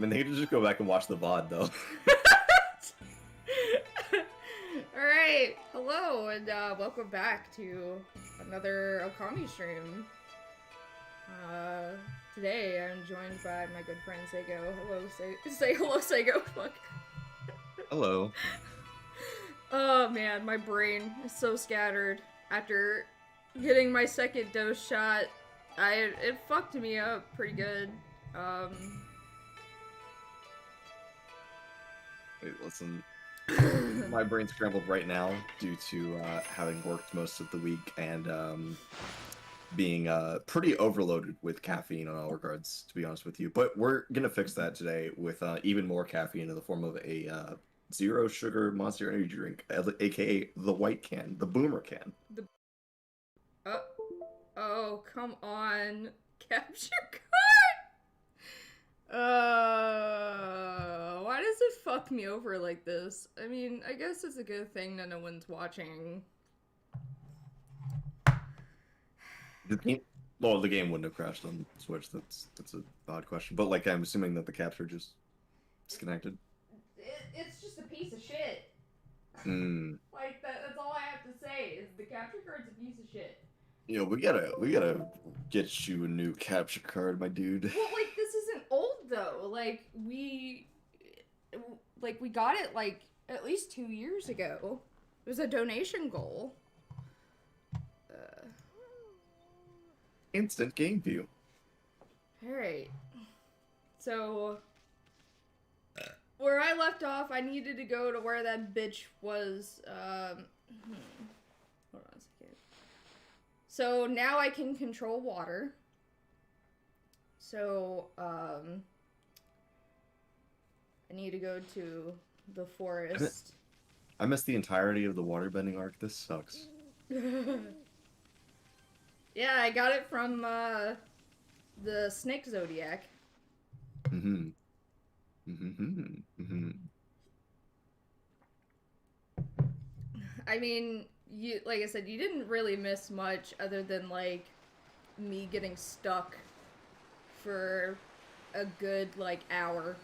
I mean, they could just go back and watch the VOD, though. Alright, hello, and welcome back to another Okami stream. Today I'm joined by my good friend Sego. Hello, say hello, Sego. Fuck. Hello. Oh man, my brain is so scattered. After getting my second dose shot, it fucked me up pretty good. Wait, listen. My brain's scrambled right now due to having worked most of the week and being pretty overloaded with caffeine on all regards, to be honest with you. But we're gonna fix that today with even more caffeine in the form of a zero sugar Monster Energy drink, aka the white can, the boomer can. Oh, come on. Capture card! Why does it fuck me over like this? I mean, I guess it's a good thing that no one's watching. Well, the game wouldn't have crashed on Switch. That's an odd question. But like, I'm assuming that the capture just disconnected. It's just a piece of shit. Hmm. Like, that's all I have to say, is the capture card's a piece of shit. Yo, we gotta get you a new capture card, my dude. Well, like, this isn't old, though. Like, we got it, like, at least 2 years ago. It was a donation goal. Instant game view. Alright. So, where I left off, I needed to go to where that bitch was, hold on a second. So, now I can control water. So, I need to go to the forest. I missed the entirety of the waterbending arc. This sucks. Yeah, I got it from, the Snake Zodiac. Mm-hmm. Mm-hmm. Mm-hmm. I mean, like I said, you didn't really miss much other than, like, me getting stuck for a good, like, hour.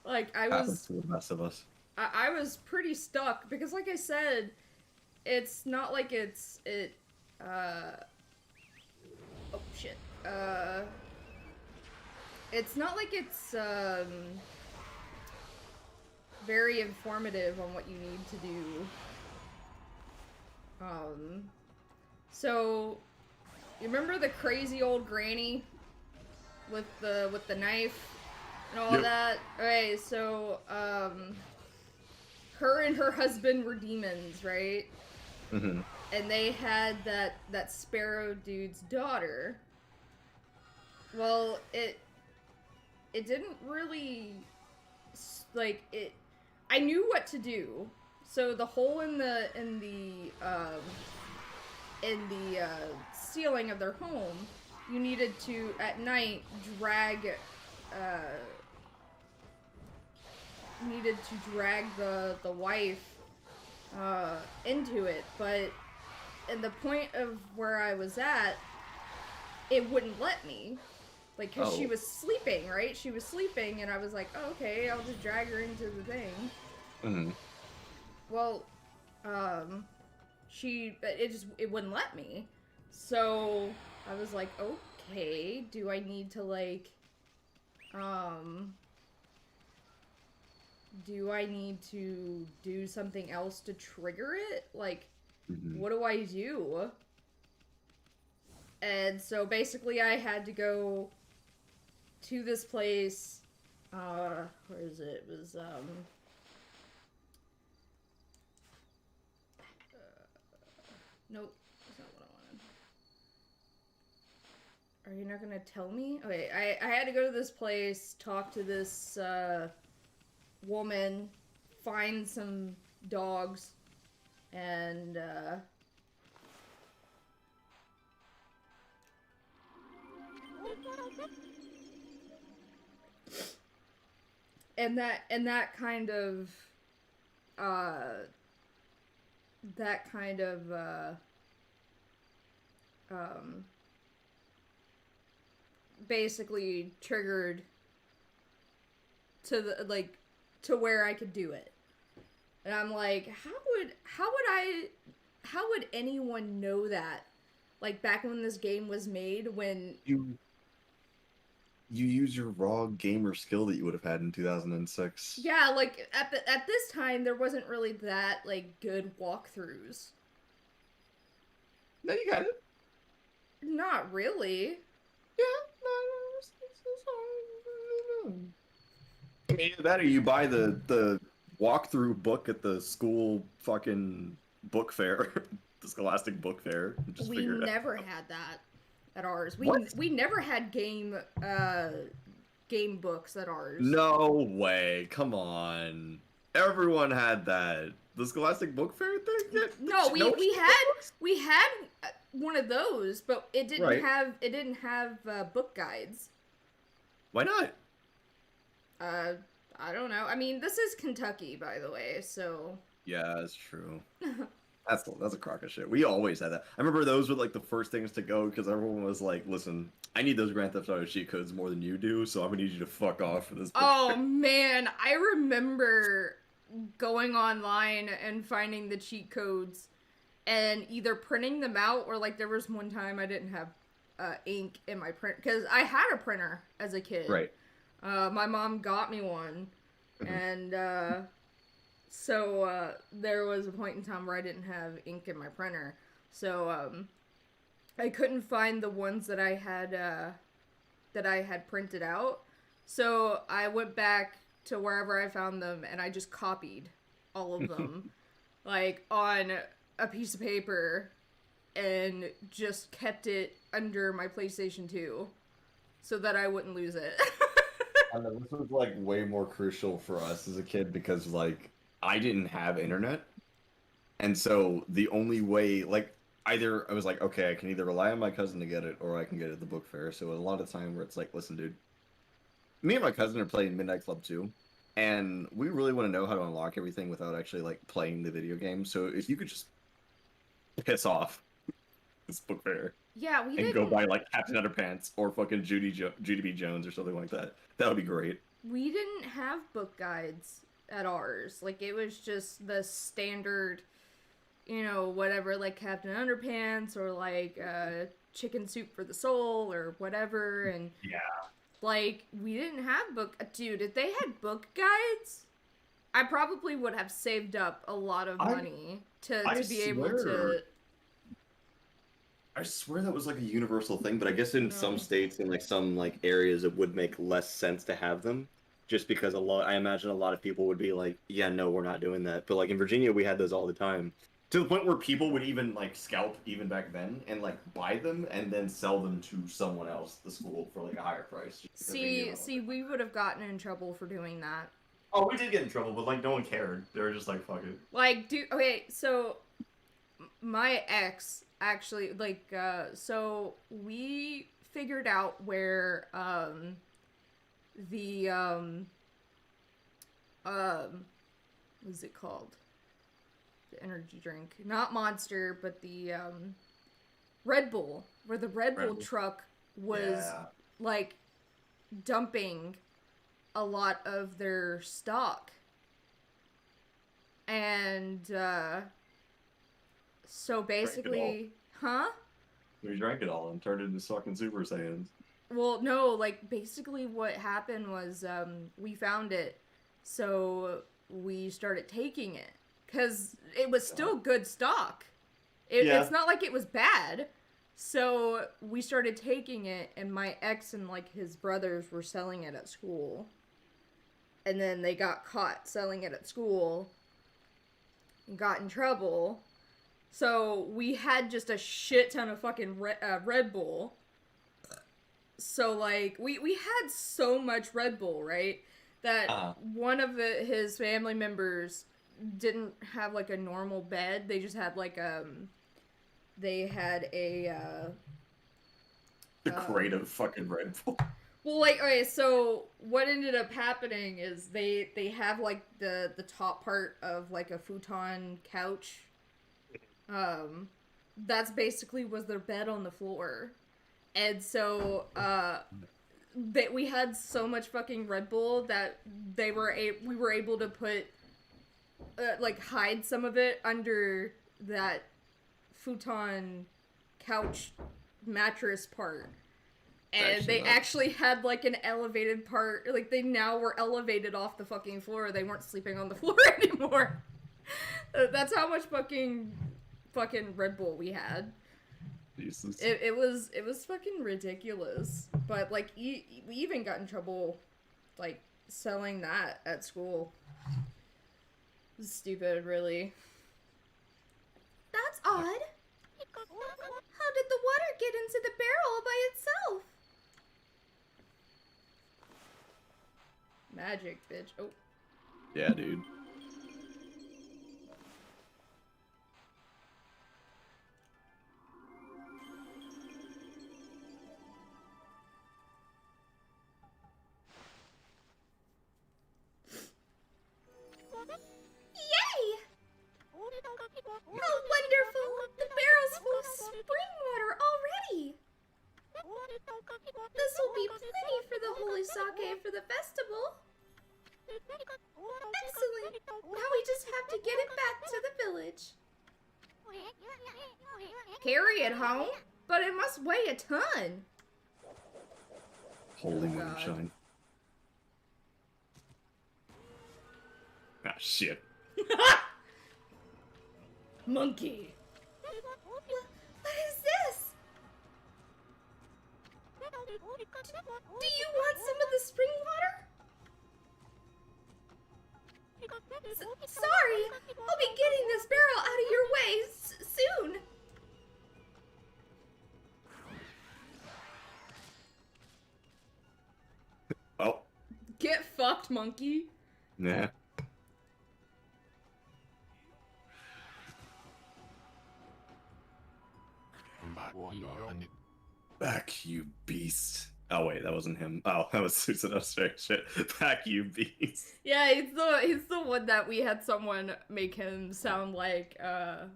Like, Happens to the best of us. I was pretty stuck because, like I said, it's not like oh shit, it's not like it's, very informative on what you need to do. So, you remember the crazy old granny with the knife and all that? Okay, so, her and her husband were demons, right? Mm-hmm. And they had that sparrow dude's daughter. Well, it didn't really, like, I knew what to do. So the hole in the ceiling of their home, you needed to at night drag the wife into it, but at the point of where I was at, it wouldn't let me. Like, because she was sleeping, right? She was sleeping, and I was like, oh, okay, I'll just drag her into the thing. Mm-hmm. Well, it wouldn't let me. So, I was like, okay, do I need to, like, do I need to do something else to trigger it? Like, what do I do? And so basically I had to go to this place, where is it? It was, nope, that's not what I wanted. Are you not gonna tell me? Okay, I had to go to this place, talk to this, woman, find some dogs, and, and that kind of basically triggered to the like to where I could do it. And I'm like, how would anyone know that? Like back when this game was made, when You use your raw gamer skill that you would have had in 2006. yeah, like at this time there wasn't really that like good walkthroughs. No, you got it. Not really. Yeah. I mean, either that or you buy the walkthrough book at the school fucking book fair, the Scholastic book fair. And just We figure it never out. had that at ours. What? We never had game books at ours. No way. Come on. Everyone had that. The Scholastic book fair thing? Yeah, No, no we had one of those, but Right. it didn't have book guides. Why not? I don't know. I mean, this is Kentucky, by the way, so Yeah, that's true. That's a crock of shit. We always had that. I remember those were like the first things to go because everyone was like, "Listen, I need those Grand Theft Auto cheat codes more than you do, so I'm gonna need you to fuck off for this." Book oh fair." man, I remember going online and finding the cheat codes and either printing them out or like there was one time I didn't have ink in my print because I had a printer as a kid. Right. My mom got me one, and so there was a point in time where I didn't have ink in my printer, so I couldn't find the ones that I had printed out. So I went back to wherever I found them, and I just copied all of them, like on a piece of paper, and just kept it under my PlayStation 2 so that I wouldn't lose it. I know this was like way more crucial for us as a kid because like I didn't have internet, and so the only way like either I was like, okay, I can either rely on my cousin to get it or I can get it at the book fair. So a lot of time where it's like, listen, dude, me and my cousin are playing Midnight Club 2, and we really want to know how to unlock everything without actually like playing the video game. So if you could just piss off this book fair Yeah, we and go didn't. buy like Captain Underpants or fucking Judy B. Jones or something like that, that would be great. We didn't have book guides at ours. Like it was just the standard, whatever, like Captain Underpants or like Chicken Soup for the Soul or whatever. And Yeah. like we didn't have dude. If they had book guides, I probably would have saved up a lot of money to be able to. I swear that was like a universal thing, but I guess in some No. states and like some like areas it would make less sense to have them. Just because I imagine a lot of people would be like, yeah, no, we're not doing that. But like in Virginia, we had those all the time. To the point where people would even like scalp even back then and like buy them and then sell them to someone else, the school, for like a higher price. Just because they knew about See, it. we would have gotten in trouble for doing that. Oh, we did get in trouble, but like no one cared. They were just like, fuck it. Like, okay, so my ex actually so we figured out where the what is it called, the energy drink, not Monster, but the Red Bull, where the Red Bull Bull. truck was Yeah. like dumping a lot of their stock, and so basically, huh? We drank it all and turned it into fucking Super Saiyans. Well, no, like basically what happened was we found it, so we started taking it because it was still good stock. Yeah. It's not like it was bad. So we started taking it, and my ex and like his brothers were selling it at school, and then they got caught selling it at school and got in trouble. So we had just a shit ton of fucking Red Bull. So like we had so much Red Bull, right? That one of his family members didn't have like a normal bed. They just had like they had a The crate of fucking Red Bull. well, like, okay, so what ended up happening is they have like the top part of like a futon couch. That's basically was their bed on the floor. And so, that we had so much fucking Red Bull that we were able to put, like, hide some of it under that futon couch mattress part. And Actually, they not. actually had, like, an elevated part. Like, they now were elevated off the fucking floor. They weren't sleeping on the floor anymore. That's how much fucking Red Bull we had. Jesus. It was fucking ridiculous. But, like, we even got in trouble, like, selling that at school. It was stupid, really. That's odd. How did the water get into the barrel by itself? Magic, bitch. Oh. Yeah, dude. Yay! How wonderful! The barrel's full of spring water already! This will be plenty for the holy sake for the festival. Excellent! Now we just have to get it back to the village. Carry it home? But it must weigh a ton. Holy Oh, God. moonshine. Ah, shit. Monkey. What is this? Do you want some of the spring water? Sorry, I'll be getting this barrel out of your way soon. Oh. Get fucked, monkey. Nah. Back, you beast. Oh wait, that wasn't him. Oh, that was Susan Straight shit. Back, you beast. Yeah, he's the one that we had someone make him sound like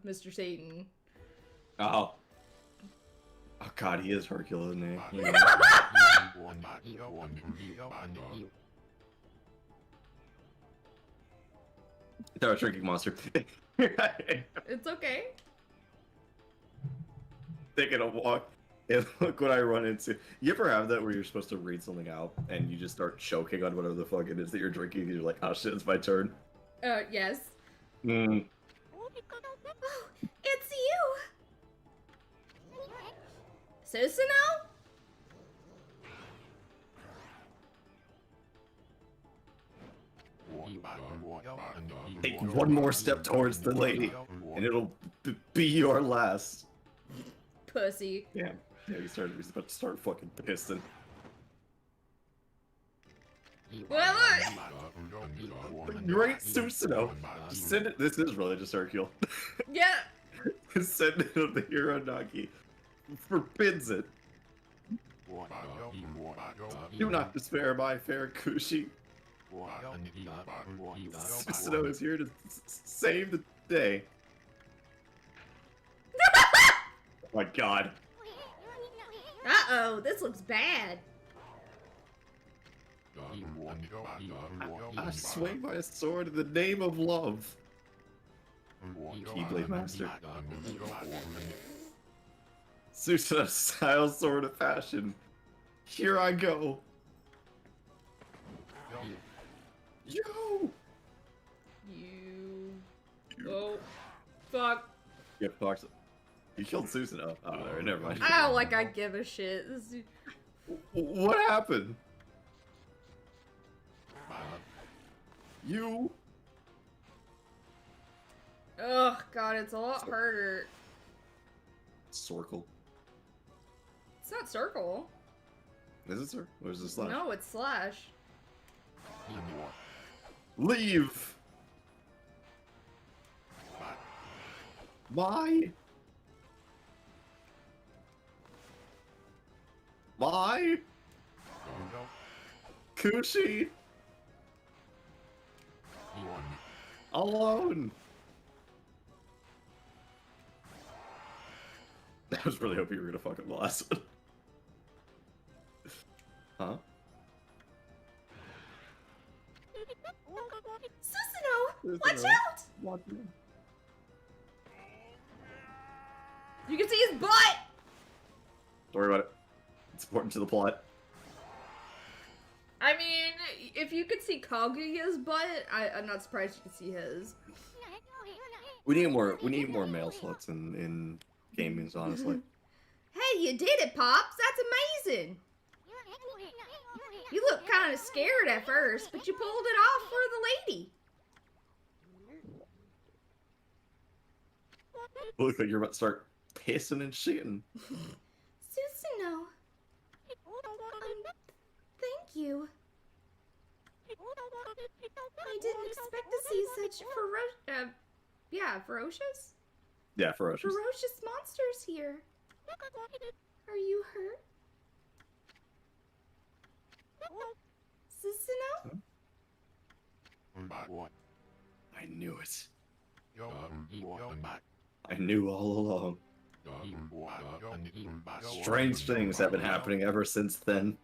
Mr. Satan. Oh. Oh god, he is Hercules, isn't he? Yeah. That was drinking monster. It's okay. Taking a walk. And look what I run into. You ever have that where you're supposed to read something out and you just start choking on whatever the fuck it is that you're drinking and you're like, oh shit, it's my turn? Yes. Mm. Oh, it's you! Susanoo? Take one more step towards the lady, and it'll be your last. Pussy. Yeah, he's about to start fucking pissing. Well, Great Susanoo. Send it. This is religious Hercule. yeah. Send it of the hero Nagi. Forbids it. Do not despair, my fair Kushi. Susanoo is here to save the day. Oh my god. Uh-oh, this looks bad. I swing my sword in the name of love. Keyblade Master. Susanoo style sword of passion. Here I go. Yo! You... Oh, fuck. Yeah, fuck. You killed Susanoo. Oh, no, never mind. I don't like I give a shit. This is... What happened? You? Ugh, God, it's a lot harder. Circle. It's not circle. Is it, sir? Or is it slash? No, it's slash. Leave! My Kushi alone. I was really hoping you were gonna fuck up the last one. Huh? Susanoo, watch Susanoo. out! You can see his butt! Don't worry about it. It's important to the plot. I mean, if you could see Kaguya's butt, I'm not surprised you could see his. We need more male sluts in gaming, honestly. Hey, you did it, Pops! That's amazing! You look kind of scared at first, but you pulled it off for the lady. Look like you're about to start pissing and shitting. Susanoo. Thank you. I didn't expect to see such ferocious? Yeah, ferocious. Ferocious monsters here. Are you hurt? Susanoo? I knew it. I knew all along. Strange things have been happening ever since then.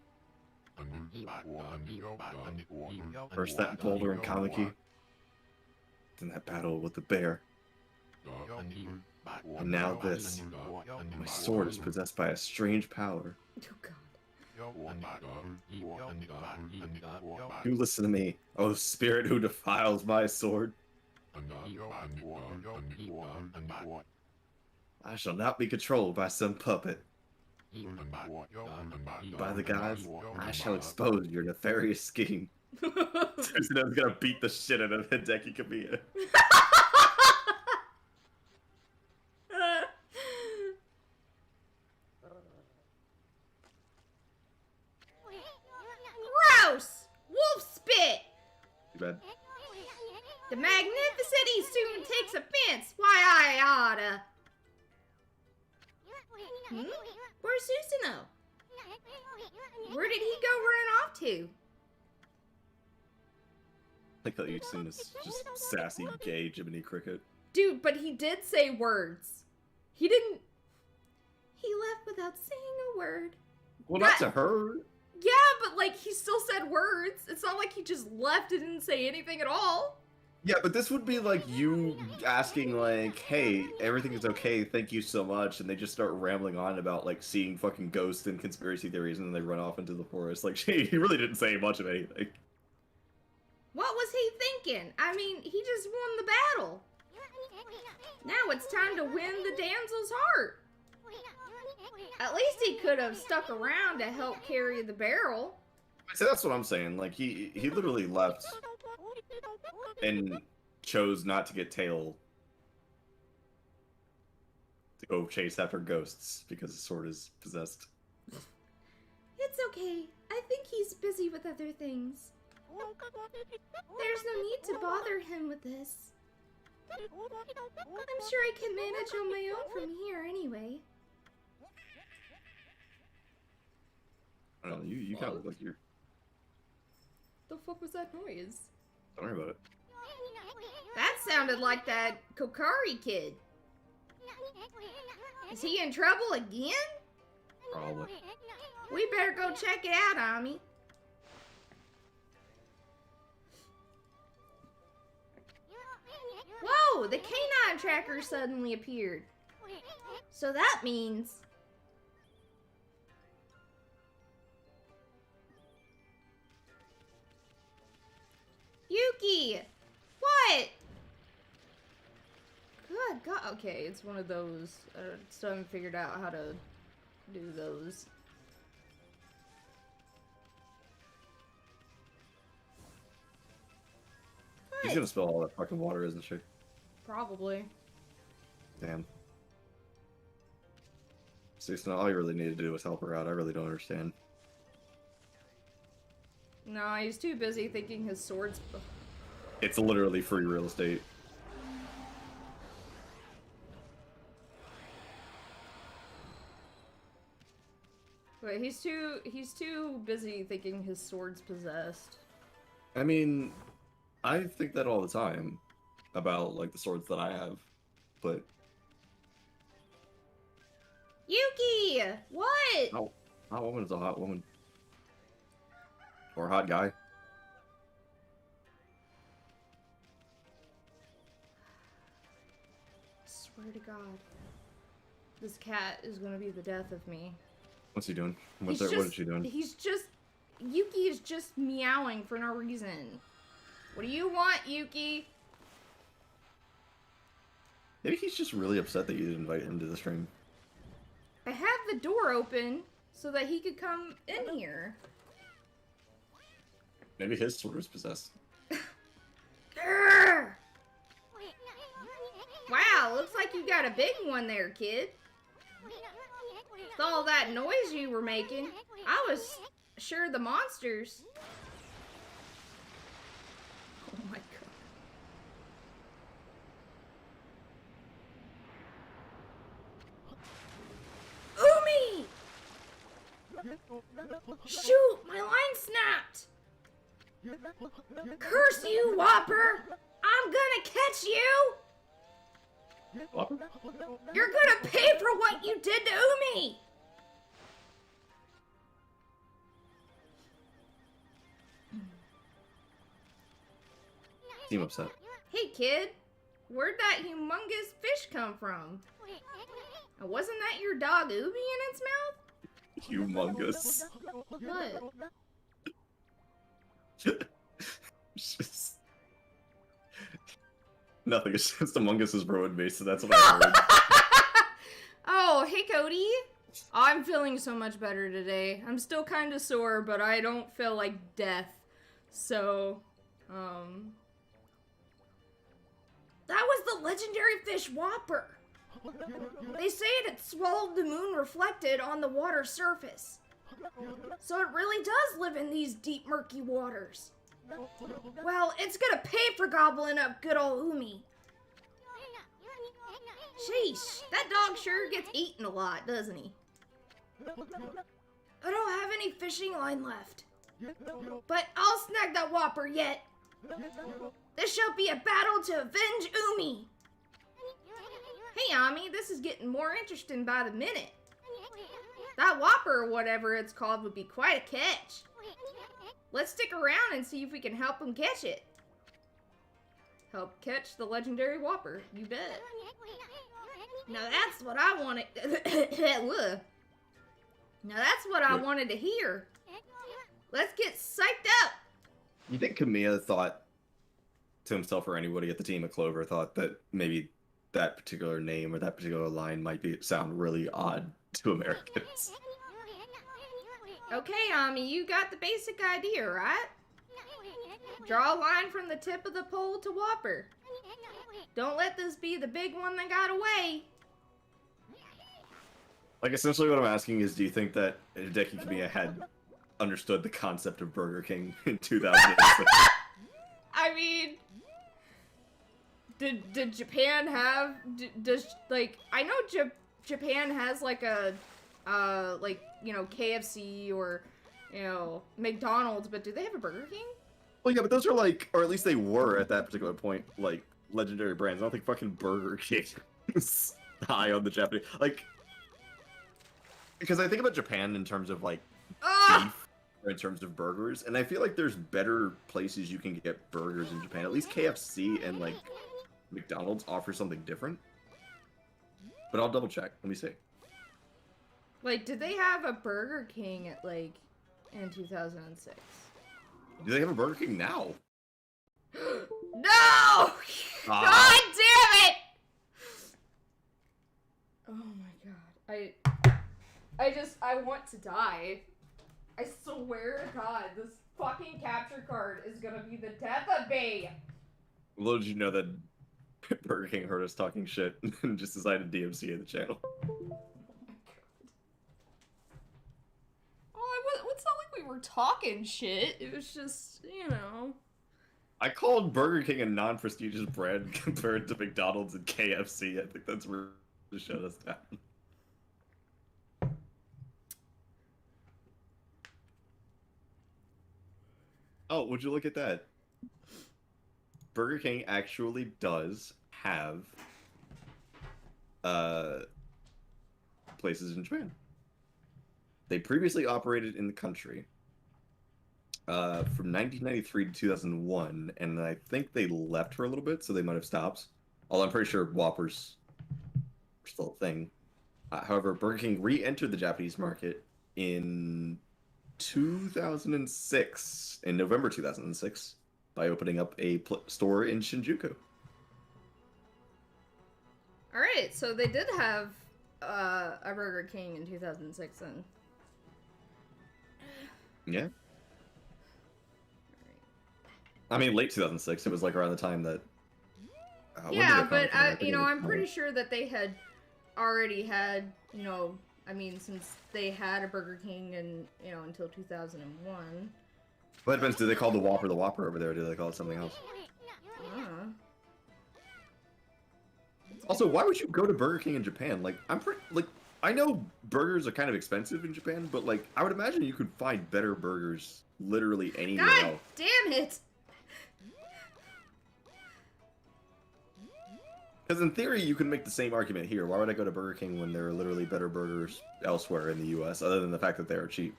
First that boulder in Kamiki, then that battle with the bear, and now this. My sword is possessed by a strange power. Oh god. You listen to me, oh spirit who defiles my sword. I shall not be controlled by some puppet. By the gods, I shall expose your nefarious scheme. Susanoo's gonna beat the shit out of Hideki Kamiya. Gross! Wolf spit! Too bad. The magnificent soon takes offense. Why I oughta. Where's Susanoo? Where did he go running off to? I thought you'd seen this just sassy gay Jiminy Cricket. Dude, but he did say words. He didn't. He left without saying a word. Well, not to her. Yeah, but like he still said words. It's not like he just left and didn't say anything at all. Yeah, but this would be like you asking like, hey, everything is okay, thank you so much, and they just start rambling on about like seeing fucking ghosts and conspiracy theories, and then they run off into the forest. Like, he really didn't say much of anything. What was he thinking? I mean, he just won the battle. Now it's time to win the damsel's heart. At least he could have stuck around to help carry the barrel. So that's what I'm saying. Like, he literally left and chose not to get Tail to go chase after ghosts because his sword is possessed. It's okay. I think he's busy with other things. There's no need to bother him with this. I'm sure I can manage on my own from here anyway. I don't know, you kind of look like you're... The fuck was that noise? Don't worry about it. That sounded like that Kokari kid. Is he in trouble again? Probably. We better go check it out, Ami. Whoa, the canine tracker suddenly appeared. So that means... Yuki! What? Good God. Okay, it's one of those. I still haven't figured out how to do those. What? She's gonna spill all that fucking water, isn't she? Probably. Damn. Seriously, all you really need to do was help her out. I really don't understand. No, he's too busy thinking his sword's... It's literally free real estate. Wait, he's too busy thinking his sword's possessed. I mean, I think that all the time about like the swords that I have, but Yuki! What? hot woman is a hot woman. Or hot guy. Swear to God, this cat is gonna be the death of me. What's he doing? What is she doing? Yuki is just meowing for no reason. What do you want, Yuki? Maybe he's just really upset that you didn't invite him to the stream. I have the door open so that he could come in here. Maybe his sword was possessed. Grr! Wow, looks like you got a big one there, kid. With all that noise you were making, I was sure the monsters. Oh my god. Umi! Shoot, my line snapped! Curse you, Whopper! I'm gonna catch you! Whopper? You're gonna pay for what you did to Umi! Seem upset. Hey kid, where'd that humongous fish come from? Wasn't that your dog Umi in its mouth? Humongous. What? Just... Nothing, it's just Among Us is ruined me, so that's what I heard. Oh, hey Cody. I'm feeling so much better today. I'm still kind of sore, but I don't feel like death. So, that was the legendary fish Whopper. They say it had swallowed the moon reflected on the water surface. So it really does live in these deep, murky waters. Well, it's gonna pay for gobbling up good old Umi. Sheesh, that dog sure gets eaten a lot, doesn't he? I don't have any fishing line left. But I'll snag that Whopper yet. This shall be a battle to avenge Umi. Hey, Ami, this is getting more interesting by the minute. That Whopper or whatever it's called would be quite a catch. Let's stick around and see if we can help him catch it. Help catch the legendary Whopper, you bet. Now that's what I wanted. Now that's what I wanted to hear. Let's get psyched up. You think Kamiya thought to himself, or anybody at the team at Clover thought that maybe that particular name or that particular line might sound really odd to Americans? Okay, Ami, you got the basic idea, right? Draw a line from the tip of the pole to Whopper. Don't let this be the big one that got away. Like, essentially what I'm asking is, do you think that Hideki Kamiya had understood the concept of Burger King in 2006? I mean, did Japan have, does, like, I know Japan has, like, a, like, you know, KFC or, you know, McDonald's, but do they have a Burger King? Well, yeah, but those are, like, or at least they were at that particular point, like, legendary brands. I don't think fucking Burger King is high on the Japanese, like, because I think about Japan in terms of, like, beef, or in terms of burgers, and I feel like there's better places you can get burgers in Japan. At least KFC and, like, McDonald's offer something different. But I'll double check. Let me see. Like, did they have a Burger King at, like, in 2006? Do they have a Burger King now? No! God damn it! Oh my god. I want to die. I swear to God, this fucking capture card is gonna be the death of me. Little did you know that Burger King heard us talking shit and just decided to DMCA the channel. It's not like we were talking shit. It was just, you know. I called Burger King a non-prestigious brand compared to McDonald's and KFC. I think that's where to shut us down. Oh, would you look at that? Burger King actually does have places in Japan. They previously operated in the country, from 1993 to 2001, and I think they left for a little bit, so they might have stopped. Although I'm pretty sure Whoppers are still a thing. However, Burger King re-entered the Japanese market in 2006, in November 2006, by opening up a store in Shinjuku. All right, so they did have a Burger King in 2006 then. Yeah. I mean, late 2006. It was like around the time that. Yeah, but I'm pretty sure that they had already had, I mean, since they had a Burger King and until 2001. What depends? Do they call the Whopper over there? Or do they call it something else? Also, why would you go to Burger King in Japan? Like, I know burgers are kind of expensive in Japan, but like, I would imagine you could find better burgers literally anywhere else. God damn it! Because in theory, you can make the same argument here. Why would I go to Burger King when there are literally better burgers elsewhere in the U.S., other than the fact that they are cheap?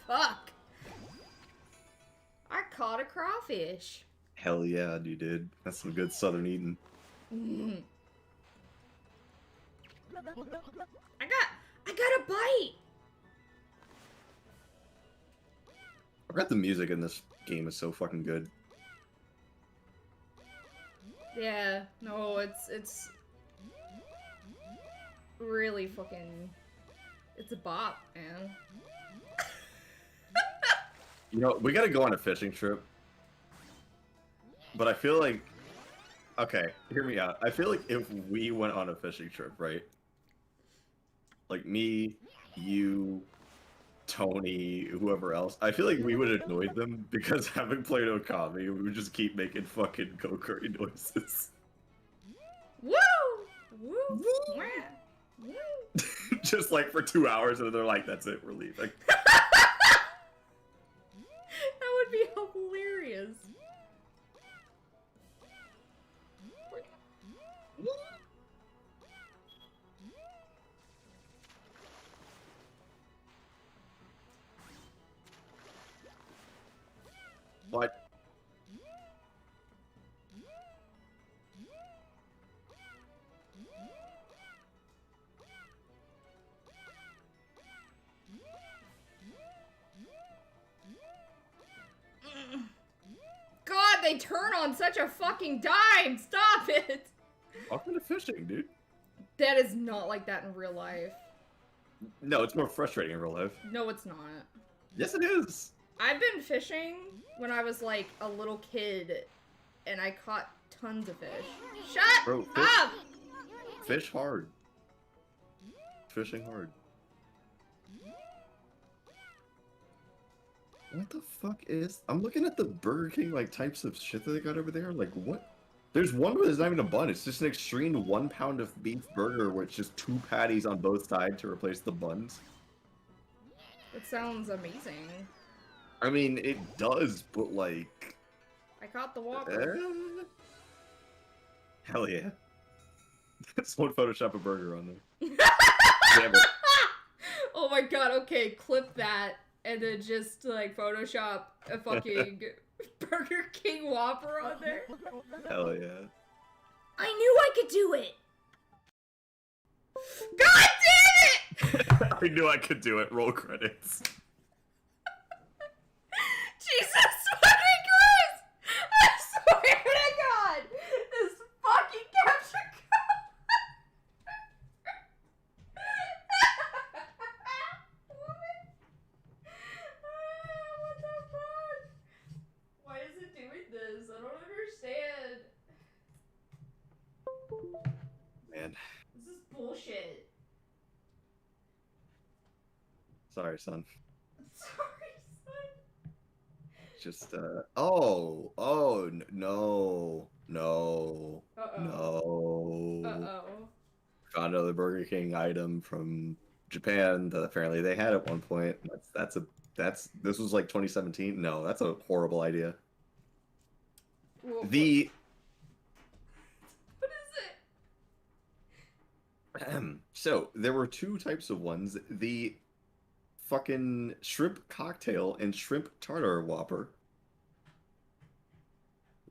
Fuck! I caught a crawfish. Hell yeah, you did. That's some good southern eating. I got a bite! I forgot the music in this game is so fucking good. Yeah, no, it's really fucking, it's a bop, man. You know, we gotta go on a fishing trip. But I feel like, okay, hear me out. I feel like if we went on a fishing trip, right? Like me, you, Tony, whoever else, I feel like we would annoy them because having played Okami, we would just keep making fucking go-curry noises. Woo! Woo! Woo! Woo! Just like for 2 hours, and they're like, that's it, we're leaving. That would be hilarious. What? God, they turn on such a fucking dime! Stop it! Welcome to fishing, dude. That is not like that in real life. No, it's more frustrating in real life. No, it's not. Yes, it is. I've been fishing when I was like a little kid, and I caught tons of fish. Shut up! Fish hard. Fishing hard. What the fuck is... I'm looking at the Burger King, like, types of shit that they got over there. Like, what? There's one where there's not even a bun. It's just an extreme 1 pound of beef burger where it's just 2 patties on both sides to replace the buns. It sounds amazing. I mean, it does, but, like... I caught the Whopper. Hell yeah. Someone Photoshop a burger on there. Damn it. Oh my god, okay, clip that. And then just, like, Photoshop a fucking Burger King Whopper on there. Hell yeah. I knew I could do it! God damn it! I knew I could do it. Roll credits. Jesus fucking Christ! I swear to God! This fucking capture card! What the fuck? Why is it doing this? I don't understand. Man. This is bullshit. Sorry, son. Sorry, son. Just, oh, no, no, Uh-oh. no. Uh-oh. Found another Burger King item from Japan that apparently they had at one point. This was like 2017. No, that's a horrible idea. Well, what The, is it? so there were 2 types of ones. The fucking shrimp cocktail and shrimp tartar whopper,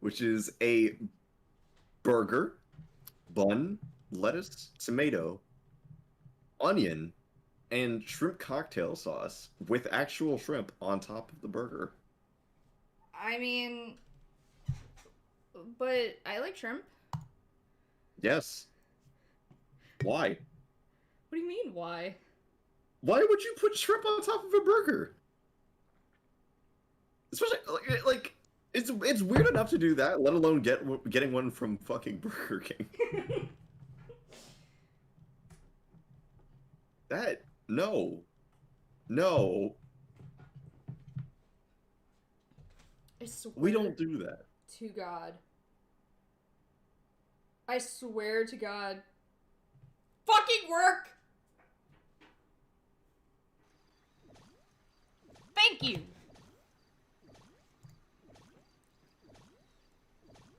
which is a burger, bun, lettuce, tomato, onion, and shrimp cocktail sauce with actual shrimp on top of the burger. I mean, but I like shrimp. Yes. Why? What do you mean, why? Why would you put shrimp on top of a burger? Especially like it's weird enough to do that, let alone getting one from fucking Burger King. That no, no, I swear we don't do that. to God. I swear to God. Fucking work! Thank you!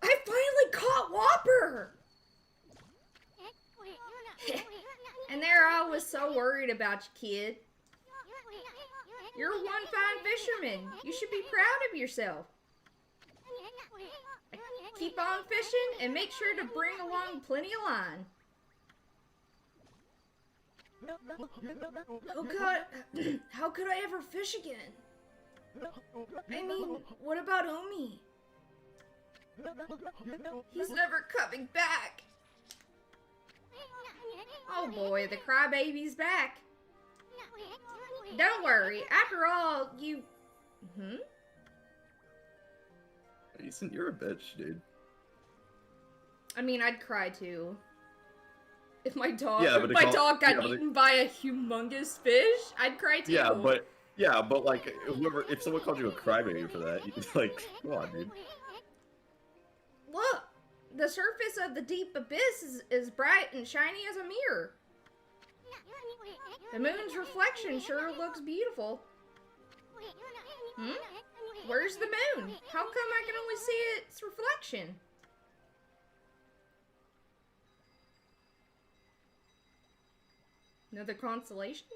I finally caught Whopper! And there I was so worried about you, kid. You're one fine fisherman. You should be proud of yourself. Keep on fishing and make sure to bring along plenty of line. Oh God, how could I ever fish again? I mean, what about Omi? He's never coming back. Oh boy, the crybaby's back. Don't worry, after all, you... Ethan, you're a bitch, dude. I mean, I'd cry too. If my dog, got eaten by a humongous fish, I'd cry too. Yeah, but like, if someone called you a crybaby for that, you'd like, come on, dude. Look, the surface of the deep abyss is bright and shiny as a mirror. The moon's reflection sure looks beautiful. Where's the moon? How come I can only see its reflection? Another constellation?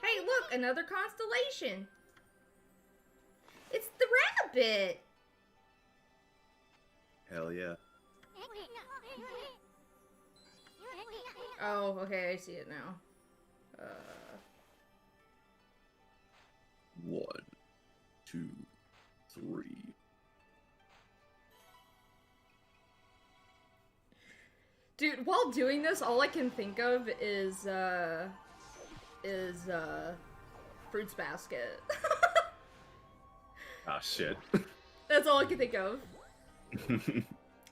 Hey, look, another constellation. It's the rabbit. Hell yeah. Oh, okay, I see it now. 1, 2, 3. Dude, while doing this, all I can think of is Fruits Basket. Ah, shit. That's all I can think of.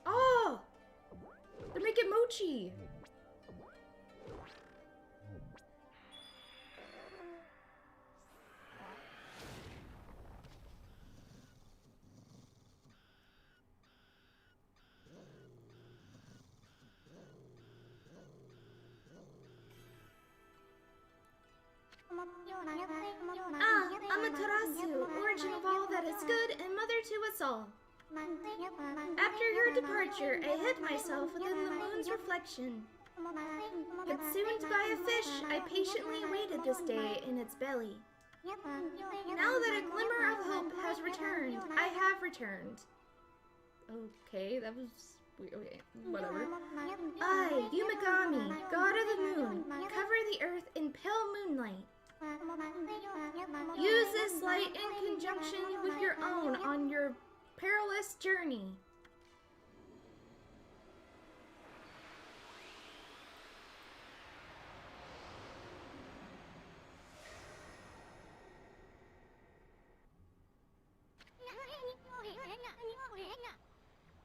Oh! They're making mochi! Amaterasu, origin of all that is good and mother to us all. After your departure, I hid myself within the moon's reflection. Consumed by a fish, I patiently awaited this day in its belly. Now that a glimmer of hope has returned, I have returned. Okay, that was... okay, whatever. I, Yumagami, god of the moon, cover the earth in pale moonlight. Use this light in conjunction with your own on your perilous journey.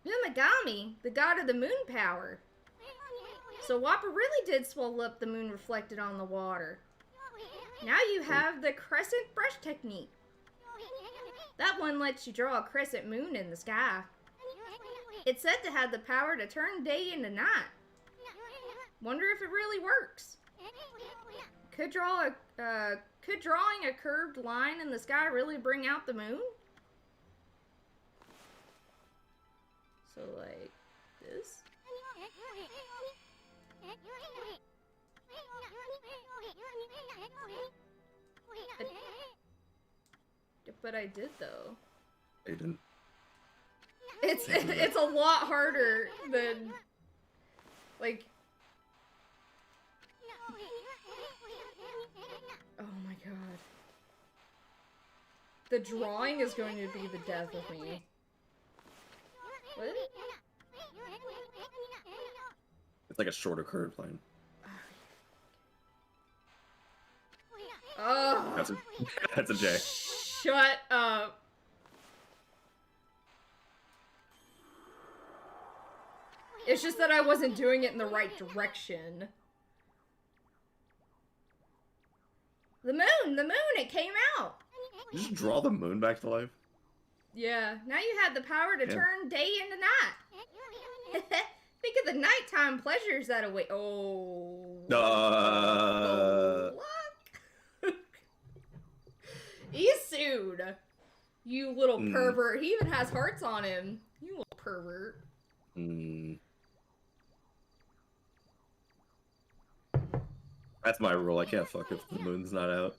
Yumagami, the god of the moon power. So Whopper really did swallow up the moon reflected on the water. Now you have the crescent brush technique. That one lets you draw a crescent moon in the sky. It's said to have the power to turn day into night. Wonder if it really works. Could drawing a curved line in the sky really bring out the moon? So like But I did though. You didn't. It's a lot harder than like. Oh my god. The drawing is going to be the death of me. What? It's like a shorter curved plane. Oh. That's a J. Shut up. It's just that I wasn't doing it in the right direction. The moon, it came out. You just draw the moon back to life? Yeah, now you have the power to turn day into night. Think of the nighttime pleasures that await. Oh. Luck. He's sued. You little pervert. He even has hearts on him. You little pervert. That's my rule. I can't fuck if the moon's not out.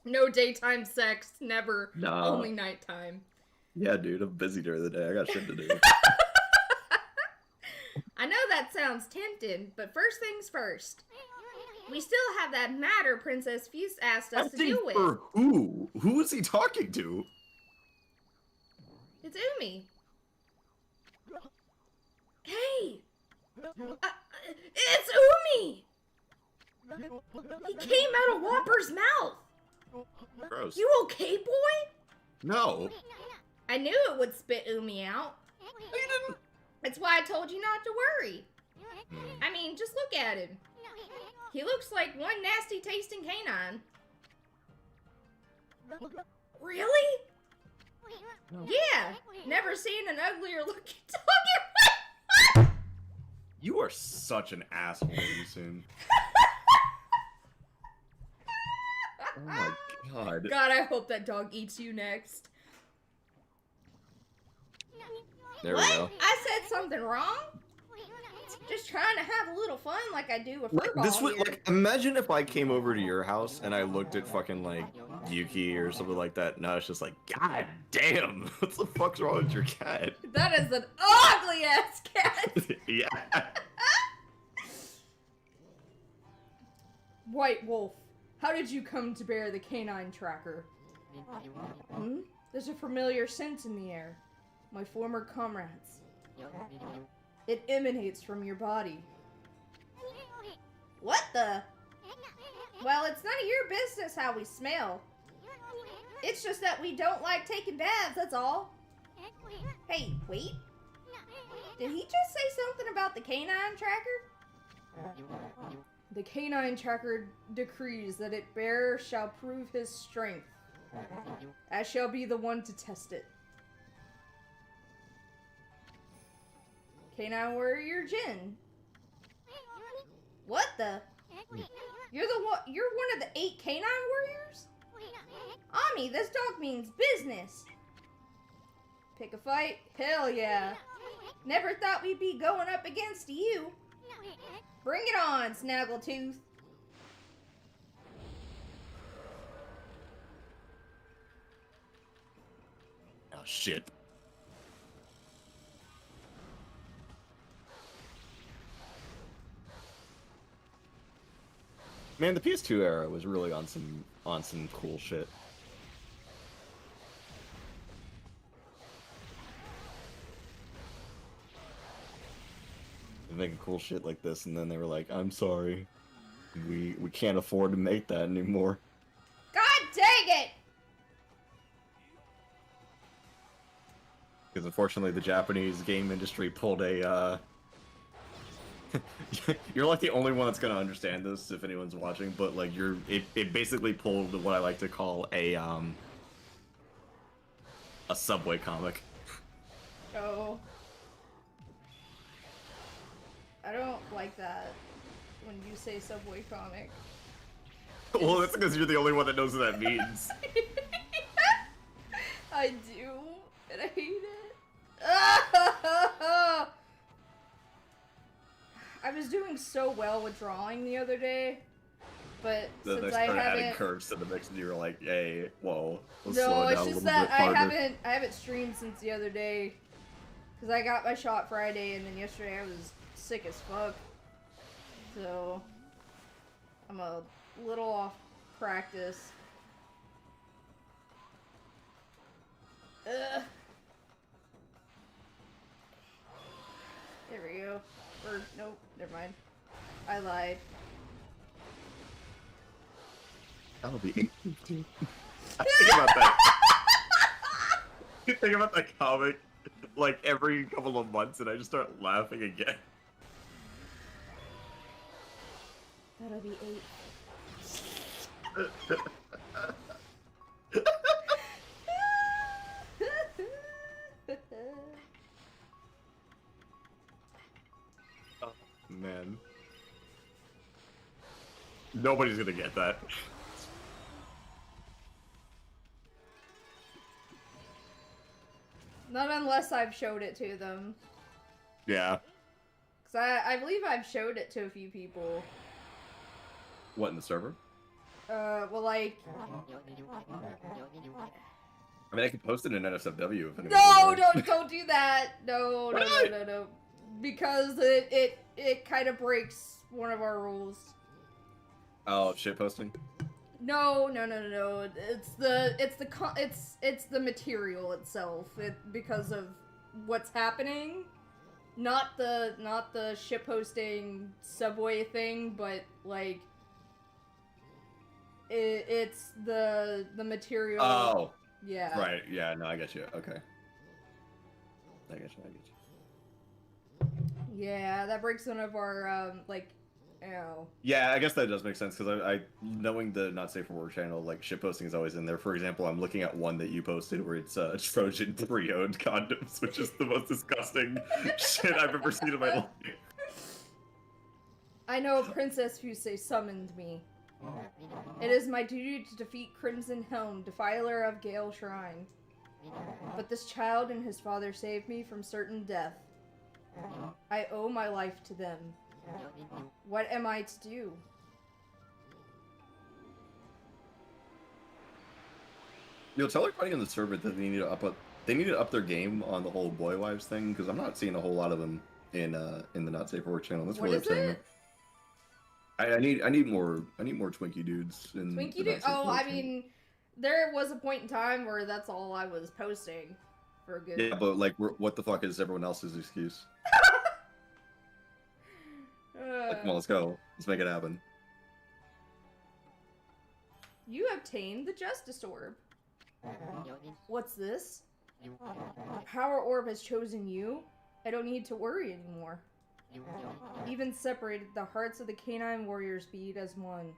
No daytime sex. Never. Nah. Only nighttime. Yeah, dude. I'm busy during the day. I got shit to do. I know that sounds tempting, but first things first. We still have that matter Princess Fuse asked us to deal with. For who? Who is he talking to? It's Umi. Hey! It's Umi! He came out of Whopper's mouth! Gross. You okay, boy? No. I knew it would spit Umi out. You didn't. That's why I told you not to worry. I mean, just look at him. He looks like one nasty tasting canine. Really? No. Yeah. Never seen an uglier looking dog in my... You are such an asshole, Yusun. Oh my god. God, I hope that dog eats you next. There What? we go. I said something wrong? Just trying to have a little fun like I do with Like, Furball this would here. like imagine if I came over to your house and I looked at fucking like Yuki or something like that. No, it's just like, God damn, what the fuck's wrong with your cat? That is an ugly ass cat. Yeah. White Wolf, how did you come to bear the canine tracker? There's a familiar scent in the air. My former comrades. It emanates from your body. What the? Well, it's none of your business how we smell. It's just that we don't like taking baths, that's all. Hey, wait. Did he just say something about the canine tracker? The canine tracker decrees that its bearer shall prove his strength. I shall be the one to test it. Canine warrior Jin. What the? You're one of the 8 canine warriors? Ami, this dog means business. Pick a fight? Hell yeah. Never thought we'd be going up against you. Bring it on, Snaggletooth. Oh shit. Man, the PS2 era was really on some cool shit. They're making cool shit like this, and then they were like, "I'm sorry, we can't afford to make that anymore." God dang it! Because unfortunately, the Japanese game industry pulled a. You're like the only one that's gonna understand this if anyone's watching, but like it basically pulled what I like to call a Subway comic. Oh. I don't like that when you say Subway comic. Well, that's because you're the only one that knows what that means. I do, and I hate it. I was doing so well with drawing the other day, but Then they since I started adding haven't, curves to the mix, and you were like, "Hey, whoa, let's slow no, it it's down a just little that bit farther." I haven't streamed since the other day, because I got my shot Friday, and then yesterday I was sick as fuck, so I'm a little off practice. Ugh. There we go. Or, nope, never mind. I lied. That'll be 8:15. I think about that. I think about that comic like every couple of months, and I just start laughing again. That'll be 8. Oh, man. Nobody's gonna get that. Not unless I've showed it to them. Yeah. Because I believe I've showed it to a few people. What, in the server? Well, like... I mean, I could post it in NSFW if anyone. No, don't do that! No. Because it kind of breaks one of our rules. Oh, shit posting? No. It's the material itself. Because of what's happening. Not the shitposting subway thing, but like it's the material. Oh. Yeah. Right. Yeah. No, I get you. Okay. I get you. Yeah, that breaks one of our like, you know. Yeah, I guess that does make sense because I knowing the Not Safe for Work channel, like shitposting is always in there. For example, I'm looking at one that you posted where it's Trojan pre-owned condoms, which is the most disgusting shit I've ever seen in my life. I know Princess Fusei summoned me. It is my duty to defeat Crimson Helm, defiler of Gale Shrine. But this child and his father saved me from certain death. I owe my life to them. What am I to do? Tell everybody on the server that they need to up their game on the whole boy wives thing because I'm not seeing a whole lot of them in the Not Safe for Work channel. That's What really is upsetting me. it? I need more Twinkie dudes in Twinkie the dude? Not Safe for Oh, Work I channel. mean, there was a point in time where that's all I was posting for a good. Yeah, but like, what the fuck is everyone else's excuse? Like, come on, let's go. Let's make it happen. You obtained the Justice Orb. What's this? The Power Orb has chosen you. I don't need to worry anymore. Even separated, the hearts of the canine warriors beat as one.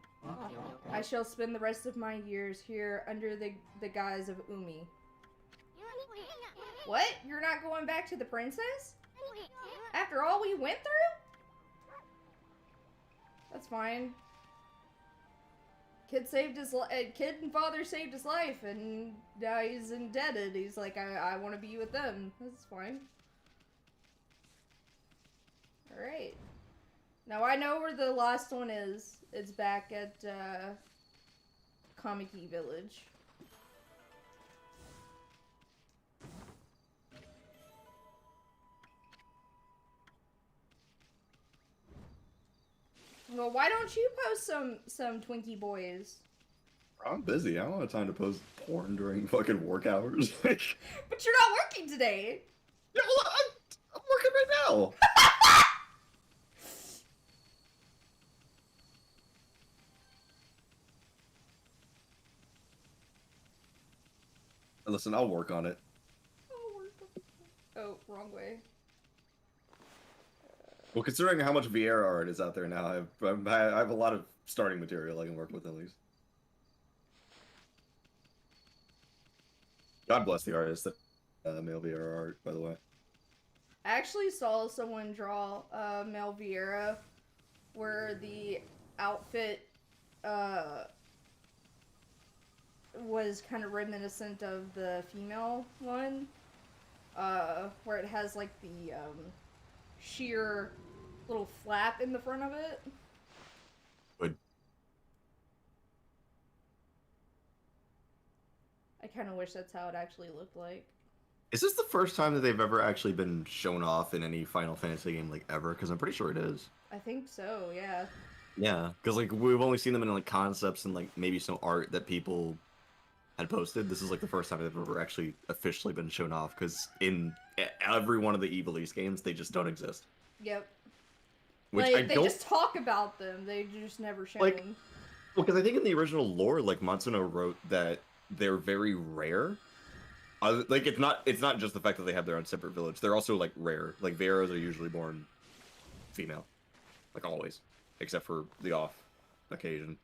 I shall spend the rest of my years here under the guise of Umi. What? You're not going back to the princess? After all we went through? That's fine. Kid and father saved his life, and now he's indebted. He's like, I want to be with them. That's fine. Alright. Now I know where the last one is. It's back at, Kamiki Village. Well, why don't you post some Twinkie boys? I'm busy. I don't have time to post porn during fucking work hours. But you're not working today! Yeah, well, I'm working right now. Listen, I'll work on it. Oh, wrong way. Well, considering how much Vieira art is out there now, I have a lot of starting material I can work with at least. God bless the artist that male Vieira art, by the way. I actually saw someone draw Mel Vieira where the outfit was kind of reminiscent of the female one, where it has like the sheer little flap in the front of it. Good. I kind of wish that's how it actually looked like. Is this the first time that they've ever actually been shown off in any Final Fantasy game like ever? Because I'm pretty sure it is. I think so, yeah. Yeah, because like we've only seen them in like concepts and like maybe some art that people had posted. This is like the first time they've ever actually officially been shown off. Because in every one of the Evil East games, they just don't exist. Yep. Which like, I they don't just talk about them. They just never show like. them. Well, because I think in the original lore, like Matsuno wrote that they're very rare. Like it's not just the fact that they have their own separate village. They're also like rare. Like Vieras are usually born female, like always, except for the off occasion.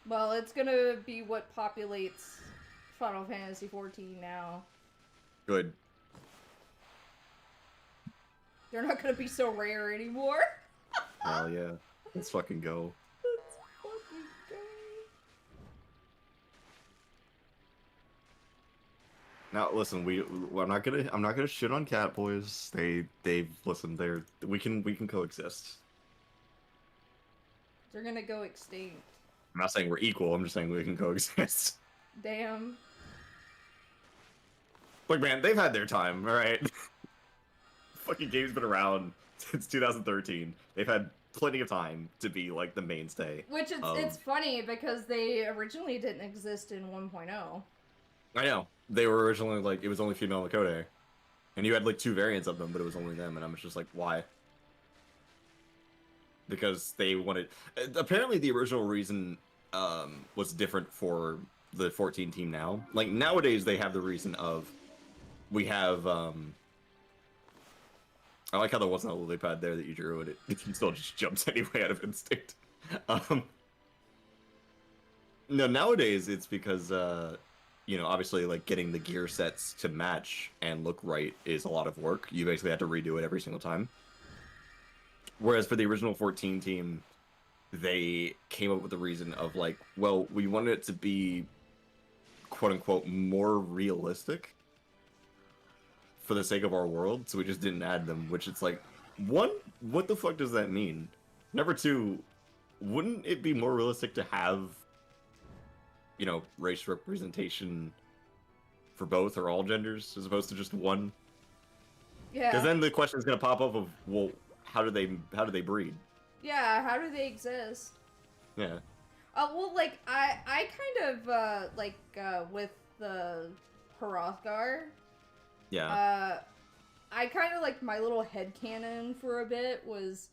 Well, it's gonna be what populates Final Fantasy XIV now. Good. They're not gonna be so rare anymore. Hell yeah. Let's fucking go. Let's fucking go. Now listen, I'm not gonna shit on Cat Boys. They've listen, we can coexist. They're gonna go extinct. I'm not saying we're equal, I'm just saying we can coexist. Damn. Look man, they've had their time, alright? Fucking game's been around since 2013. They've had plenty of time to be like the mainstay. Which it's funny because they originally didn't exist in 1.0. I know. They were originally like it was only female Makode. And you had like 2 variants of them, but it was only them, and I'm just like, why? Because they wanted apparently the original reason was different for the 14 team now. Like nowadays they have the reason of we have I like how there wasn't a lily pad there that you drew, and it still just jumps anyway out of instinct. No, nowadays it's because, you know, obviously, like, getting the gear sets to match and look right is a lot of work. You basically have to redo it every single time. Whereas for the original 14 team, they came up with the reason of, like, well, we wanted it to be, quote-unquote, more realistic for the sake of our world, so we just didn't add them, which it's like, one, what the fuck does that mean? Number 2, wouldn't it be more realistic to have, you know, race representation for both or all genders as opposed to just one? Yeah. Because then the question is going to pop up of, well, how do they breed? Yeah, how do they exist? Yeah. Well, like, I kind of, with the Hrothgar, Yeah. I kind of, like, my little headcanon for a bit was,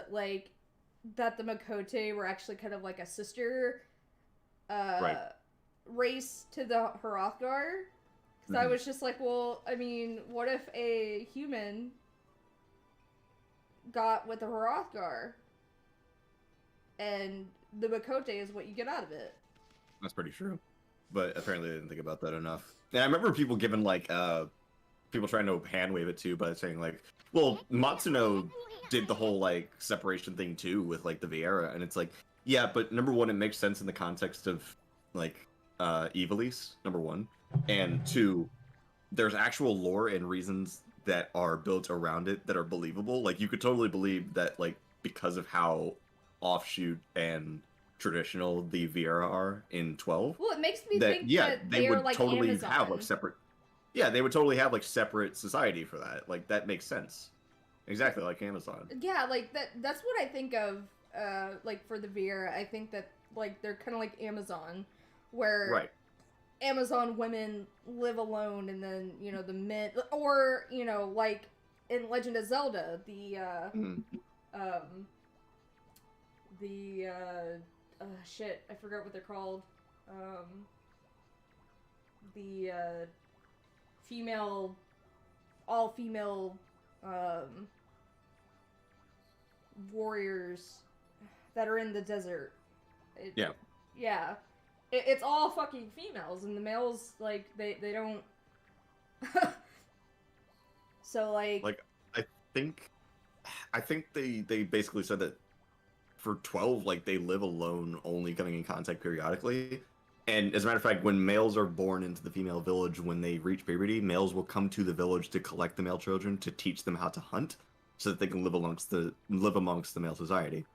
like, that the Makote were actually kind of like a sister, Right. race to the Hrothgar. Because I was just like, well, I mean, what if a human got with the Hrothgar? And the Makote is what you get out of it. That's pretty true. But apparently they didn't think about that enough. And I remember people giving, like, people trying to hand wave it too by saying, like, well, Matsuno did the whole, like, separation thing too with, like, the Viera. And it's like, yeah, but number one, it makes sense in the context of, like, Ivalice, number one. And 2, there's actual lore and reasons that are built around it that are believable. Like, you could totally believe that, like, because of how offshoot and traditional the Viera are in 12. Well, it makes me that, think yeah, that they would like totally Amazon. have, like, separate... Yeah, they would totally have, like, separate society for that. Like, that makes sense. Exactly, like Amazon. Yeah, like, that's what I think of, like, for the Viera. I think that, like, they're kind of like Amazon, where... Right. Amazon women live alone, and then, you know, the men, or, you know, like in Legend of Zelda, the shit, I forgot what they're called. The female, all female warriors that are in the desert. Yeah. Yeah. It's all fucking females, and the males, like, they don't... So, like... Like, I think they basically said that for 12, like, they live alone, only coming in contact periodically. And as a matter of fact, when males are born into the female village, when they reach puberty, males will come to the village to collect the male children to teach them how to hunt, so that they can live amongst the male society.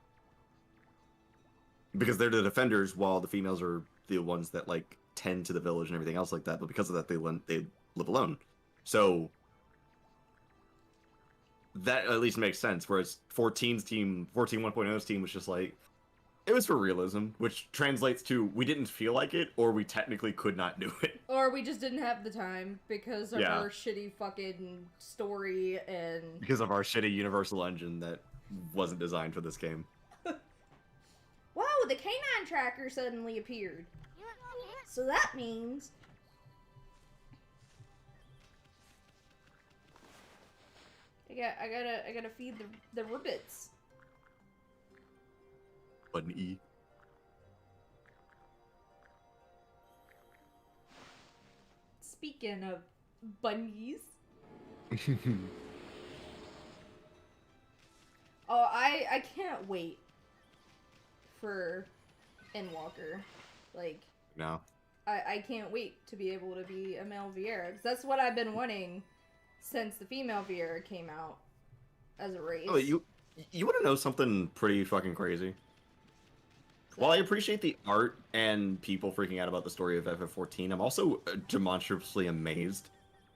Because they're the defenders, while the females are the ones that like tend to the village and everything else like that. But because of that, they live alone. So that at least makes sense. Whereas 14 1.0's team was just like, it was for realism, which translates to we didn't feel like it, or we technically could not do it. Or we just didn't have the time because of Yeah. our shitty fucking story and... Because of our shitty universal engine that wasn't designed for this game. Whoa, the canine tracker suddenly appeared. So that means... I gotta feed the rabbits. Button E. Speaking of bunnies. Oh, I can't wait for Endwalker. Like, No. I can't wait to be able to be a male Viera. 'Cause that's what I've been wanting since the female Viera came out as a race. Oh, you want to know something pretty fucking crazy? While I appreciate the art and people freaking out about the story of FF14, I'm also demonstrably amazed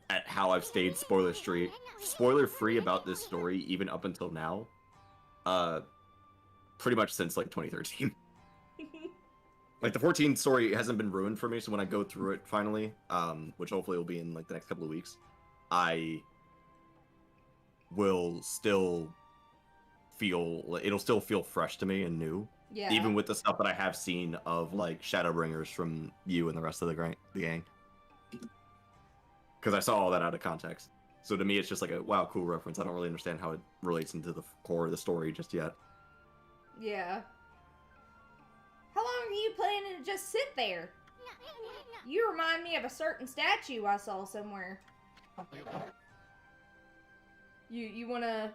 at how I've stayed spoiler-free about this story even up until now. Pretty much since like 2013. Like the 14 story hasn't been ruined for me, so when I go through it finally, which hopefully will be in like the next couple of weeks, I will still it'll still feel fresh to me and new. Yeah. Even with the stuff that I have seen of like Shadowbringers from you and the rest of the gang. Because I saw all that out of context. So to me it's just like a wow, cool reference. I don't really understand how it relates into the core of the story just yet. Yeah. How long are you planning to just sit there? You remind me of a certain statue I saw somewhere. You wanna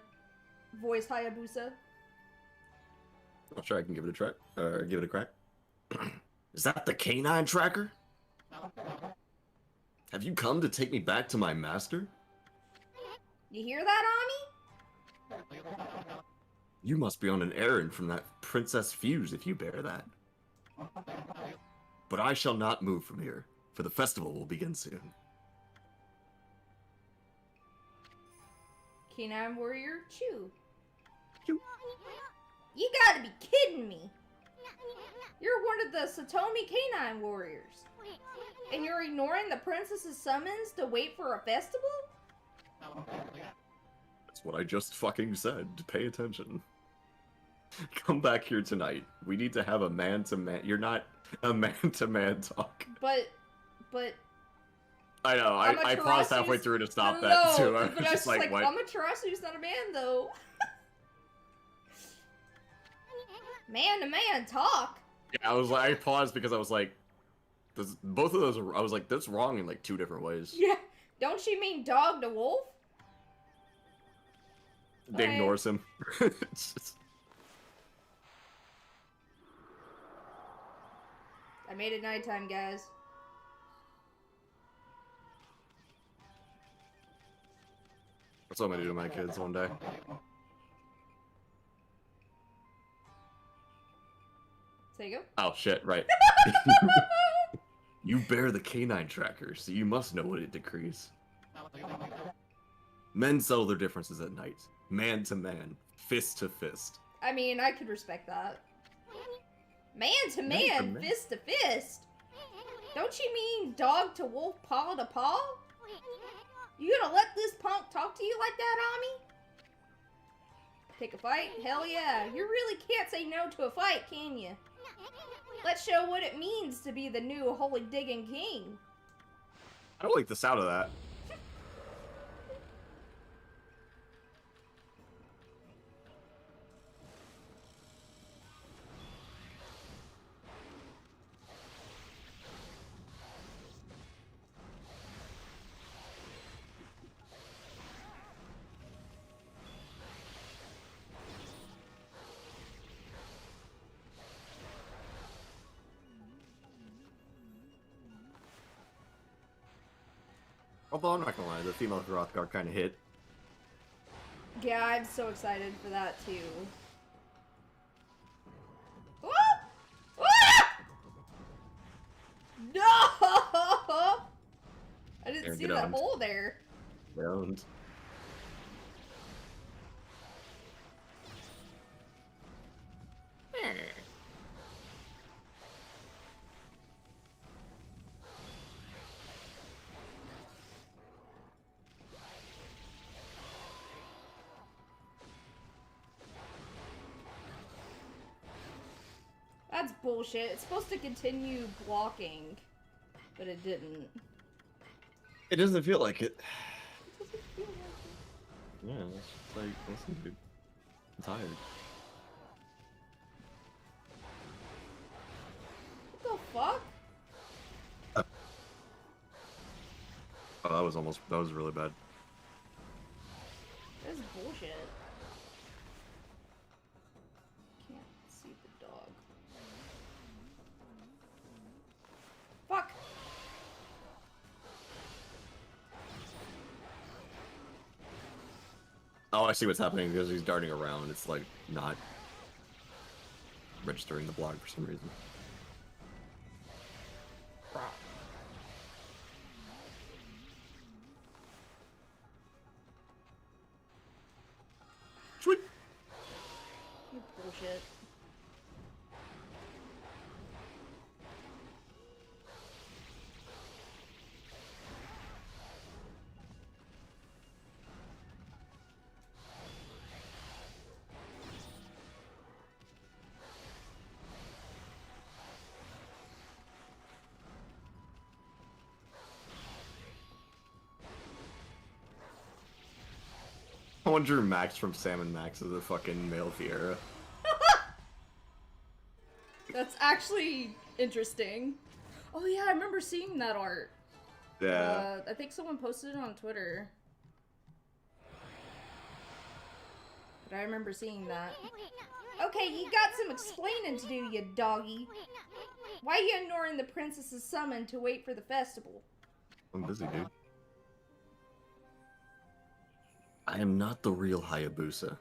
voice Hayabusa? I'll try. I can give it a try. Give it a crack. Is that the canine tracker? Have you come to take me back to my master? You hear that, Ami? You must be on an errand from that Princess Fuse if you bear that. But I shall not move from here, for the festival will begin soon. Canine Warrior Chew. Chew. You gotta be kidding me! You're one of the Satomi Canine Warriors. And you're ignoring the princess's summons to wait for a festival? That's what I just fucking said. Pay attention. Come back here tonight. We need to have a man-to-man... You're not a man-to-man talk. But... I know, I paused halfway through to stop no, that too. But I was just like, what? Amaterasu's not a man, though. Man-to-man talk? Yeah, I paused because I was like, both of those are, I was like, that's wrong in like 2 different ways. Yeah. Don't she mean dog to wolf? They ignores him. It's just... I made it nighttime, guys. That's what I'm gonna do to my kids one day. So you go. Oh shit, right. You bear the canine tracker, so you must know what it decrees. Men settle their differences at night. Man to man. Fist to fist. I mean, I could respect that. Man to man, fist to fist? Don't you mean dog to wolf, paw to paw? You gonna let this punk talk to you like that, Ami? Pick a fight? Hell yeah. You really can't say no to a fight, can you? Let's show what it means to be the new holy digging king. I don't like the sound of that. Although I'm not gonna lie, the female Hrothgar kind of hit. Yeah, I'm so excited for that too. Ah! Ah! No! I didn't There, see get that owned. hole there. Round. That's bullshit. It's supposed to continue blocking, but it didn't. It doesn't feel like it. It doesn't feel like it. Yeah, it's just like, listen, dude. I'm tired. What the fuck? Oh, that was really bad. This is bullshit. Can't see the dog. Fuck! Oh, I see what's happening because he's darting around. It's like not registering the block for some reason. Sweet. You bullshit. I wonder Max from Sam and Max is a fucking male Fiera. That's actually interesting. Oh yeah, I remember seeing that art. Yeah. I think someone posted it on Twitter. But I remember seeing that. Okay, you got some explaining to do, you doggy. Why are you ignoring the princess's summon to wait for the festival? I'm busy, dude. I am not the real Hayabusa.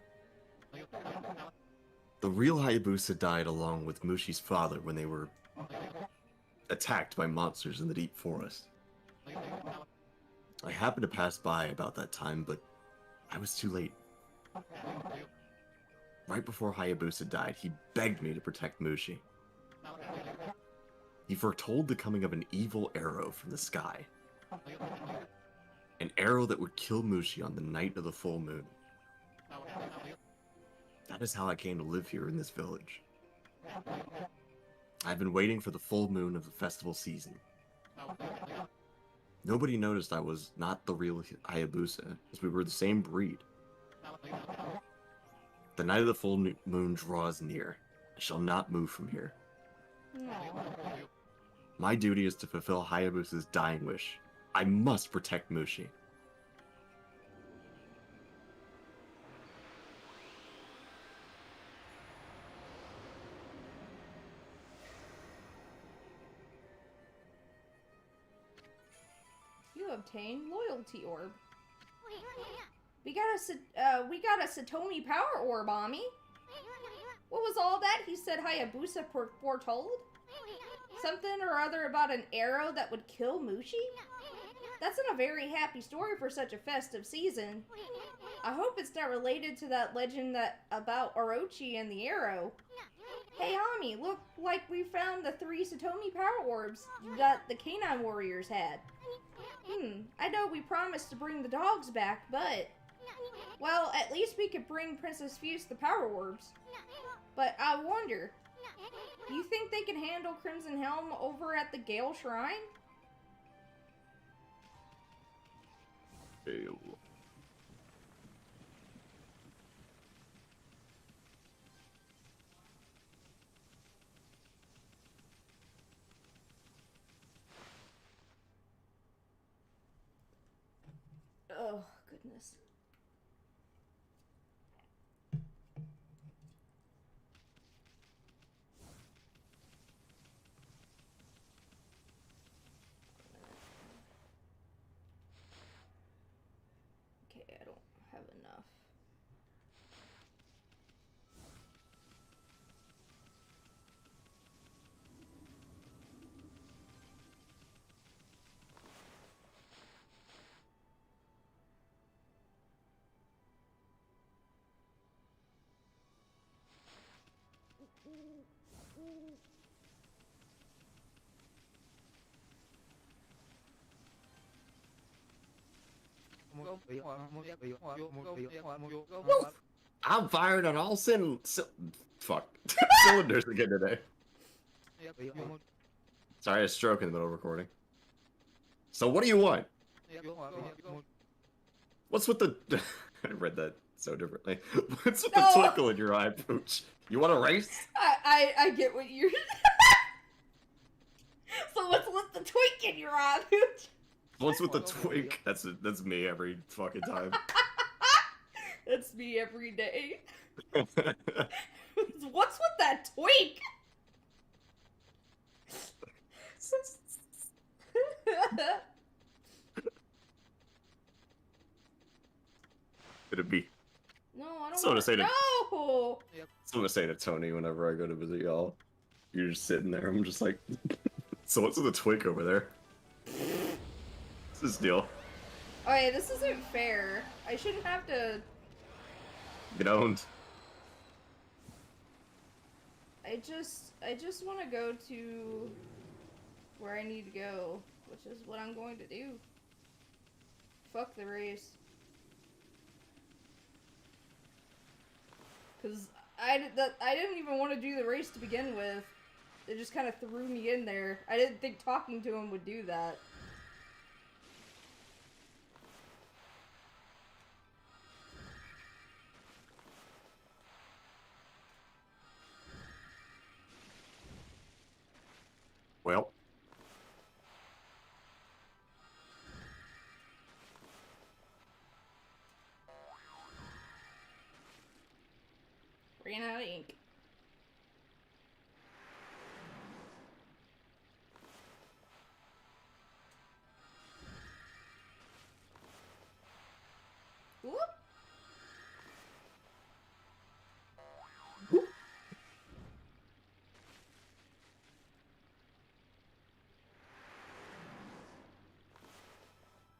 The real Hayabusa died along with Mushi's father when they were attacked by monsters in the deep forest. I happened to pass by about that time, but I was too late. Right before Hayabusa died, he begged me to protect Mushi. He foretold the coming of an evil arrow from the sky. An arrow that would kill Mushi on the night of the full moon. That is how I came to live here in this village. I've been waiting for the full moon of the festival season. Nobody noticed I was not the real Hayabusa, as we were the same breed. The night of the full moon draws near. I shall not move from here. No. My duty is to fulfill Hayabusa's dying wish. I must protect Mushi. You obtained loyalty orb. We got a Satomi power orb, Ami. What was all that he said Hayabusa foretold? Something or other about an arrow that would kill Mushi? That's not a very happy story for such a festive season. I hope it's not related to that legend about Orochi and the arrow. Hey Ami, look like we found the 3 Satomi power orbs that the canine warriors had. I know we promised to bring the dogs back, but... Well, at least we could bring Princess Fuse the power orbs. But I wonder, you think they can handle Crimson Helm over at the Gale Shrine? Ew. Oh, goodness. I'm firing on all fuck cylinders again today. Sorry, I had a stroke in the middle of recording. So what do you want? What's with the... I read that so differently. What's with the twinkle in your eye, Pooch? You want to race? I get what you're... So what's with the twink in your eye, Pooch? What's with the twink? That's me every fucking time. That's me every day. What's with that twink? It'd be... No, I don't So to want say to... to- No! So I'm gonna say to Tony whenever I go to visit y'all, you're just sitting there, I'm just like, so what's with the twink over there? What's this deal? Okay, this isn't fair. I shouldn't have to... Get owned. I just want to go to where I need to go, which is what I'm going to do. Fuck the race. Cause I didn't even want to do the race to begin with. It just kind of threw me in there. I didn't think talking to him would do that. Well. Ran out of ink. Whoop.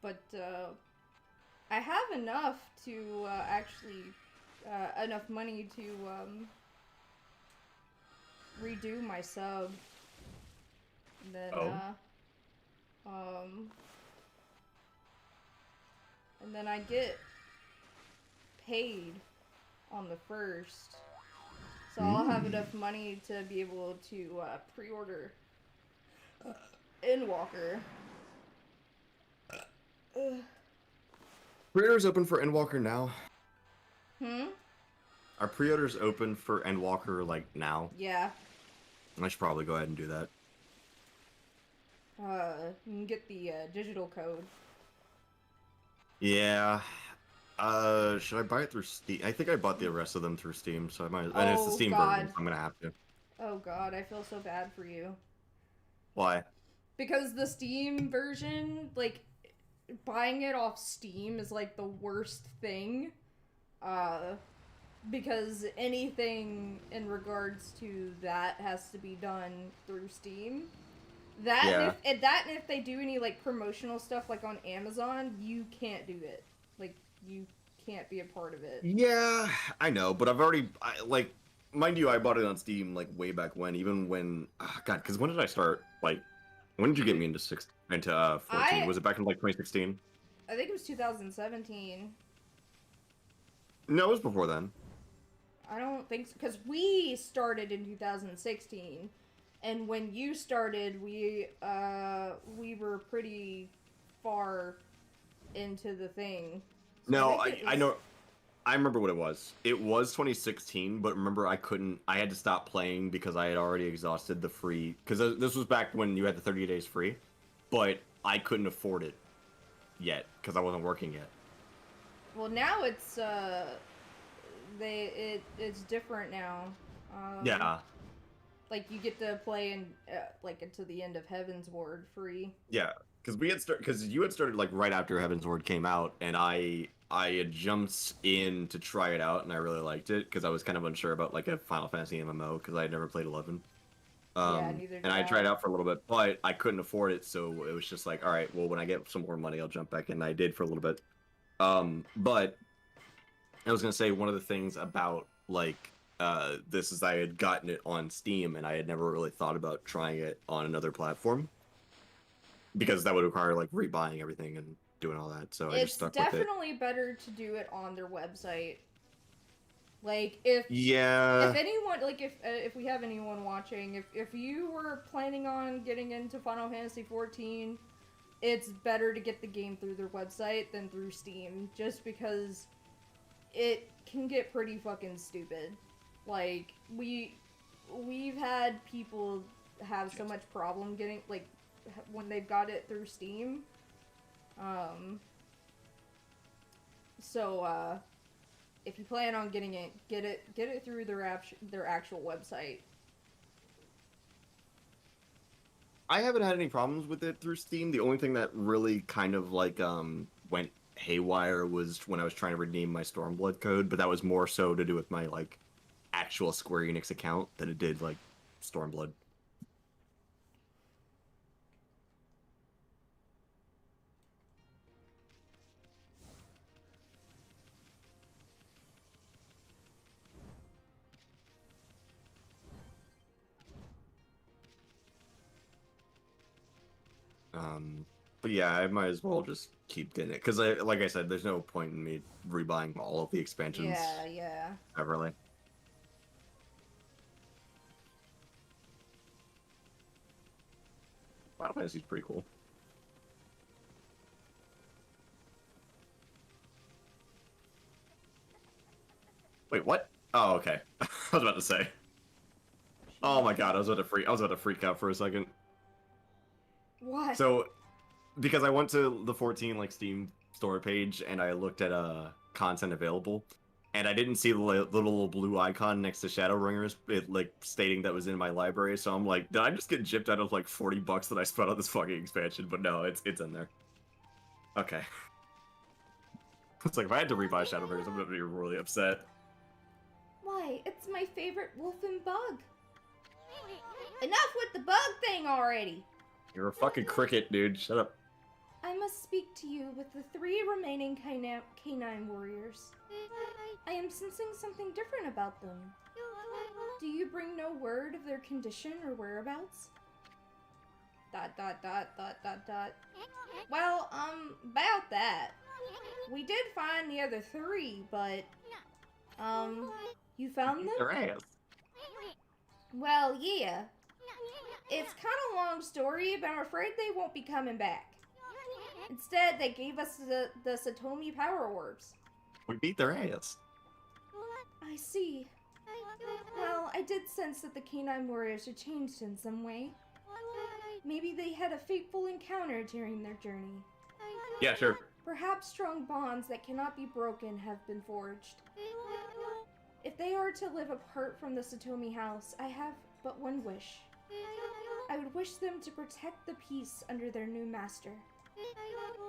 But, I have enough to, actually, enough money to, redo my sub. And then, and then I get paid on the 1st. So I'll have enough money to be able to, pre-order Endwalker. Pre-orders open for Endwalker now? Hmm? Are pre-orders open for Endwalker, like, now? Yeah. I should probably go ahead and do that. You can get the, digital code. Yeah. Should I buy it through Steam? I think I bought the rest of them through Steam, so I might... and it's the Oh, Steam God. version, so I'm gonna have to. Oh god, I feel so bad for you. Why? Because the Steam version, like, buying it off Steam is, like, the worst thing. Because anything in regards to that has to be done through Steam. That, and if they do any, like, promotional stuff, like, on Amazon, you can't do it. Like, you can't be a part of it. Yeah, I know, but I've already... like, mind you, I bought it on Steam, like, way back when, even when... God, because when did I start? Like, when did you get me into 14? Was it back in, like, 2016? I think it was 2017. No, it was before then. I don't think so, because we started in 2016, and when you started, we were pretty far into the thing. So No, I know... I remember what it was. It was 2016, but remember I had to stop playing because I had already exhausted the free... Because this was back when you had the 30 days free, but I couldn't afford it yet, because I wasn't working yet. Well, now it's, it's different now. Yeah. Like, you get to play in, like, until the end of Heaven's Ward free. Yeah, because you had started, like, right after Heaven's Ward came out, and I had jumped in to try it out, and I really liked it, because I was kind of unsure about, like, a Final Fantasy MMO, because I had never played 11. Yeah, neither did and I tried it out for a little bit, but I couldn't afford it, so it was just like, alright, well, when I get some more money, I'll jump back in, and I did for a little bit. But I was going to say, one of the things about, like, this is I had gotten it on Steam and I had never really thought about trying it on another platform because that would require like rebuying everything and doing all that. So I just It's stuck with it. definitely better to do it on their website. Like if Yeah. anyone, like if we have anyone watching, if you were planning on getting into Final Fantasy 14, it's better to get the game through their website than through Steam, just because it can get pretty fucking stupid. Like we've had people have so much problem getting, like, when they've got it through Steam. So if you plan on getting it, get it through their actual website. I haven't had any problems with it through Steam. The only thing that really kind of like went haywire was when I was trying to redeem my Stormblood code, but that was more so to do with my like actual Square Enix account than it did like Stormblood. But yeah, I might as well just keep getting it because, like I said, there's no point in me rebuying all of the expansions. Yeah. Really. Final Fantasy's pretty cool. Wait, what? Oh, okay. I was about to say. Oh my god, I was about to freak out for a second. What? So, because I went to the 14 like Steam store page and I looked at content available, and I didn't see the little blue icon next to Shadowbringers, it like stating that was in my library. So I'm like, did I just get gypped out of like $40 that I spent on this fucking expansion? But no, it's in there. Okay. It's like if I had to rebuy Shadowbringers, I'm gonna be really upset. Why, it's my favorite wolf and bug. Enough with the bug thing already. You're a fucking cricket, dude. Shut up. I must speak to you with the 3 remaining canine warriors. I am sensing something different about them. Do you bring no word of their condition or whereabouts? ... Well, about that. We did find the other 3, but, you found them? Their ass. Well, yeah. It's kind of a long story, but I'm afraid they won't be coming back. Instead, they gave us the Satomi power orbs. We beat their ass. I see. Well, I did sense that the canine warriors had changed in some way. Maybe they had a fateful encounter during their journey. Yeah, sure. Perhaps strong bonds that cannot be broken have been forged. If they are to live apart from the Satomi house, I have but one wish. I would wish them to protect the peace under their new master.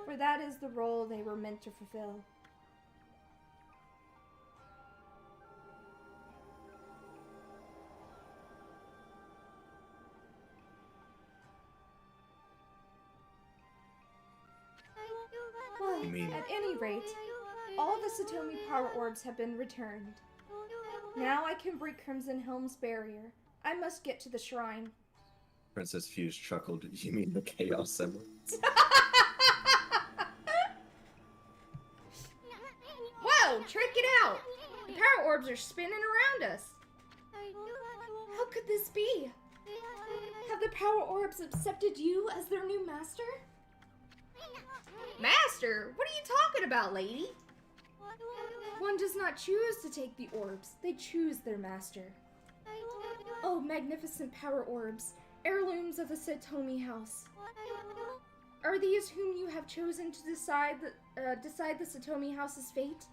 For that is the role they were meant to fulfill. Well, at any rate, all the Satomi power orbs have been returned. Now I can break Crimson Helm's barrier. I must get to the shrine. Princess Fuse chuckled. You mean the Chaos Emeralds? Whoa, check it out! The power orbs are spinning around us. How could this be? Have the power orbs accepted you as their new master? Master? What are you talking about, lady? One does not choose to take the orbs. They choose their master. Oh, magnificent power orbs, heirlooms of the Satomi house. Are these whom you have chosen to decide the Satomi house's fate?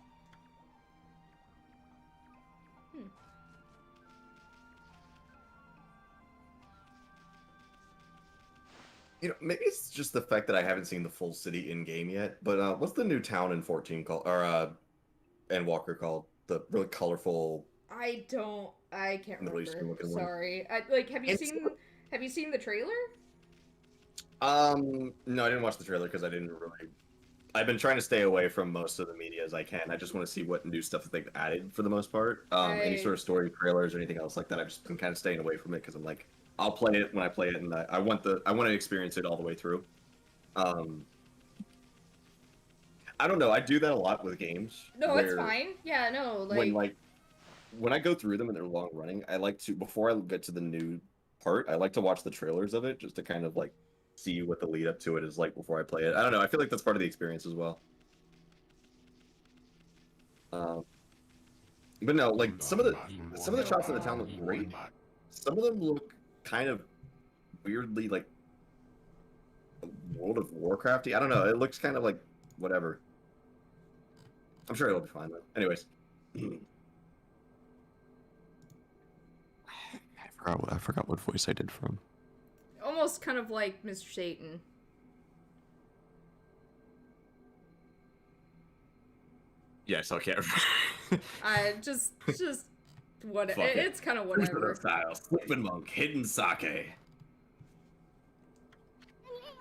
You know, maybe it's just the fact that I haven't seen the full city in game yet. But what's the new town in 14 called, or Endwalker called? The really colorful. I can't Middle Eastern remember. looking one. Sorry. Have you seen the trailer? No, I didn't watch the trailer because I didn't really I've been trying to stay away from most of the media as I can. I just want to see what new stuff that they've added for the most part. Any sort of story trailers or anything else like that, I've just been kind of staying away from it because I'm like, I'll play it when I play it, and I want to experience it all the way through. Um, I don't know. I do that a lot with games. No, it's where fine. Yeah, no, when I go through them and they're long running, I like to before I get to the new part, I like to watch the trailers of it just to kind of like see what the lead up to it is like before I play it. I don't know. I feel like that's part of the experience as well. But no, like some of the shots in the town look great. Some of them look kind of weirdly like World of Warcrafty. I don't know. It looks kind of like whatever. I'm sure it'll be fine though. Anyways. I forgot what voice I did from. almost kind of like Mr. Satan. Yes, okay. I just what it's kind of whatever. Style, Sleeping Monk, Hidden Sake.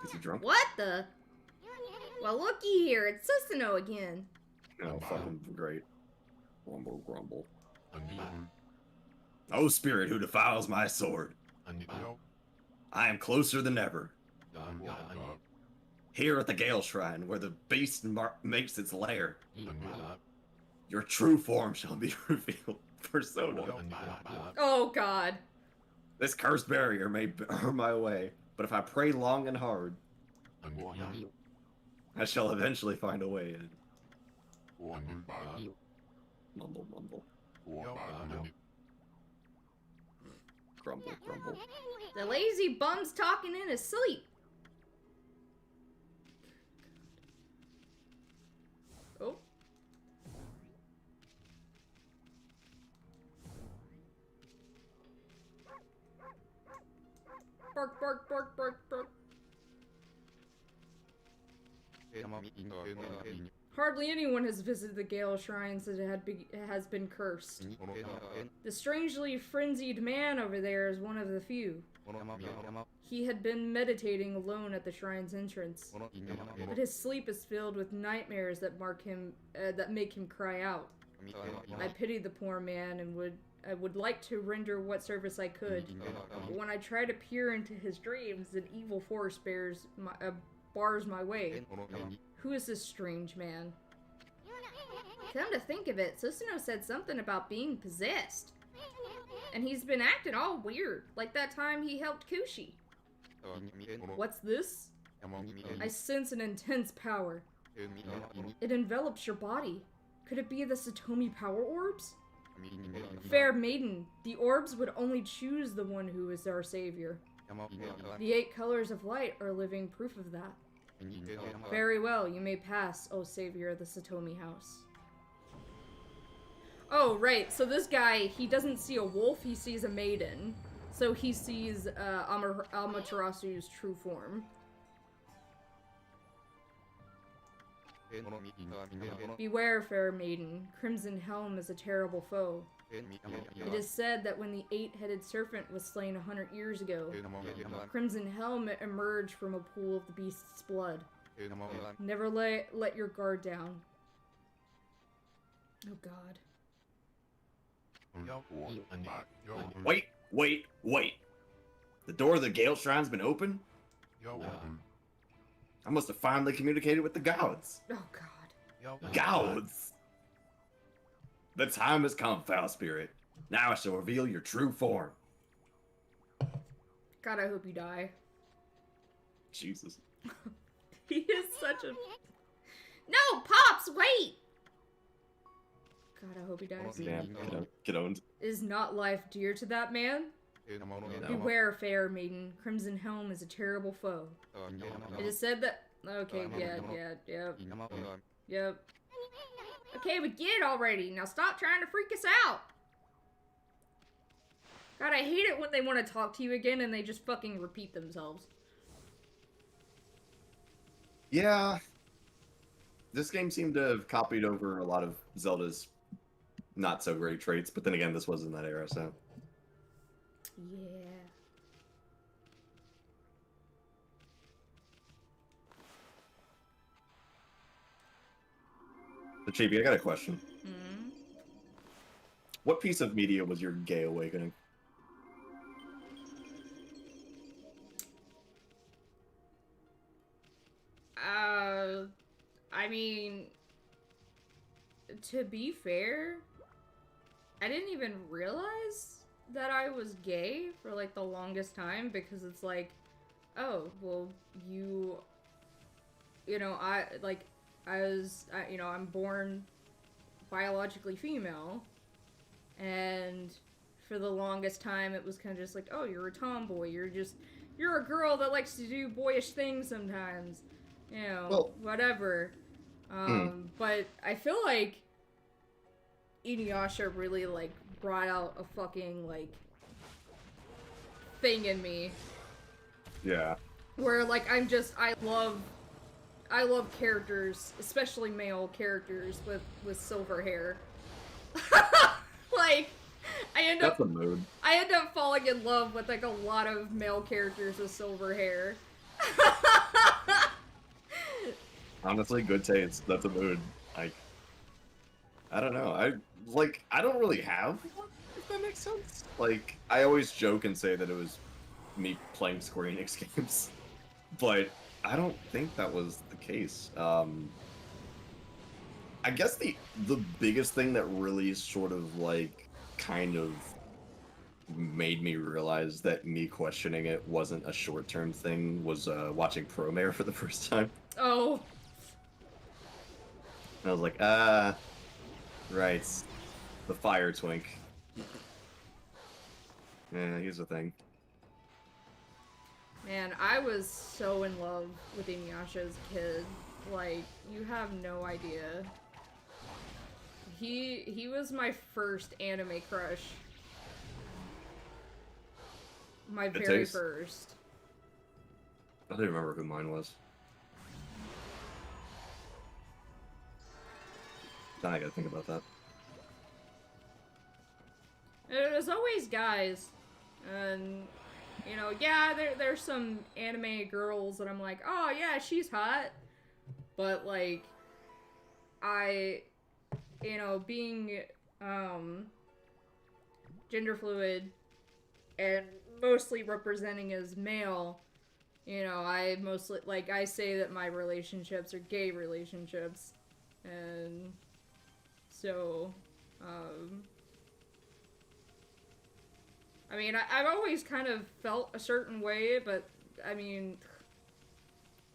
Is he drunk? What the? Well, looky here, it's Susanoo again. Oh, fucking great. Grumble, grumble. Oh, spirit who defiles my sword. I am closer than ever. Here at the Gale Shrine, where the beast makes its lair, your true form shall be revealed. Persona. Oh God. This cursed barrier may bar my way, but if I pray long and hard, I shall eventually find a way in. Mumble, mumble. Grumble, grumble. The lazy bum's talking in his sleep. Oh. Bark, bark, bark, bark, bark. Hardly anyone has visited the Gale Shrine since it has been cursed. The strangely frenzied man over there is one of the few. He had been meditating alone at the shrine's entrance, but his sleep is filled with nightmares that make him cry out. I pity the poor man and would like to render what service I could, but when I try to peer into his dreams, an evil force bars my way. Who is this strange man? Come to think of it, Susanoo said something about being possessed. And he's been acting all weird, like that time he helped Kushi. What's this? I sense an intense power. It envelops your body. Could it be the Satomi power orbs? Fair maiden, the orbs would only choose the one who is our savior. The 8 colors of light are living proof of that. Very well, you may pass, O savior of the Satomi house. Oh, right, so this guy, he doesn't see a wolf, he sees a maiden. So he sees Amaterasu's true form. Beware, fair maiden. Crimson Helm is a terrible foe. It is said that when the 8-headed serpent was slain 100 years ago, Crimson Helm emerged from a pool of the beast's blood. Never let your guard down. Oh God. Wait, wait, wait. The door of the Gale Shrine's been open? I must have finally communicated with the gods. Oh God. Gods! The time has come, foul spirit. Now I shall reveal your true form. God, I hope you die. Jesus. He is such a... No, Pops, wait! God, I hope he dies. Damn, get owned. Is not life dear to that man? Beware, fair maiden. Crimson Helm is a terrible foe. It is said that... Okay, yep. Okay, we get it already. Now stop trying to freak us out. God, I hate it when they want to talk to you again and they just fucking repeat themselves. Yeah. This game seemed to have copied over a lot of Zelda's not so great traits, but then again, this was in that era, so... Yeah. So, Chibi, I got a question. Hmm. What piece of media was your gay awakening? Uh, I mean, to be fair, I didn't even realize that I was gay for like the longest time because it's like, oh, well, you know, I'm born biologically female, and for the longest time it was kind of just like, oh, you're a tomboy, you're a girl that likes to do boyish things sometimes, you know, Well, whatever. mm, But I feel like Inuyasha really like brought out a fucking like thing in me yeah. where like I love characters, especially male characters with silver hair. Like I end That's up the mood. I end up falling in love with like a lot of male characters with silver hair. Honestly, good taste. That's a mood. Like, I don't know. I don't really have one, if that makes sense. Like, I always joke and say that it was me playing Square Enix games, but I don't think that was the case. I guess the biggest thing that really sort of like kind of made me realize that me questioning it wasn't a short-term thing was watching Promare for the first time. Oh, And I was like, right, the fire twink. Yeah, here's the thing. man, I was so in love with Inuyasha as a kid. Like, you have no idea. He was my first anime crush. My Good very taste. first. I don't remember who mine was. Now I gotta think about that. It was always guys. And, you know, yeah, there's some anime girls that I'm like, oh, yeah, she's hot. But, like, being, gender fluid and mostly representing as male, I mostly, like, I say that my relationships are gay relationships. And so, um, I mean, I've always kind of felt a certain way, but I mean,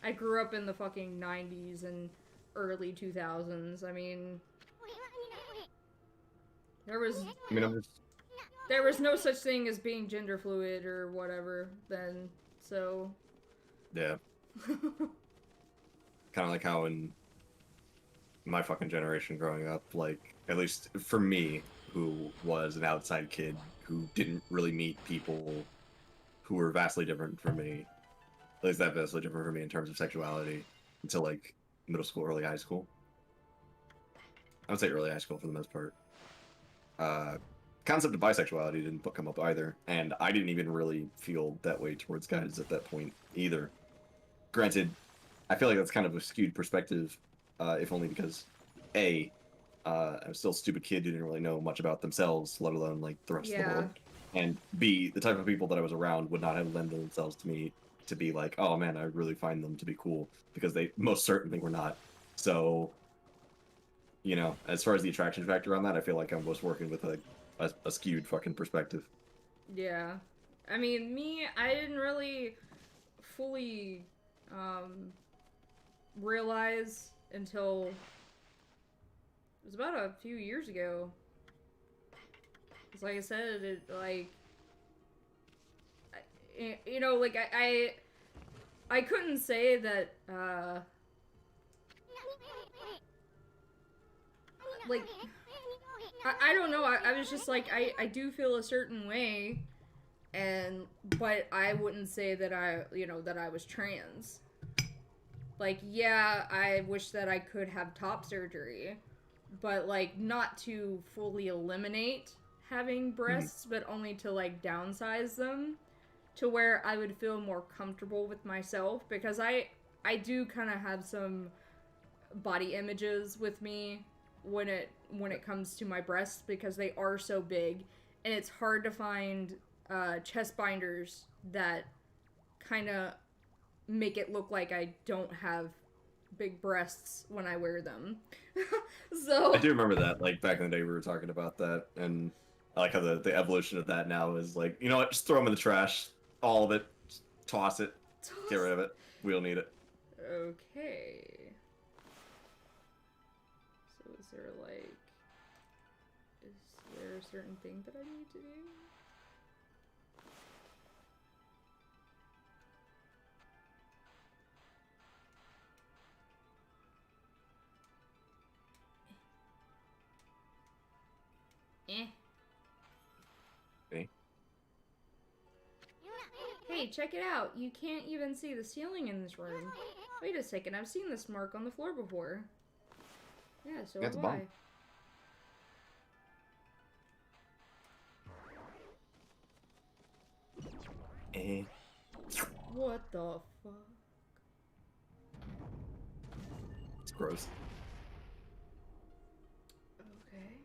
I grew up in the fucking 90s and early 2000s. I mean, there was I mean, I'm just there was no such thing as being gender fluid or whatever then. So, yeah, kind of like how in my fucking generation growing up, like at least for me, who was an outside kid who didn't really meet people who were vastly different from me, at least that vastly different from me in terms of sexuality, until like middle school, early high school. I would say early high school for the most part. Uh, Concept of bisexuality didn't come up either, and I didn't even really feel that way towards guys at that point either. Granted, I feel like that's kind of a skewed perspective, if only because A, I'm still a stupid kid who didn't really know much about themselves, let alone like the rest of the yeah. world. And B, the type of people that I was around would not have lended themselves to me to be like, oh man, I really find them to be cool, because they most certainly were not. So, as far as the attraction factor on that, I feel like I was working with a skewed fucking perspective. Yeah. I mean, I didn't really fully realize until it was about a few years ago. Because, like I said, it like like I couldn't say that like I don't know. I was just like I do feel a certain way, but I wouldn't say that I was trans. Like, yeah, I wish that I could have top surgery, but like not to fully eliminate having Mhm. breasts, but only to like downsize them to where I would feel more comfortable with myself, because I do kind of have some body images with me when it comes to my breasts because they are so big, and it's hard to find chest binders that kind of make it look like I don't have big breasts when I wear them. So I do remember that, like, back in the day we were talking about that, and I like how the evolution of that now is like, you know what, just throw them in the trash, all of it, just toss it, get rid of it, we don't need it. Okay. So is there a certain thing that I need to do? Eh. Okay. Hey, check it out. You can't even see the ceiling in this room. Wait a second, I've seen this mark on the floor before. Yeah, so Yeah, it's have a I. bomb. Eh. What the fuck? It's gross. Okay.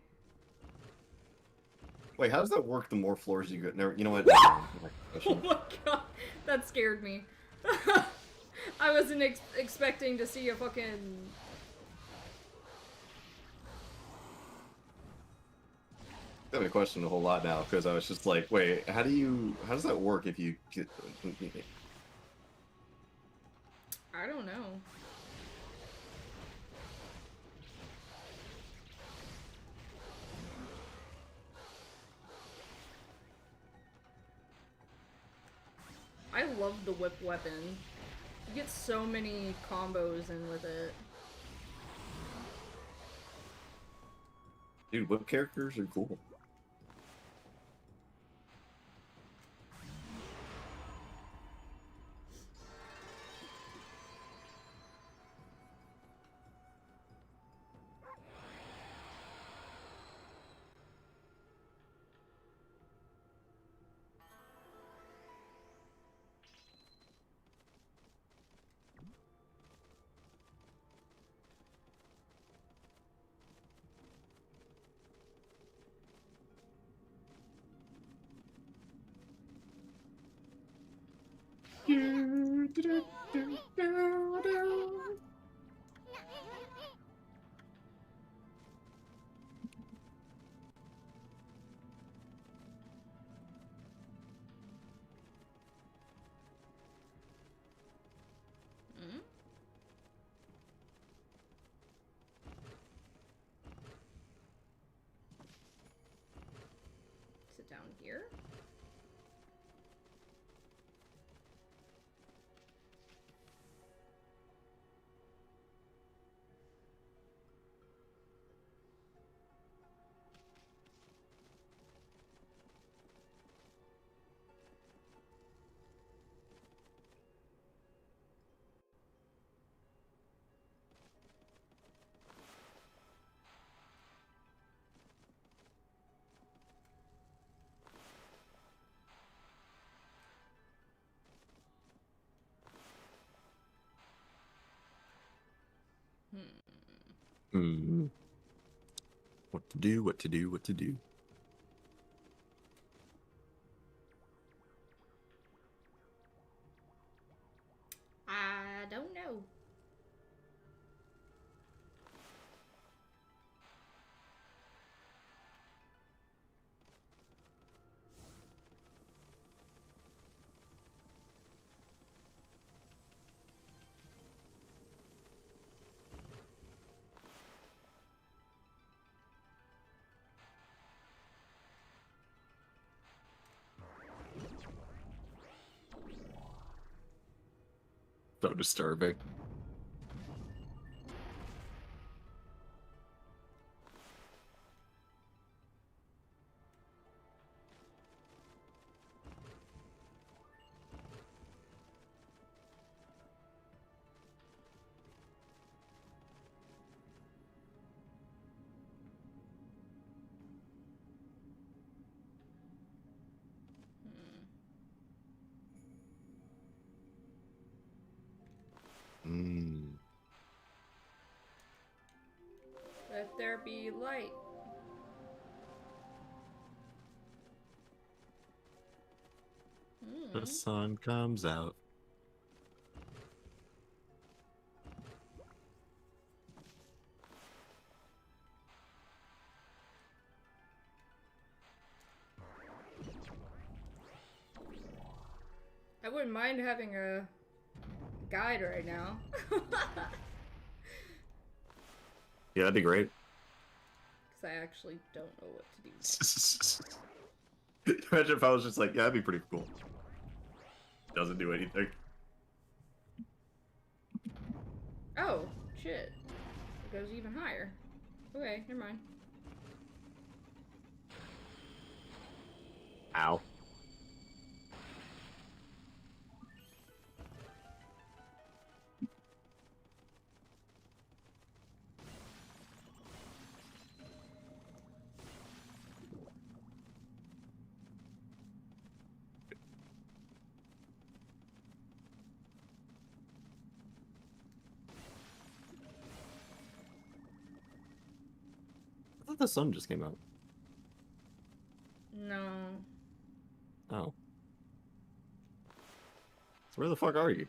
Wait, how does that work the more floors you go? Never, you know what? Oh my god, that scared me. I wasn't expecting to see a fucking... I have a question a whole lot now, because I was just like, wait, how does that work if you get... I don't know. I love the whip weapon. You get so many combos in with it. Dude, whip characters are cool. Mm? Sit down here. Hmm. What to do, what to do, what to do. I don't know. So disturbing. Hmm. be light. The sun comes out. I wouldn't mind having a guide right now. Yeah, that'd be great. Because I actually don't know what to do. Imagine if I was just like, yeah, that'd be pretty cool. Doesn't do anything. Oh, shit. It goes even higher. Okay, never mind. Ow. I thought the sun just came out. No. Oh. So where the fuck are you?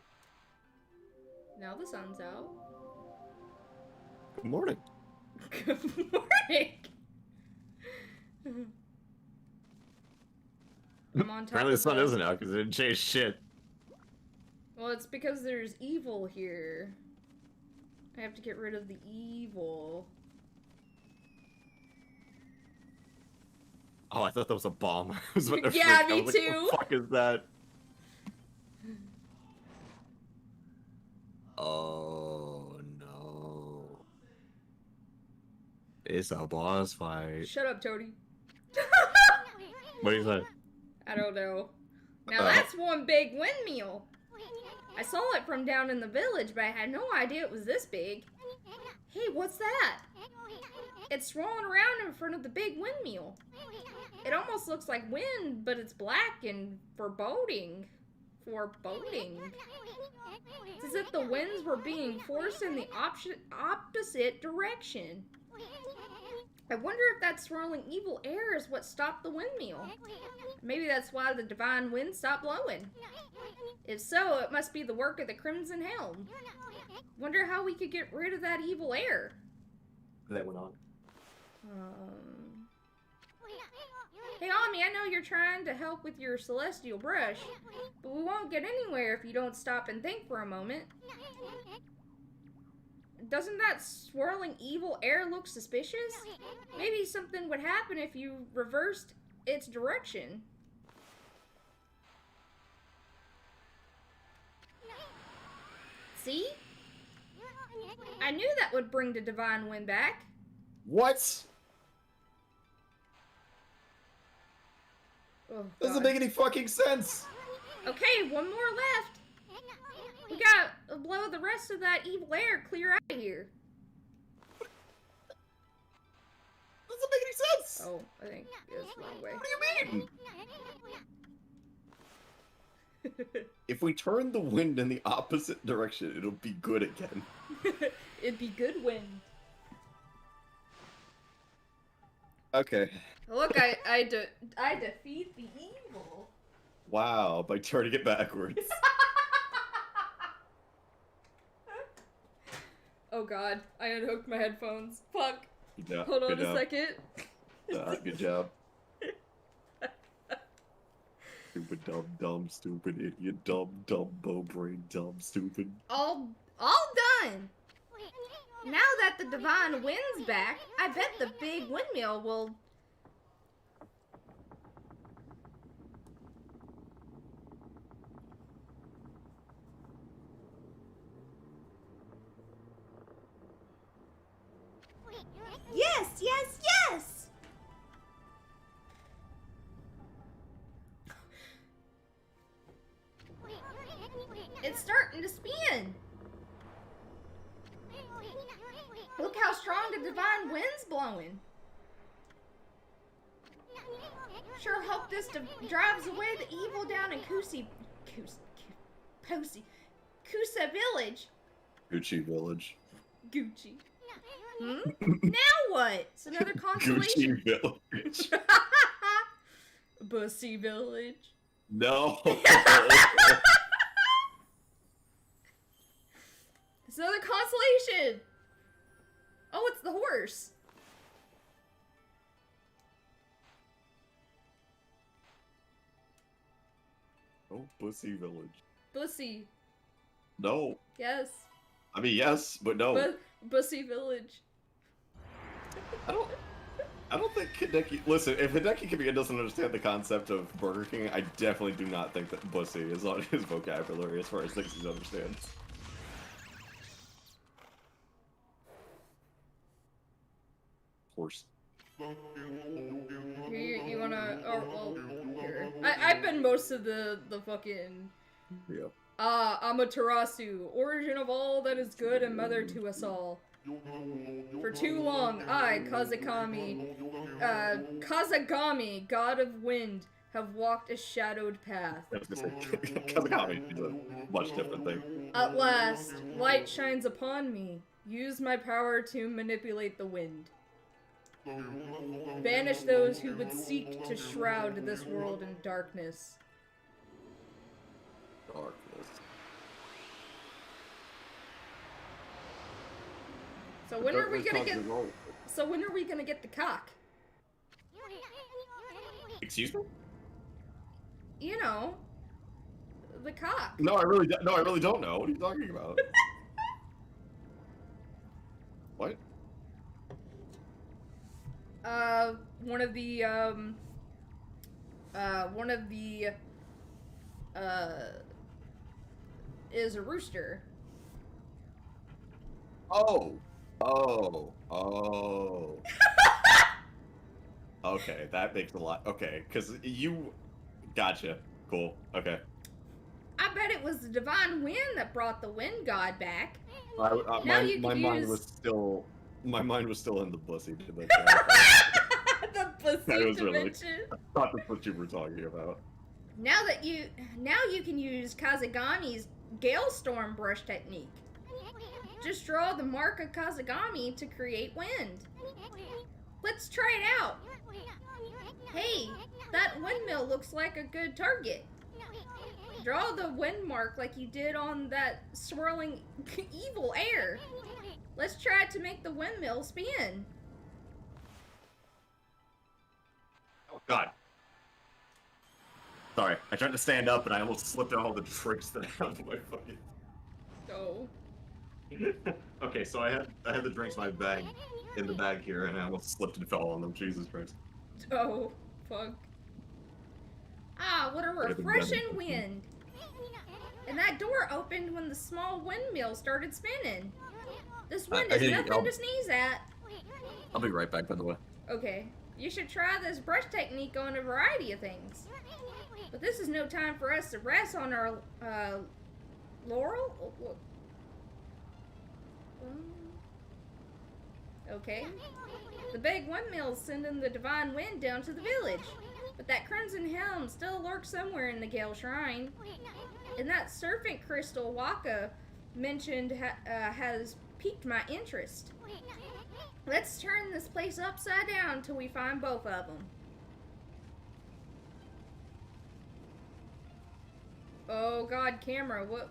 Now the sun's out. Good morning. Good morning! I'm on top Apparently the of sun isn't out because it didn't change shit. Well, it's because there's evil here. I have to get rid of the evil. Oh, I thought that was a bomb. I was about to Yeah, freak. I me was like, too. What the fuck is that? Oh no. It's a boss fight. Shut up, Toady. What do you say? I don't know. Now that's one big windmill. I saw it from down in the village, but I had no idea it was this big. Hey, what's that? It's swirling around in front of the big windmill. It almost looks like wind, but it's black and foreboding. Foreboding. It's as if the winds were being forced in the opposite direction. I wonder if that swirling evil air is what stopped the windmill. Maybe that's why the divine wind stopped blowing. If so, it must be the work of the Crimson Helm. Wonder how we could get rid of that evil air. That went on. Hey, Ami, I know you're trying to help with your celestial brush, but we won't get anywhere if you don't stop and think for a moment. Doesn't that swirling evil air look suspicious? Maybe something would happen if you reversed its direction. See? I knew that would bring the divine wind back. What? Oh, Doesn't God. make any fucking sense. Okay, one more left. We gotta blow the rest of that evil air clear out of here. Doesn't make any sense. Oh, I think it's the wrong way. What do you mean? If we turn the wind in the opposite direction, it'll be good again. It'd be good wind. Okay. Look, I defeat the evil. Wow, by turning it backwards. Oh God, I unhooked my headphones. Fuck. Yeah, Hold on good a job. second. Good job. Stupid, dumb, dumb, stupid, idiot, dumb, dumbo brain, dumb, stupid. All done. Now that the divine wind's back, I bet the big windmill will. Yes, yes, yes! It's starting to spin. Look how strong the divine wind's blowing. Sure hope this drives away the evil down in Kusa Village. Gucci Village. Gucci. Hmm? Now what? It's another consolation. Gucci Village. Bussy Village. No. It's another consolation. Oh, it's the horse. Oh, Bussy Village. Bussy. No. Yes. I mean, yes, but no. Bussy Village. I don't think Hideki. Listen, if Hideki Kamiya doesn't understand the concept of Burger King, I definitely do not think that Bussy is on his vocabulary as far as things he understands. Horse. You wanna? Oh, well, here. I've been most of the fucking. Yeah. Amaterasu, origin of all that is good and mother to us all. For too long, I, Kazagami, god of wind, have walked a shadowed path. I was gonna say, Kazakami is a much different thing. At last, light shines upon me. Use my power to manipulate the wind. Banish those who would seek to shroud this world in darkness. Darkness. So when are we gonna get? So when are we gonna get the cock? Excuse me? You know, the cock. No, I really don't know. What are you talking about? What? One of the is a rooster. Oh. Okay, that makes a lot. Okay, because you. Gotcha. Cool. Okay. I bet it was the divine wind that brought the wind god back. My mind was still in the Bussy. The Bussy dimension. Really, I thought that's what you were talking about. Now you can use Kazagami's Galestorm brush technique. Just draw the mark of Kazagami to create wind. Let's try it out. Hey, that windmill looks like a good target. Draw the wind mark like you did on that swirling evil air. Let's try to make the windmill spin. Oh God. Sorry, I tried to stand up and I almost slipped out all the drinks that I had in my fucking. Oh. Okay, so I had the drinks in the bag here, and I almost slipped and fell on them. Jesus Christ. Oh, fuck. Ah, what a refreshing wind. And that door opened when the small windmill started spinning. This wind is nothing to sneeze at. I'll be right back, by the way. Okay. You should try this brush technique on a variety of things. But this is no time for us to rest on our, laurel? Okay. The big windmill's sending the divine wind down to the village. But that crimson helm still lurks somewhere in the Gale Shrine. And that serpent crystal Waka mentioned has piqued my interest. Let's turn this place upside down till we find both of them. Oh God, camera, what?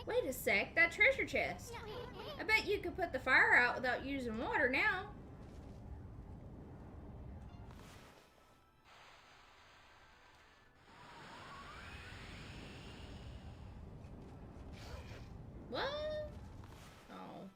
Wait a sec, that treasure chest. I bet you could put the fire out without using water now. What? Oh.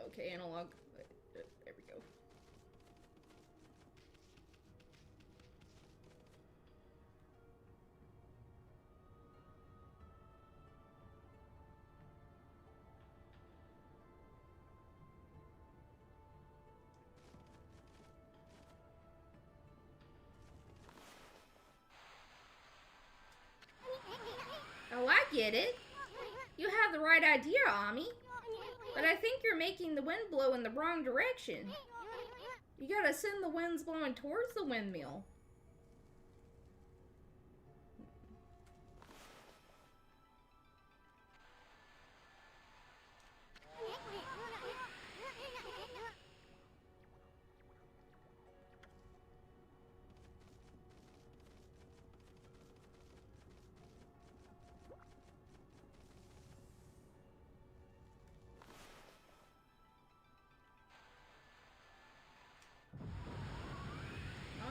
Okay, analog. There we go. Oh, I get it. You have the right idea, Ami. But I think you're making the wind blow in the wrong direction. You gotta send the winds blowing towards the windmill. Ah.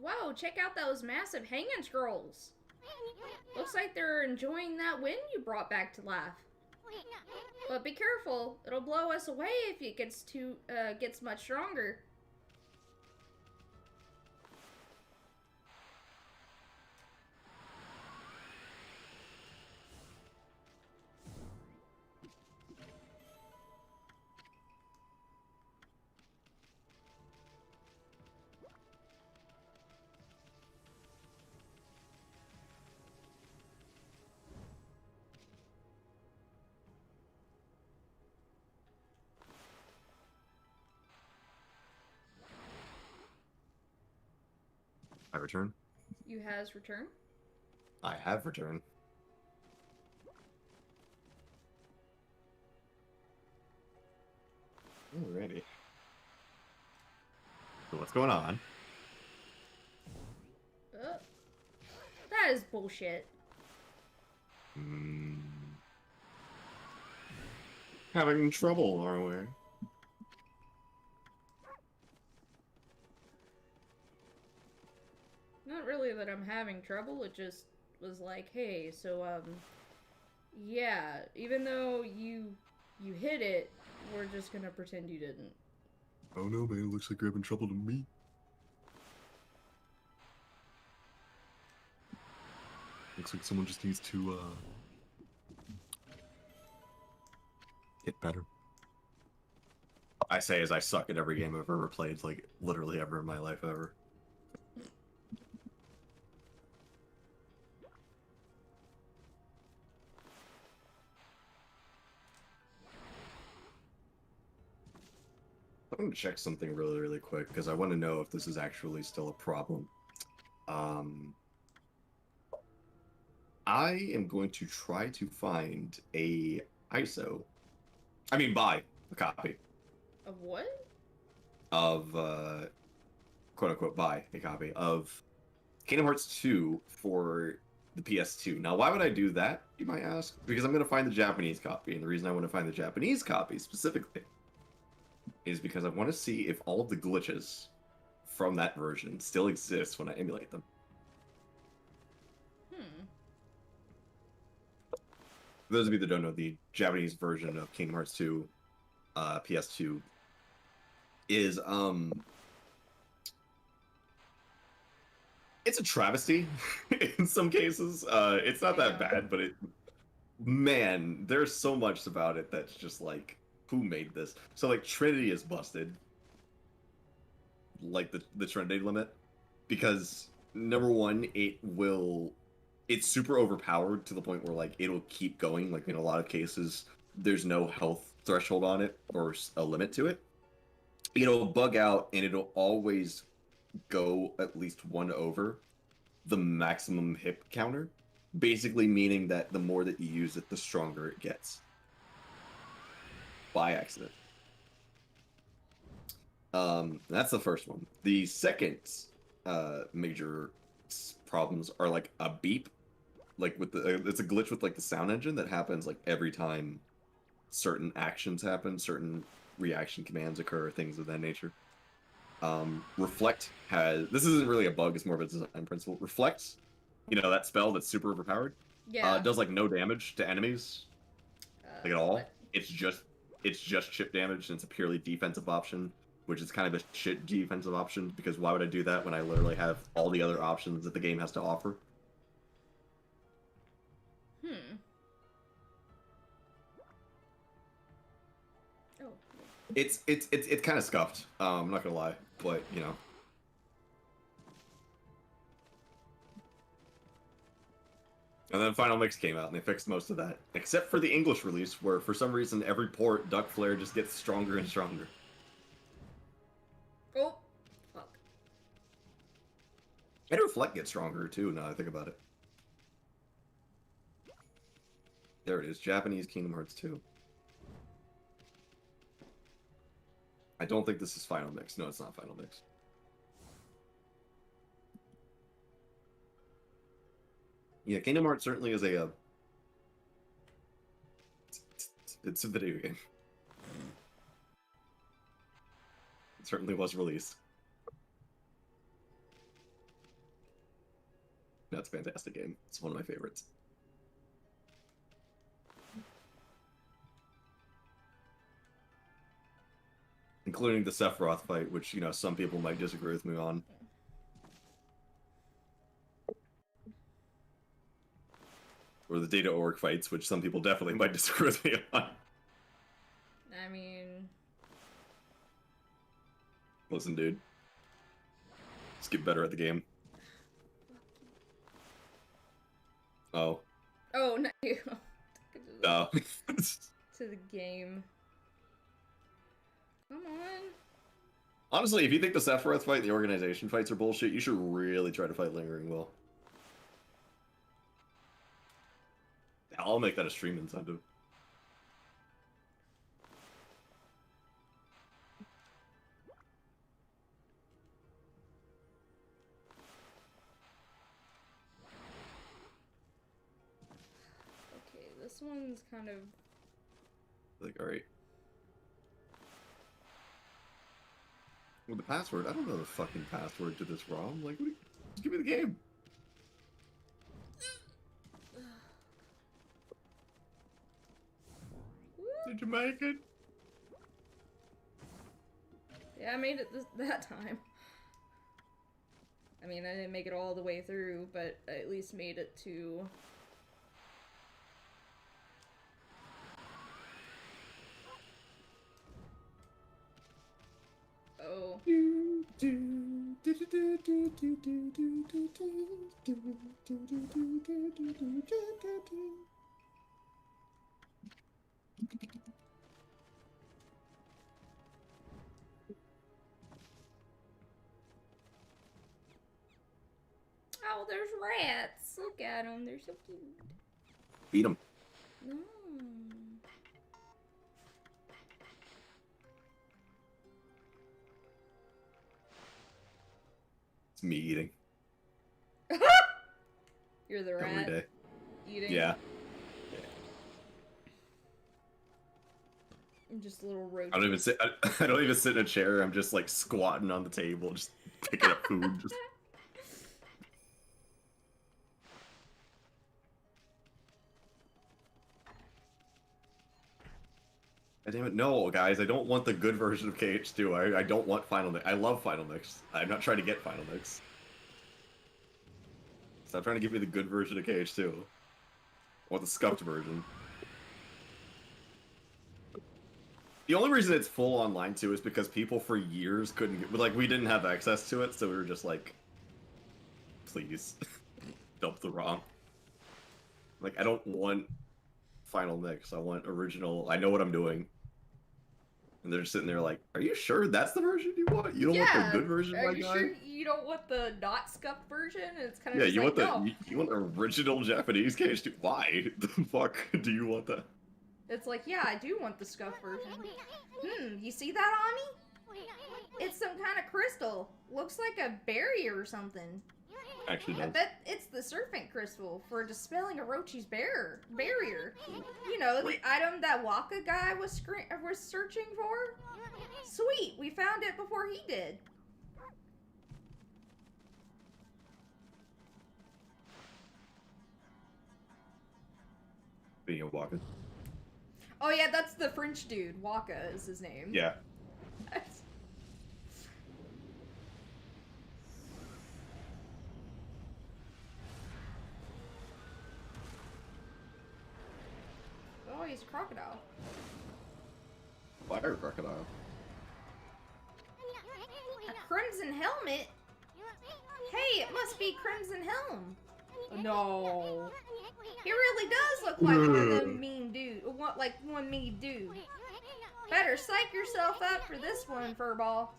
Whoa, check out those massive hanging scrolls. Looks like they're enjoying that wind you brought back to life. But be careful, it'll blow us away if it gets much stronger. I return. You has returned? I have returned. Alrighty. So what's going on? That is bullshit. Having trouble, are we? Not really that I'm having trouble, it just was like, hey, so, yeah, even though you hit it, we're just gonna pretend you didn't. Oh no, man, it looks like you're having trouble to me. Looks like someone just needs to, get better. I say as I suck at every game I've ever played, like, literally ever in my life ever. I'm gonna check something really, really quick, because I want to know if this is actually still a problem. I am going to try to find a buy a copy Of what? of, quote unquote, buy a copy of Kingdom Hearts 2 for the PS2. Now, why would I do that, you might ask? Because I'm going to find the Japanese copy, and the reason I want to find the Japanese copy specifically is because I want to see if all of the glitches from that version still exist when I emulate them. For those of you that don't know, the Japanese version of Kingdom Hearts 2 PS2 is it's a travesty in some cases. It's not that bad, but man, there's so much about it that's just like, who made this? So like Trinity is busted, like the Trinity limit, because number one, it's super overpowered to the point where like it'll keep going. Like in a lot of cases, there's no health threshold on it or a limit to it. It'll bug out and it'll always go at least one over the maximum hit counter, basically meaning that the more that you use it, the stronger it gets. By accident. That's the first one. The second major problems are like a beep, like with the it's a glitch with like the sound engine that happens like every time certain actions happen, certain reaction commands occur, things of that nature. Reflect has this isn't really a bug; it's more of a design principle. Reflect, you know that spell that's super overpowered. Yeah. Does like no damage to enemies, like at all. What? It's just chip damage, and it's a purely defensive option, which is kind of a shit defensive option because why would I do that when I literally have all the other options that the game has to offer? Hmm. Oh. It's kind of scuffed. I'm not gonna lie, but you know. And then Final Mix came out and they fixed most of that, except for the English release, where for some reason every port Duck Flare just gets stronger and stronger. Oh. Fuck. And Reflect gets stronger too. Now I think about it. There it is, Japanese Kingdom Hearts 2. I don't think this is Final Mix. No, it's not Final Mix. Yeah, Kingdom Hearts certainly is a... it's a video game. It certainly was released. That's a fantastic game. It's one of my favorites. Including the Sephiroth fight, which, you know, some people might disagree with me on. Or the Data Org fights, which some people definitely might disagree with me on. I mean... Listen, dude. Let's get better at the game. Oh. Oh, not you. No. To the game. Come on. Honestly, if you think the Sephiroth fight and the organization fights are bullshit, you should really try to fight Lingering Will. I'll make that a stream incentive. Okay, this one's kind of... Like, alright. Well, the password? I don't know the fucking password to this ROM. Like, what do you... Just give me the game. Did you make it? Yeah, I made it that time. I mean, I didn't make it all the way through, but I at least made it to... Oh. Oh, there's rats. Look at them. They're so cute. Beat him. No. It's me eating. You're the Every rat. day. Eating. Yeah. I'm just a little roach. I don't even sit. I don't even sit in a chair. I'm just like squatting on the table, just picking up food. Just... God damn it! No, guys, I don't want the good version of KH2. I don't want Final Mix. I love Final Mix. I'm not trying to get Final Mix. Stop trying to give me the good version of KH2. I want the scuffed version. The only reason it's full online too is because people for years couldn't get, like, we didn't have access to it, so we were just like, please, dump the ROM. Like, I don't want Final Mix. I want original. I know what I'm doing. And they're just sitting there like, are you sure that's the version you want? You don't want the good version, Are my you guy? sure you you don't want the not scuffed version? And it's kind of Yeah, just you like, want no. you want the original Japanese cage too? Why the fuck do you want that? It's like, yeah, I do want the scuffed version. You see that, Ami? It's some kind of crystal. Looks like a barrier or something. Actually, I no. bet it's the serpent crystal for dispelling Orochi's barrier. You know, the item that Waka guy was searching for? Sweet, we found it before he did. Being a walker. Oh yeah, that's the French dude. Waka is his name. Yeah. Oh, he's a crocodile. Fire crocodile. A crimson helmet? Hey, it must be Crimson Helm. No. He really does look like one of them mean dude. Like one mean dude. Better psych yourself up for this one, Furball.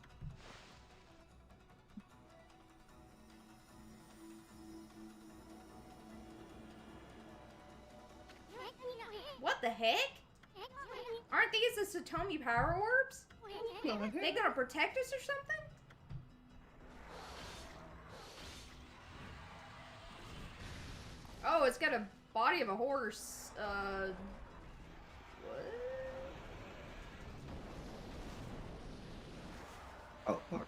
What the heck? Aren't these the Satomi power orbs? They gonna protect us or something? Oh, it's got a body of a horse. What? Oh fuck.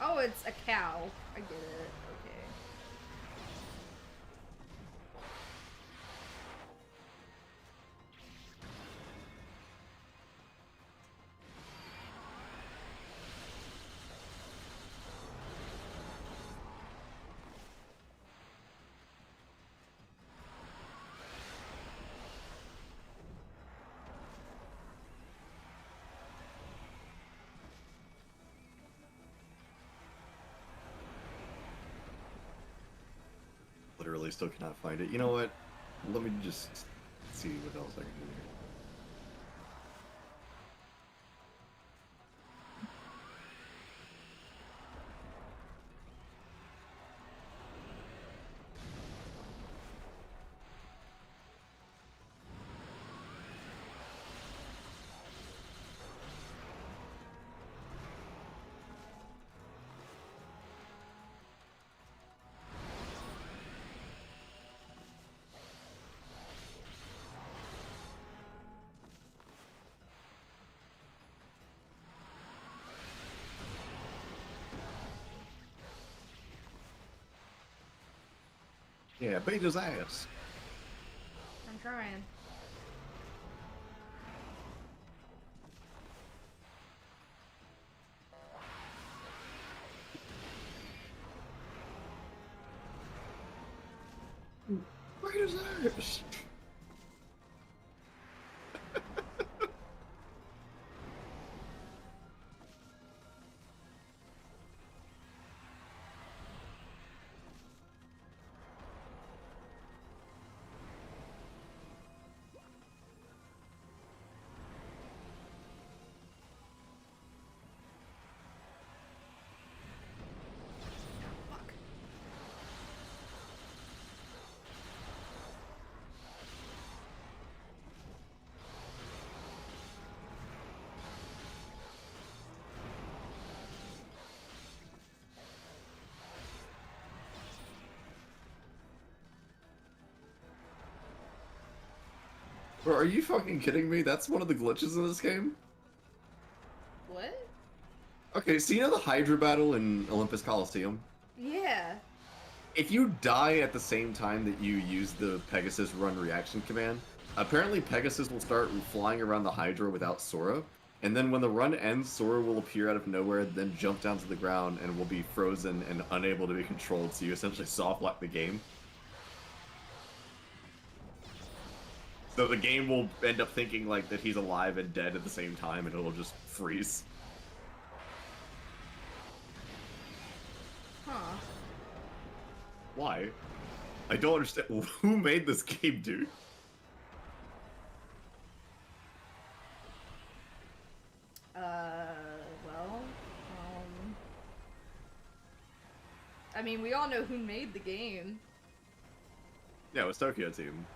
Oh, it's a cow. I get it. Okay. Literally still cannot find it. You know what? Let me just see what else I can do here. Yeah, beat his ass. I'm trying. Beat his ass. Bro, are you fucking kidding me? That's one of the glitches in this game? What? Okay, so you know the Hydra battle in Olympus Coliseum? Yeah. If you die at the same time that you use the Pegasus run reaction command, apparently Pegasus will start flying around the Hydra without Sora, and then when the run ends, Sora will appear out of nowhere, then jump down to the ground, and will be frozen and unable to be controlled, so you essentially soft-lock the game. So the game will end up thinking like that he's alive and dead at the same time, and it'll just freeze. Huh. Why? I don't understand. Who made this game, dude? Well, I mean, we all know who made the game. Yeah, it was Tokyo Team.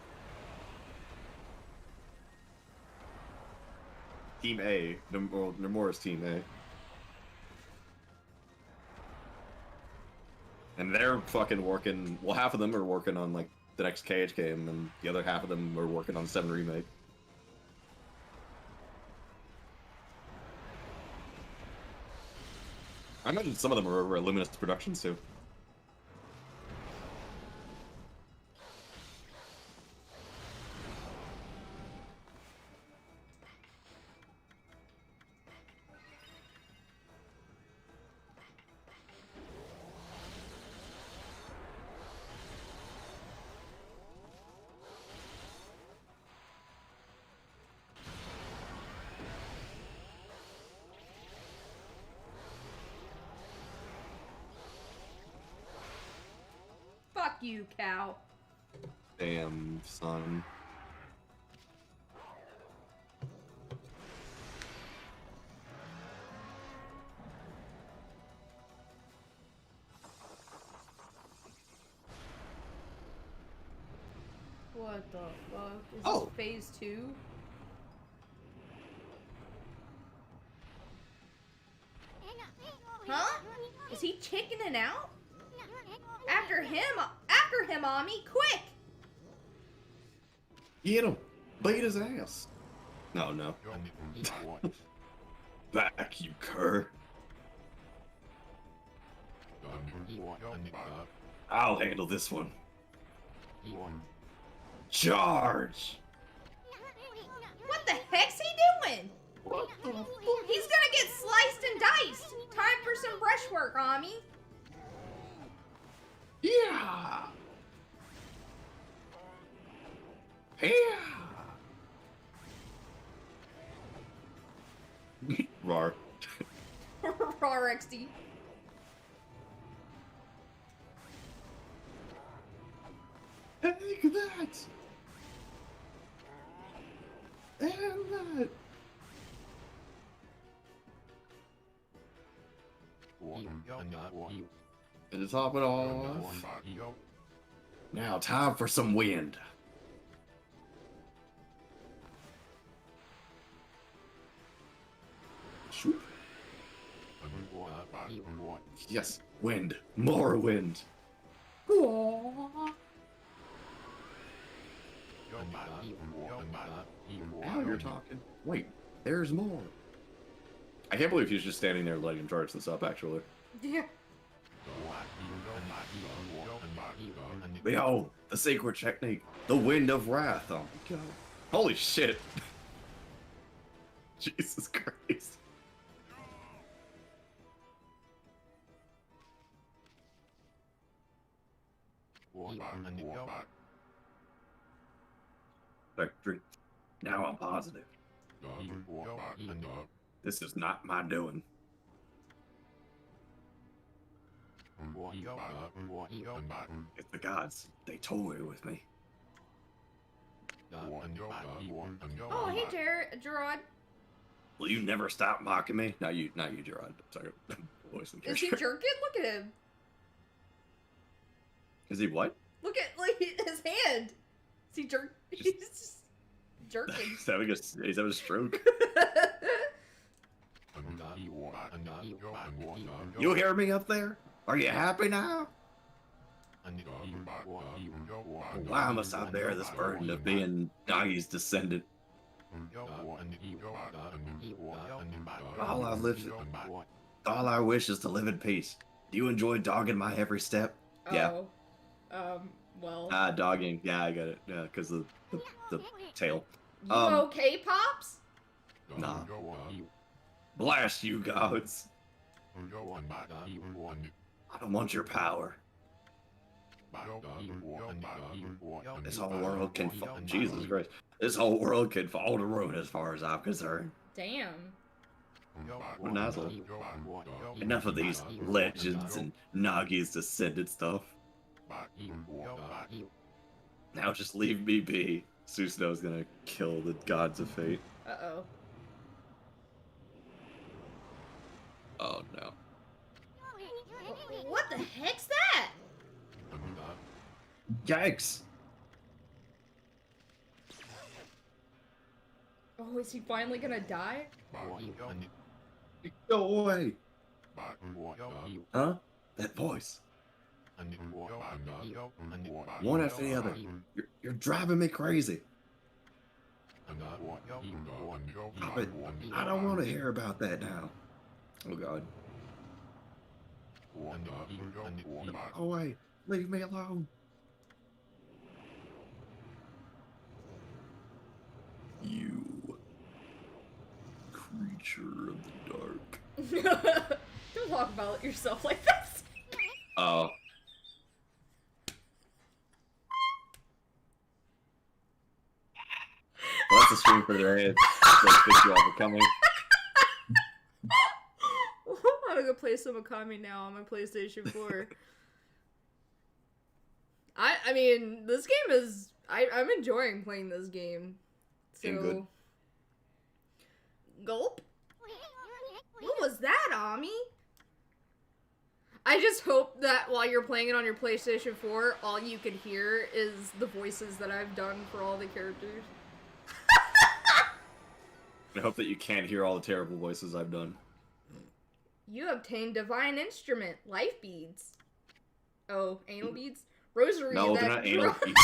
Team A. Nomura's Team A. And they're fucking working. Well, half of them are working on like the next KH game, and the other half of them are working on 7 Remake. I imagine some of them are over at Luminous Productions too. Fuck you, cow. Damn, son. What the fuck? Is Oh. this phase 2? Huh? Is he chickening out? After him, Ami, quick! Get him! Beat his ass! No, no. Back, you cur. I'll handle this one. Charge! What the heck's he doing? He's gonna get sliced and diced. Time for some brushwork, Ami. Yeah! Yeah! Rar. Raw XD. Take that! And that! And to top it all off, now time for some wind. Shoop. Yes, wind. More wind. Now you're talking. Wait, there's more. I can't believe he's just standing there letting him charge this up, actually. Yeah. Behold, the sacred technique, the wind of wrath. Oh my god. Holy shit. Jesus Christ. Victory. Now I'm positive. This is not my doing. It's the gods. They toy with me. Oh, hey, Gerard. Will you never stop mocking me? Not you, Gerard. Sorry. Voice and Is he character. jerking? Look at him. Is he what? Look at his hand. Is he jerk? He's just jerking. He's having a stroke. You hear me up there? Are you happy now? Why must I bear this burden of being Nagi's descendant? All I wish is to live in peace. Do you enjoy dogging my every step? Yeah. Oh. Well. Dogging. Yeah, I got it. Yeah, because the tail. You okay, Pops? Nah. Blast you, gods. I don't want your power. This whole world can fall. Jesus Christ. This whole world can fall to ruin as far as I'm concerned. Damn. What an asshole. Enough of these legends and Nagi's descendant stuff. Now just leave me be. Susanoo's gonna kill the gods of fate. Uh-oh. Oh no. What the heck's that? Yikes! Oh, is he finally gonna die? Go away! Huh? That voice. One after the other. You're driving me crazy. Stop it. I don't want to hear about that now. Oh god. Go away. Leave me alone. You creature of the dark. Don't talk about yourself like this. Oh. Well, that's a stream for today. It's like, thank you all for coming. I'm gonna play some Okami now on my PlayStation 4. I mean, this game is... I'm enjoying playing this game. So... Good. Gulp? What was that, Ami? I just hope that while you're playing it on your PlayStation 4, all you can hear is the voices that I've done for all the characters. I hope that you can't hear all the terrible voices I've done. You obtained divine instrument, life beads. Oh, anal beads? Rosary No, they're that not anal beads.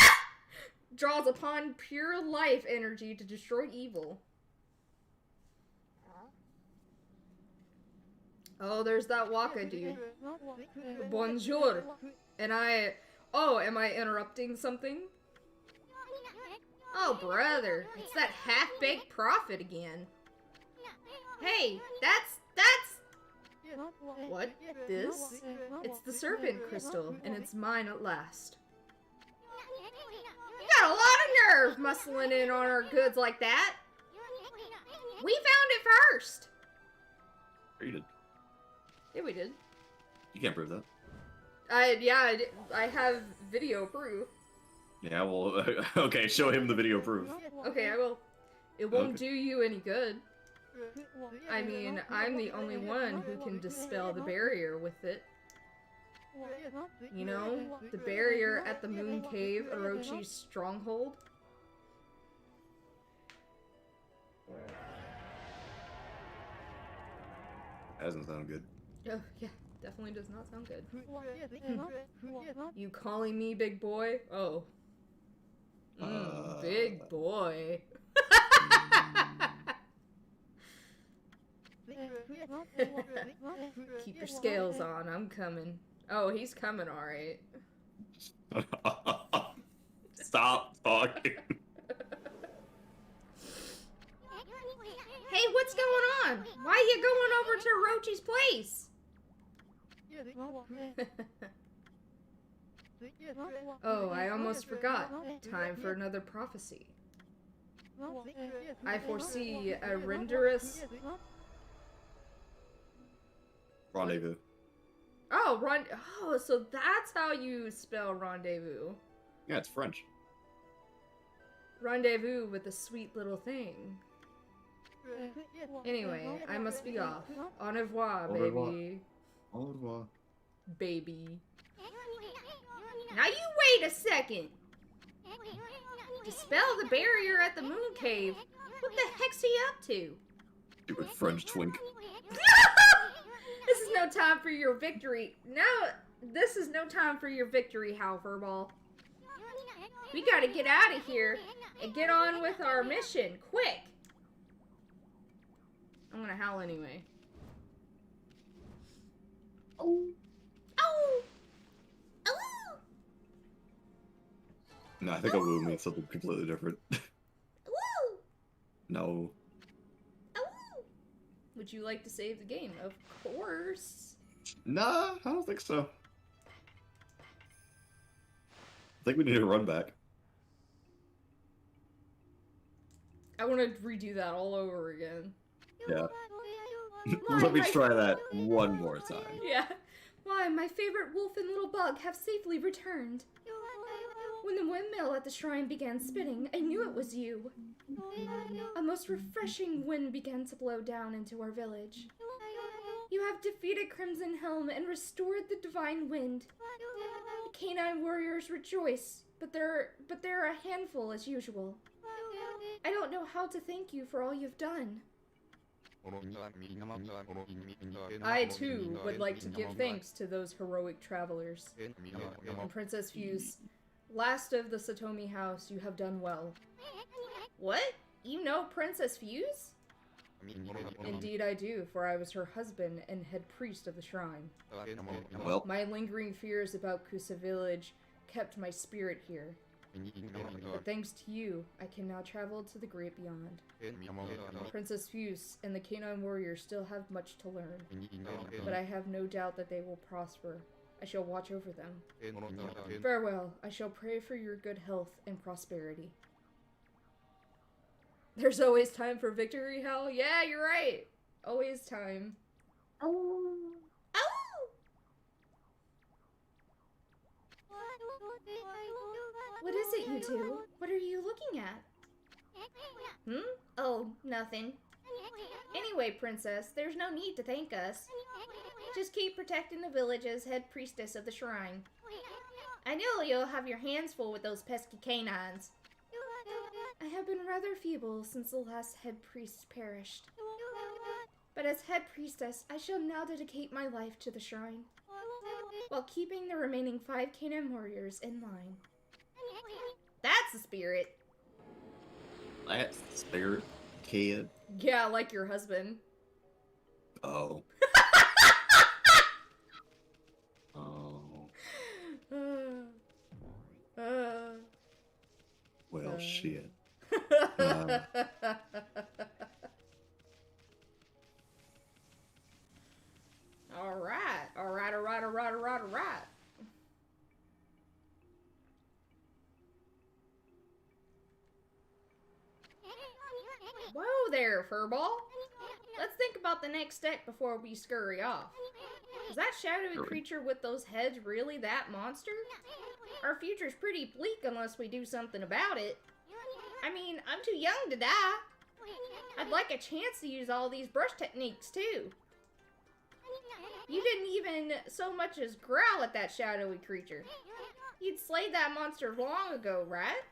draws upon pure life energy to destroy evil. Oh, there's that Waka dude. Bonjour. And oh, am I interrupting something? Oh, brother. It's that half-baked prophet again. Hey, that's... What? This? It's the serpent crystal, and it's mine at last. You got a lot of nerve muscling in on our goods like that. We found it first. Or you did. Yeah, we did. You can't prove that. I have video proof. Yeah, well, okay, show him the video proof. Okay, I will. It won't Okay. do you any good. I mean, I'm the only one who can dispel the barrier with it. You know, the barrier at the Moon Cave, Orochi's stronghold. That doesn't sound good. Oh, yeah, definitely does not sound good. You calling me big boy? Oh. Big boy. Keep your scales on, I'm coming. Oh, he's coming, alright. Stop talking. Hey, what's going on? Why are you going over to Orochi's place? Oh, I almost forgot. Time for another prophecy. I foresee a renderous... Rendezvous. Oh, so that's how you spell rendezvous. Yeah, it's French. Rendezvous with a sweet little thing. Anyway, I must be off. Au revoir, Au revoir. baby. Au revoir. Baby. Now you wait a second! Dispel the barrier at the Moon Cave. What the heck's he up to? Stupid French twink. This is no time for your victory. This is no time for your victory, Halverball. We gotta get out of here and get on with our mission, quick! I'm gonna howl anyway. Oh! Oh! Oh! No, I think a woo means something completely different. Woo! No. Oh! Would you like to save the game? Of course. Nah, I don't think so. I think we need to run back. I want to redo that all over again. Yeah. Let me try that one more time. Yeah. Why, my favorite wolf and little bug have safely returned. When the windmill at the shrine began spinning, I knew it was you. A most refreshing wind began to blow down into our village. You have defeated Crimson Helm and restored the divine wind. The canine warriors rejoice, but they're a handful as usual. I don't know how to thank you for all you've done. I, too, would like to give thanks to those heroic travelers. And Princess Fuse, last of the Satomi house, you have done well. What? You know Princess Fuse? Indeed I do, for I was her husband and head priest of the shrine. Well, My lingering fears about Kusa village kept my spirit here. But thanks to you, I can now travel to the great beyond. Princess Fuse and the canine warriors still have much to learn, but I have no doubt that they will prosper. I shall watch over them. Farewell. I shall pray for your good health and prosperity. There's always time for victory, Hal? Yeah, you're right. Always time. Oh! What is it, you two? What are you looking at? Oh, nothing. Anyway, Princess, there's no need to thank us. Just keep protecting the village as head priestess of the shrine. I know you'll have your hands full with those pesky canines. I have been rather feeble since the last head priest perished. But as head priestess, I shall now dedicate my life to the shrine, while keeping the remaining 5 canine warriors in line. That's the spirit. that's the spirit, kid. Yeah, like your husband. Oh. Oh. Well, shit. Alright. Whoa there, Furball. Let's think about the next step before we scurry off. Is that shadowy creature with those heads really that monster? Our future's pretty bleak unless we do something about it. I mean, I'm too young to die. I'd like a chance to use all these brush techniques, too. You didn't even so much as growl at that shadowy creature. You'd slayed that monster long ago, right?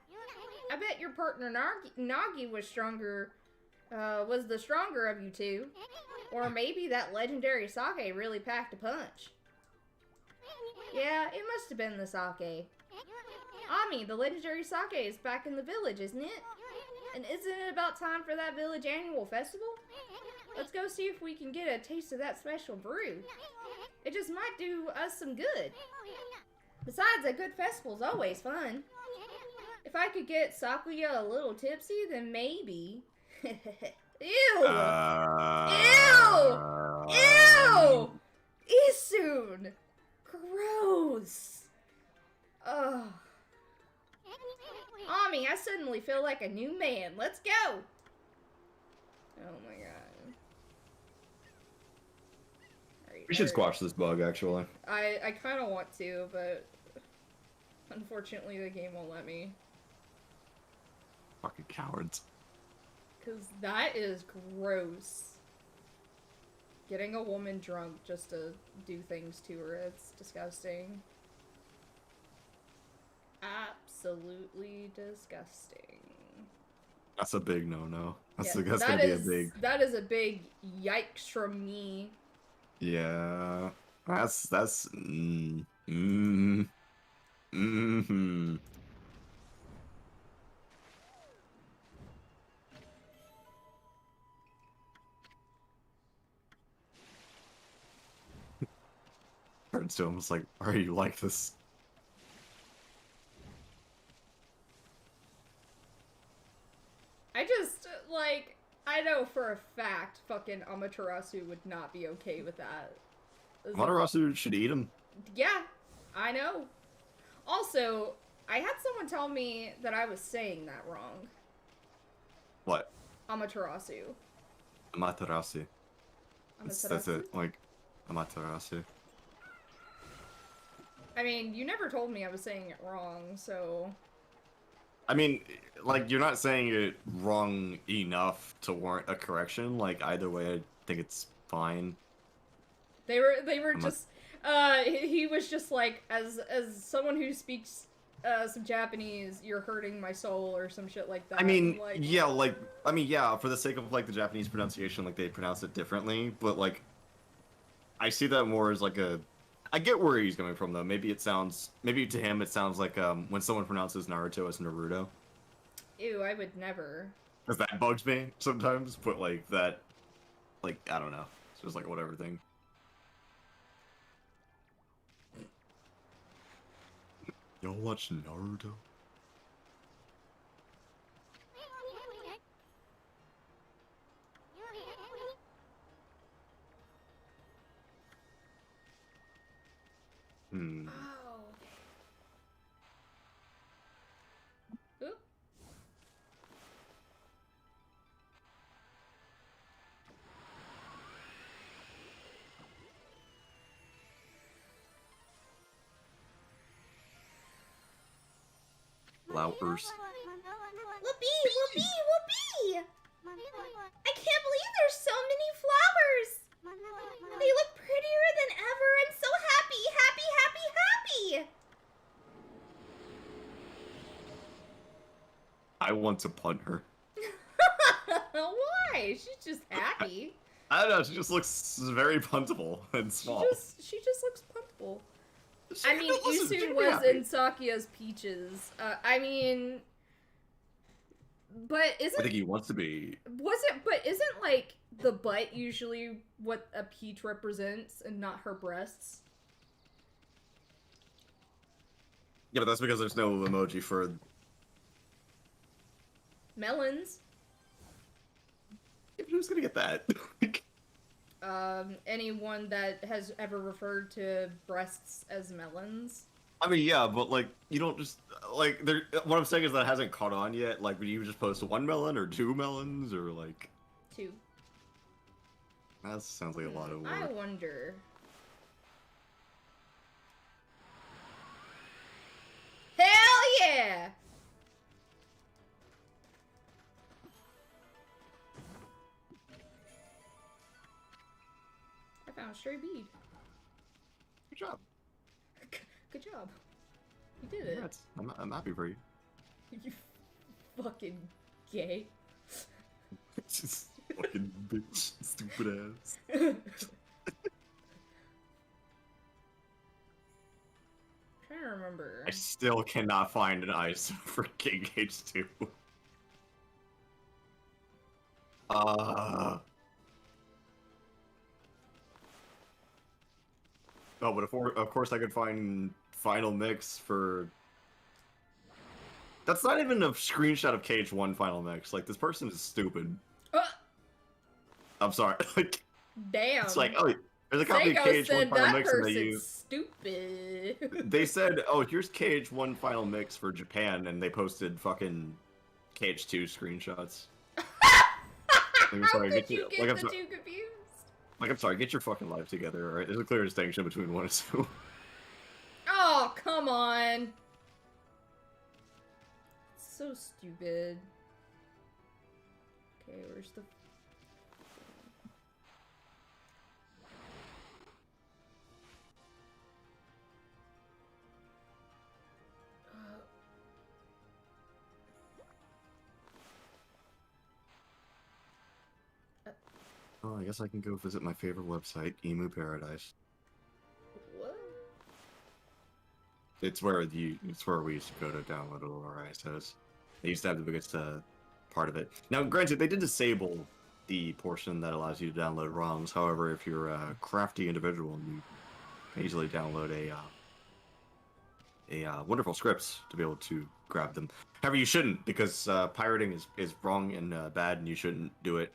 I bet your partner Nagi was was the stronger of you two. Or maybe that legendary sake really packed a punch. Yeah, it must have been the sake. Ami, the legendary sake is back in the village, isn't it? And isn't it about time for that village annual festival? Let's go see if we can get a taste of that special brew. It just might do us some good. Besides, a good festival's always fun. If I could get Sakuya a little tipsy, then maybe. Ew! Ew! Isun! Gross! Ugh. Ami, I suddenly feel like a new man. Let's go! Oh my god. We should squash this bug, actually. I kind of want to, but unfortunately the game won't let me. Fucking cowards. Because that is gross. Getting a woman drunk just to do things to her, it's disgusting. Absolutely disgusting. That's a big no-no. That's Yeah, gonna be a big... That is a big yikes from me. Yeah. That's... Turns to him, it's like, are you like this? I just, like, I know for a fact fucking Amaterasu would not be okay with that. Amaterasu should eat him. Yeah, I know. Also, I had someone tell me that I was saying that wrong. What? Amaterasu. Amaterasu. That's it, like, Amaterasu. I mean, you never told me I was saying it wrong, so... I mean, like, you're not saying it wrong enough to warrant a correction. Like, either way, I think it's fine. They were just, he was just like, as someone who speaks, some Japanese, you're hurting my soul, or some shit like that. I mean, Like, yeah, like, I mean, yeah, for the sake of, like, the Japanese pronunciation, like, they pronounce it differently, but, like, I see that more as, like, I get where he's coming from, though. Maybe to him, it sounds like, when someone pronounces Naruto as Naruto. ew, I would never. Because that bugs me sometimes, but, like, that, like, I don't know. It's just, like, whatever thing. Y'all watch Naruto? Hmm. Oh. Oop. Loupers. Whoopee! Whoopee! Whoopee! I can't believe there's so many flowers! They look prettier than ever. I'm so happy! Happy, happy, happy! I want to punt her. Why? She's just happy. I don't know, she just looks very puntable and small. She just looks puntable. She I mean, listen, she Isu can be was happy. in Sakuya's Peaches. I mean, but I isn't think he wants to be. But isn't like the butt usually what a peach represents and not her breasts? Yeah, but that's because there's no emoji for. Melons. Who's gonna get that? Anyone that has ever referred to breasts as melons. I mean, yeah, but like, you don't just like. There. What I'm saying is that hasn't caught on yet. Like, would you just post one melon or two melons or like? Two. That sounds like a lot of I work. wonder. Hell yeah! I found a stray bead. Good job. Good job. You did it. Congrats. I'm happy for you. You fucking gay. Just fucking bitch, stupid ass. Trying to remember. I still cannot find an ice for King H2. Oh, but of course I could find final mix for. That's not even a screenshot of KH1 final mix. Like, this person is stupid. I'm sorry. Like, Damn. it's like, oh, there's a copy of Seiko KH1 said final that mix, and they person's use. stupid. They said, "Oh, here's KH1 final mix for Japan," and they posted fucking KH2 screenshots. I'm How sorry, could get you your- get like, I'm the sorry. two confused? Like, I'm sorry, get your fucking life together, alright? There's a clear distinction between one and two. Oh, come on. So stupid. Okay, where's the... Oh, I guess I can go visit my favorite website, Emu Paradise. What? It's where we used to go to download all our ISOs. They used to have the biggest part of it. Now, granted, they did disable the portion that allows you to download ROMs. However, if you're a crafty individual, you can easily download a wonderful scripts to be able to grab them. However, you shouldn't, because pirating is wrong and bad, and you shouldn't do it.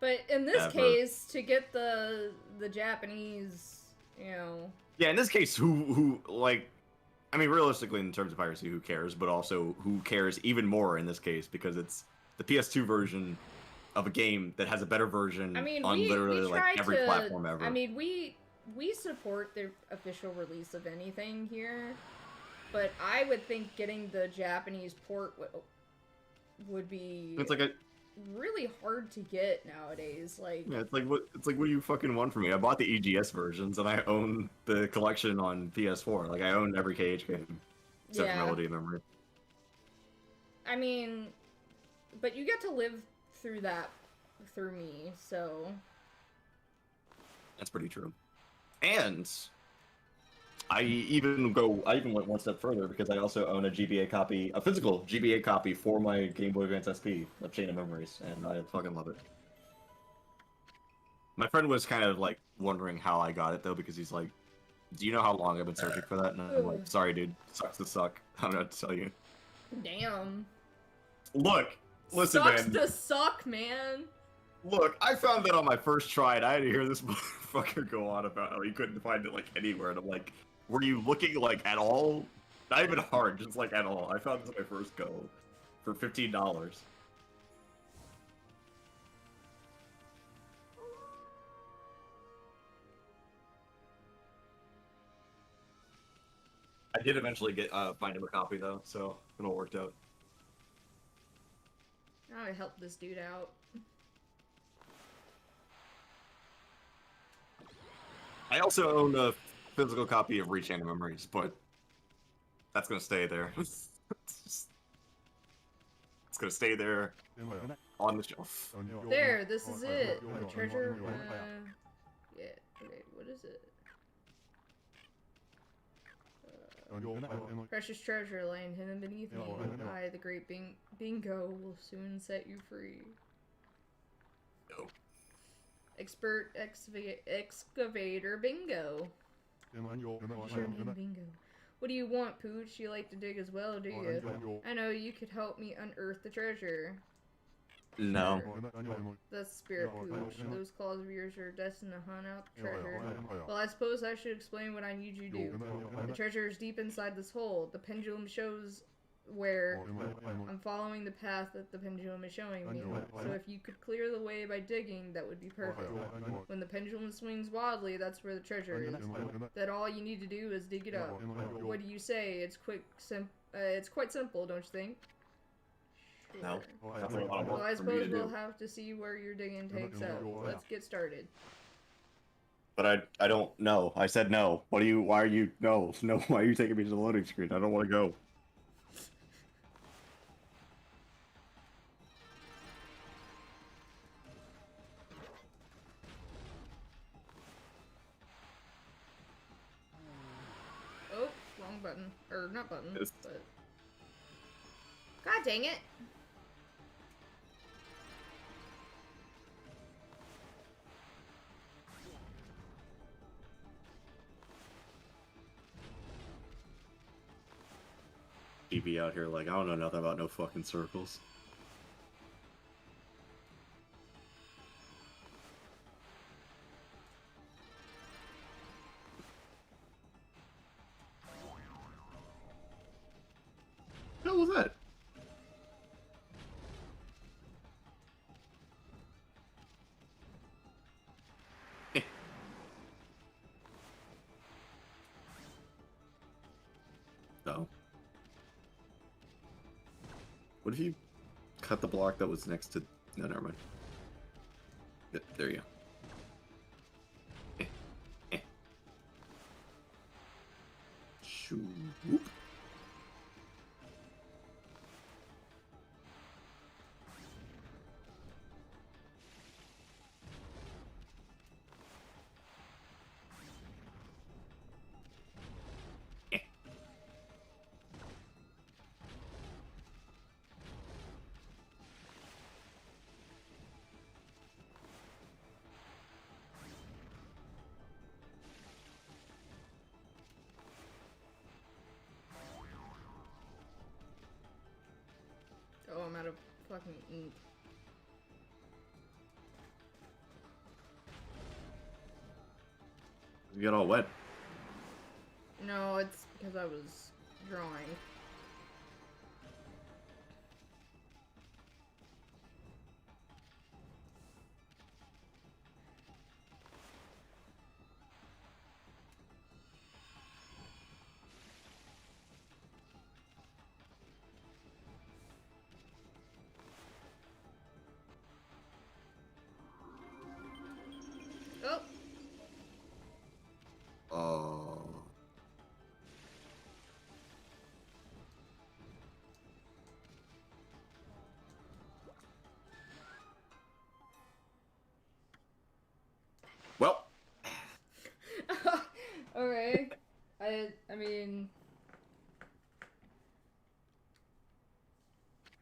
But in this Ever. case, to get the Japanese, you know... Yeah, in this case, who like, I mean, realistically, in terms of piracy, who cares? But also, who cares even more in this case, because it's the PS2 version of a game that has a better version I mean, on we literally tried like every to, platform ever. I mean, we we support the official release of anything here, but I would think getting the Japanese port would be It's like a really hard to get nowadays. Like, yeah, it's like what do you fucking want from me? I bought the EGS versions and I own the collection on PS4. Like I own every KH game except for yeah. Melody of Memory. I mean, but you get to live through that through me, so That's pretty true. And I even went one step further because I also own a GBA copy, a physical GBA copy for my Game Boy Advance SP of Chain of Memories, and I fucking love it. My friend was kind of like wondering how I got it though, because he's like, "Do you know how long I've been searching for that?" And I'm like, "Sorry, dude, sucks to suck. I don't know what to tell you." damn. Look, listen, Sucks man. to suck, man. Look, I found that on my first try, and I had to hear this motherfucker go on about how he couldn't find it like anywhere, and I'm like, were you looking like at all? Not even hard, just like at all. I found this on my first go for $15. I did eventually get find him a copy though, so it all worked out. I would help this dude out. I also own a physical copy of Reach and Memories, but that's gonna stay there. It's gonna stay there on the shelf. There, this is it. The treasure. Yeah. Okay. What is it? Precious treasure lying hidden beneath me. I, the great Bingo, will soon set you free. No. Expert excavator Bingo. Sure name Bingo. What do you want, Pooch? You like to dig as well, do you? I know you could help me unearth the treasure. No. The spirit Pooch. Those claws of yours are destined to hunt out the treasure. Well, I suppose I should explain what I need you to do. The treasure is deep inside this hole. The pendulum shows where I'm following the path that the pendulum is showing me. So if you could clear the way by digging, that would be perfect. When the pendulum swings wildly, that's where the treasure is. That all you need to do is dig it up. What do you say? It's it's quite simple, don't you think? No. Sure. Well, I suppose we'll have to see where your digging takes us. Let's get started. But I don't know. I said no. Why are you no? Why are you taking me to the loading screen? I don't want to go. Oh, wrong button. Or not button, Yes. but... God dang it! DB out here like, I don't know nothing about no fucking circles. What the hell was that? No. What if you cut the block that was next to... No, never mind. There you go. Shoo. Whoop. Oh, I'm out of fucking ink. You get all wet. No, it's because I was drawing.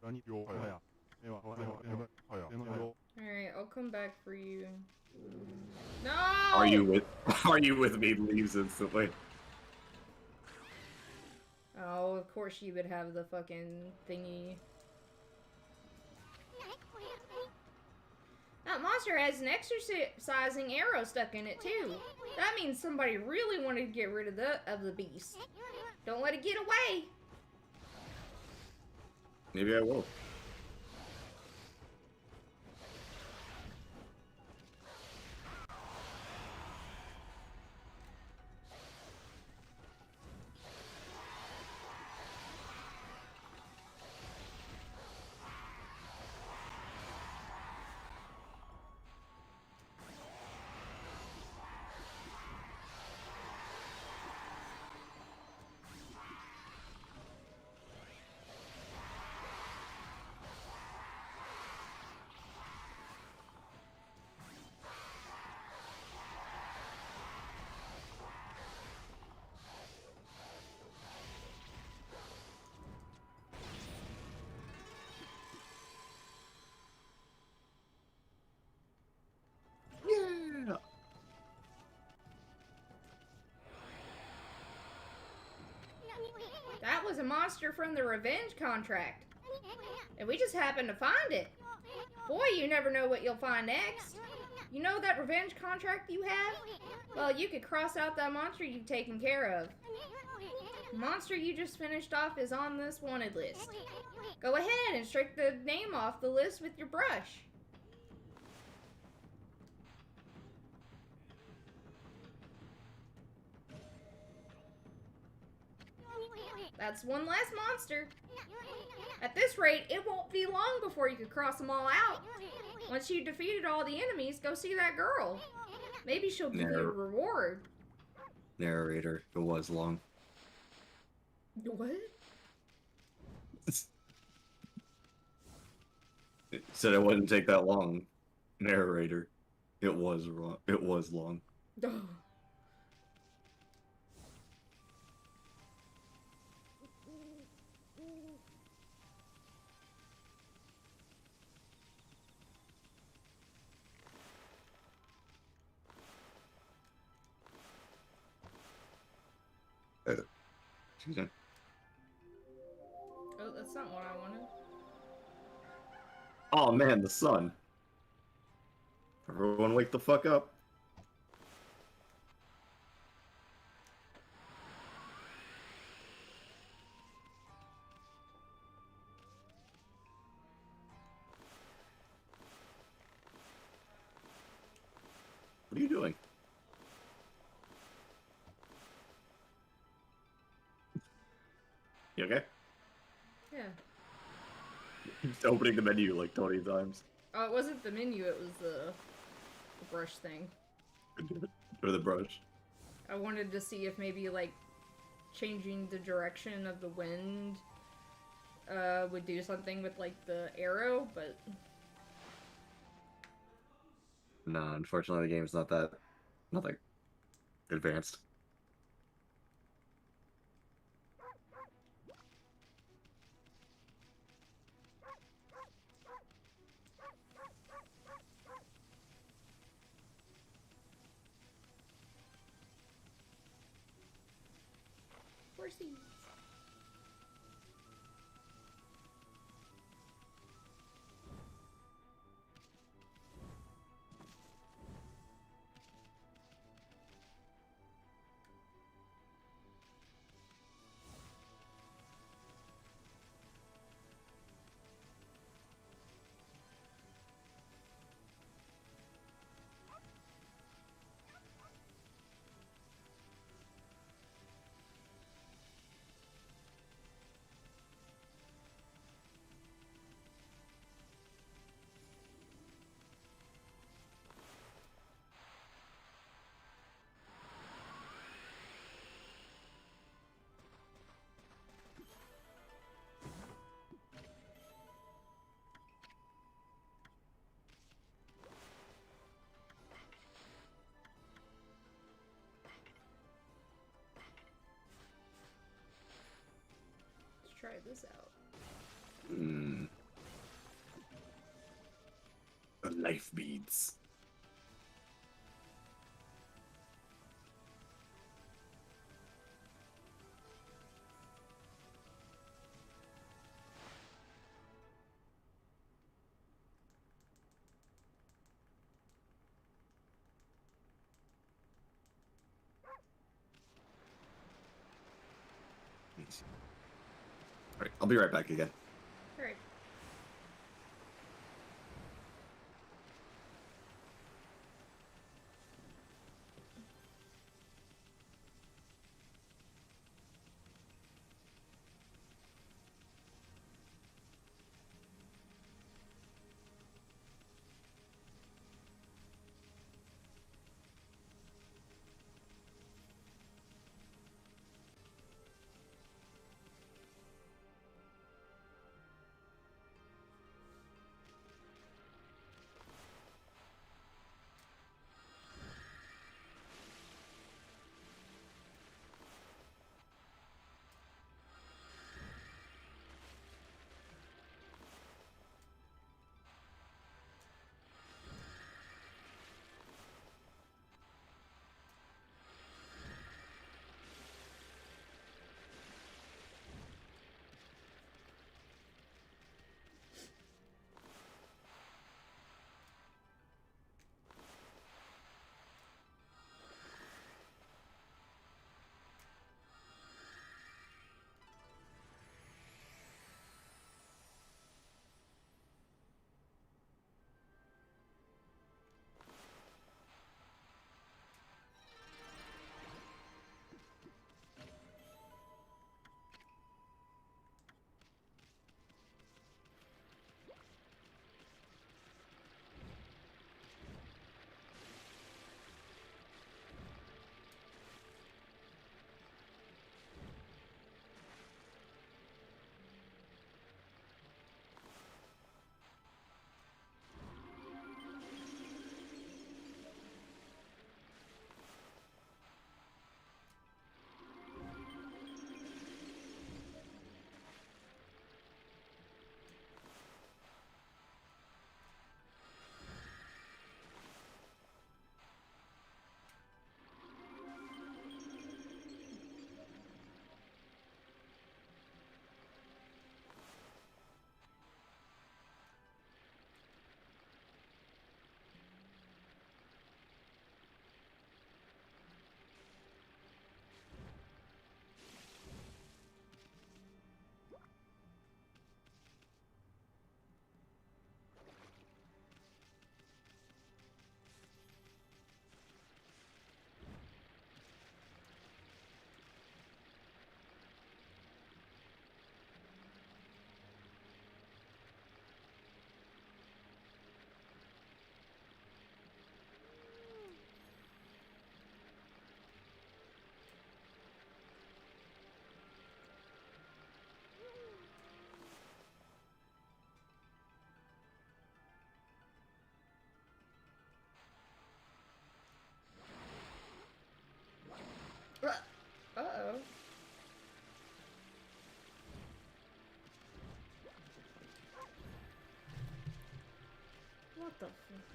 Alright, I'll come back for you. No! Are you with Are you with me? Leaves instantly. Oh, of course you would have the fucking thingy. That monster has an exercising arrow stuck in it too. That means somebody really wanted to get rid of the beast. Don't let it get away. Maybe I will. Yeah. That was a monster from the revenge contract. And we just happened to find it. Boy, you never know what you'll find next. You know that revenge contract you have? Well, you could cross out that monster you've taken care of. The monster you just finished off is on this wanted list. Go ahead and strike the name off the list with your brush. That's one less monster. At this rate, it won't be long before you can cross them all out. Once you've defeated all the enemies, go see that girl. Maybe she'll give you a reward. Narrator. It was long. What? It said it wouldn't take that long. Narrator. It was wrong. It was long. Excuse me. Oh, that's not what I wanted. Oh man, the sun. Everyone wake the fuck up. What are you doing? You okay? Yeah. Just opening the menu like 20 times. Oh, it wasn't the menu, it was the brush thing. Or the brush. I wanted to see if maybe, like, changing the direction of the wind would do something with, like, the arrow, but... Nah, unfortunately the game's not that advanced. Horsies. Let's try this out. Life beads. All right, I'll be right back again. Alright. Uh-oh. What the fuck?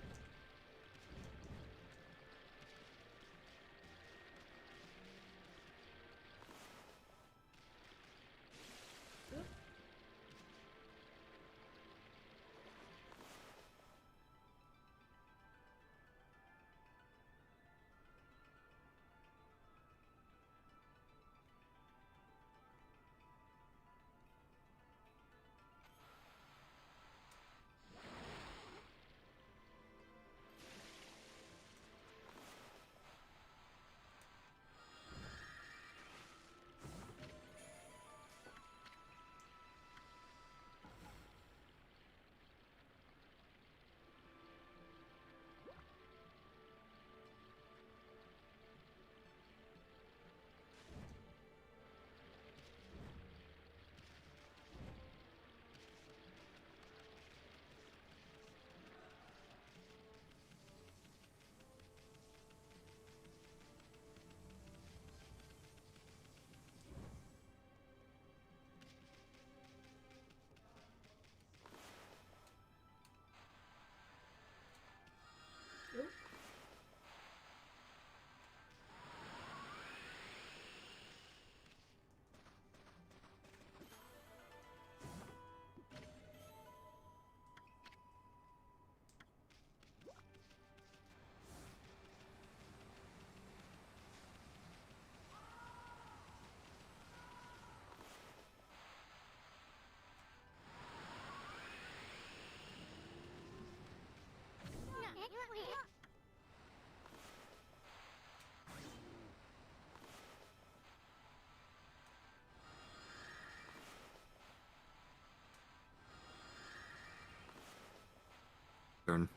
Turn.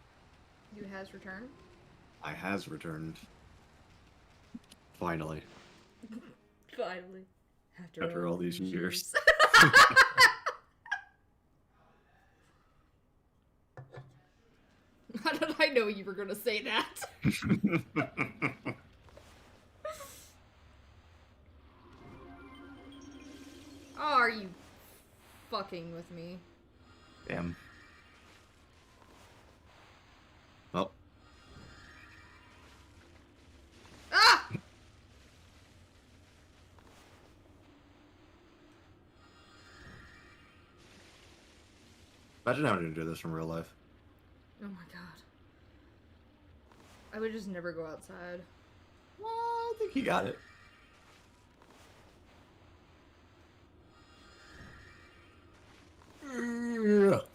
You has returned? I has returned. Finally. Finally. After all these years. How did I know you were gonna say that? Oh, are you fucking with me? Damn. Well. Ah! Imagine having to do this in real life. Oh my god. I would just never go outside. Well, I think you got it.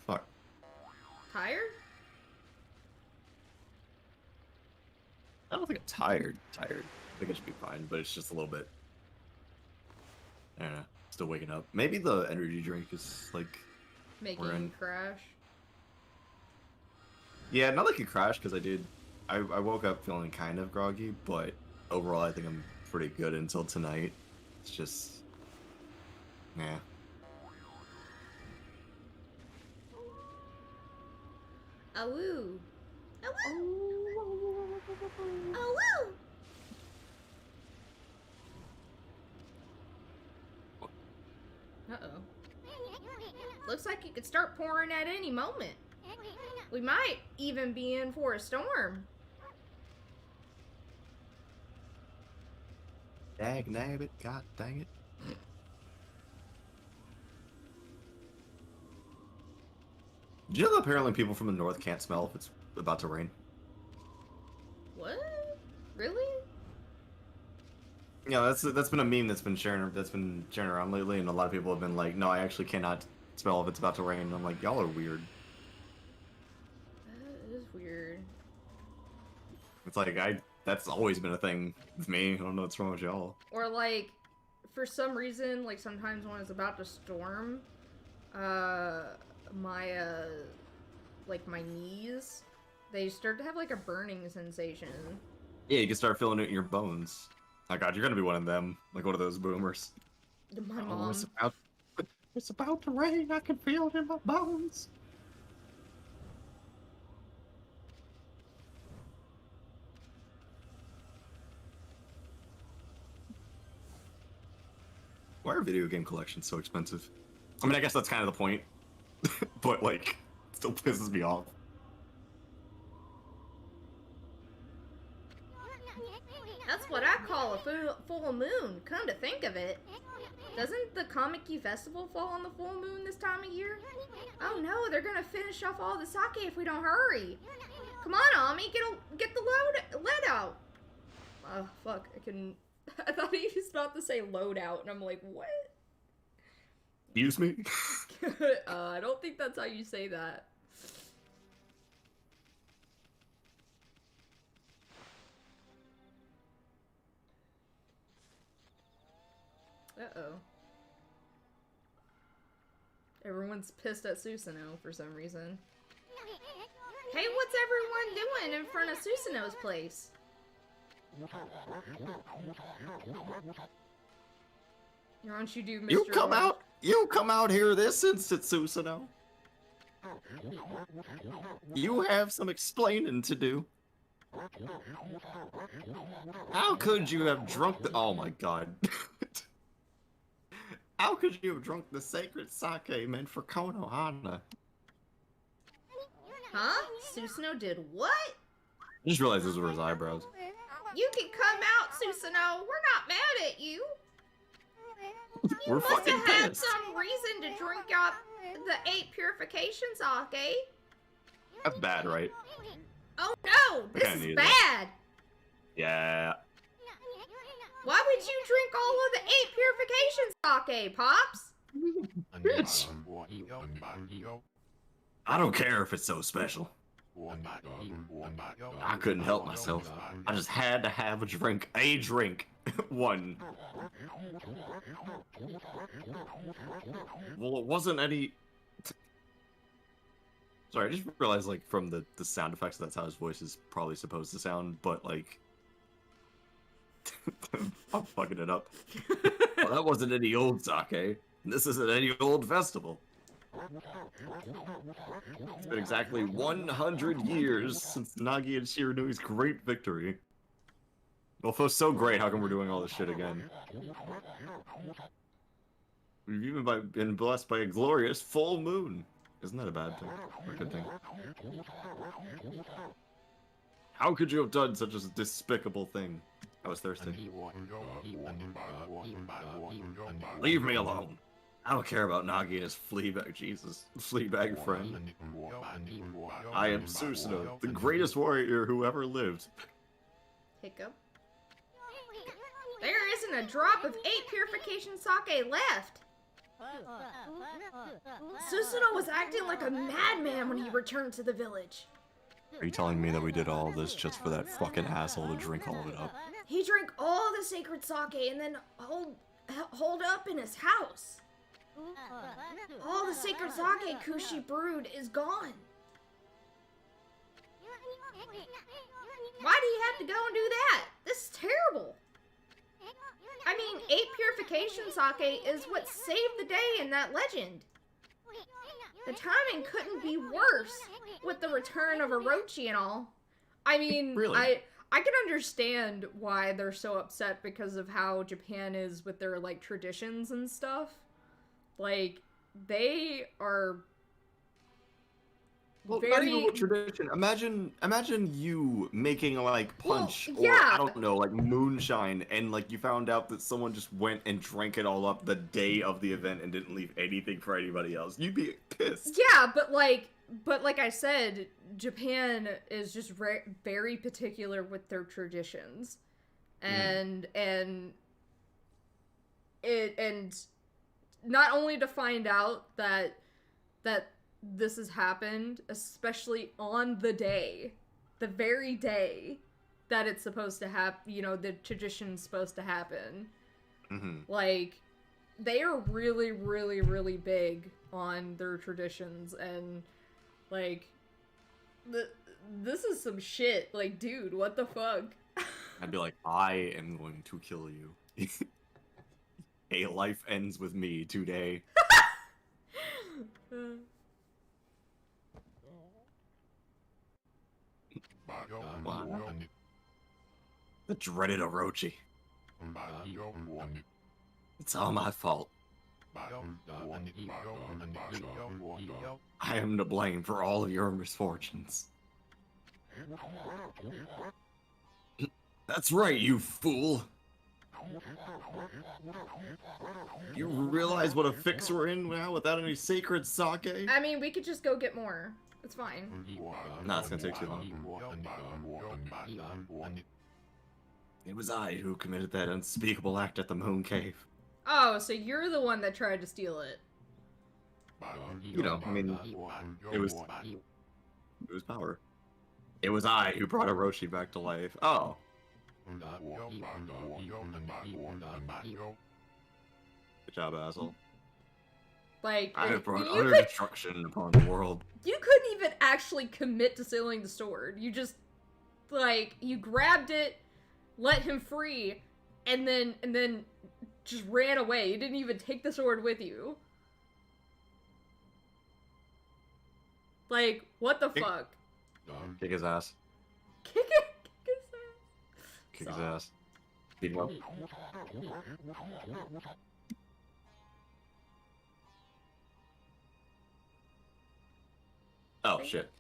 Fuck. Tired? I don't think I'm tired. I think I should be fine, but it's just a little bit. I don't know. Still waking up. Maybe the energy drink is like. Making We're in. you crash? Yeah, not like a crash because I woke up feeling kind of groggy, but overall I think I'm pretty good until tonight. It's just. Yeah. Oh woo. Oh woo. Oh woo. Uh-oh. Looks like you could start pouring at any moment. We might even be in for a storm. Dag nabbit, god dang it. Do you know that apparently people from the north can't smell if it's about to rain? What? Really? Yeah, that's been a meme that's been sharing around lately, and a lot of people have been like, "No, I actually cannot smell if it's about to rain." And I'm like, "Y'all are weird." That is weird. It's like that's always been a thing with me. I don't know what's wrong with y'all. Or like, for some reason, like sometimes when it's about to storm, like my knees, they start to have like a burning sensation. Yeah, you can start feeling it in your bones. Oh god, you're gonna be one of them, like one of those boomers. My Oh, mom. it's about to rain. I can feel it in my bones. Why are video game collections so expensive? I mean, I guess that's kind of the point, but like, it still pisses me off. That's what I call a full moon, come to think of it. Doesn't the Comic-Con Festival fall on the full moon this time of year? Oh no, they're gonna finish off all the sake if we don't hurry. Come on, Ami, get the lead out. Oh, fuck, I thought he was about to say load out, and I'm like, what? Excuse me? I don't think that's how you say that. Uh-oh. Everyone's pissed at Susanoo for some reason. Hey, what's everyone doing in front of Susanoo's place? Why don't you do Mr. You come out here this instant, Susanoo. You have some explaining to do. How could you have drunk the— oh my god. How could you have drunk the sacred sake meant for Konohana? Huh? Susanoo did what? I just realized those were his eyebrows. You can come out, Susanoo. We're not mad at you. We're Must fucking have had pissed. some reason to drink out the 8 purification sake. That's bad, right? Oh no, this kinda is needed bad. Yeah. Why would you drink all of the 8 purification sake, Pops? Bitch. I don't care if it's so special. I couldn't help myself. I just had to have a drink. A drink. One. Well, it wasn't any... Sorry, I just realized, like, from the sound effects, that's how his voice is probably supposed to sound, but, like... I'm fucking it up. Well, that wasn't any old sake. This isn't any old festival. It's been exactly 100 years since Nagi and Shiranui's great victory. Well, if it was so great, how come we're doing all this shit again? We've even been blessed by a glorious full moon. Isn't that a bad thing? Or a good thing? How could you have done such a despicable thing? I was thirsty. Leave me alone. I don't care about Nagi and his fleabag friend. I am Susanoo, the greatest warrior who ever lived. Hiccup. There isn't a drop of 8 purification sake left. Susanoo was acting like a madman when he returned to the village. Are you telling me that we did all this just for that fucking asshole to drink all of it up? He drank all the sacred sake and then holed up in his house. All the sacred sake Kushi brewed is gone. Why do you have to go and do that? This is terrible. I mean, 8 purification sake is what saved the day in that legend. The timing couldn't be worse with the return of Orochi and all. I mean, Really? I can understand why they're so upset because of how Japan is with their, like, traditions and stuff. Like, they are Well, very... not even with tradition. Imagine you making, like, punch Well, yeah. or, I don't know, like, moonshine, and, like, you found out that someone just went and drank it all up the day of the event and didn't leave anything for anybody else. You'd be pissed. Yeah, but like I said, Japan is just very particular with their traditions, and not only to find out that this has happened, especially on the very day that it's supposed to happen, you know, the tradition's supposed to happen. Like, they are really, really, really big on their traditions, and, like, this is some shit. Like, dude, what the fuck? I'd be like, I am going to kill you. A life ends with me today. Wow. The dreaded Orochi. It's all my fault. I am to blame for all of your misfortunes. That's right, you fool! You realize what a fix we're in now without any sacred sake? I mean, we could just go get more. It's fine. Nah, it's gonna take too long. It was I who committed that unspeakable act at the Moon Cave. Oh, so you're the one that tried to steal it. You know, I mean, it was power. It was I who brought Orochi back to life. Oh. Good job, asshole. Like, I have brought you utter could, destruction upon the world. you couldn't even actually commit to stealing the sword. You just, like, you grabbed it, let him free, and then just ran away. You didn't even take the sword with you. Like, what the fuck? Kick his ass. Kick it! Kick his ass. Kick his ass. Beat him up. Oh, shit.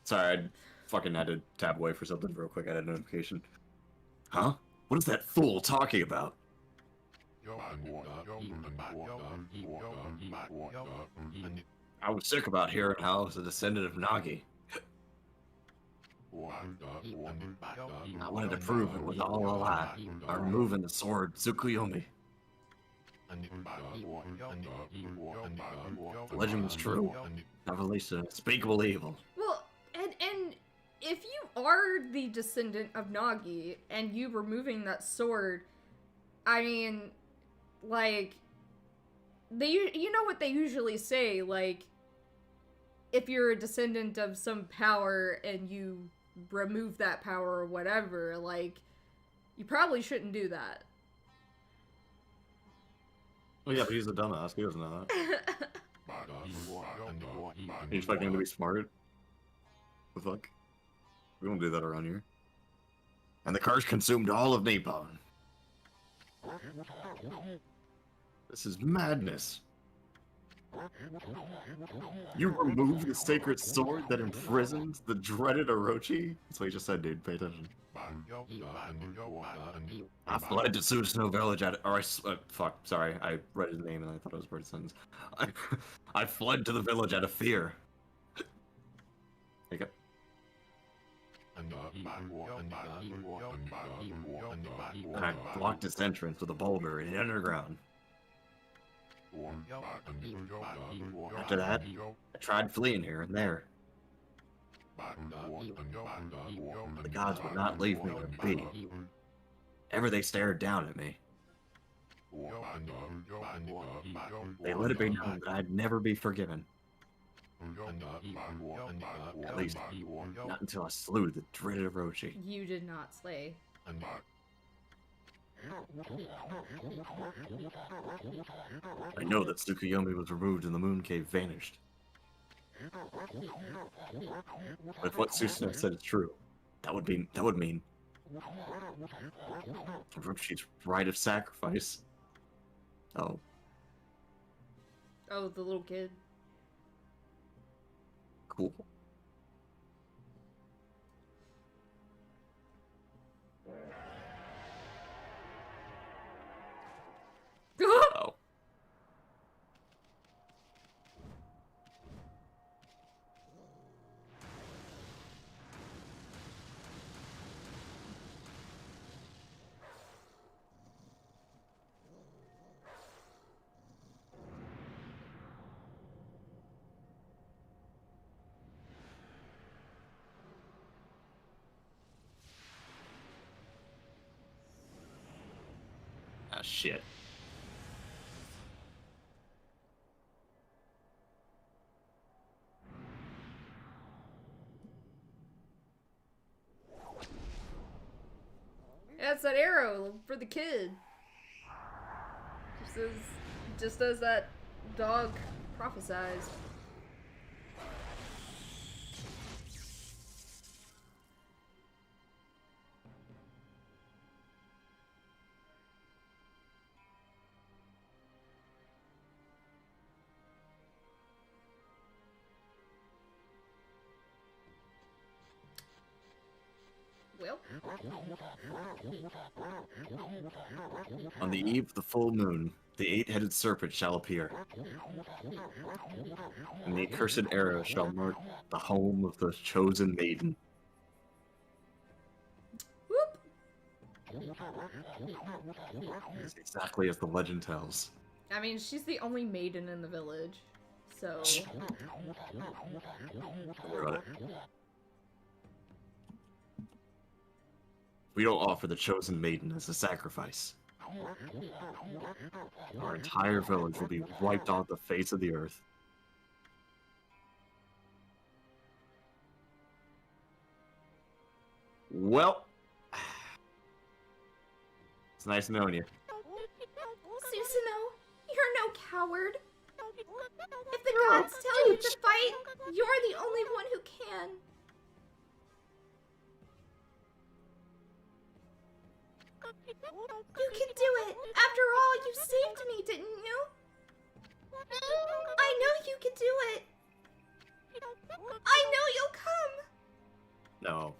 Sorry, I fucking had to tab away for something real quick. I had a notification. Huh? What is that fool talking about? I was sick about hearing how I was a descendant of Nagi. I wanted to prove it was all a lie by removing the sword Tsukuyomi. The legend was true. I released an unspeakable evil. Well, and if you are the descendant of Nagi and you removing that sword, I mean, like, you know what they usually say, like, if you're a descendant of some power and you remove that power or whatever, like, you probably shouldn't do that. Oh yeah, but he's a dumbass. He doesn't know that. He's expecting him to be smart. The fuck? We don't do that around here. And the curse consumed all of Nippon. This is madness. You removed the sacred sword that imprisoned the dreaded Orochi? That's what he just said, dude. Pay attention. I fled to Susano village fuck, sorry. I read his name and I thought it was a bird sentence. I fled to the village out of fear. There you go. I blocked its entrance with a boulder in the underground. After that, I tried fleeing here and there. The gods would not leave me to be. Ever they stared down at me. They let it be known that I'd never be forgiven. At least, not until I slew the dreaded Orochi. You did not slay. I know that Tsukuyomi was removed and the moon cave vanished. But if what Susanoo said is true, that would mean Orochi's rite of sacrifice. Oh. Oh, the little kid. Cool. Oh. Ah, shit. Yeah, it's that arrow for the kid. Just as that dog prophesied. Well, On the eve of the full moon, the eight-headed serpent shall appear. And the accursed arrow shall mark the home of the chosen maiden. whoop. It's exactly as the legend tells. I mean, she's the only maiden in the village, so. Right. We don't offer the chosen maiden as a sacrifice. Our entire village will be wiped off the face of the earth. Well, it's nice knowing you. Susanoo, you're no coward. If the gods tell you to fight, you're the only one who can. You can do it. After all, you saved me, didn't you? I know you can do it. I know you'll come. No,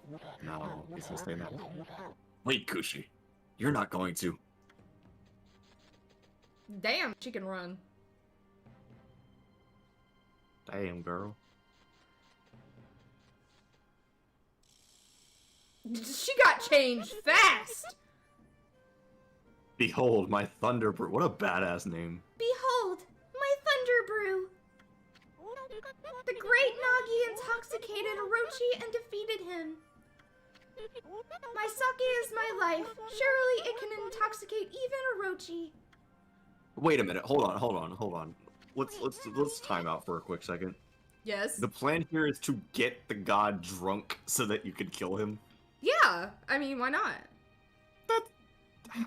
he's gonna stay in that. Wait, Kushi, you're not going to. Damn, she can run. Damn, girl. She got changed fast! Behold, my Thunder Brew. What a badass name. Behold, my Thunder Brew. The great Nagi intoxicated Orochi and defeated him. My sake is my life. Surely it can intoxicate even Orochi. Wait a minute. Hold on. Let's time out for a quick second. Yes. The plan here is to get the god drunk so that you can kill him. Yeah. I mean, why not?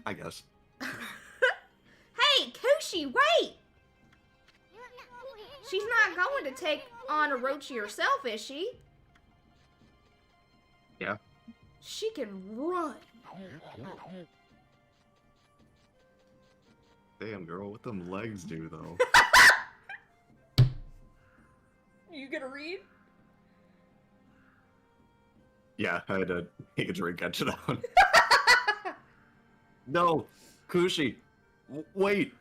I guess. Hey, Kushi, wait! She's not going to take on Orochi herself, is she? Yeah. She can run. Damn, girl, what them legs do, though? You gonna read? Yeah, I had to take a drink at down. No! Kushi! Wait!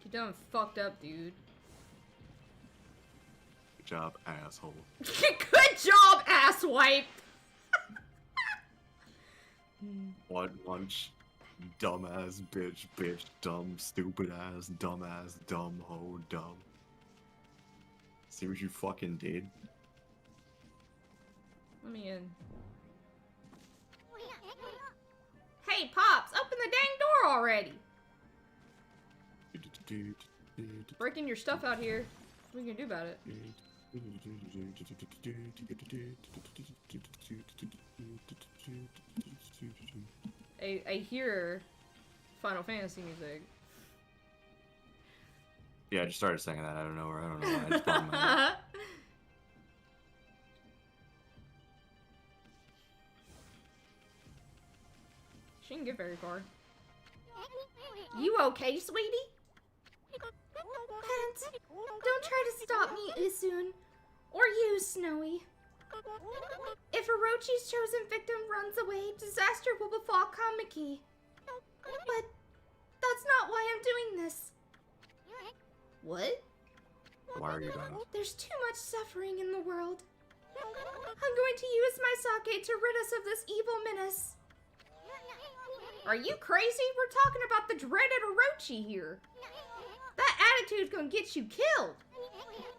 You done fucked up, dude. Good job, asshole. Good job, asswipe! One lunch. Dumbass bitch, dumb, stupid ass, dumbass, dumb hoe, dumb. See what you fucking did? Let me in. Hey, Pops, open the dang door already! Breaking your stuff out here. What are you gonna do about it? I hear Final Fantasy music. Yeah, I just started singing that. I don't know why. I just popped my head. She didn't get very far. You okay, sweetie? Pants, don't try to stop me, Isun. Or you, Snowy. If Orochi's chosen victim runs away, disaster will befall Kamiki. But that's not why I'm doing this. What? Why are you doing this? There's too much suffering in the world. I'm going to use my sake to rid us of this evil menace. Are you crazy? We're talking about the dreaded Orochi here. That attitude's gonna get you killed.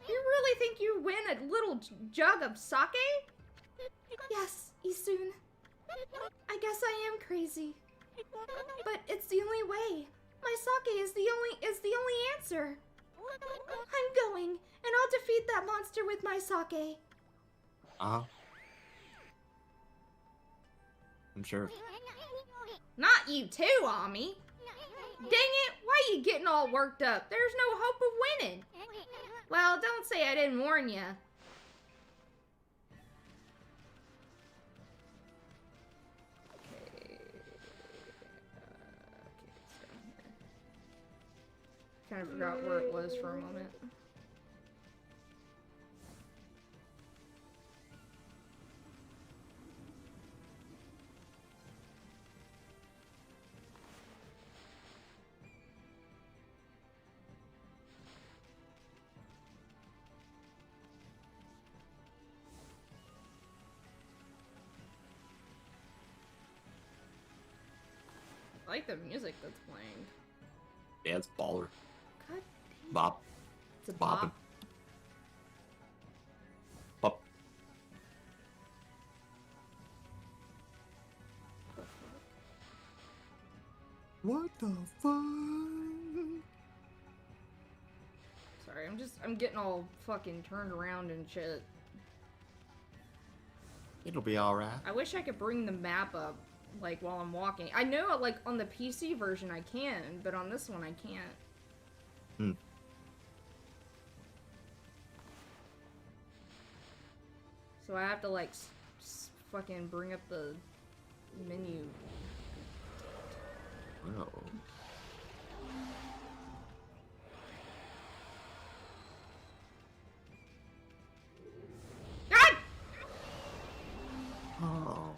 You really think you win a little jug of sake? Yes, Isun. I guess I am crazy. But it's the only way. My sake is the only answer. I'm going, and I'll defeat that monster with my sake. Uh-huh. I'm sure. Not you too, Ami. Dang it, why are you getting all worked up? There's no hope of winning. Well, don't say I didn't warn ya. Okay. It's down here. Kind of forgot where it was for a moment. I like the music that's playing. Yeah, it's baller. God damn. Bop. It's a Bopping. bop. Bop. What the fuck? Sorry, I'm getting all fucking turned around and shit. It'll be alright. I wish I could bring the map up, like, while I'm walking. I know, like, on the PC version I can, but on this one I can't. Hmm. So I have to, like, fucking bring up the menu. Oh. God! Oh.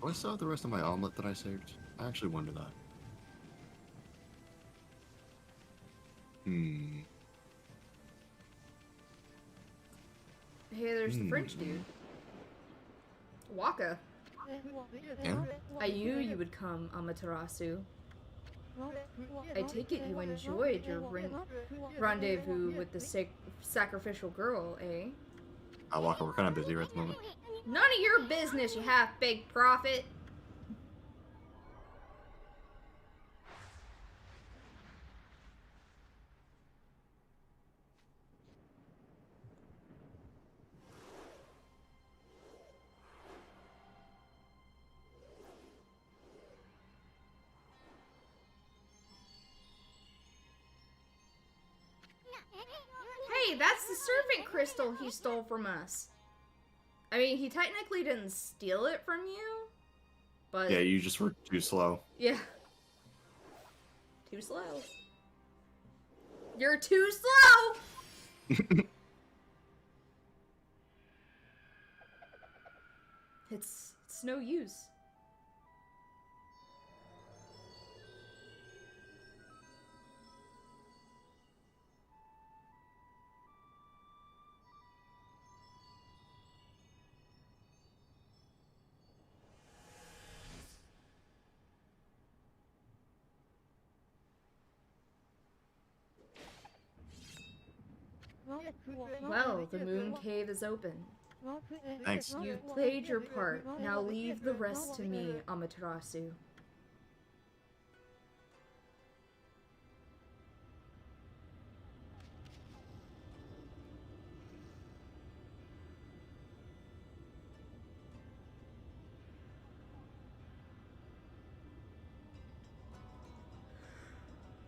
Do I still have the rest of my omelet that I saved? I actually wonder that. Hey, there's the French dude. Waka. Yeah? I knew you would come, Amaterasu. I take it you enjoyed your rendezvous with the sacrificial girl, eh? Walker, we're kind of busy right at the moment. None of your business, you half-baked prophet. Hey, that's the serpent crystal he stole from us. I mean, he technically didn't steal it from you, but... Yeah, you just were too slow. Yeah. Too slow. You're too slow! It's no use. Well, the moon cave is open. Thanks. You've played your part. Now leave the rest to me, Amaterasu.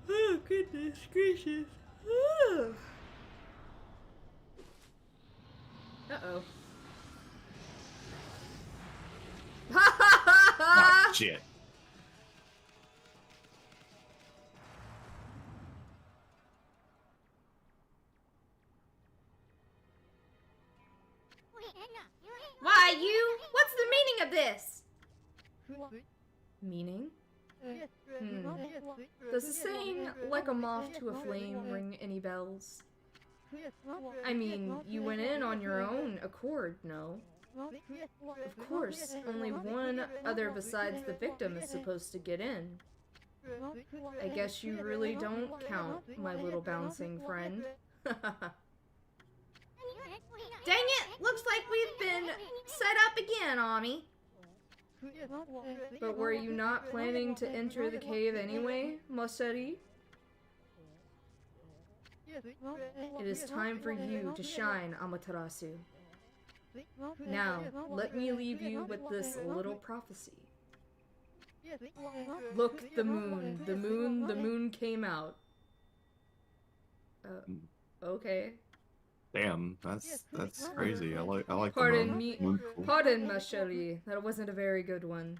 Oh, goodness gracious. Uh-oh. Oh, shit. Why, you? What's the meaning of this? Meaning? Does the saying, like a moth to a flame, ring any bells? I mean, you went in on your own accord, no? Of course, only one other besides the victim is supposed to get in. I guess you really don't count, my little bouncing friend. Dang it! Looks like we've been set up again, Ami. But were you not planning to enter the cave anyway, Maseri? It is time for you to shine, Amaterasu. Now, let me leave you with this little prophecy. Look, the moon came out. Okay. Damn, that's crazy. I like Pardon the moon. me, Moon's cool. pardon, ma chérie. That wasn't a very good one.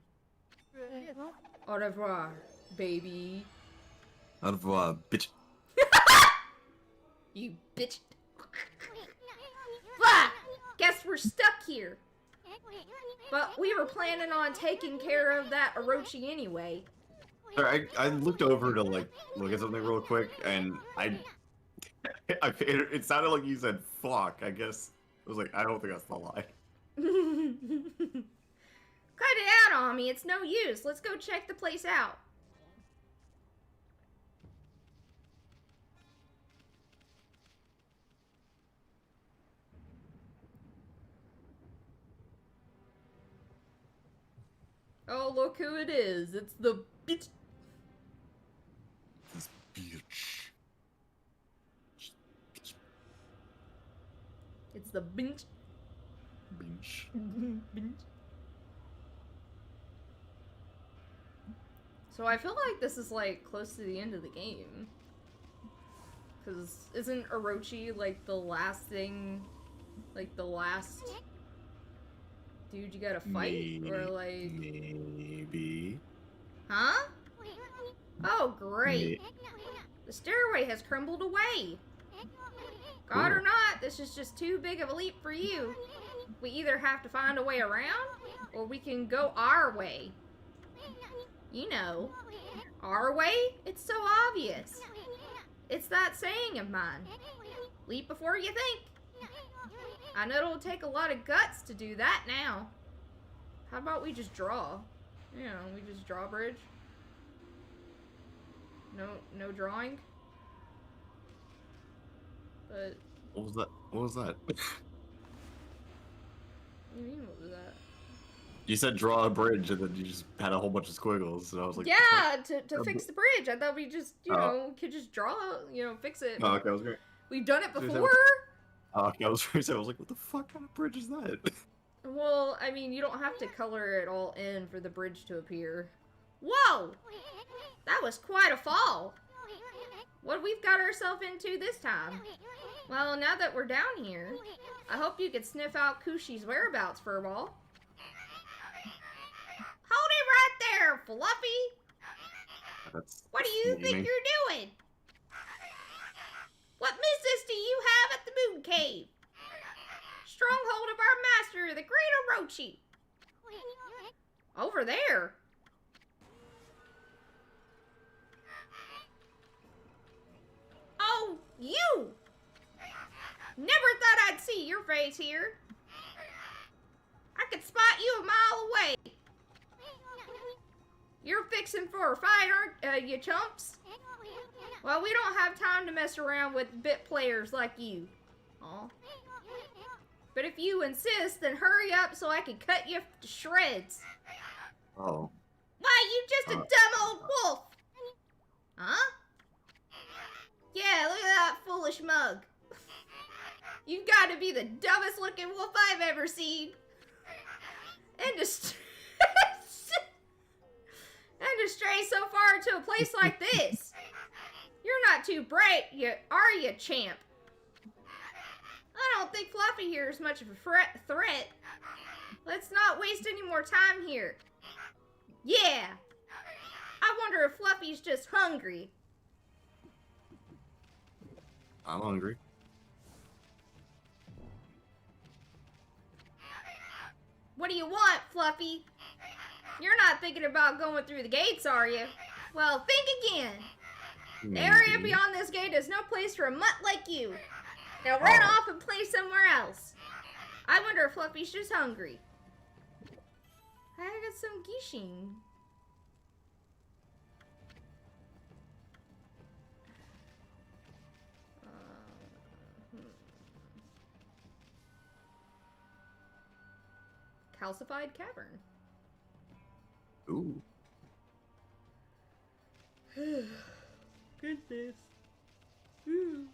Au revoir, baby. Au revoir, bitch. You bitch. Blah! Guess we're stuck here. But we were planning on taking care of that Orochi anyway. Sorry, I looked over to like look at something real quick, and it sounded like you said fuck. I guess I was like, I don't think that's the lie. Cut it out, Ami. It's no use. Let's go check the place out. Oh, look who it is. It's the bitch. This bitch. It's the binch. Binge. Binch. So I feel like this is like close to the end of the game. Cause isn't Orochi like the last thing, like the last dude you gotta fight? Or like... Maybe. Huh? Oh great. The stairway has crumbled away. God or not, this is just too big of a leap for you. We either have to find a way around, Or we can go our way. You know, our way? It's so obvious. It's that saying of mine. Leap before you think. I know it'll take a lot of guts to do that now. How about we just draw? You know, we just draw a bridge. No drawing. But What was that? What was that? what do you mean, what was that? You said draw a bridge, and then you just had a whole bunch of squiggles, and I was like, Yeah, to fix the bridge. I thought we just, you Oh. know, could just draw, you know, fix it. Oh, okay, I was great. We've done it Is that before. what- Oh, okay, I was like, what the fuck kind of bridge is that? Well, I mean, you don't have to color it all in for the bridge to appear. Whoa! That was quite a fall. What we've got ourselves into this time? Well, now that we're down here, I hope you could sniff out Kushi's whereabouts, Furball. Hold it right there, Fluffy! That's What do you think flaming. you're doing? What business do you have at the Moon Cave? Stronghold of our master, the Great Orochi. Over there. Oh, you! Never thought I'd see your face here. I could spot you a mile away. You're fixing for a fight, aren't you, chumps? Well, we don't have time to mess around with bit players like you. Aw. But if you insist, then hurry up so I can cut you to shreds. Oh. Why, you just a dumb old wolf! Huh? Yeah, look at that foolish mug. You've got to be the dumbest looking wolf I've ever seen. And to stray so far to a place like this. You're not too bright, are you, champ? I don't think Fluffy here is much of a threat. Let's not waste any more time here. Yeah! I wonder if Fluffy's just hungry. I'm hungry. What do you want, Fluffy? You're not thinking about going through the gates, are you? Well, think again. The area Maybe. beyond this gate is no place for a mutt like you. Now run off and play somewhere else. I wonder if Fluffy's just hungry. I got some gishin. Calcified cavern. Ooh. Goodness. Ooh.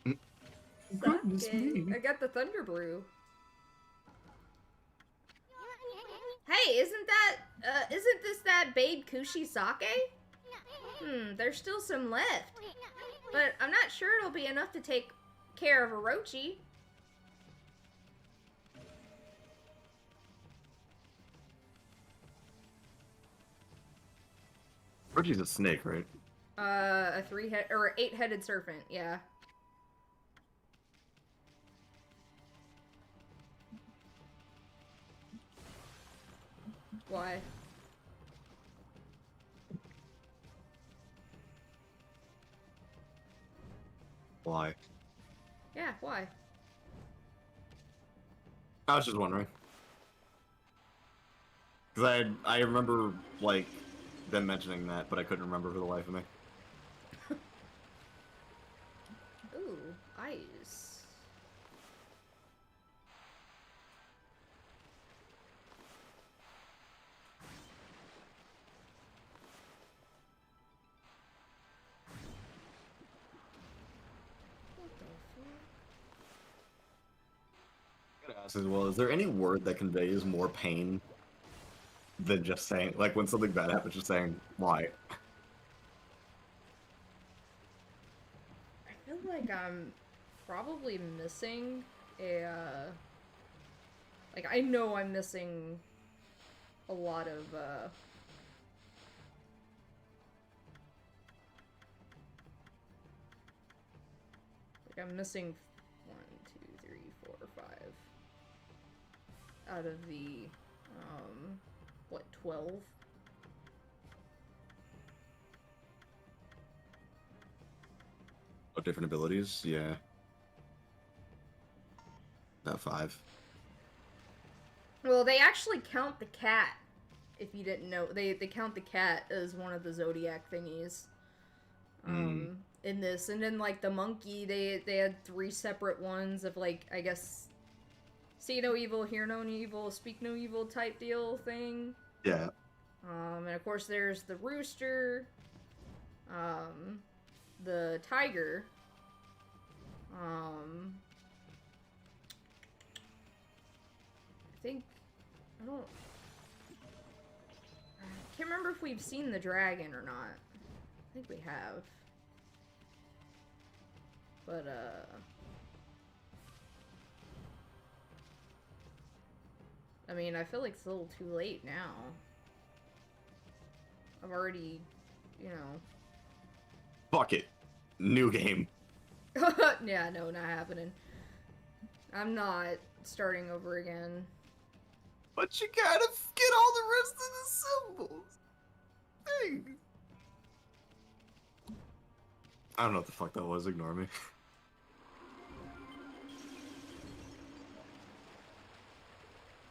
Goodness Sake. me. I got the Thunder Brew. Hey, isn't this that Babe Kushi sake? There's still some left. But I'm not sure it'll be enough to take care of Orochi. Reggie's a snake, right? A 8-headed serpent, yeah. Why? Why? Yeah, why? I was just wondering. Because I remember, like, them mentioning that, but I couldn't remember for the life of me. Ooh, ice. What the fuck? I gotta ask as well, is there any word that conveys more pain than just saying, like, when something bad happens, just saying, why? I feel like I'm probably missing a, like, I know I'm missing a lot of, like, I'm missing 1, 2, 3, 4, 5 out of the, what, 12? Oh, different abilities? Yeah. About 5. Well, they actually count the cat. If you didn't know, they count the cat as one of the zodiac thingies. In this, and then like the monkey, they had 3 separate ones of like, I guess, see no evil, hear no evil, speak no evil type deal thing. Yeah. And of course there's the rooster, the tiger, I think, I can't remember if we've seen the dragon or not. I think we have. But, I mean, I feel like it's a little too late now. I've already, you know... Fuck it. New game. Yeah, no, not happening. I'm not starting over again. But you gotta get all the rest of the symbols. Hey. I don't know what the fuck that was. Ignore me.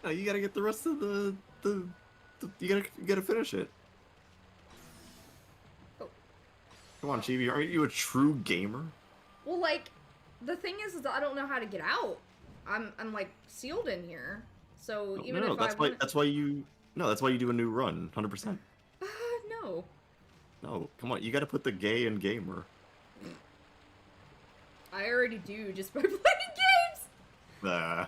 No, you gotta get the rest of the you gotta finish it. Oh. Come on, Chibi, aren't you a true gamer? Well, like, the thing is I don't know how to get out. I'm like sealed in here. So even if that's why you do a new run, 100%. No. No, come on, you gotta put the gay in gamer. I already do just by playing games. Nah.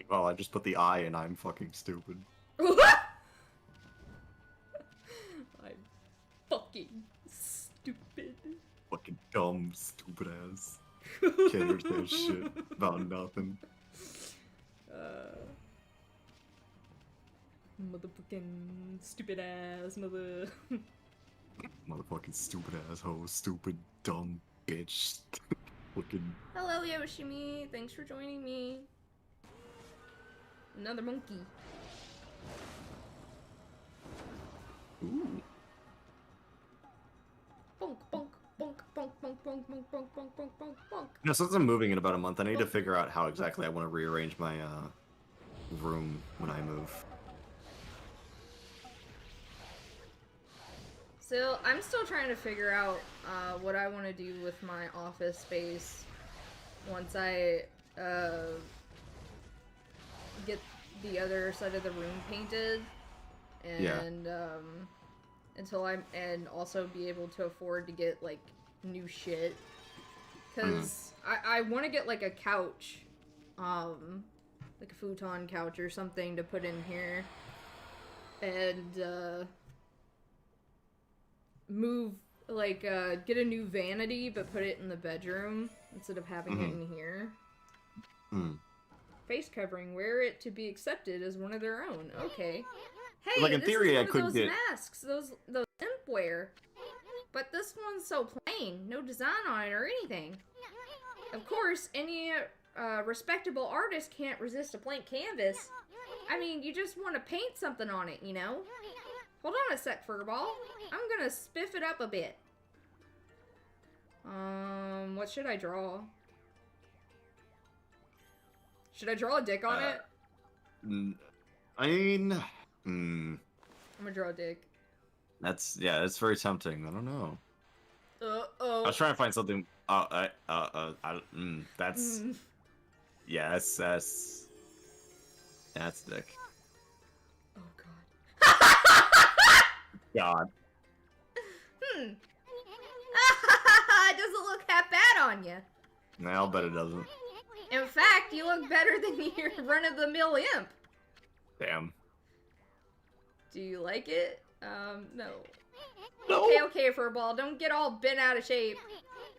Well, I just put the I and I'm fucking stupid. I'm fucking stupid. Fucking dumb, stupid ass. Can't understand shit about nothing. Motherfucking stupid ass mother. Motherfucking stupid asshole, stupid, dumb bitch. Fucking. Hello, Yoshimi. Thanks for joining me. Another monkey. Ooh. Bonk, bonk, bonk, bonk, bonk, bonk, bonk, bonk, bonk, bonk, bonk, bonk. You know, since I'm moving in about a month, I need to figure out how exactly I want to rearrange my room when I move. So, I'm still trying to figure out what I want to do with my office space once I get the other side of the room painted, and and also be able to afford to get like new shit, because I want to get like a couch, like a futon couch or something to put in here, and move like get a new vanity but put it in the bedroom instead of having it in here. Face covering, wear it to be accepted as one of their own. Okay. Hey, Like, in this theory, is I one could of those get- masks, those imp wear. But this one's so plain, no design on it or anything. Of course, any respectable artist can't resist a blank canvas. I mean, you just want to paint something on it, you know? Hold on a sec, Furball. I'm gonna spiff it up a bit. What should I draw? Should I draw a dick on it? I mean, I'm gonna draw a dick. that's very tempting. I don't know. I Oh. was trying to find something. That's yeah, that's dick. Oh god. God. It doesn't look half bad on you. Nah, I'll bet it doesn't. In fact, you look better than your run-of-the-mill imp. Damn. Do you like it? No. No. Okay, Furball, don't get all bent out of shape.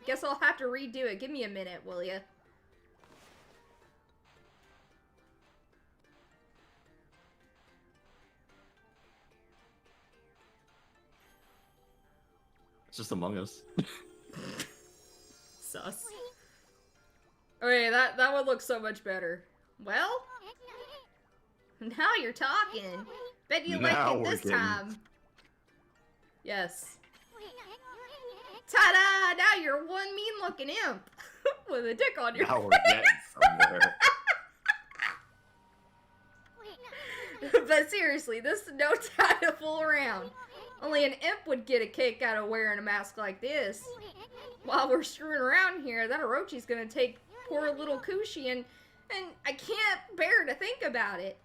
Guess I'll have to redo it. Give me a minute, will ya? It's just Among Us. Sus. Okay, that one looks so much better. Well, now you're talking. Bet you liked Now it we're this getting- time. Yes. Ta-da! Now you're one mean-looking imp with a dick on your Now we're face. getting somewhere. But seriously, this is no time to fool around. Only an imp would get a kick out of wearing a mask like this. While we're screwing around here, that Orochi's gonna take poor little Kushi and I can't bear to think about it.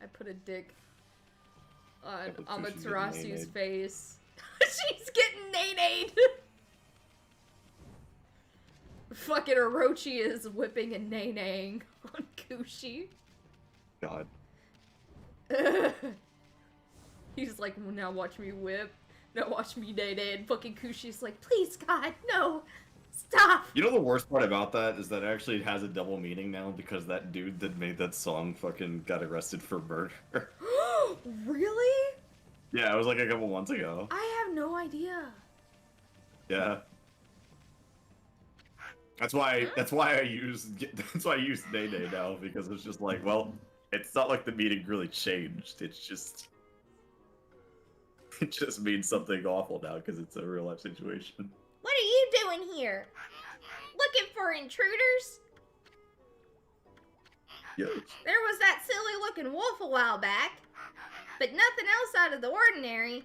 I put a dick on put Kushi Amaterasu's getting face. She's getting nay-nayed. Fucking Orochi is whipping and nay-naying on Kushi. God. He's like, well, now watch me whip. Now watch me nay-nay. And fucking Kushi's like, please, God, no. Stop. You know the worst part about that is that it actually has a double meaning now because that dude that made that song fucking got arrested for murder. Really? Yeah, it was like a couple months ago. I have no idea. Yeah. That's why I use Nay Nay now because it's just like, well, it's not like the meaning really changed. It just means something awful now because it's a real life situation. What are you doing here? Looking for intruders? Yeah. There was that silly looking wolf a while back, but nothing else out of the ordinary.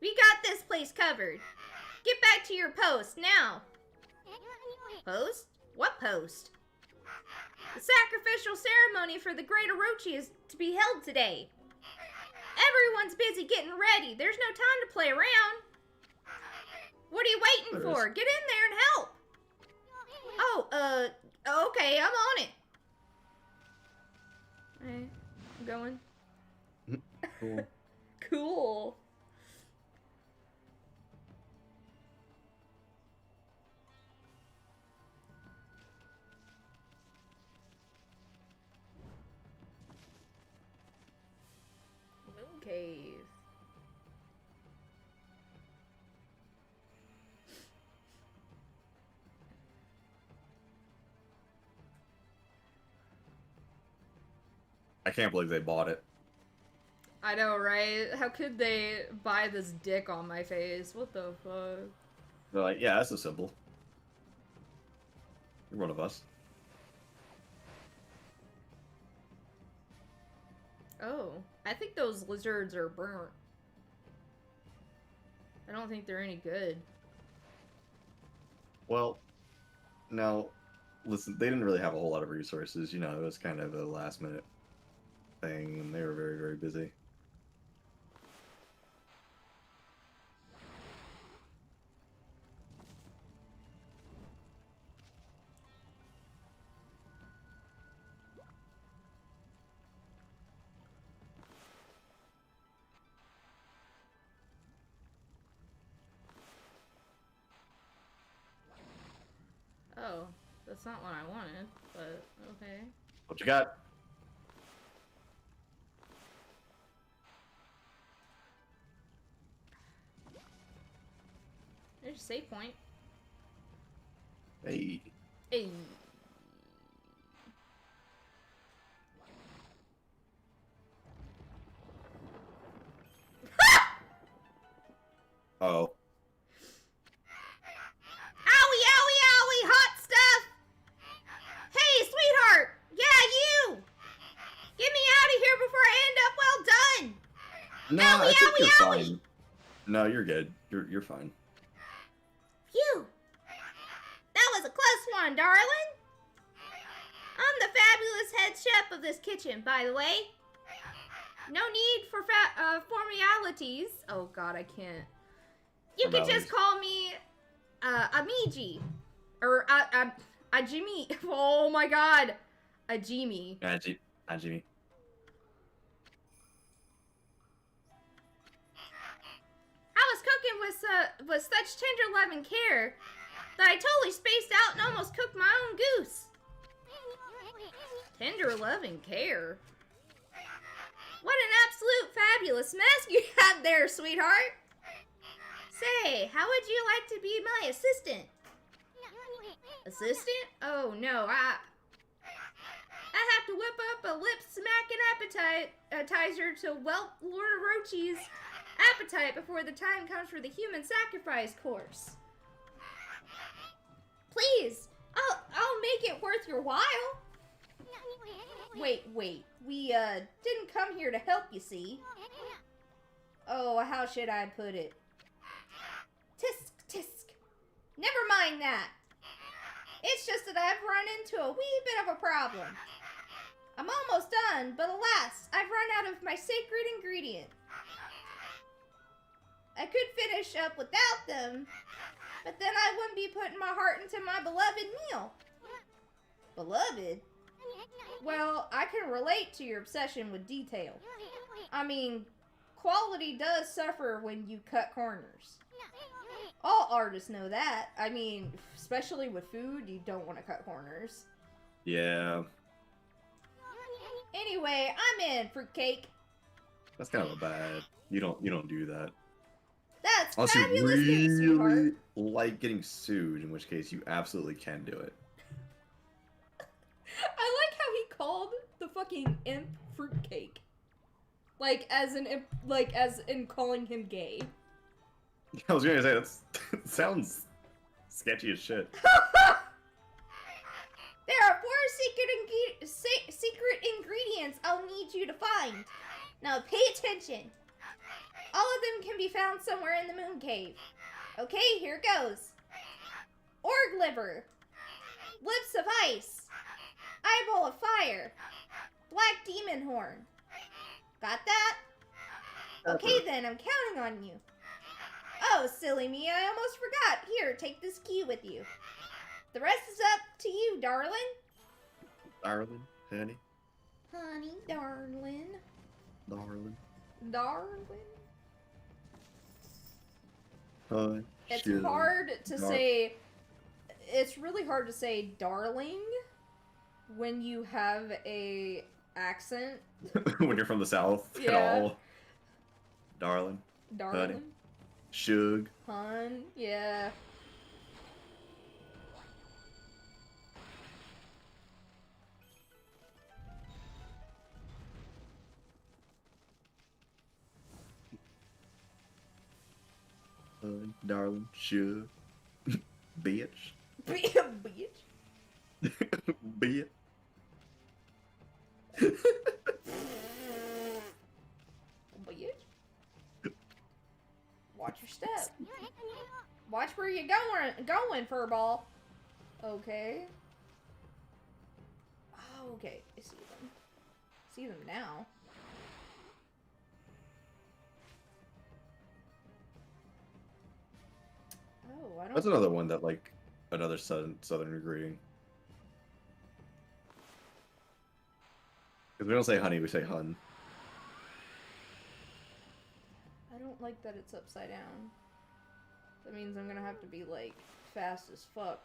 We got this place covered. Get back to your post now. Post? What post? The sacrificial ceremony for the great Orochi is to be held today. Everyone's busy getting ready. There's no time to play around. What are you waiting There for? is. Get in there and help. Oh, okay, I'm on it. Alright, I'm going. Cool. Cool. Moon cave. I can't believe they bought it. I know, right? How could they buy this dick on my face? What the fuck? They're like, yeah, that's so simple. You're one of us. Oh, I think those lizards are burnt. I don't think they're any good. Well, now, listen, they didn't really have a whole lot of resources. You know, it was kind of a last minute thing, and they were very, very busy. Oh, that's not what I wanted, but okay. What you got? There's a save point. Hey. Hey. Oh. Owie, owie, owie, hot stuff! Hey, sweetheart! Yeah, you! Get me out of here before I end up well done! No, Owie, I think owie, you're owie. fine. No, you're good. You're fine. Phew! That was a close one, darling! I'm the fabulous head chef of this kitchen, by the way. No need for formalities. Oh god, I can't. You can Formalities. just call me, Amiji. Or, Ajimi. Oh my god. Ajimi. Jimmy. with such tender love and care that I totally spaced out and almost cooked my own goose. Tender love and care. What an absolute fabulous mask you have there, sweetheart. Say, how would you like to be my assistant? Assistant? Oh no, I have to whip up a lip-smacking appetizer to whelp Lord Orochi's appetite before the time comes for the human sacrifice course. Please, I'll make it worth your while. Wait, we didn't come here to help, you see. Oh, how should I put it? Tisk, tisk. Never mind that. It's just that I've run into a wee bit of a problem. I'm almost done, but alas, I've run out of my sacred ingredient. I could finish up without them, but then I wouldn't be putting my heart into my beloved meal. Beloved? Well, I can relate to your obsession with detail. I mean, quality does suffer when you cut corners. All artists know that. I mean, especially with food, you don't want to cut corners. Yeah, Anyway, I'm in, fruitcake. that's kind of a bad. You don't do that. That's Unless you fabulous news, really sweetheart. like getting sued, in which case you absolutely can do it. I like how he called the fucking imp fruitcake. Like as in calling him gay. I was gonna say that sounds sketchy as shit. There are 4 secret ingredients I'll need you to find. Now pay attention. All of them can be found somewhere in the moon cave. Okay, here goes. Org liver. Lips of ice. Eyeball of fire. Black demon horn. Got that? Okay then, I'm counting on you. Oh, silly me, I almost forgot. Here, take this key with you. The rest is up to you, darling. Darling, honey, Honey, darling. darling, Darling. honey. It's sugar, hard to dar- say. It's really hard to say darling when you have a accent. when you're from the south Yeah. at all. Darling, Darling. shug. Hun. Yeah. Honey, darling, shug. Bitch. Be a bitch. Bitch. Bitch. Watch your step. Watch where you're going, furball. Okay. Oh, okay. I see them. See them now. Oh, I don't. That's another one that like another southern greeting. Because we don't say honey, we say hun. I don't like that it's upside down. That means I'm gonna have to be like fast as fuck.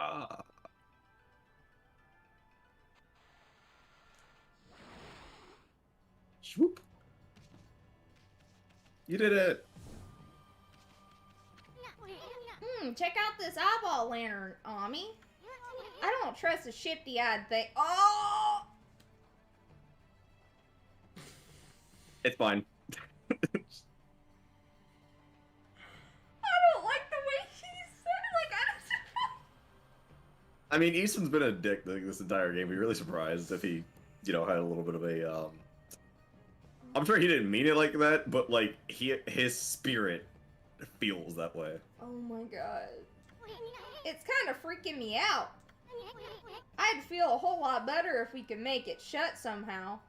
Ah. Swoop. You did it. Check out this eyeball lantern, Ami. I don't trust a shifty-eyed thing. Oh! It's fine. I don't like the way he said it. Like, I don't. I mean, Easton's been a dick like, this entire game. We're really surprised if he had a little bit of a I'm sure he didn't mean it like that, but like his spirit feels that way. Oh my god. It's kind of freaking me out. I'd feel a whole lot better if we could make it shut somehow.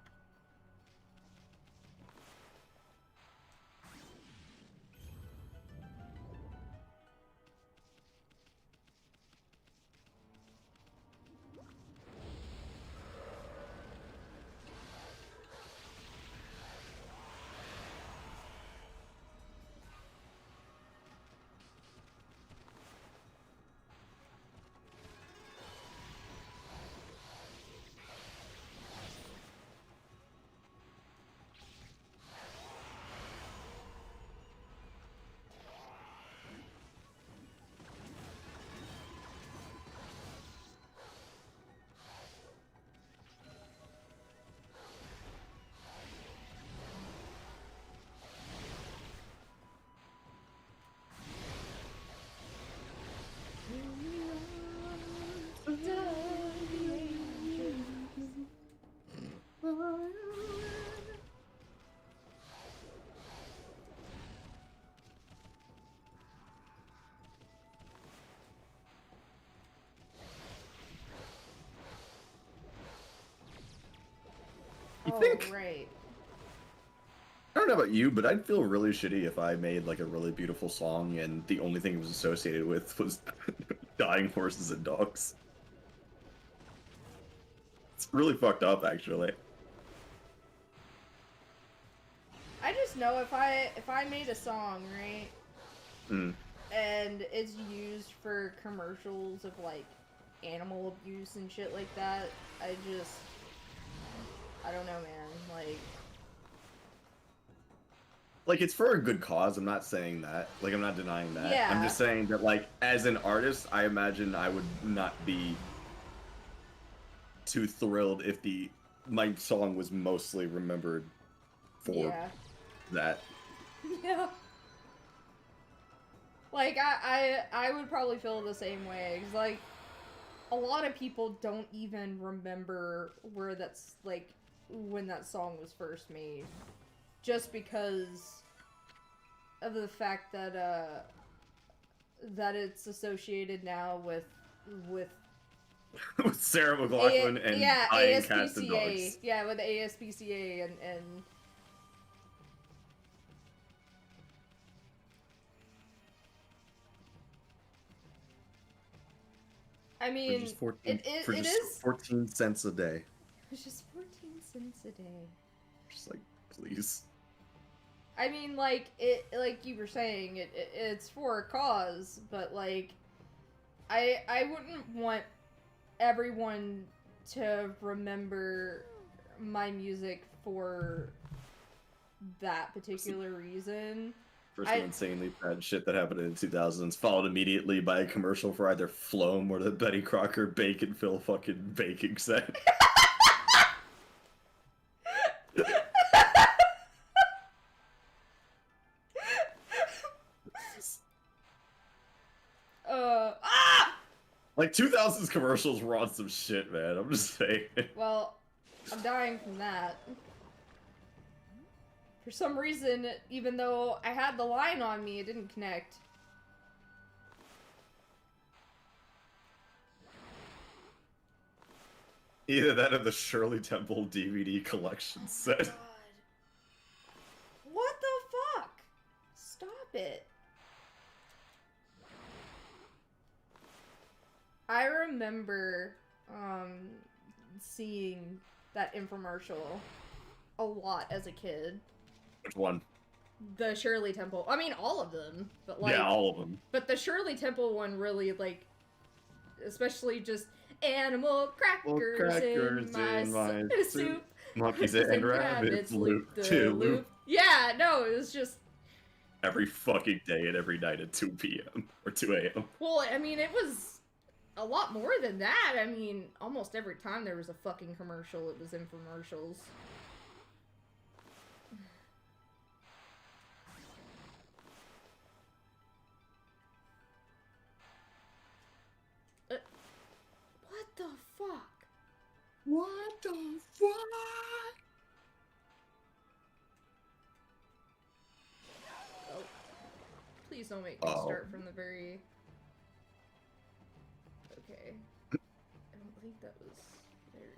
You think? Right. I don't know about you, but I'd feel really shitty if I made like a really beautiful song and the only thing it was associated with was dying horses and dogs. It's really fucked up, actually. I just know if I made a song, right? Mm. And it's used for commercials of like animal abuse and shit like that, I don't know, man. Like, it's for a good cause, I'm not saying that. Like, I'm not denying that. Yeah. I'm just saying that, like, as an artist, I imagine I would not be too thrilled if my song was mostly remembered for Yeah. that. Yeah. Like, I would probably feel the same way, because, like, a lot of people don't even remember where that's, like, when that song was first made. Just because of the fact that, that it's associated now with With Sarah McLachlan and dying cats and ASPCA. dogs. Yeah, with the ASPCA and I mean, For just 14, it for just is 14 cents a day. it's just 14 cents a day. Just like, please. I mean, like like you were saying, it's for a cause, but like, I wouldn't want everyone to remember my music for that particular reason. First insanely bad shit that happened in the 2000s, followed immediately by a commercial for either Floam or the Betty Crocker Bacon Phil fucking baking set. Like 2000s commercials were on some shit, man. I'm just saying. Well, I'm dying from that. For some reason, even though I had the line on me, it didn't connect. Either that or the Shirley Temple DVD collection set. God. What the fuck? Stop it. I remember seeing that infomercial a lot as a kid. Which one? The Shirley Temple. I mean, all of them, but like, yeah, all of them. But the Shirley Temple one really, like, especially just animal crackers, in my soup. Monkeys and rabbits loop to loop. Yeah, no, it was just every fucking day and every night at 2 p.m. or 2 a.m. Well, I mean, it was a lot more than that. I mean, almost every time there was a fucking commercial, it was infomercials. What the fuck? What the What? Oh. Please don't make me start from the very... Okay. I don't think that was very...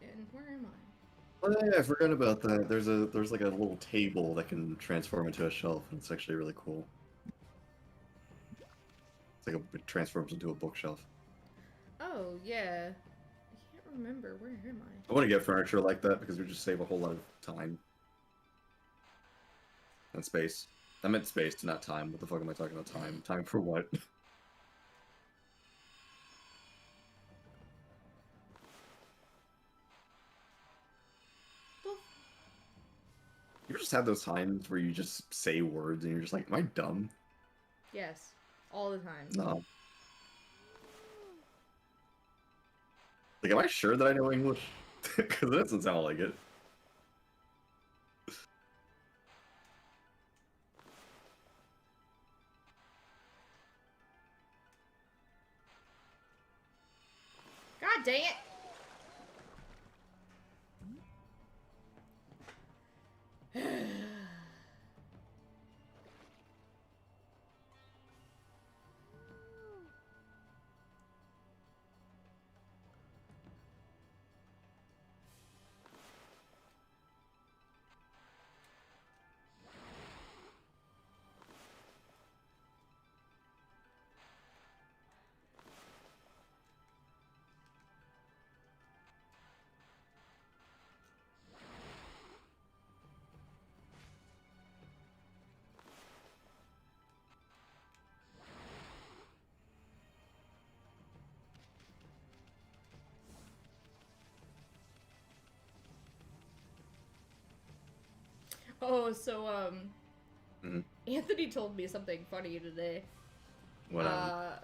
And where am I? Oh yeah, I forgot about that. There's like a little table that can transform into a shelf, and it's actually really cool. It's like it transforms into a bookshelf. Oh, yeah. I can't remember. Where am I? I want to get furniture like that because we just save a whole lot of time and space. I meant space, not time. What the fuck am I talking about? Time. Time for what? You just have those times where you just say words and you're just like, am I dumb? Yes. All the time. No. Like, am I sure that I know English? Because that doesn't sound like it. God dang it! Oh, so, Mhm. Anthony told me something funny today. Whatever.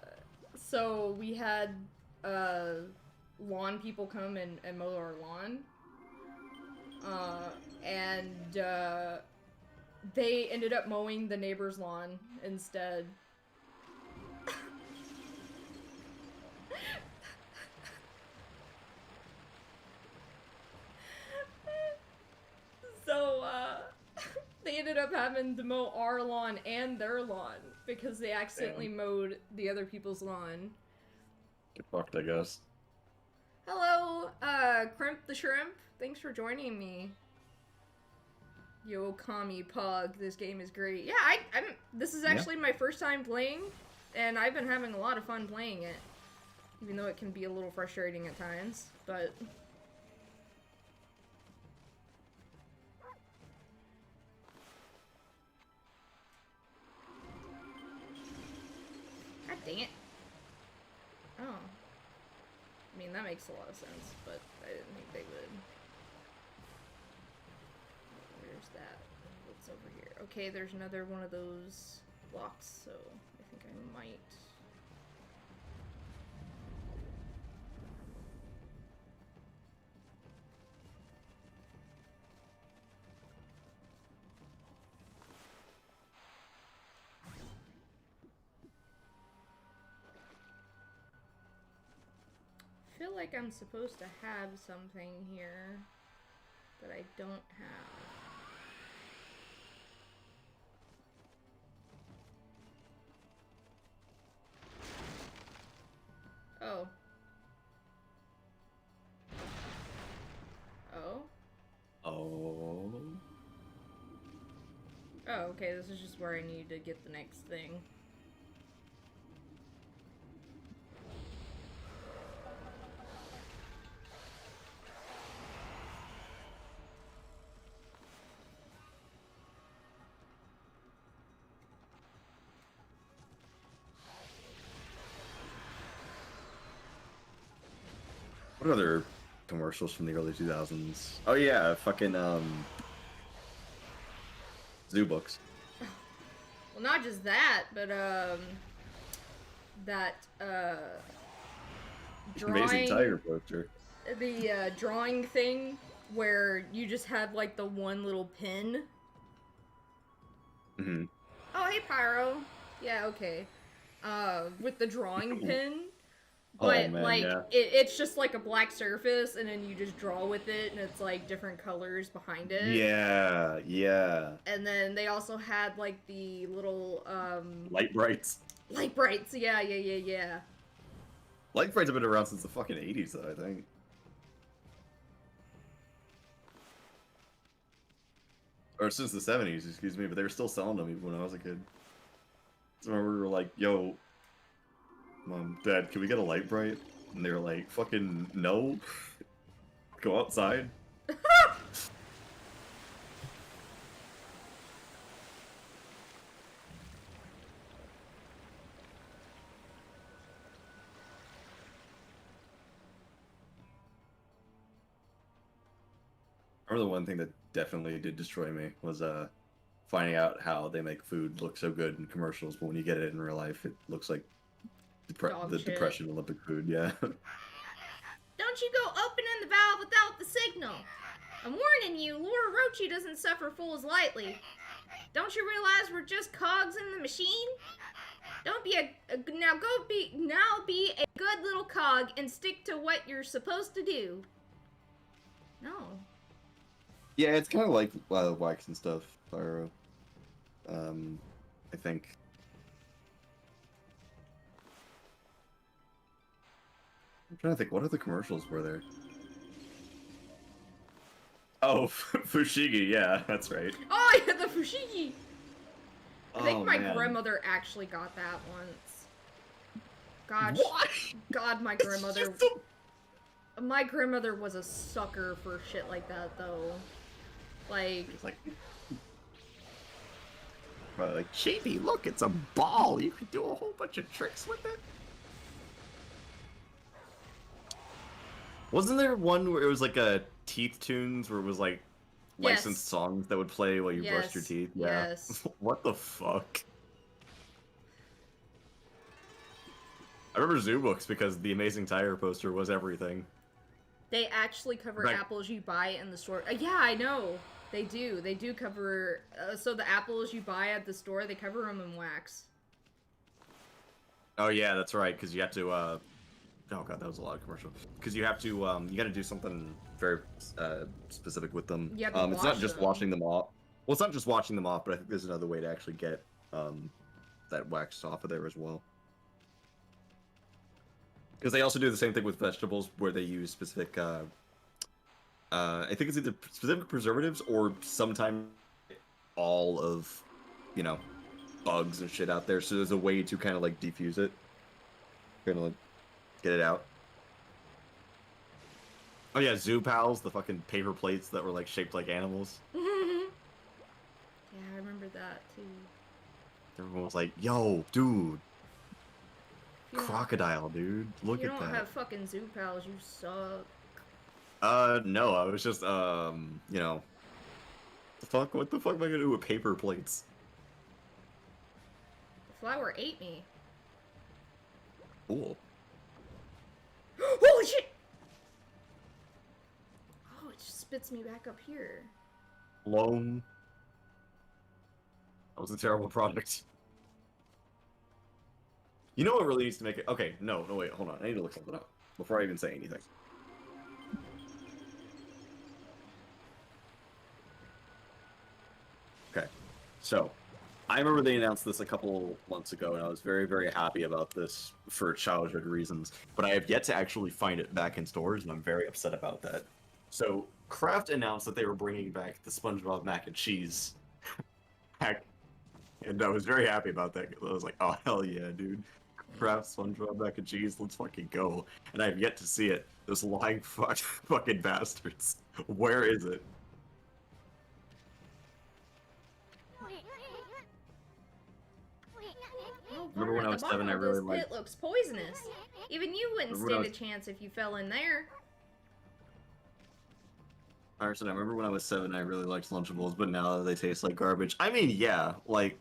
So we had, lawn people come and mow our lawn. They ended up mowing the neighbor's lawn instead. So, they ended up having to mow our lawn and their lawn because they accidentally mowed the other people's lawn. Get fucked, I guess. Hello, Crimp the Shrimp. Thanks for joining me. Yo, Okami Pug. This game is great. Yeah, this is actually my first time playing, and I've been having a lot of fun playing it. Even though it can be a little frustrating at times, but... God dang it. Oh. I mean, that makes a lot of sense, but I didn't think they would. Where's that? What's over here? Okay, there's another one of those blocks, so I think I might... I feel like I'm supposed to have something here that I don't have. Oh. Oh? Oh. Oh, okay, this is just where I need to get the next thing. What other commercials from the early 2000s? Oh yeah, fucking Zoo Books. Well, not just that, but that Amazing drawing, Tiger poster. the drawing thing where you just have like the one little pin. Mm-hmm. Oh, hey Pyro. Yeah, okay. With the drawing pin, Oh, But man, like yeah. it's just like a black surface, and then you just draw with it, and it's like different colors behind it. Yeah, yeah. And then they also had like the little Light brights. light brights. Yeah. Light brights have been around since the fucking 80s, though, I think. Or since the 70s, excuse me, but they were still selling them even when I was a kid. So I remember we were like, yo, Mom, Dad, can we get a light bright? And they were like, fucking no. Go outside. I remember the one thing that definitely did destroy me was finding out how they make food look so good in commercials, but when you get it in real life, it looks like Dog the shit. Depression Olympic food. Yeah. Don't you go opening the valve without the signal. I'm warning you, Laura Rochi doesn't suffer fools lightly. Don't you realize we're just cogs in the machine? Don't be be a good little cog and stick to what you're supposed to do. No. Yeah, it's kind of like wax and stuff, Pyro. I think. I'm trying to think, what other commercials were there? Oh, Fushigi, yeah, that's right. Oh yeah, the fushigi. I think Oh, my man. grandmother actually got that once. God, What? God, my grandmother. My grandmother was a sucker for shit like that, though. Like, It's like, Chibi, look, it's a ball. You can do a whole bunch of tricks with it. Wasn't there one where it was like a Teeth Tunes where it was like Yes. licensed songs that would play while you brushed your Yes, teeth? Yeah. yes. What the fuck? I remember Zoo Books because the Amazing Tire poster was everything. they actually cover Right. apples you buy in the store. Yeah, I know. They do. They do cover. So the apples you buy at the store, they cover them in wax. Oh yeah, that's right. Because you have to. Oh god, that was a lot of commercial. Because you have to. You got to do something very specific with them. You have to it's not wash just them. washing them off. Well, it's not just washing them off, but I think there's another way to actually get that wax off of there as well. Because they also do the same thing with vegetables, where they use specific. I think it's either specific preservatives or sometimes all of, bugs and shit out there. So there's a way to kind of like defuse it, kind of like get it out. Oh yeah, Zoo Pals, the fucking paper plates that were like shaped like animals. Yeah, I remember that too. Everyone was like, "Yo, dude, If you don't- crocodile, dude, look if you at don't that." have fucking zoo pals, you suck. No, I was just, the fuck? What the fuck am I gonna do with paper plates? The flower ate me. Cool. Holy shit! Oh, it just spits me back up here. Loam. That was a terrible product. You know what really needs to make it? Okay, no, wait, hold on. I need to look something up before I even say anything. Okay, so I remember they announced this a couple months ago, and I was very, very happy about this for childhood reasons. But I have yet to actually find it back in stores, and I'm very upset about that. So Kraft announced that they were bringing back the SpongeBob mac and cheese pack, and I was very happy about that. I was like, "Oh hell yeah, dude! Kraft SpongeBob mac and cheese, let's fucking go!" And I have yet to see it. Those lying fucking bastards. Where is it? Oh, Remember when I was 7, I really liked- It looks poisonous. Even you wouldn't Remember when I stand a chance if you fell in there. Arson, I remember when I was 7, I really liked Lunchables, but now they taste like garbage. I mean, yeah, like,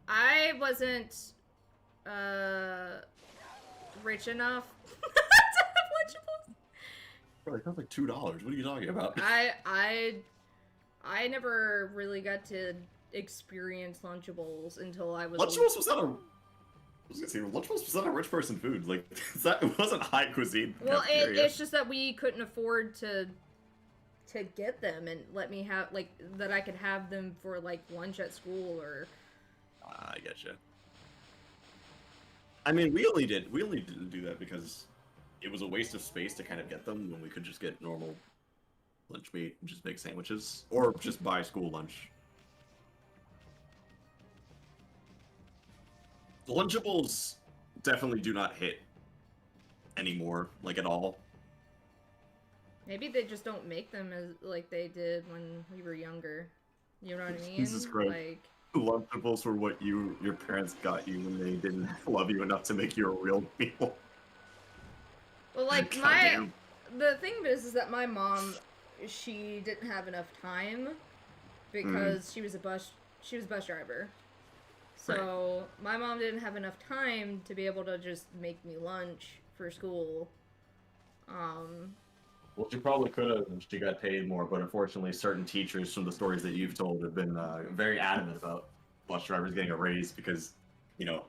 I wasn't rich enough to have Lunchables. bro, it cost like $2. What are you talking about? I never really got to experience Lunchables until I was Lunchables was not a was gonna say, Lunchables was not a rich person food. Like, it wasn't high cuisine. Well, cafeteria. it's just that we couldn't afford to get them and let me have like that I could have them for like lunch at school or. I getcha. I mean, we only didn't do that because it was a waste of space to kind of get them when we could just get normal lunch meat and just make sandwiches or just buy school lunch. The Lunchables definitely do not hit anymore, like at all. Maybe they just don't make them as like they did when we were younger. You know what I mean? Jesus Christ. Like Lunchables were what your parents got you when they didn't love you enough to make you a real meal. well, like Goddamn. the thing is that my mom, she didn't have enough time because she was a bus driver. So my mom didn't have enough time to be able to just make me lunch for school. Well, she probably could have, and she got paid more. But unfortunately, certain teachers, from the stories that you've told, have been very adamant about bus drivers getting a raise because, you know,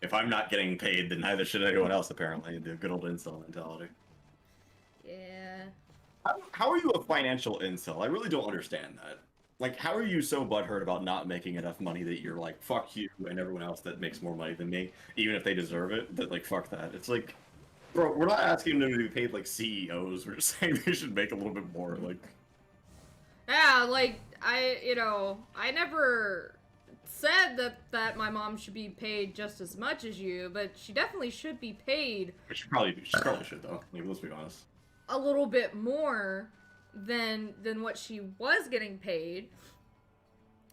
if I'm not getting paid, then neither should anyone else. Apparently, the good old incel mentality. Yeah. How are you a financial incel? I really don't understand that. Like, how are you so butthurt about not making enough money that you're like, fuck you and everyone else that makes more money than me, even if they deserve it? That like, fuck that. It's like, bro, we're not asking them to be paid like CEOs. We're just saying they should make a little bit more. Like, Yeah, like I never said that my mom should be paid just as much as you, but she definitely should be paid she probably should though. Like, let's be honest. a little bit more than what she was getting paid.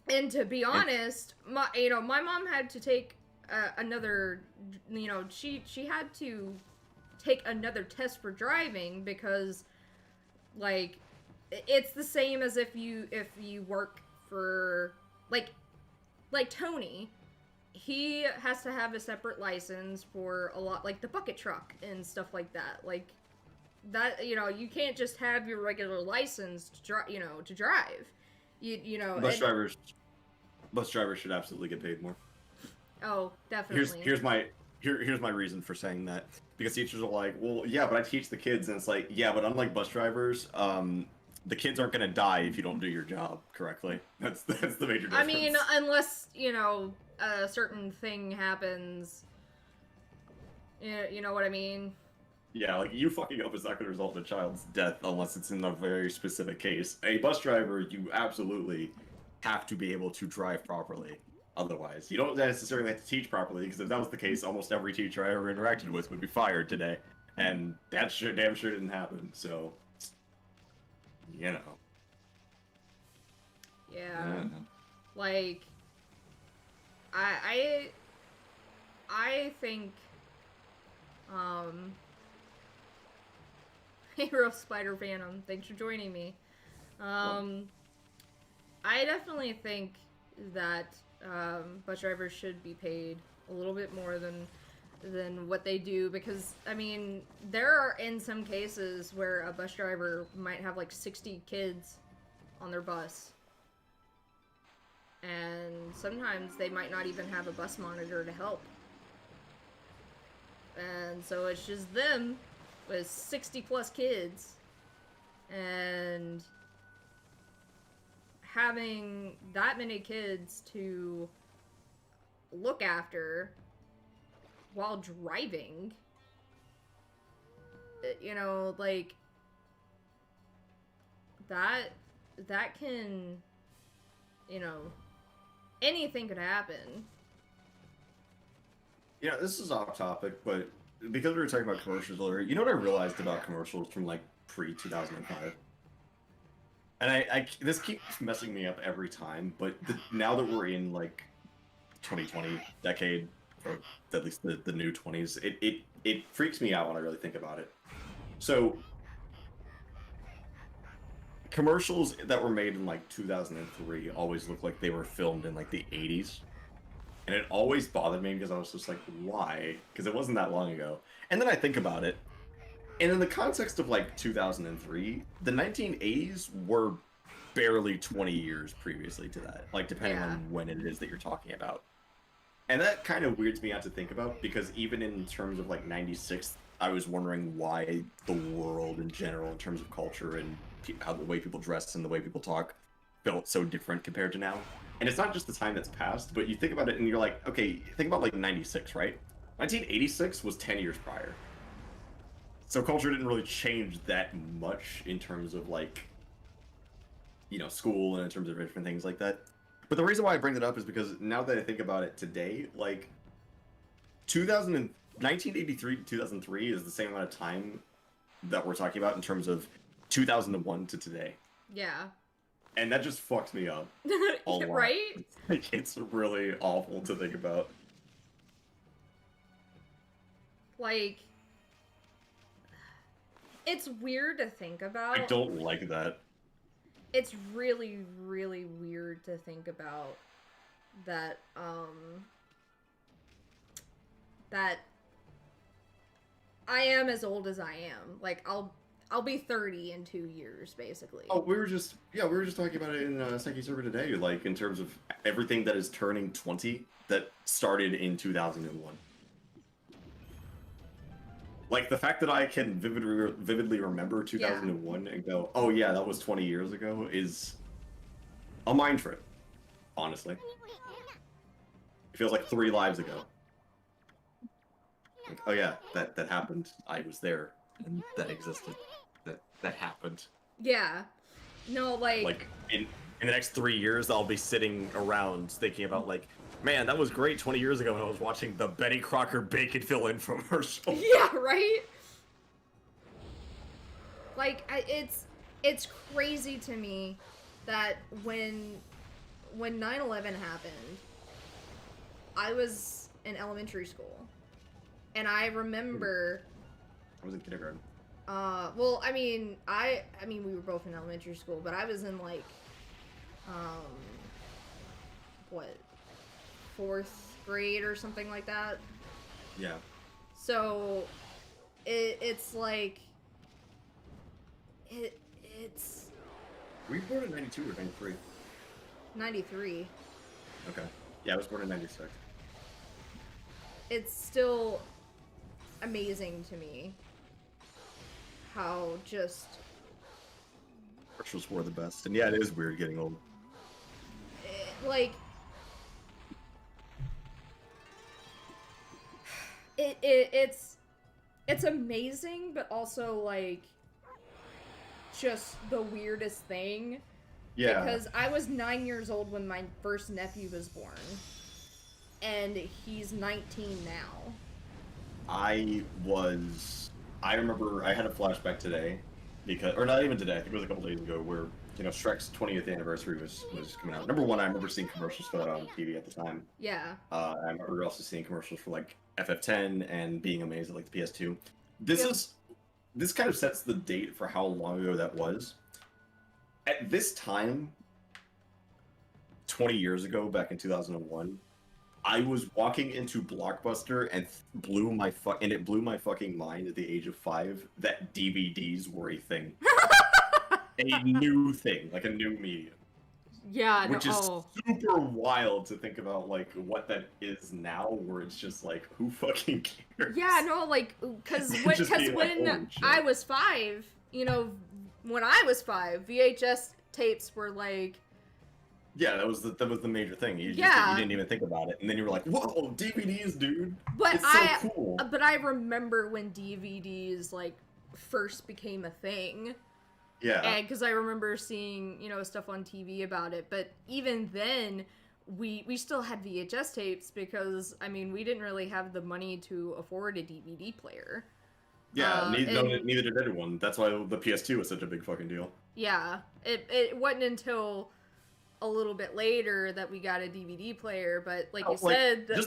And to be honest, my mom had to take another, she had to take another test for driving because like it's the same as if you work for like Tony. He has to have a separate license for a lot, like the bucket truck and stuff like that. Like that, you can't just have your regular license to drive. Bus drivers should absolutely get paid more. Oh, definitely. Here's my reason for saying that, because teachers are like, well, yeah, but I teach the kids, and it's like, yeah, but unlike bus drivers, the kids aren't gonna die if you don't do your job correctly. That's the major difference. I mean, unless a certain thing happens. You know what I mean? Yeah, like, you fucking up is not gonna result in a child's death unless it's in a very specific case. A bus driver, you absolutely have to be able to drive properly. Otherwise, you don't necessarily have to teach properly, because if that was the case, almost every teacher I ever interacted with would be fired today, and that damn sure didn't happen. So, you know. Yeah. Like, I think, Hero Spider Phantom, thanks for joining me. I definitely think that bus drivers should be paid a little bit more than what they do, because I mean, there are in some cases where a bus driver might have like 60 kids on their bus, and sometimes they might not even have a bus monitor to help, and so it's just them with 60 plus kids, and having that many kids to look after while driving, like that can, anything could happen. Yeah, this is off topic, but because we were talking about commercials earlier, you know what I realized about commercials from like pre-2005? And I this keeps messing me up every time, but now that we're in like 2020 decade, or at least the new 20s, it freaks me out when I really think about it. So commercials that were made in like 2003 always look like they were filmed in like the 80s. And it always bothered me because I was just like, why? Because it wasn't that long ago. And then I think about it, and in the context of like 2003, the 1980s were barely 20 years previously to that, like depending on when it is that you're talking about. And that kind of weirds me out to think about, because even in terms of like 96, I was wondering why the world in general, in terms of culture and how the way people dress and the way people talk, felt so different compared to now. And it's not just the time that's passed, but you think about it and you're like, okay, think about like 96, right? 1986 was 10 years prior. So culture didn't really change that much in terms of like, you know, school and in terms of different things like that. But the reason why I bring it up is because now that I think about it today, like 1983 to 2003 is the same amount of time that we're talking about in terms of 2001 to today. Yeah. And that just fucks me up a lot. Right? Like, it's really awful to think about. Like, it's weird to think about. I don't like that. It's really, really weird to think about that, that I am as old as I am. Like, I'll be 30 in 2 years, basically. Oh, we were just talking about it in Senki Server today, like in terms of everything that is turning 20 that started in 2001. Like, the fact that I can vividly remember 2001 and go, oh yeah, that was 20 years ago, is a mind trip, honestly. It feels like 3 lives ago. Like, oh yeah, that happened. I was there, and that existed. That happened. Yeah. No, Like, in the next 3 years, I'll be sitting around thinking about, like, man, that was great 20 years ago when I was watching the Betty Crocker bacon fill infomercial. Yeah, right? Like, it's crazy to me that when 9/11 happened, I was in elementary school. And I remember... I was in kindergarten. Well, I mean, we were both in elementary school, but I was in, like, what, 4th grade or something like that. Yeah. So, it's like, it's... Were you born in 92 or 93? 93. Okay. Yeah, I was born in 96. It's still amazing to me how just... Commercials were the best. And yeah, it is weird getting old. Like... It's amazing, but also, like, just the weirdest thing. Yeah. Because I was 9 years old when my first nephew was born. And he's 19 now. I remember I had a flashback today, because, or not even today, I think it was a couple days ago, where, you know, Shrek's 20th anniversary was coming out. Number one, I remember seeing commercials for that on TV at the time. Yeah. I remember also seeing commercials for, like, FF10 and being amazed at, like, the PS2. This kind of sets the date for how long ago that was. At this time, 20 years ago, back in 2001, I was walking into Blockbuster and it blew my fucking mind at the age of 5 that DVDs were a thing. A new thing, like a new medium. Yeah, Which is super wild to think about, like, what that is now, where it's just like, who fucking cares? Yeah, no, like, because when holy shit. I was 5, you know, when I was 5, VHS tapes were like... Yeah, that was the major thing. You didn't even think about it, and then you were like, "Whoa, DVDs, dude! But it's so cool." But I remember when DVDs like first became a thing. Yeah. And because I remember seeing, you know, stuff on TV about it, but even then, we still had VHS tapes because I mean we didn't really have the money to afford a DVD player. Yeah, neither did everyone. That's why the PS2 was such a big fucking deal. Yeah, it wasn't until a little bit later that we got a DVD player, but like you said, I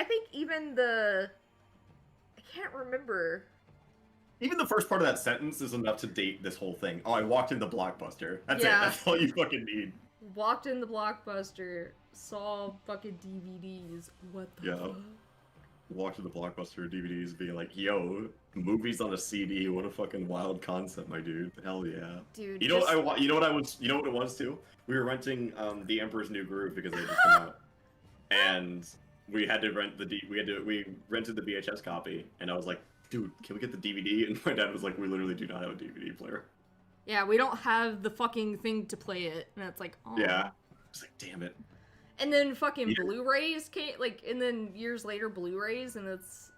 think even the I can't remember. Even the first part of that sentence is enough to date this whole thing. Oh, I walked into Blockbuster. That's it. Yeah. That's all you fucking need. Walked in the Blockbuster, saw fucking DVDs. What the fuck? Walked to the Blockbuster DVDs being like, yo, movies on a CD, what a fucking wild concept, my dude. Hell yeah. Dude, you know what it was too? We were renting The Emperor's New Groove because they just come out. And we had to rent we rented the VHS copy, and I was like, dude, can we get the DVD? And my dad was like, we literally do not have a DVD player. Yeah, we don't have the fucking thing to play it. And it's like, oh. Yeah. I was like, damn it. And then fucking Yeah. Blu-rays came, like, and then years later Blu-rays, and it's...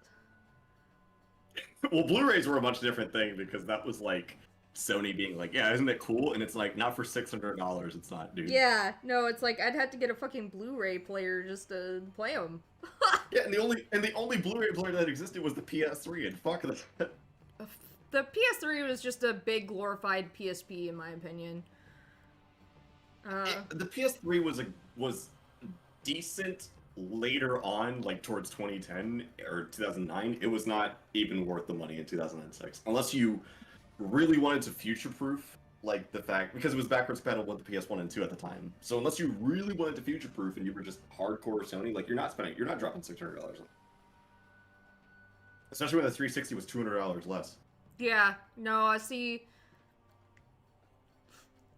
Well, Blu-rays were a much different thing because that was like Sony being like, yeah, isn't it cool? And it's like, not for $600, it's not, dude. Yeah, no, it's like, I'd have to get a fucking Blu-ray player just to play them. Yeah, and the only Blu-ray player that existed was the PS3, and fuck that. The PS3 was just a big glorified PSP, in my opinion. The PS3 was decent later on, like towards 2010 or 2009. It was not even worth the money in 2006, unless you really wanted to future-proof, like the fact because it was backwards compatible with the PS1 and 2 at the time. So unless you really wanted to future-proof and you were just hardcore Sony, like you're not dropping $600 on it. Especially when the 360 was $200 less. Yeah, no, I see.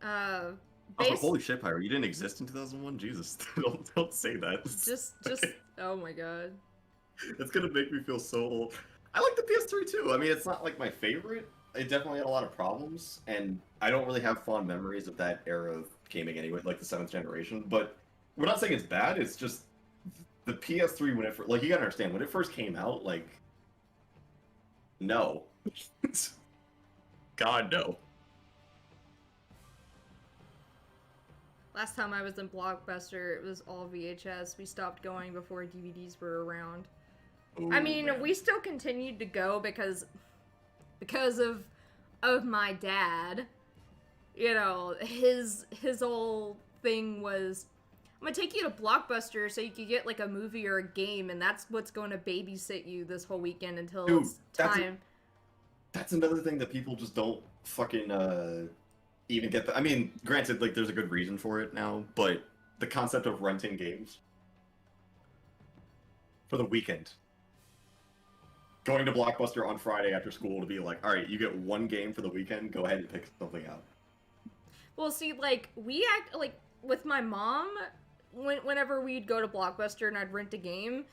Also, holy shit, Pyro, you didn't exist in 2001? Jesus, don't say that. just, oh my god. It's gonna make me feel so old. I like the PS3 too. I mean, it's not like my favorite. It definitely had a lot of problems, and I don't really have fond memories of that era of gaming anyway, like the 7th generation. But we're not saying it's bad, it's just the PS3 when it like, you gotta understand, when it first came out, like, no. God, no. Last time I was in Blockbuster, it was all VHS. We stopped going before DVDs were around. Ooh, I mean, man. we still continued to go because of my dad. You know, his whole thing was, I'm gonna take you to Blockbuster so you could get like a movie or a game, and that's what's going to babysit you this whole weekend until Dude, it's time. That's another thing that people just don't fucking even get. I mean, granted, like there's a good reason for it now, but the concept of renting games for the weekend, going to Blockbuster on Friday after school to be like, all right, you get one game for the weekend. Go ahead and pick something out. Well, see, like, we act like with my mom, whenever we'd go to Blockbuster and I'd rent a game,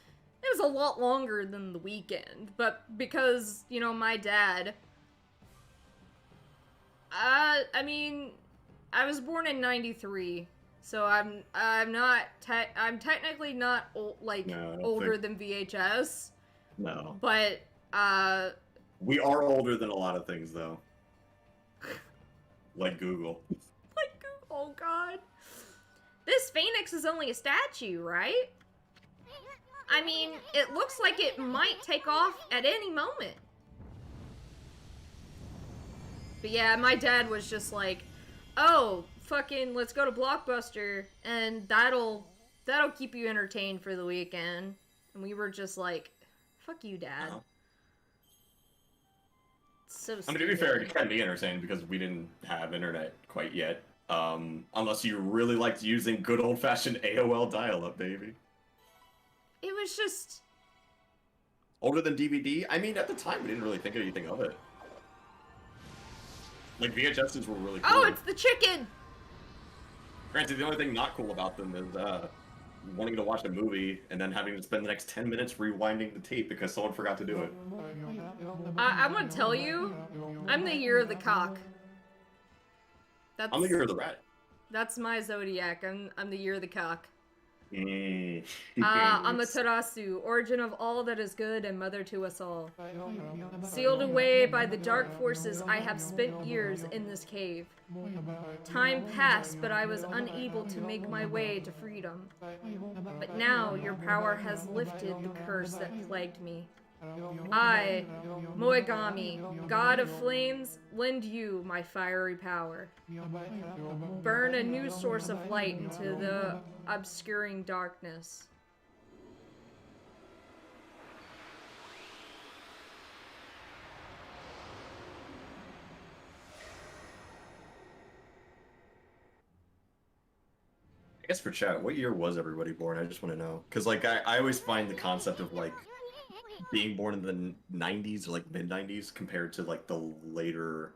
it was a lot longer than the weekend. But because, you know, my dad, I mean, I was born in '93, so I'm technically not older than VHS. No. But We are older than a lot of things, though. Like Google. oh god. This Phoenix is only a statue, right? I mean, it looks like it might take off at any moment. But yeah, my dad was just like, oh, fucking let's go to Blockbuster and that'll keep you entertained for the weekend. And we were just like, fuck you, Dad. Uh-huh. So I mean, to be fair, it can be entertaining because we didn't have internet quite yet. Unless you really liked using good old-fashioned AOL dial-up, baby. It was just... Older than DVD? I mean, at the time, we didn't really think anything of it. Like, VHSs were really cool. Oh, it's the chicken! Granted, the only thing not cool about them is, wanting to watch a movie and then having to spend the next 10 minutes rewinding the tape because someone forgot to do it. I'm gonna tell you, I'm the year of the cock. I'm the year of the rat. That's my zodiac. I'm the year of the cock. Mm. Amaterasu, origin of all that is good and mother to us all. Sealed away by the dark forces, I have spent years in this cave. Time passed, but I was unable to make my way to freedom. But now your power has lifted the curse that plagued me. I, Moegami, god of flames, lend you my fiery power. Burn a new source of light into the obscuring darkness. I guess for chat, what year was everybody born? I just want to know. Because, like, I always find the concept of, like, being born in the 90s or, like, mid-90s compared to, like, the later,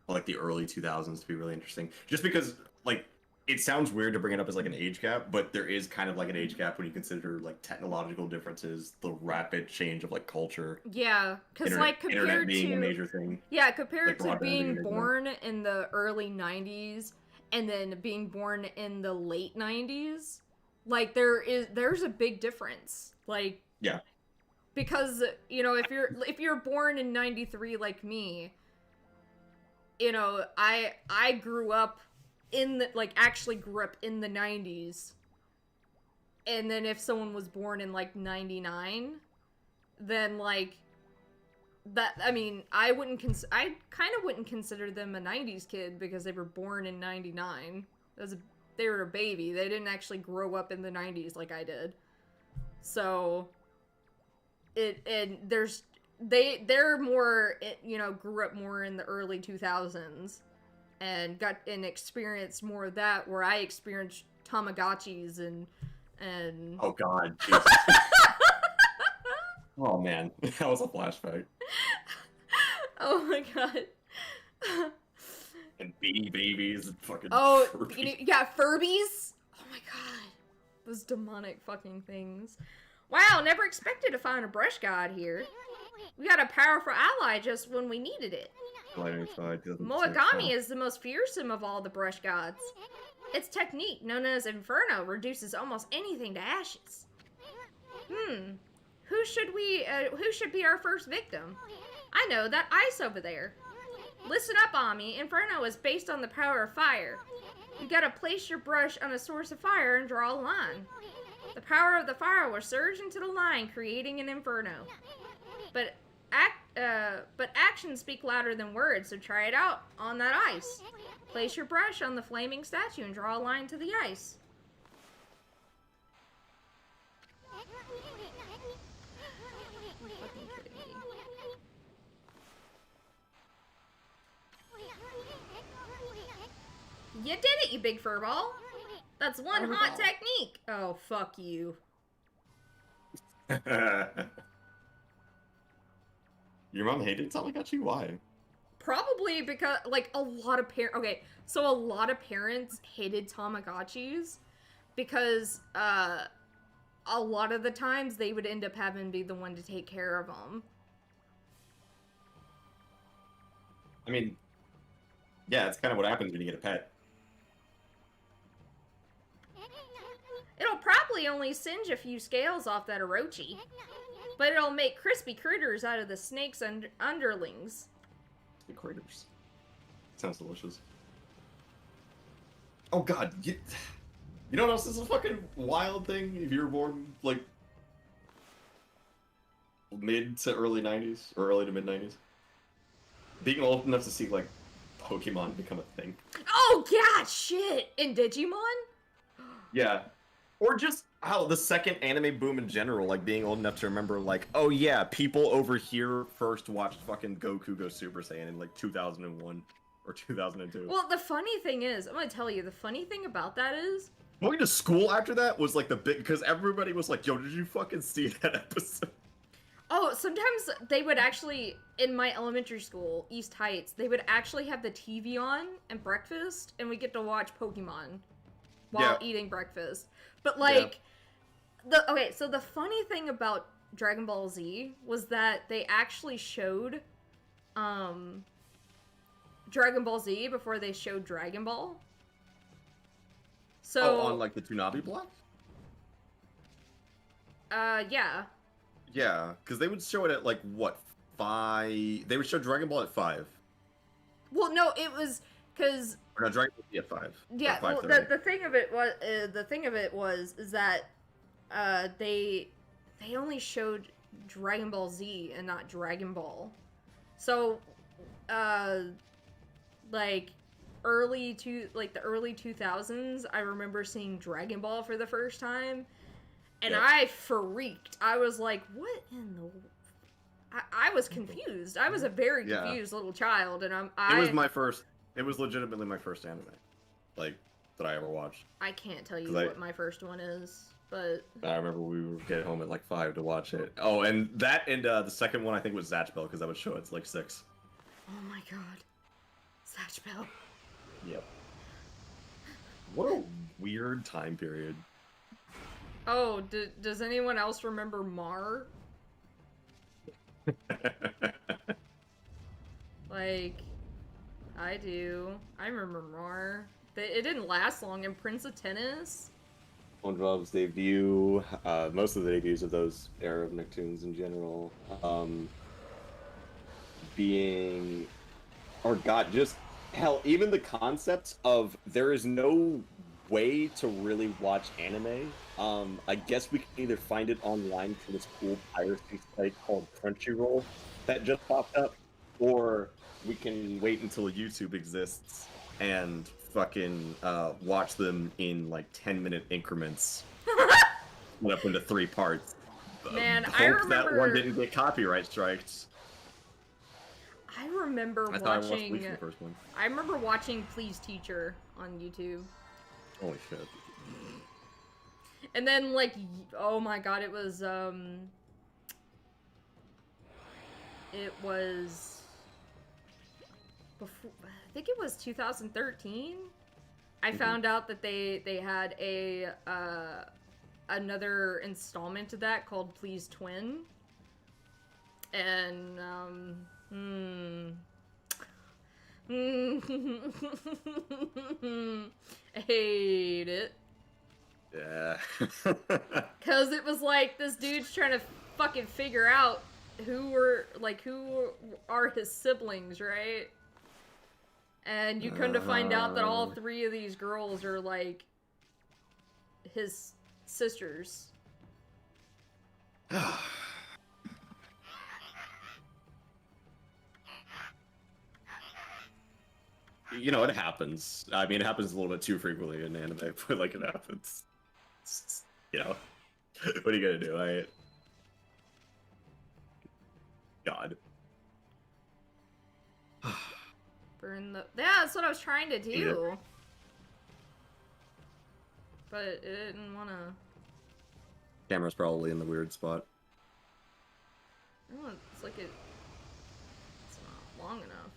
like, the early 2000s to be really interesting. Just because, like, it sounds weird to bring it up as like an age gap, but there is kind of like an age gap when you consider like technological differences, the rapid change of like culture, Yeah, because internet, like internet compared being a to major thing. yeah, compared like to broadband being a being major thing. born in the early '90s and then being born in the late '90s, like there's a big difference. Like Yeah. because if you're born in '93 like me, I grew up in the actually grew up in the '90s, and then if someone was born in like '99, then like that, I mean, I kind of wouldn't consider them a '90s kid because they were born in '99. They were a baby. They didn't actually grow up in the '90s like I did. So they're more, grew up more in the early 2000s and experienced more of that, where I experienced Tamagotchis and Oh God. Jesus. Oh man, that was a flashback. oh my god. And Beanie Babies and fucking. Oh, Furbies. yeah, Furbies. Oh my god, those demonic fucking things. Wow, never expected to find a brush god here. We got a powerful ally just when we needed it. Moagami is the most fearsome of all the brush gods. Its technique, known as Inferno, reduces almost anything to ashes. Who should be our first victim? I know, that ice over there. Listen up, Ami. Inferno is based on the power of fire. You gotta place your brush on a source of fire and draw a line. The power of the fire will surge into the line, creating an inferno. But actions speak louder than words, so try it out on that ice. Place your brush on the flaming statue and draw a line to the ice. Fucking kidding me. You did it, you big furball. That's one hot technique. Oh, fuck you. Your mom hated Tamagotchi? Why? Probably because, like, a lot of parents... Okay, so a lot of parents hated Tamagotchis because, a lot of the times they would end up having to be the one to take care of them. I mean, yeah, it's kind of what happens when you get a pet. It'll probably only singe a few scales off that Orochi, but it'll make crispy critters out of the snake's underlings. The critters. Sounds delicious. Oh God, you know what else is a fucking wild thing? If you were born like mid to early 90s or early to mid 90s, being old enough to see like Pokemon become a thing. Oh god, shit! In Digimon? Yeah. Or just how the second anime boom in general, like being old enough to remember, like, oh yeah, people over here first watched fucking Goku go Super Saiyan in like 2001 or 2002. Well, the funny thing is, I'm gonna tell you, the funny thing about that is... Going to school after that was like the big, because everybody was like, yo, did you fucking see that episode? Oh, sometimes they would actually, in my elementary school, East Heights, they would actually have the TV on and breakfast, and we get to watch Pokemon while eating breakfast. But like, so the funny thing about Dragon Ball Z was that they actually showed Dragon Ball Z before they showed Dragon Ball. So on like the Tsunabi block? Yeah. Yeah, because they would show it at like what, 5? They would show Dragon Ball at 5. Well, no, it was because Or no, Dragon Ball Z at 5. yeah. Well, the thing of it was is that they only showed Dragon Ball Z and not Dragon Ball. So like the early 2000s, I remember seeing Dragon Ball for the first time, and I freaked. I was like, what in the... I was confused. I was a very confused little child, and it was legitimately my first anime, like, that I ever watched. I can't tell you what my first one is, but... I remember we would get home at like 5 to watch it. Oh, and the second one I think was Zatch Bell, because that would show it's like 6. Oh my god. Zatch Bell. Yep. What a weird time period. Oh, does anyone else remember Mar? Like, I do. I remember Mar. It didn't last long. And Prince of Tennis? SpongeBob's debut, most of the debuts of those era of Nicktoons in general, being, or God, just hell, even the concept of there is no way to really watch anime. I guess we can either find it online from this cool piracy site called Crunchyroll that just popped up, or we can wait until YouTube exists and fucking watch them in like 10-minute increments, split up into 3 parts. Man, Hope I remember that one didn't get copyright strikes. I remember I thought I watched watching. Bleach the first one. I remember watching Please Teacher on YouTube. Holy shit. And then like, oh my god, it was before, I think it was 2013. I found out that they had a another installment to that called Please Twin. And I hate it. Yeah. Cause it was like this dude's trying to fucking figure out who are his siblings, right? And you come to find out that all 3 of these girls are like his sisters. You know, it happens. I mean, it happens a little bit too frequently in anime, but like it happens. You know, what are you gonna do? God. Burn the. Yeah, that's what I was trying to do. Yeah. But it didn't wanna. Camera's probably in the weird spot. Oh, it's like it's not long enough.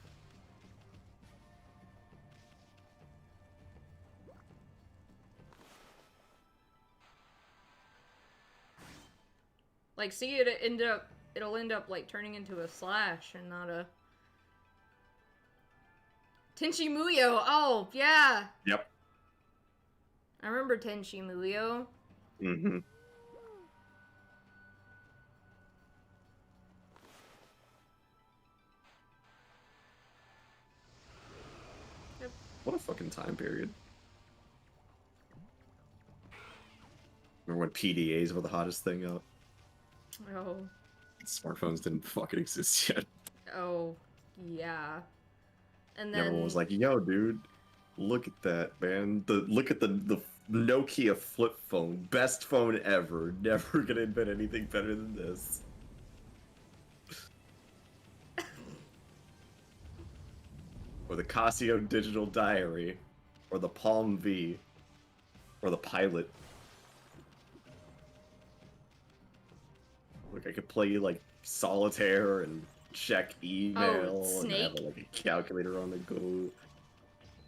Like, see, it'll end up like turning into a slash and not a Tenchi Muyo. Oh yeah, Yep. I remember Tenchi Muyo. Mm-hmm. Yep. What a fucking time period. Remember when PDAs were the hottest thing out? Oh. Smartphones didn't fucking exist yet. Oh, yeah. And And then everyone was like, yo, dude, look at that, man. Look at the Nokia flip phone. Best phone ever. Never gonna invent anything better than this. Or the Casio Digital Diary. Or the Palm V. Or the Pilot. Look, I could play like solitaire and check email and have Snake. like a calculator on the go.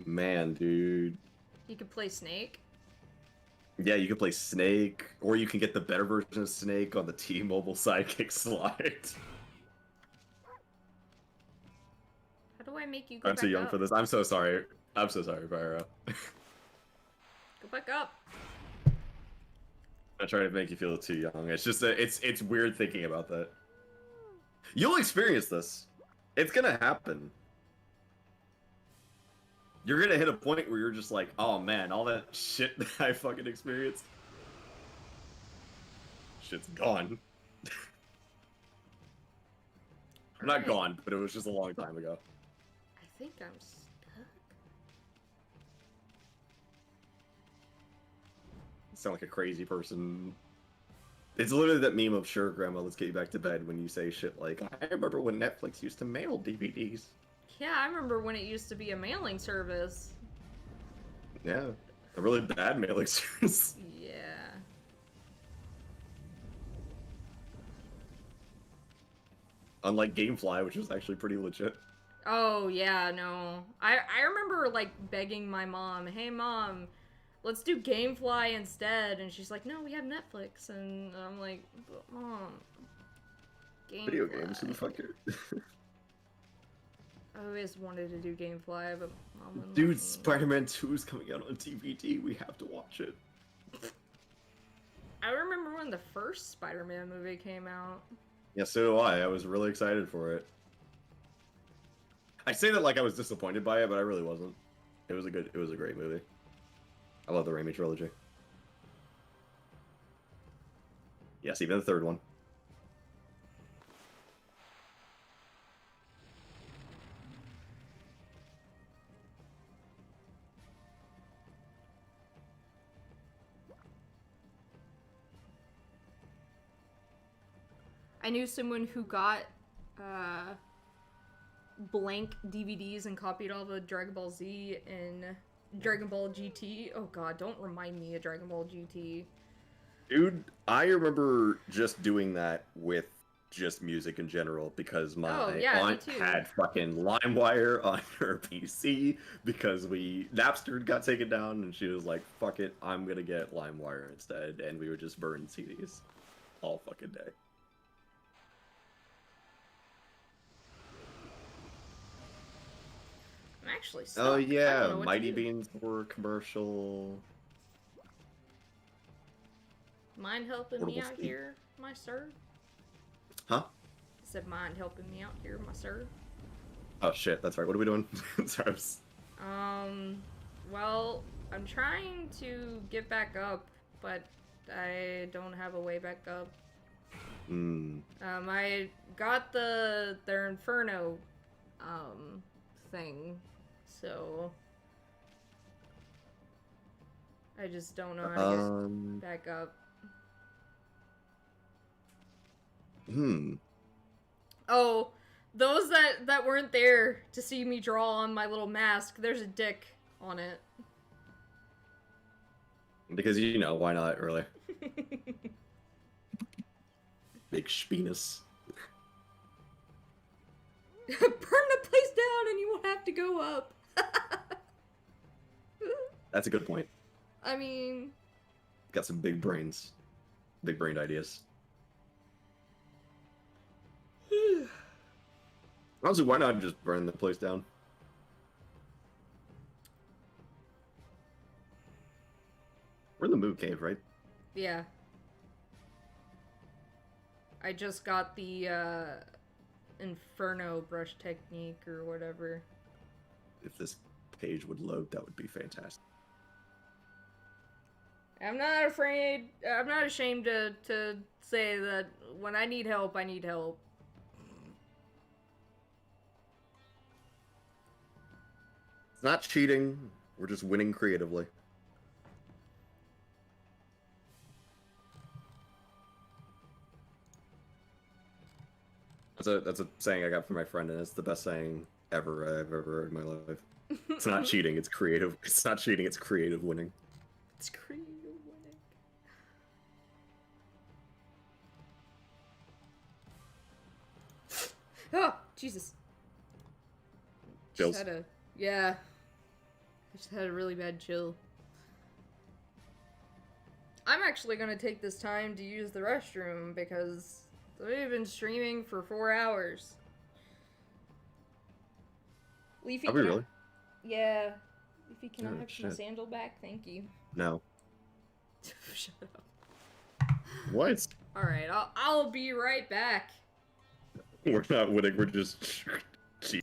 Man, dude. you could play Snake. Yeah, you can play Snake, or you can get the better version of Snake on the T-Mobile Sidekick slide. How do I make you go I'm back too young up? for this. I'm so sorry. I'm so sorry, Pyro. Go back up. I'm trying to make you feel too young. It's just it's weird thinking about that. You'll experience this. It's gonna happen. You're gonna hit a point where you're just like, oh man, all that shit that I fucking experienced, shit's gone. I'm not Alright. gone, but it was just a long time ago. I think I'm stuck. You sound like a crazy person. It's literally that meme of "Sure, Grandma, let's get you back to bed" when you say shit like, "I remember when Netflix used to mail DVDs." Yeah, I remember when it used to be a mailing service. Yeah, a really bad mailing service. Yeah. Unlike GameFly, which was actually pretty legit. Oh, yeah, no. I remember, like, begging my mom, hey, Mom, let's do Gamefly instead. And she's like, no, we have Netflix. And I'm like, but Mom, Gamefly. Video games, who the fuck are... I always wanted to do Gamefly, but Mom wouldn't let Dude, me. Spider-Man 2 is coming out on DVD. We have to watch it. I remember when the first Spider-Man movie came out. Yeah, so do I. I was really excited for it. I say that like I was disappointed by it, but I really wasn't. It was a great movie. I love the Raimi trilogy. Yes, even the third one. I knew someone who got blank DVDs and copied all the Dragon Ball Z and Dragon Ball GT. Oh god, don't remind me of Dragon Ball GT. Dude, I remember just doing that with just music in general because my aunt me too. had fucking LimeWire on her PC because Napster got taken down and she was like, fuck it, I'm gonna get LimeWire instead, and we would just burn CDs all fucking day. I'm actually stuck. Oh I yeah, don't know what Mighty to do. Beans were commercial. Mind helping me Portable out speed. here, my sir? Huh? I said, mind helping me out here, my sir? Oh shit, that's right. What are we doing? Sorry, I was... Well, I'm trying to get back up, but I don't have a way back up. I got their Inferno, thing, so I just don't know how to get back up. Oh, those that weren't there to see me draw on my little mask, there's a dick on it. Because, you know, why not, really? Big penis. Burn the place down and you won't have to go up. That's a good point. I mean... Got some big brains. Big brained ideas. Honestly, why not just burn the place down? We're in the Moo Cave, right? Yeah. I just got the, Inferno brush technique or whatever. If this page would load, that would be fantastic. I'm not afraid, I'm not ashamed to say that when I need help, I need help. It's not cheating. We're just winning creatively. That's a saying I got from my friend, and it's the best saying ever I've ever heard in my life. It's not cheating, it's creative. It's not cheating, it's creative winning. It's creative winning. Oh, Jesus. Chills. Yeah. I just had a really bad chill. I'm actually gonna take this time to use the restroom because we've been streaming for 4 hours. Leafy, Are we can I- really? Yeah. Leafy, can I Oh, have my shit. sandal back? Thank you. No. Shut up. What? Alright, I'll be right back. We're not winning, we're just cheating.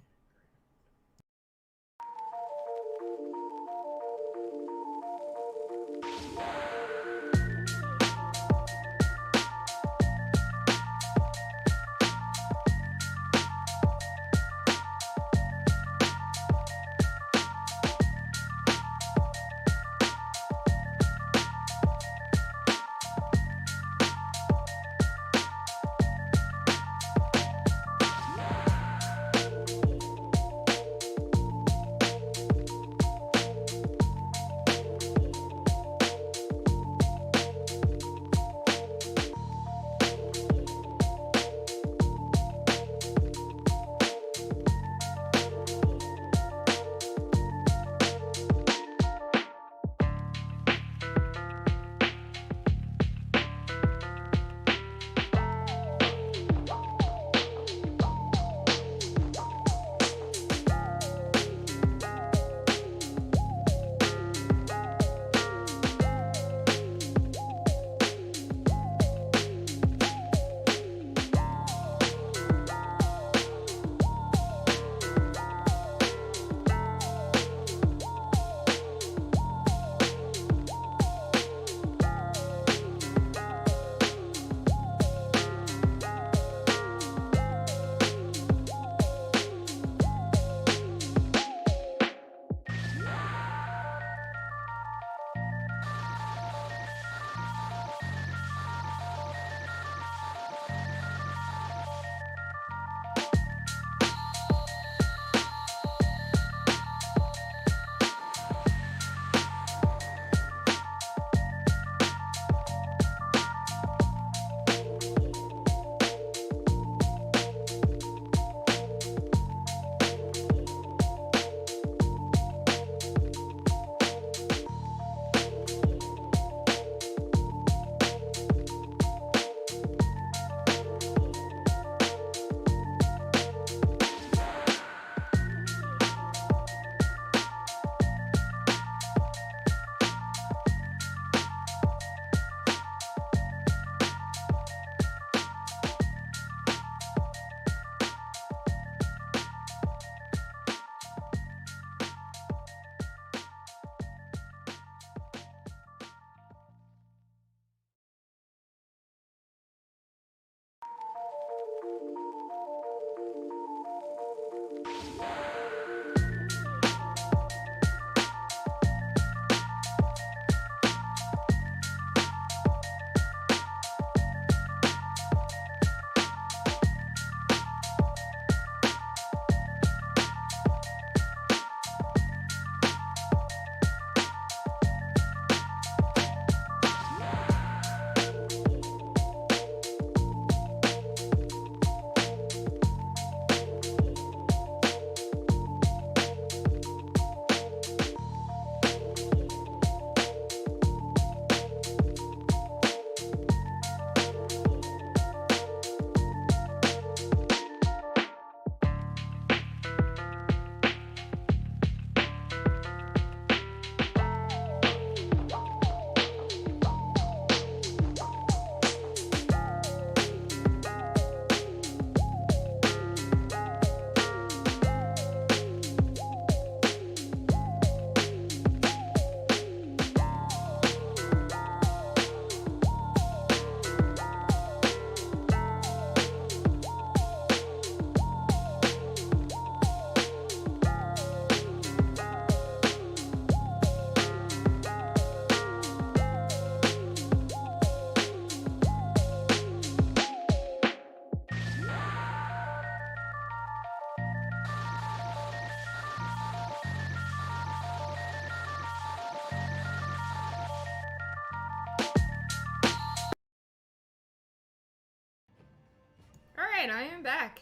Alright, I am back.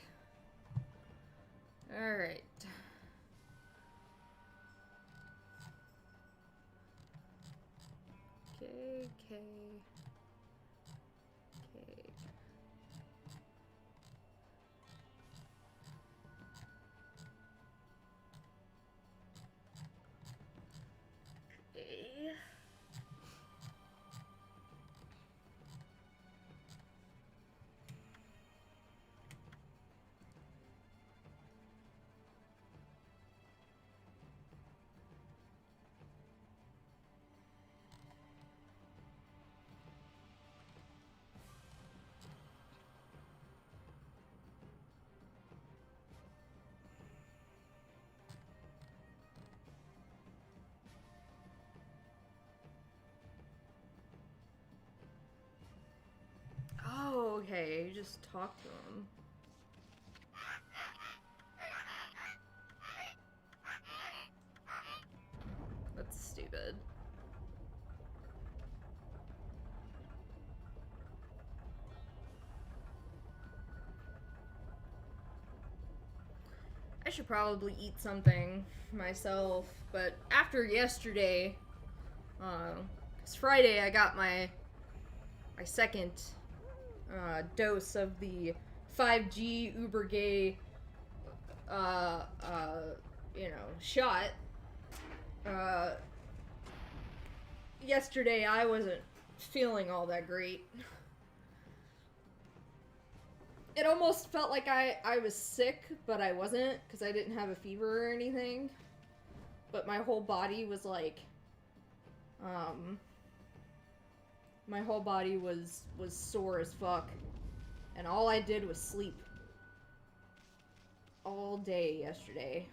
Alright. Okay. Oh, okay. You just talk to him. That's stupid. I should probably eat something myself, but after yesterday, 'cause Friday I got my second dose of the 5G uber gay shot. Yesterday I wasn't feeling all that great. It almost felt like I was sick, but I wasn't, because I didn't have a fever or anything. But my whole body was like, my whole body was sore as fuck. And all I did was sleep. All day yesterday.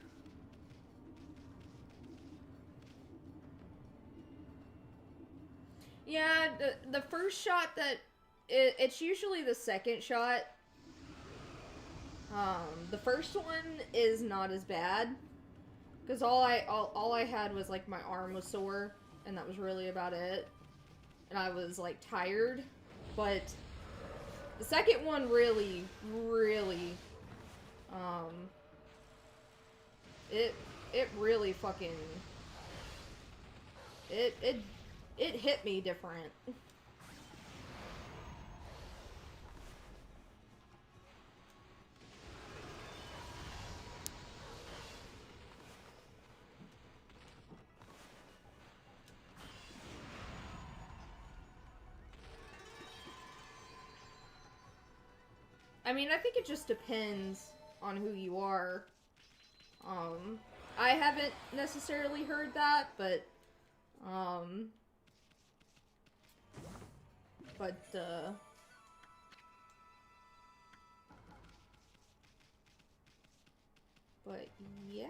Yeah, the first shot that... It's usually the second shot. The first one is not as bad. Because all I had was, like, my arm was sore. And that was really about it. And I was, like, tired. But the second one really, it really fucking... It hit me different. I mean, I think it just depends on who you are. I haven't necessarily heard that, but yeah.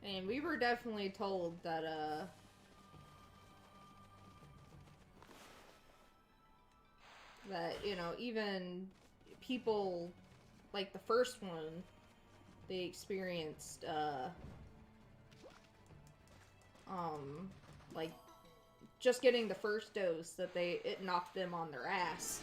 And we were definitely told that, you know, even people, like the first one, they experienced, like, just getting the first dose, that it knocked them on their ass.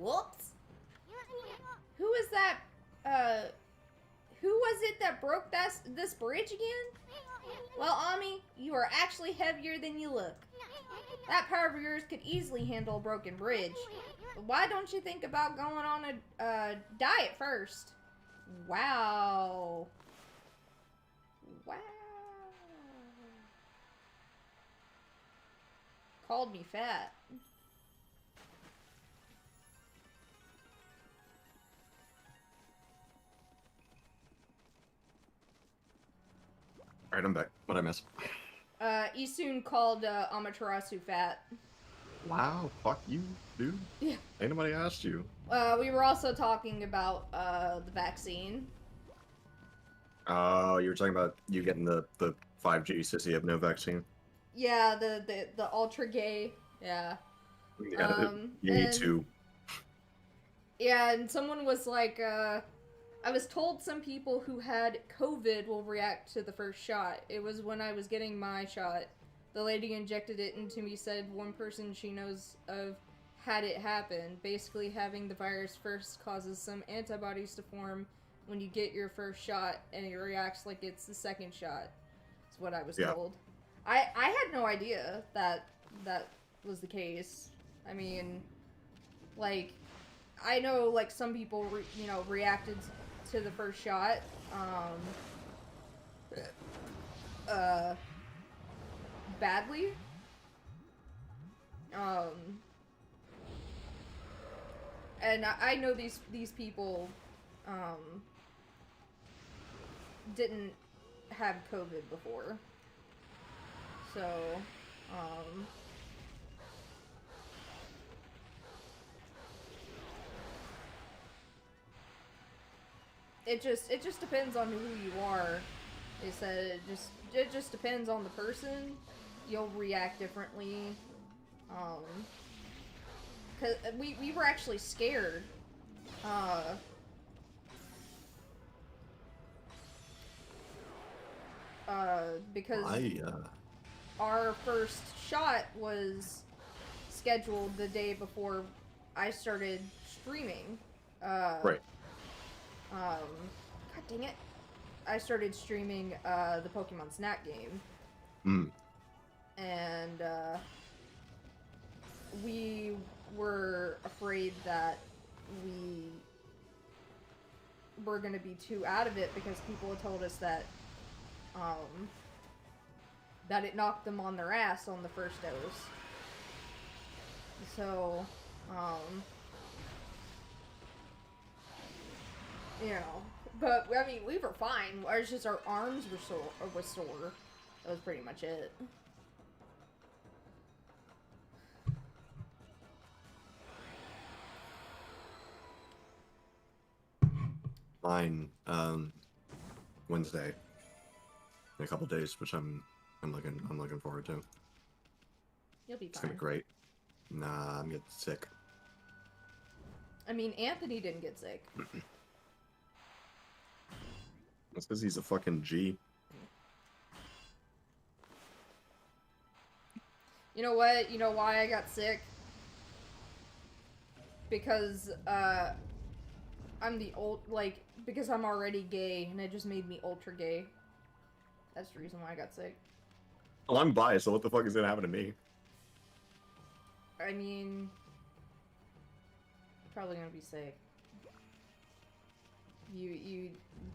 Whoops. Who was that? Who was it that broke this bridge again? Well, Ami, you are actually heavier than you look. That power of yours could easily handle a broken bridge. But why don't you think about going on a diet first? Wow. Wow. Called me fat. Alright, I'm back. What'd I miss? Isun called Amaterasu fat. Wow, fuck you, dude. Yeah. Ain't nobody asked you. We were also talking about the vaccine. Oh, you were talking about you getting the 5G since you have no vaccine. Yeah, the ultra gay. Yeah. Yeah, you need and- to. Yeah, and someone was like, I was told some people who had COVID will react to the first shot. It was when I was getting my shot. The lady injected it into me, said one person she knows of had it happen. Basically, having the virus first causes some antibodies to form when you get your first shot, and it reacts like it's the second shot. That's what I was told. I had no idea that was the case. I mean, like, I know, like, some people, reacted to the first shot, badly. And I know these people, didn't have COVID before. So, it just depends on who you are. They said it just depends on the person. You'll react differently. Cause we were actually scared. Because our first shot was scheduled the day before I started streaming. Right. God dang it. I started streaming the Pokemon Snap game. And we were afraid that we were going to be too out of it because people had told us that that it knocked them on their ass on the first dose. So, but I mean, we were fine. It's just our arms were sore. That was pretty much it. Mine, Wednesday. In a couple days, which I'm looking forward to. You'll be It's fine. gonna be great. Nah, I'm getting sick. I mean, Anthony didn't get sick. That's because he's a fucking G. You know what? You know why I got sick? Because, I'm because I'm already gay, and it just made me ultra gay. That's the reason why I got sick. Well, I'm biased, so what the fuck is gonna happen to me? I mean, probably gonna be sick.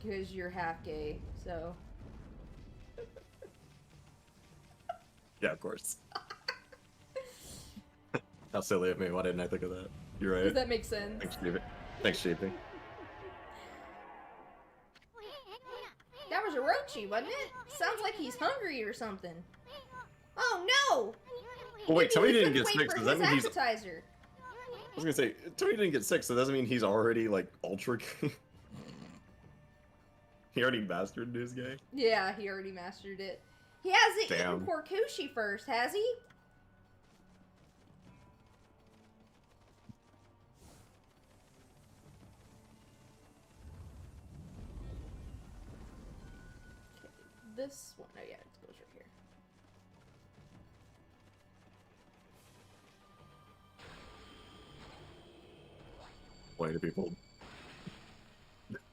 Because you're half gay, so. Yeah, of course. How silly of me. Why didn't I think of that? You're right. Does that make sense? Thanks, Sheepy. Thanks, Sheepy. That was Orochi, wasn't it? Sounds like he's hungry or something. Oh no! Well, wait, Tony Maybe we didn't get couldn't sick, wait so for does that his mean he's... appetizer. I was gonna say, Tony didn't get sick, so does that mean he's already, like, ultra gay? He already mastered his gay? Yeah, he already mastered it. He hasn't Damn. eaten Porkushi first, has he? Okay, this one, oh yeah, it goes right here. explain to people.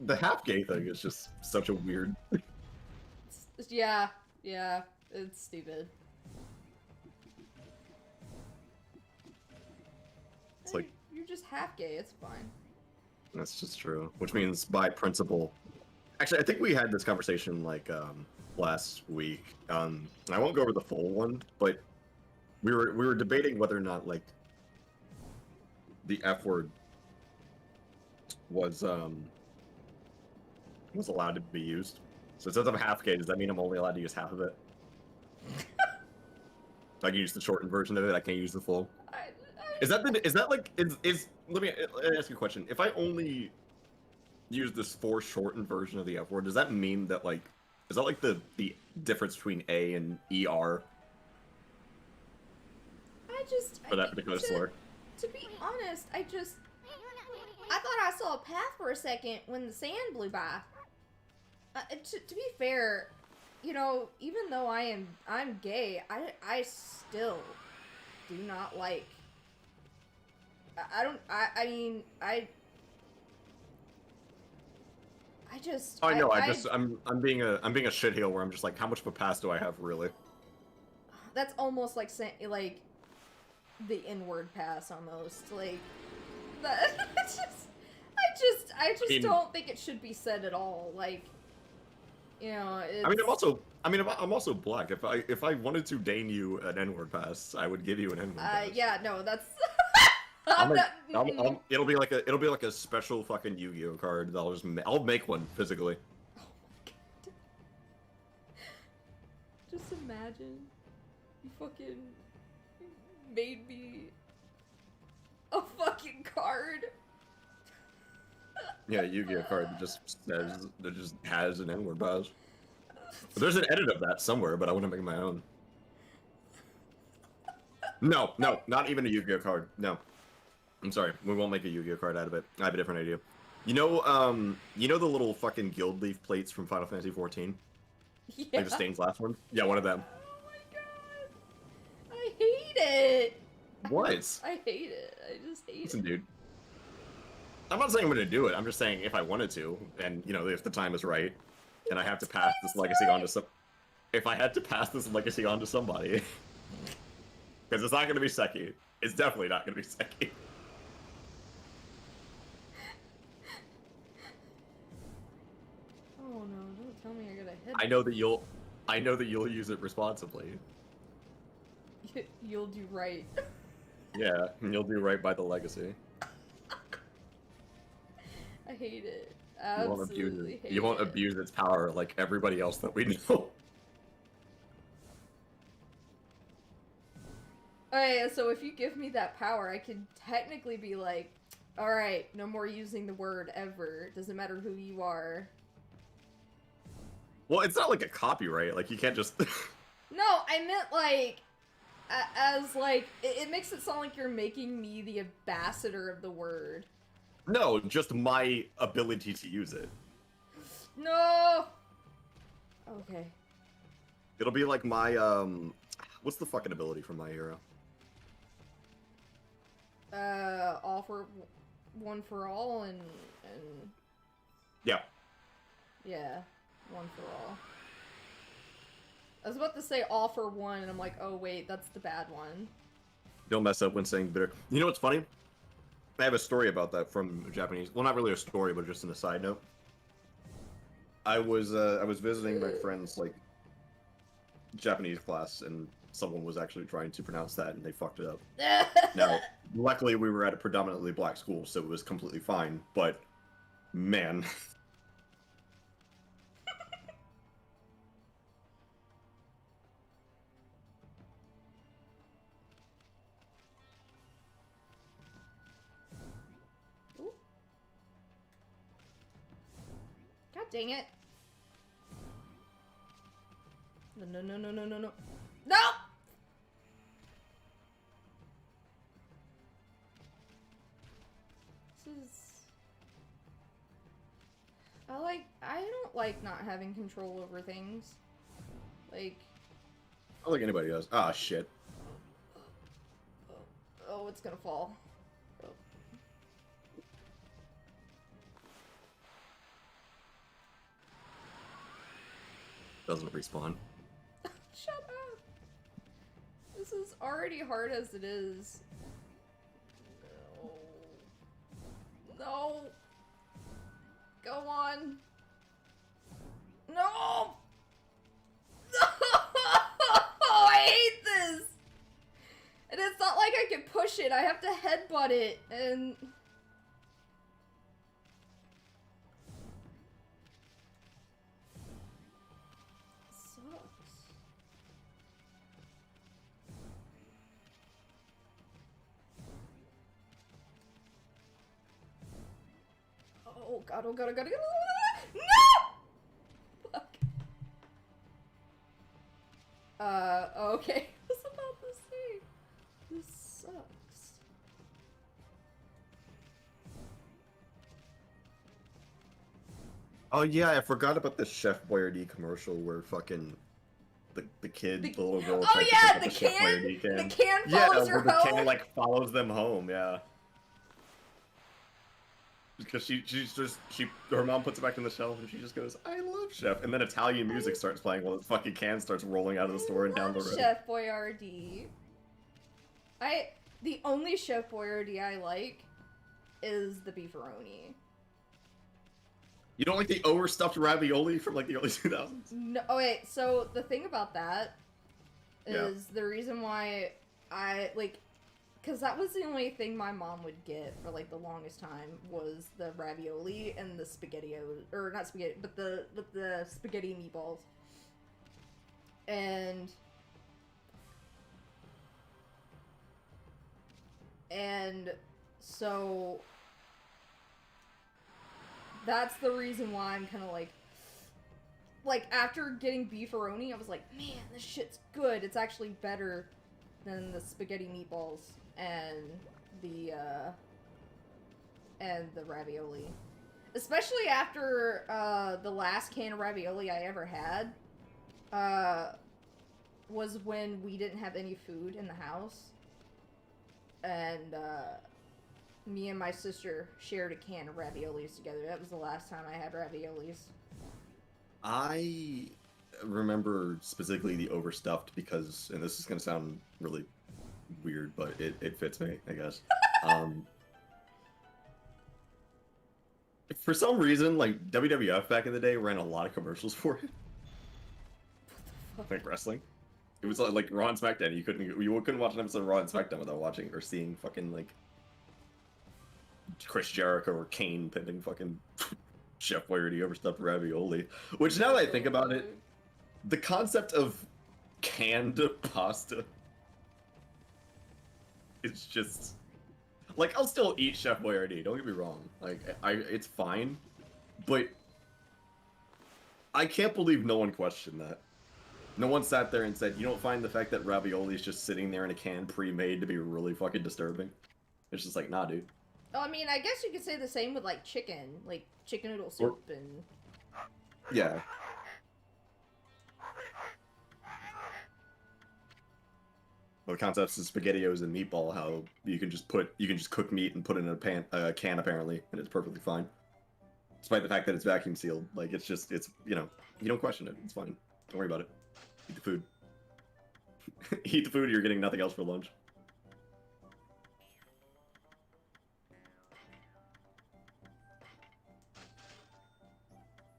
The half gay thing is just such a weird. Yeah, it's stupid. It's like You're just half gay. It's fine. that's just true. Which means by principle. Actually, I think we had this conversation like last week. I won't go over the full one, but we were debating whether or not like the F word was allowed to be used. So since I'm half gay, does that mean I'm only allowed to use half of it? I can use the shortened version of it. I can't use the full. Is that like let me ask you a question. If I only use this shortened version of the F word, does that mean that like is that like the difference between A and ER for that particular slur? To be honest, I thought I saw a path for a second when the sand blew by. To be fair, you know, even though I'm gay, I still do not like. I mean, I just. Oh, I know. I'm being a shitheel where I'm just like, how much of a pass do I have really? That's almost like saying like the N-word pass almost like that. I just don't think it should be said at all. Like, you know. It's... I'm also black. If I wanted to deign you an N-word pass, I would give you an N-word pass. Yeah, no, that's. It'll be like a special fucking Yu-Gi-Oh card. I'll make one physically. Oh my god! Just imagine you fucking made me a fucking card. Yeah, Yu-Gi-Oh card that just has an N-word pass. There's an edit of that somewhere, but I want to make my own. No, not even a Yu-Gi-Oh card. No. I'm sorry, we won't make a Yu-Gi-Oh card out of it. I have a different idea. You know the little fucking guild leaf plates from Final Fantasy XIV? Yeah. Like the Stain's last one? Yeah, one of them. Oh my god! I hate it! What? I hate it. I just hate Listen, it. dude. I'm not saying I'm gonna do it. I'm just saying if I wanted to, and you know, if the time is right, and I have to pass this legacy on to some. If I had to pass this legacy on to somebody, because it's not gonna be Seki. It's definitely not gonna be Seki. Oh no! Don't tell me I got a hit. I know that you'll use it responsibly. You'll do right. Yeah, and you'll do right by the legacy. I hate it. Absolutely hate You won't it. abuse its power like everybody else that we know. Okay, so if you give me that power, I could technically be like, alright, no more using the word ever. Doesn't matter who you are. Well, it's not like a copyright. Like, you can't just... No, I meant like, as like, it makes it sound like you're making me the ambassador of the word. No, just my ability to use it. No! Okay. It'll be like my, what's the fucking ability from My Hero? All for one for all and Yeah. yeah, one for all. I was about to say all for one, and I'm like, oh wait, that's the bad one. Don't mess up when saying bitter. You know what's funny? I have a story about that from Japanese. Well, not really a story, but just in a side note. I was visiting my friend's like Japanese class, and someone was actually trying to pronounce that, and they fucked it up. Now, luckily, we were at a predominantly black school, so it was completely fine. But man. Ooh. God dang it. No. No! This is... I don't like not having control over things. Like... I don't think anybody does. Ah, shit. Oh, it's gonna fall. Oh. Doesn't respawn. Shut up. This is already hard as it is. No. No. Go on. No! No! I hate this! And it's not like I can push it. I have to headbutt it, and... Sucks. Oh god, oh god, oh god, oh god. No! Fuck. Okay. I was about to say. This sucks. Oh yeah, I forgot about the Chef Boyardee commercial where fucking the kid, the little girl. Oh tries to yeah, pick up the Chef can. Boyardee The can follows her where the home. can like follows them home. Yeah. Because her mom puts it back in the shelf and she just goes, "I love Chef," and then Italian music starts playing while the fucking can starts rolling out of the store and down the road. Chef Boyardee. The only Chef Boyardee I like is the beefaroni. You don't like the overstuffed ravioli from like the early 2000s? No, oh wait, so the thing about that Yeah. is the reason why I, like, because that was the only thing my mom would get for, like, the longest time was the ravioli and the spaghettios, or not spaghetti, but the spaghetti meatballs. And so that's the reason why I'm kind of like after getting beefaroni, I was like, man, this shit's good. It's actually better than the spaghetti meatballs and the ravioli. Especially after the last can of ravioli I ever had was when we didn't have any food in the house. And me and my sister shared a can of raviolis together. That was the last time I had raviolis. I remember specifically the overstuffed because, and this is going to sound really weird, but it fits me, I guess. For some reason, like, WWF back in the day ran a lot of commercials for it. Like wrestling. It was like Raw and SmackDown. You couldn't watch an episode of Raw and SmackDown without watching or seeing fucking like Chris Jericho or Kane pinning fucking Chef Boyardee overstuffed ravioli. Which, now that I think about it, the concept of canned pasta is just like, I'll still eat Chef Boyardee. Don't get me wrong. Like, it's fine, but I can't believe no one questioned that. No one sat there and said, you don't find the fact that ravioli is just sitting there in a can pre-made to be really fucking disturbing? It's just like, nah, dude. Oh, I mean, I guess you could say the same with, like, chicken noodle soup and... Yeah. Well, the concepts of SpaghettiOs and meatball, how you can just cook meat and put it in a can apparently, and it's perfectly fine. Despite the fact that it's vacuum sealed. Like, it's, you know, you don't question it. It's fine. Don't worry about it. Eat the food. Eat the food or you're getting nothing else for lunch.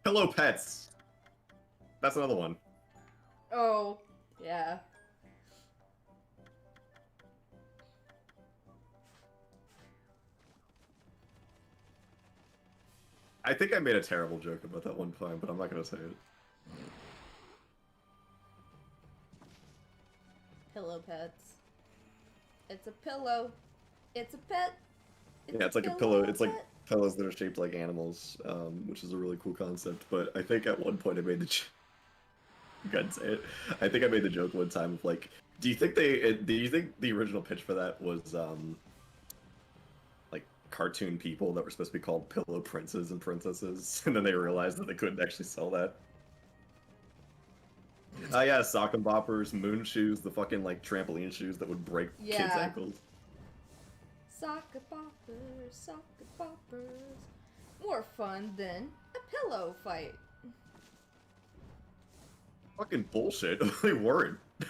Hello, pets! That's another one. Oh, yeah. I think I made a terrible joke about that one time, but I'm not gonna say it. Pillow pets. It's a pillow. It's a pet. Yeah, it's like a pillow. It's like pillows that are shaped like animals, which is a really cool concept. But I think at one point I made the you gotta say it. I think I made the joke one time of like, do you think the original pitch for that was like cartoon people that were supposed to be called pillow princes and princesses, and then they realized that they couldn't actually sell that? Yeah, sock and boppers, moon shoes, the fucking like trampoline shoes that would break kids' ankles. Soccer boppers, soccer boppers. More fun than a pillow fight. Fucking bullshit. They weren't. What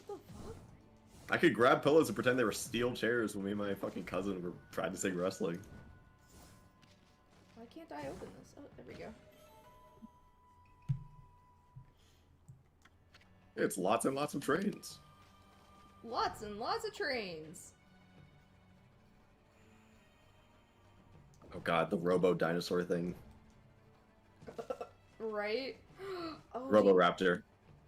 the fuck? I could grab pillows and pretend they were steel chairs when me and my fucking cousin were practicing wrestling. Why can't I open this? Oh, there we go. It's lots and lots of trains. Lots and lots of trains. Oh god, the Robo dinosaur thing. Right? Oh, Roboraptor.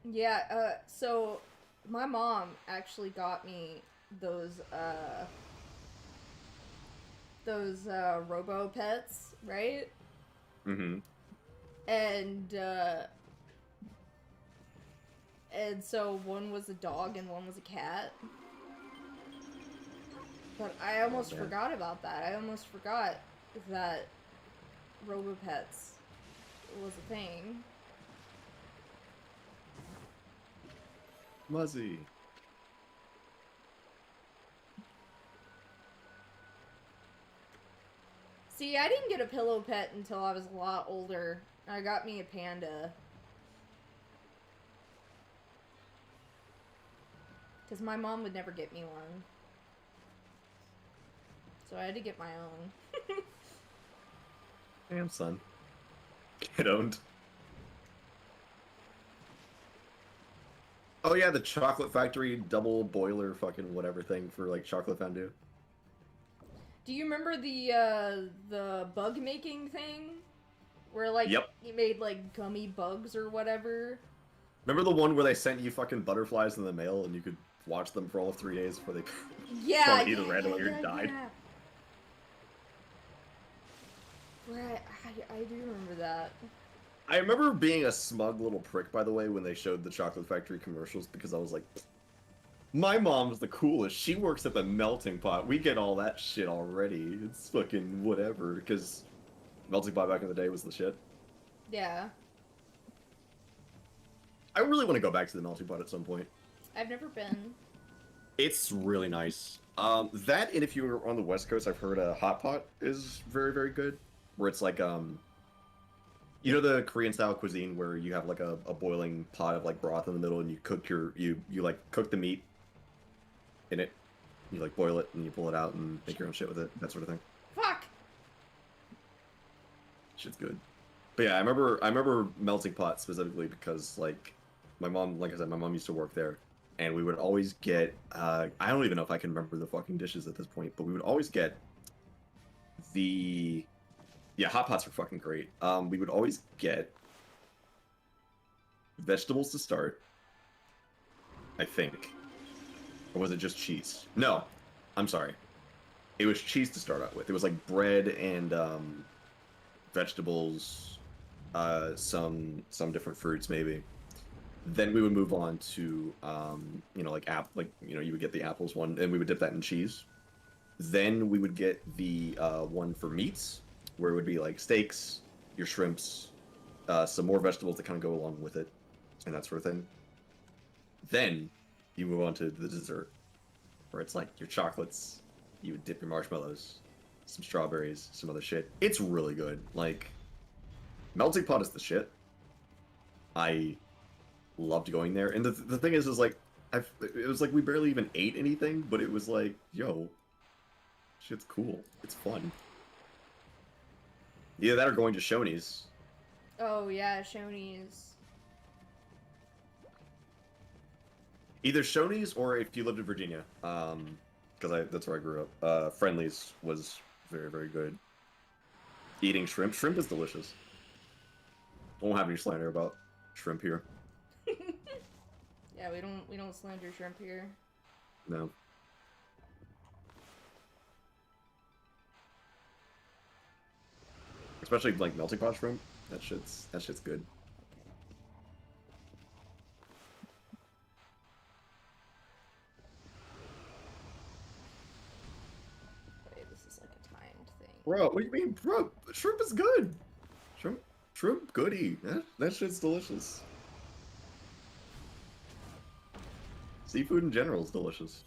yeah, so my mom actually got me those Robo Pets, right? Mm-hmm. And so one was a dog and one was a cat. But I almost man. forgot about that. I almost forgot that Robopets was a thing. Muzzy. See, I didn't get a pillow pet until I was a lot older. I got me a panda. Because my mom would never get me one. So I had to get my own. Damn, son. Get owned. Oh yeah, the chocolate factory double boiler fucking whatever thing for like chocolate fondue. Do you remember the bug making thing? Where like Yep. you made like gummy bugs or whatever? Remember the one where they sent you fucking butterflies in the mail and you could watch them for all of 3 days before they Yeah, either yeah, randomly yeah, or died? yeah. Right, I do remember that. I remember being a smug little prick, by the way, when they showed the chocolate factory commercials because I was like, my mom's the coolest. She works at the melting pot. We get all that shit already. It's fucking whatever. Because melting pot back in the day was the shit. Yeah. I really want to go back to the melting pot at some point. I've never been. It's really nice. That, and if you're on the West Coast, I've heard a hot pot is very, very good. Where it's like, you know the Korean style cuisine where you have like a boiling pot of like broth in the middle and you cook you like cook the meat in it. You like boil it and you pull it out and make your own shit with it, that sort of thing. Fuck! Shit's good. But yeah, I remember melting pot specifically because like my mom, like I said, my mom used to work there, and we would always get I don't even know if I can remember the fucking dishes at this point, but we would always get the hot pots are fucking great. We would always get vegetables to start, I think. Or was it just cheese? No, I'm sorry. It was cheese to start out with. It was like bread and vegetables, some different fruits maybe. Then we would move on to you know, you would get the apples one, and we would dip that in cheese. Then we would get the one for meats, where it would be like steaks, your shrimps, some more vegetables that kind of go along with it, and that sort of thing. Then you move on to the dessert, where it's like your chocolates, you would dip your marshmallows, some strawberries, some other shit. It's really good. Like, melting pot is the shit. I loved going there, and the thing is like, it was like we barely even ate anything, but it was like, yo, shit's cool. It's fun. Either that or going to Shoney's. Oh yeah, Shoney's. Either Shoney's or if you lived in Virginia, because that's where I grew up. Friendly's was very, very good. Eating shrimp. Shrimp is delicious. Won't have any slander about shrimp here. Yeah, we don't slander shrimp here. No. Especially like melting pot shrimp. That shit's good. Wait, this is like a timed thing. Bro, what do you mean, bro? Shrimp is good. Shrimp goody. That shit's delicious. Seafood in general is delicious.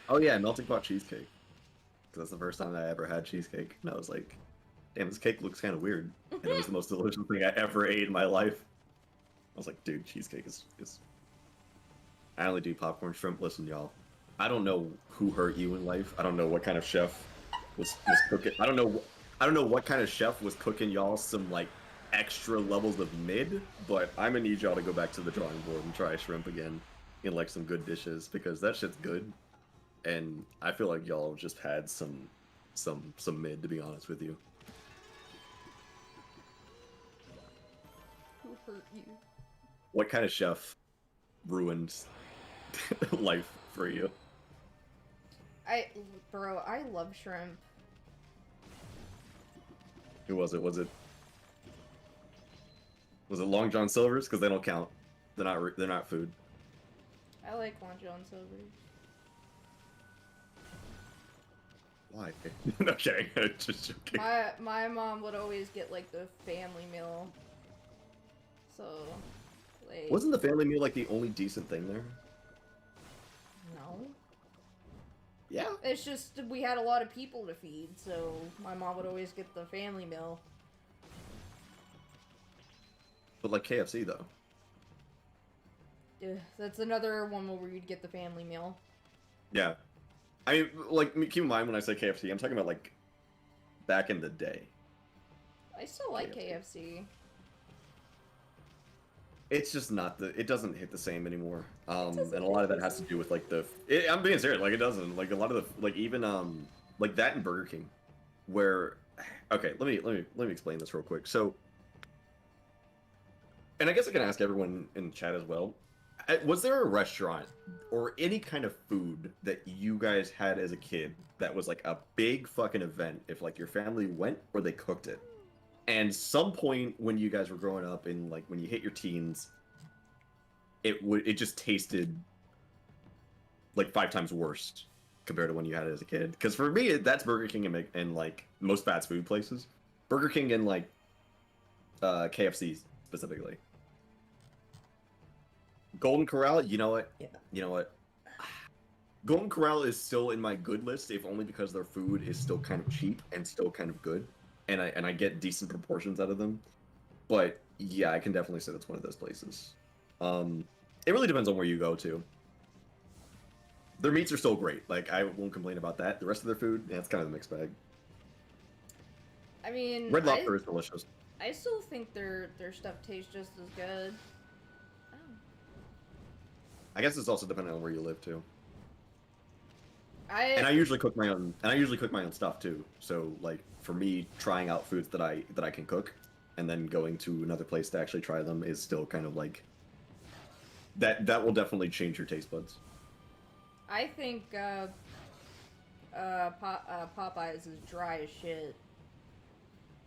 Oh yeah, melting pot cheesecake. Because that's the first time I ever had cheesecake, and I was like, "Damn, this cake looks kind of weird." And it was the most delicious thing I ever ate in my life. I was like, "Dude, cheesecake is." I only do popcorn shrimp. Listen, y'all. I don't know who hurt you in life. I don't know what kind of chef was cooking. I don't know. I don't know what kind of chef was cooking y'all some like extra levels of mid. But I'm gonna need y'all to go back to the drawing board and try shrimp again in like some good dishes because that shit's good. And I feel like y'all just had some mid, to be honest with you. Who hurt you? What kind of chef ruined life for you? Bro, I love shrimp. Who was it? Was it Long John Silver's? Because they don't count. They're not food. I like Long John Silver's. Why? Okay, just joking. My mom would always get like the family meal. So, like. Wasn't the family meal like the only decent thing there? No. Yeah. It's just we had a lot of people to feed, so my mom would always get the family meal. But like KFC though. Ugh, that's another one where you'd get the family meal. Yeah. I mean, like, keep in mind when I say KFC, I'm talking about like back in the day. I still like KFC. It's just not it doesn't hit the same anymore. And a lot of that has to do with like I'm being serious, like it doesn't. Like a lot of the, like even like that in Burger King where, okay, let me explain this real quick. So, and I guess I can ask everyone in chat as well. Was there a restaurant or any kind of food that you guys had as a kid that was like a big fucking event if like your family went or they cooked it? And some point when you guys were growing up and like when you hit your teens, it just tasted like 5 times worse compared to when you had it as a kid. Because for me, that's Burger King and like most fast food places, Burger King and like KFC specifically. Golden Corral, you know what? Yeah. You know what? Golden Corral is still in my good list, if only because their food is still kind of cheap and still kind of good. And I get decent proportions out of them. But yeah, I can definitely say that's one of those places. It really depends on where you go to. Their meats are still great. Like, I won't complain about that. The rest of their food, yeah, it's kind of a mixed bag. I mean, Red Lobster is delicious. I still think their stuff tastes just as good. Oh. I guess it's also dependent on where you live too. I And I usually cook my own. And I usually cook my own stuff too. So like for me, trying out foods that I can cook, and then going to another place to actually try them is still kind of like that will definitely change your taste buds. I think Popeyes is dry as shit.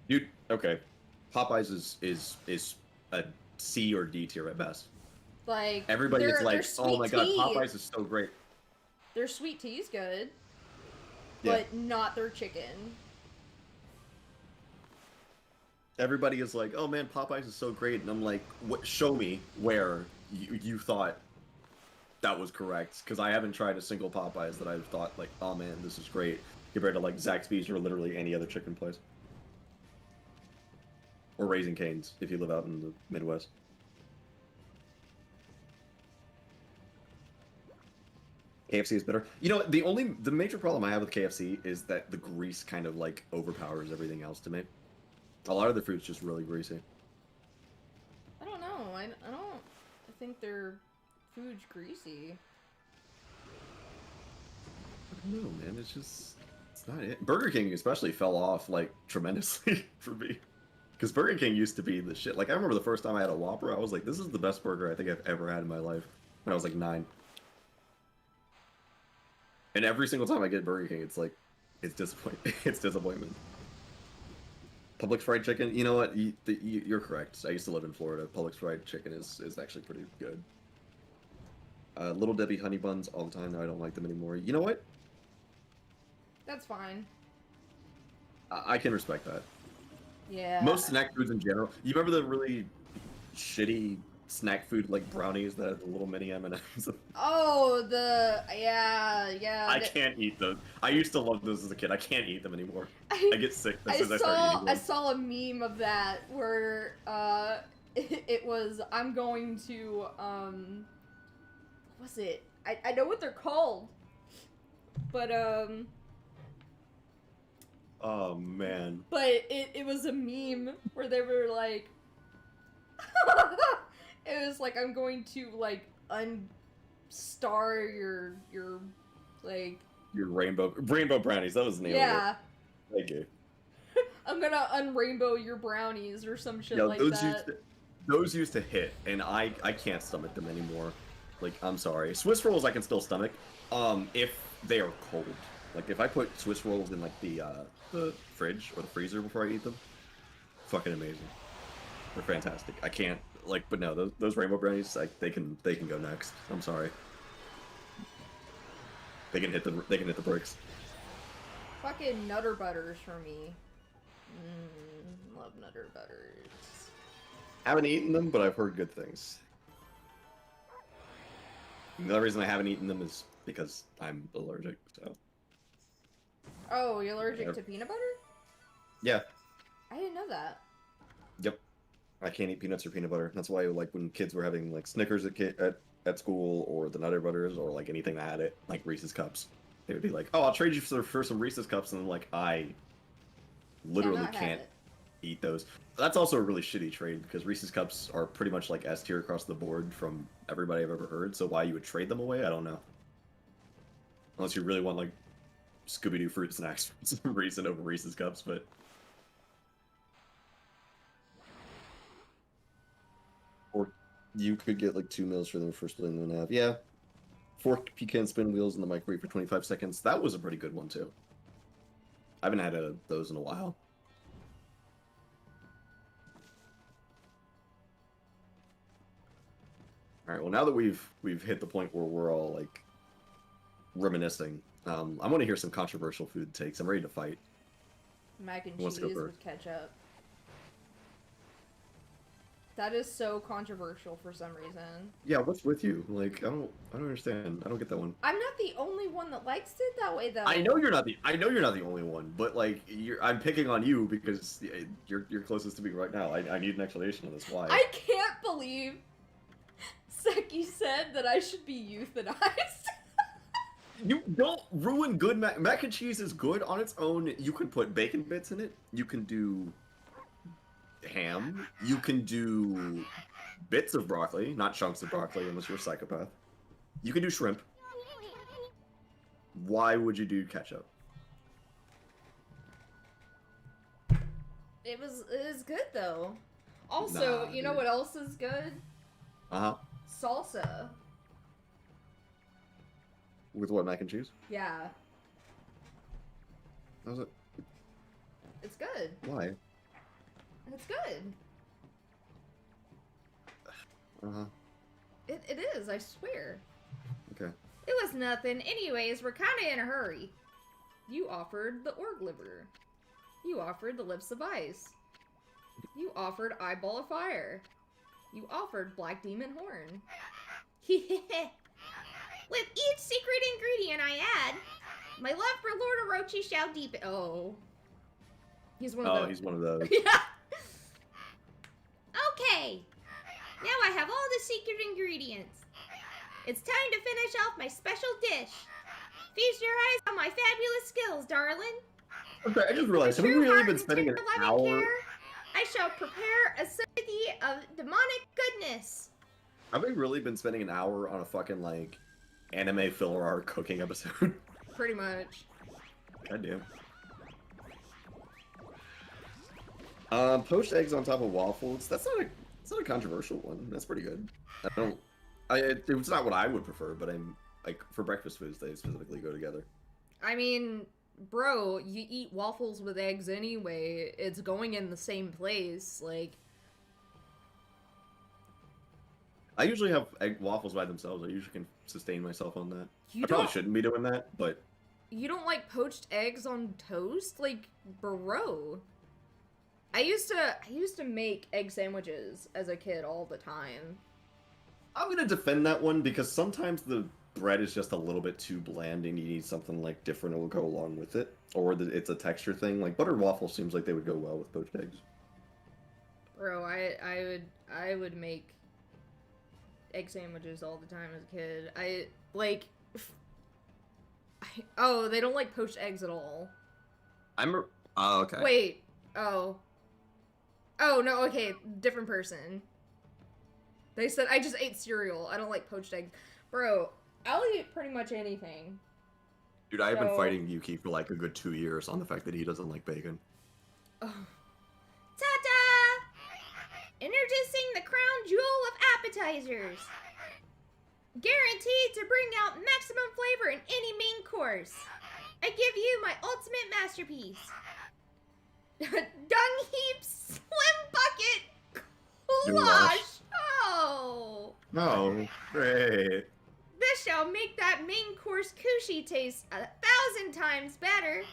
Dude, okay. Popeyes is a C or D tier at best. Like Everybody is like, oh my god, tea. Popeyes is so great. Their sweet tea's good, Yeah. but not their chicken. Everybody is like, oh man, Popeyes is so great, and I'm like, what? Show me where you thought that was correct, because I haven't tried a single Popeyes that I've thought like, oh man, this is great, compared to like Zaxby's or literally any other chicken place, or Raising Cane's if you live out in the Midwest. KFC is better. You know, the major problem I have with KFC is that the grease kind of like overpowers everything else to me. A lot of the food's just really greasy. I don't know. I don't think their food's greasy. I don't know, man. It's not it. Burger King especially fell off like tremendously for me. Because Burger King used to be the shit. Like I remember the first time I had a Whopper, I was like, this is the best burger I think I've ever had in my life. When I was like 9. And every single time I get Burger King, it's like, it's disappointment. It's disappointment. Publix fried chicken, you know what? You're correct. I used to live in Florida. Publix fried chicken is actually pretty good. Little Debbie honey buns all the time. Now I don't like them anymore. You know what? That's fine. I can respect that. Yeah. Most snack foods in general. You remember the really shitty snack food like brownies that have the little mini M&Ms. Oh, yeah. I can't eat those. I used to love those as a kid. I can't eat them anymore. I get sick as soon as I start eating I them. saw a meme of that where it was I'm going to what was it? I know what they're called, but Oh man. but it was a meme where they were like it was like I'm going to like unstar your like Your rainbow brownies. That was nailed. yeah. Thank you. I'm gonna unrainbow your brownies or some shit Yeah, like that. Those used to hit, and I can't stomach them anymore. Like, I'm sorry. Swiss rolls I can still stomach, if they are cold. Like, if I put Swiss rolls in like the fridge or the freezer before I eat them, fucking amazing. They're fantastic. I can't like, but no, those rainbow brownies, like they can go next. I'm sorry. They can hit the bricks. Fucking Nutter Butters for me. Love Nutter Butters. Haven't eaten them, but I've heard good things. The other reason I haven't eaten them is because I'm allergic, so. Oh, you're allergic to peanut butter? Yeah. I didn't know that. Yep. I can't eat peanuts or peanut butter. That's why, like, when kids were having, like, Snickers at school, or the Nutter Butters, or, like, anything that had it, like Reese's Cups, they would be like, oh, I'll trade you for some Reese's Cups, and I'm like, I literally can't eat those. That's also a really shitty trade, because Reese's Cups are pretty much, like, S tier across the board from everybody I've ever heard, so why you would trade them away, I don't know. Unless you really want, like, Scooby-Doo fruit snacks for some reason over Reese's Cups, but... Or you could get like 2 meals for them for splitting them in half. Yeah. 4 pecan spin wheels in the microwave for 25 seconds. That was a pretty good one too. I haven't had those in a while. Alright, well now that we've hit the point where we're all like reminiscing, I want to hear some controversial food takes. I'm ready to fight. Mac and Who wants cheese to go with ketchup. That is so controversial for some reason. Yeah, what's with you? Like, I don't understand. I don't get that one. I'm not the only one that likes it that way, though. I know you're not the only one, but like, I'm picking on you because you're closest to me right now. I need an explanation on this. Why? I can't believe Seki said that I should be euthanized. You don't ruin good mac and cheese is good on its own. You can put bacon bits in it. You can do ham. You can do bits of broccoli, not chunks of broccoli unless you're a psychopath. You can do shrimp. Why would you do ketchup? It was good though. Also, Nah, you know dude. what else is good? Uh-huh. Salsa. With what, mac and cheese? Yeah, How's it? it's good. Why? It's good. Uh-huh. It is, I swear. Okay. It was nothing. Anyways, we're kind of in a hurry. You offered the org liver. You offered the lips of ice. You offered eyeball of fire. You offered black demon horn. With each secret ingredient I add, my love for Lord Orochi shall deepen. Oh. He's one of Oh, those. he's one of those. Yeah. Okay. Now I have all the secret ingredients. It's time to finish off my special dish. Feast your eyes on my fabulous skills, darling. Okay, I just realized, have we True really heart been and spending an tender loving hour? care, I shall prepare a symphony of demonic goodness. Have we really been spending an hour on a fucking, like, anime filler art cooking episode? Pretty much. Goddamn. Poached eggs on top of waffles. That's not a controversial one. That's pretty good. It's not what I would prefer, but I'm like for breakfast foods they specifically go together. I mean, bro, you eat waffles with eggs anyway. It's going in the same place. Like, I usually have waffles by themselves. I usually can sustain myself on that. you I probably don't shouldn't be doing that, but you don't like poached eggs on toast? Like, bro. I used to make egg sandwiches as a kid all the time. I'm gonna defend that one because sometimes the bread is just a little bit too bland and you need something like different that will go along with it, or it's a texture thing. Like buttered waffles seems like they would go well with poached eggs. Bro, I would make egg sandwiches all the time as a kid. Oh, they don't like poached eggs at all. Oh, okay. Wait. Oh. Oh, no, okay. Different person. They said, I just ate cereal. I don't like poached eggs. Bro, I'll eat pretty much anything. Dude, I've been So- fighting Yuki for like a good 2 years on the fact that he doesn't like bacon. Oh. Ta-da! Introducing the crown jewel of appetizers. Guaranteed to bring out maximum flavor in any main course. I give you my ultimate masterpiece. Dung heap slim bucket goulash. Oh. Oh, great. This shall make that main course kushi taste 1,000 times better.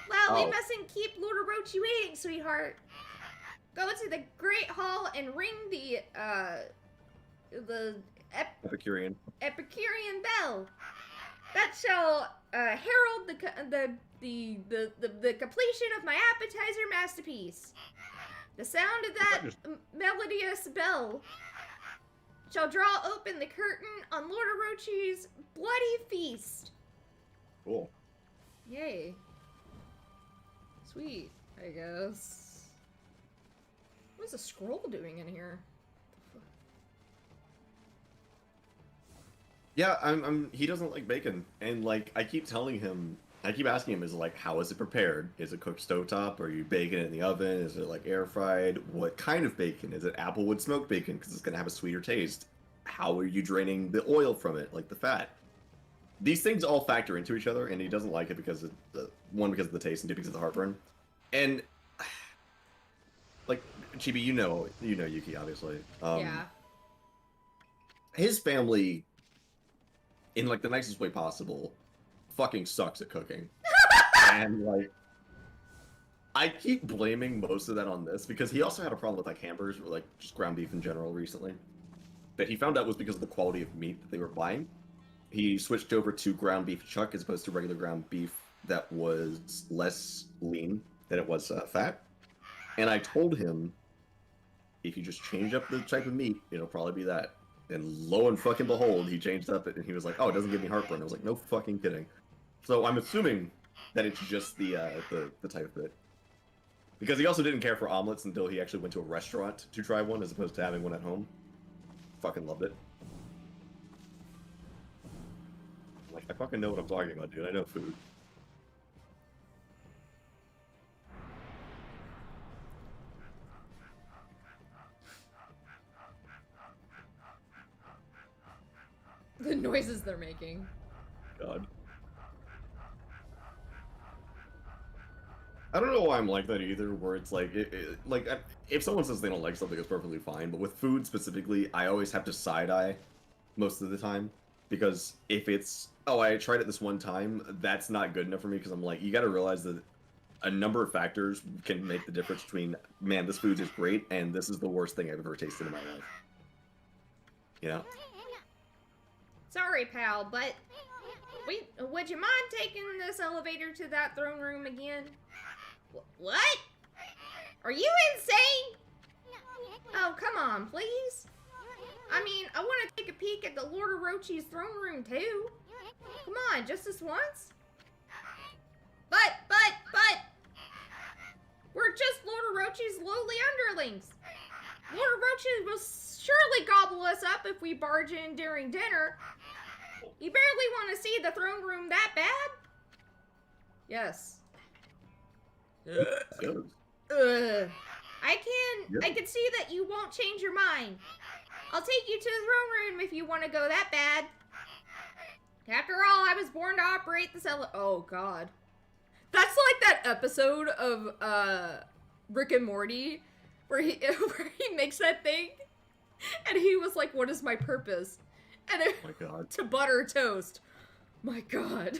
Well, we Oh. mustn't keep Lord Orochi waiting, sweetheart. Go to the Great Hall and ring the Epicurean. Epicurean bell. That shall herald the completion of my appetizer masterpiece. The sound of that melodious bell shall draw open the curtain on Lord Orochi's bloody feast. Cool. Yay. Sweet, I guess. What is a scroll doing in here? Yeah, he doesn't like bacon, and like I keep telling him, I keep asking him, is it like, how is it prepared? Is it cooked stovetop? Are you baking it in the oven? Is it like air fried? What kind of bacon? Is it applewood smoked bacon because it's gonna have a sweeter taste? How are you draining the oil from it, like the fat? These things all factor into each other, and he doesn't like it because of one, because of the taste, and two, because of the heartburn. And like Chibi, you know Yuki, obviously. Yeah. His family, in like the nicest way possible, fucking sucks at cooking. And like, I keep blaming most of that on this because he also had a problem with like hamburgers or like just ground beef in general recently. That he found out was because of the quality of meat that they were buying. He switched over to ground beef chuck as opposed to regular ground beef that was less lean than it was fat. And I told him, if you just change up the type of meat, it'll probably be that. And lo and fucking behold, he changed up it, and he was like, "Oh, it doesn't give me heartburn." I was like, "No fucking kidding." So I'm assuming that it's just the type of it, because he also didn't care for omelets until he actually went to a restaurant to try one, as opposed to having one at home. Fucking loved it. Like, I fucking know what I'm talking about, dude. I know food. The noises they're making. God. I don't know why I'm like that either, where it's like, if someone says they don't like something, it's perfectly fine, but with food specifically, I always have to side-eye most of the time, because if it's, oh, I tried it this one time, that's not good enough for me, because I'm like, you gotta realize that a number of factors can make the difference between, man, this food is great, and this is the worst thing I've ever tasted in my life. You know? Sorry, pal, but would you mind taking this elevator to that throne room again? What? Are you insane? Oh, come on, please. I mean, I want to take a peek at the Lord Orochi's throne room, too. Come on, just this once? But, we're just Lord Orochi's lowly underlings. Lord Orochi will surely gobble us up if we barge in during dinner. You barely want to see the throne room that bad? Yes. Good. Ugh. I can see that you won't change your mind. I'll take you to the throne room if you want to go that bad. After all, I was born to operate the Oh, God. That's like that episode of Rick and Morty where he makes that thing, and he was like, "What is my purpose?" And it, Oh my God. to butter toast. My God.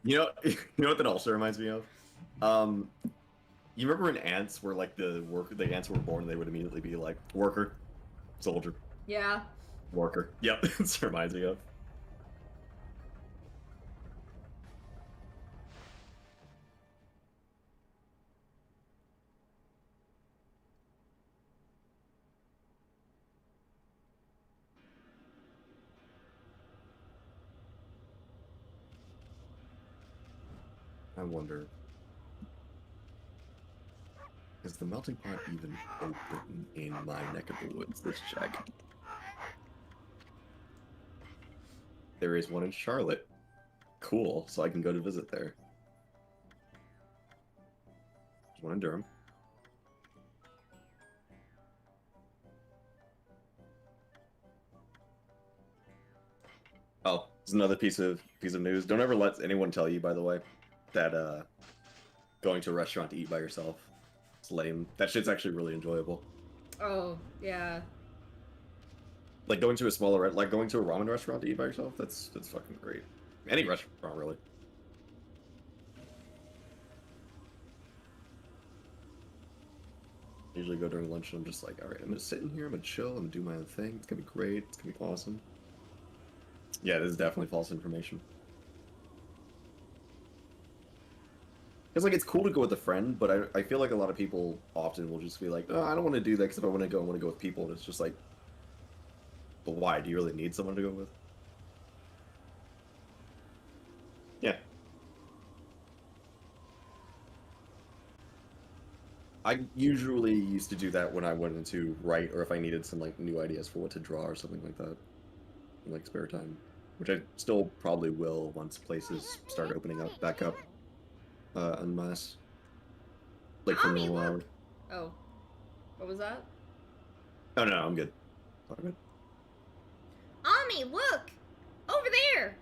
You know what that also reminds me of? You remember when ants were like the ants were born, they would immediately be like worker, soldier. Yeah. Worker. Yep, it reminds me of. I wonder, is the melting pot even open in my neck of the woods? Let's check. There is one in Charlotte. Cool, so I can go to visit there. There's one in Durham. Oh, there's another piece of news. Don't ever let anyone tell you, by the way, that going to a restaurant to eat by yourself, it's lame. That shit's actually really enjoyable. Oh, yeah. Like going to a smaller, like going to a ramen restaurant to eat by yourself. That's fucking great. Any restaurant, really. Usually go during lunch and I'm just like, all right, I'm gonna sit in here, I'm gonna chill, I'm gonna do my own thing. It's gonna be great. It's gonna be awesome. Yeah, this is definitely false information. Because, like, it's cool to go with a friend, but I feel like a lot of people often will just be like, oh, I don't want to do that because if I want to go, I want to go with people. And it's just like, but why? Do you really need someone to go with? Yeah. I usually used to do that when I went into write or if I needed some, like, new ideas for what to draw or something like that. In, like, spare time. Which I still probably will once places start opening up back up. En masse. Like for Mommy, normal look. hours. Oh. What was that? Oh no, I'm good. All good. Ami, look! Over there!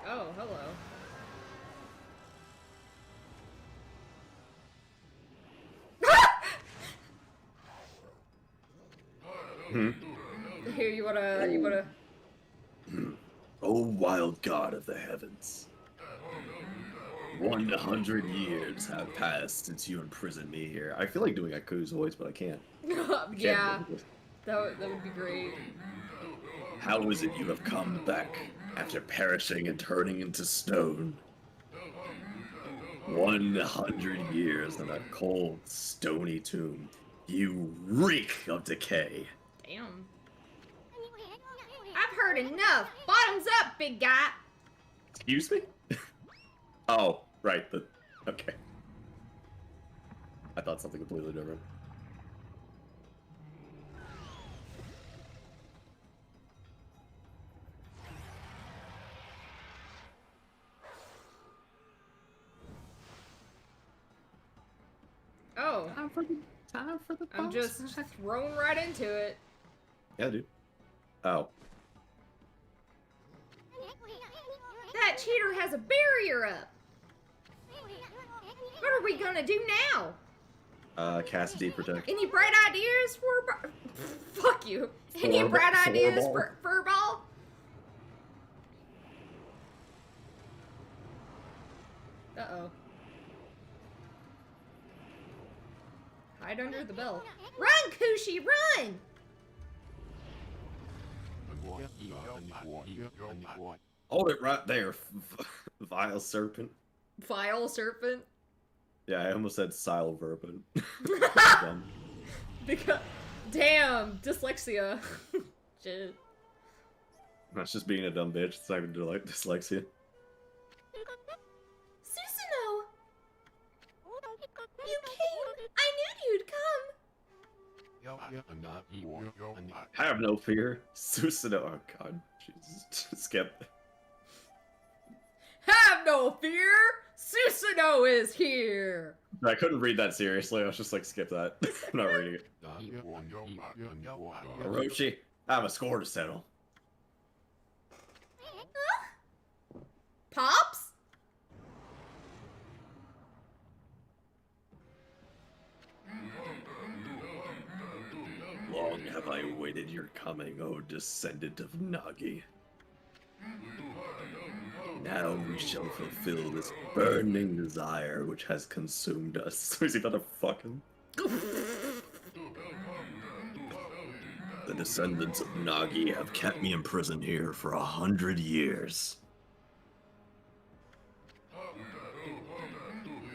Oh, hello. Hmm. Here, you wanna... O wild god of the heavens. 100 years have passed since you imprisoned me here. I feel like doing Aku's voice, but I can't. Yeah, that would be great. How is it you have come back after perishing and turning into stone? 100 years in a cold, stony tomb. You reek of decay. Damn. I've heard enough. Bottoms up, big guy. Excuse me? Oh, right. Okay. I thought something completely different. Oh, Time for the I'm just thrown right into it. Yeah, dude. Oh. That cheater has a barrier up. What are we gonna do now? Cast Deep Protect. Any bright ideas for... Fuck you. Any Furball- bright ideas furball. for Furball? Uh-oh. Hide under the bell. Run, Kushi, run! Hold it right there, vile serpent. Vile serpent. Yeah, I almost said Sile Verpent. Dumb. Because... Damn, dyslexia. Shit. That's just being a dumb bitch. It's not even dyslexia. Susanoo! You came! I knew you'd come! Have no fear. Susanoo. Oh god. Jesus. Skip. Have no fear! Susanoo is here! I couldn't read that seriously. I was just like, skip that. I'm not reading it. Orochi, I have a score to settle. Pops? Long have I awaited your coming, O descendant of Nagi. Now we shall fulfill this burning desire which has consumed us. So is he about to fuck him? The descendants of Nagi have kept me imprisoned here for 100 years.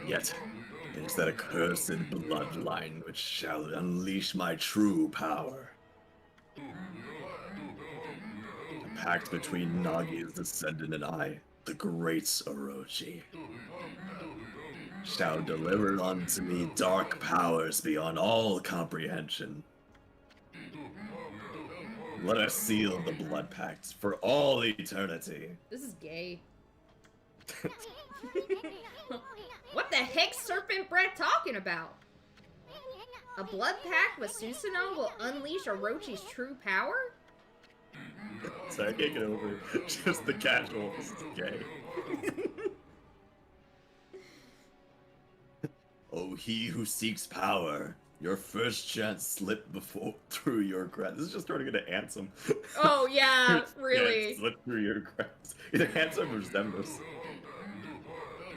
Yet, it is that accursed bloodline which shall unleash my true power. The pact between Nagi's descendant and I, the great Orochi, shall deliver unto me dark powers beyond all comprehension. Let us seal the blood pact for all eternity. This is gay. What the heck's Serpent Bread talking about? A blood pact with Susanoo will unleash Orochi's true power? Sorry, I can't get over just the casual. This is gay. Oh, he who seeks power, your first chance slipped through your grasp. This is just turning into Ansem. Oh yeah, First really. chance slipped through your grasp. Either Ansem or Zembus.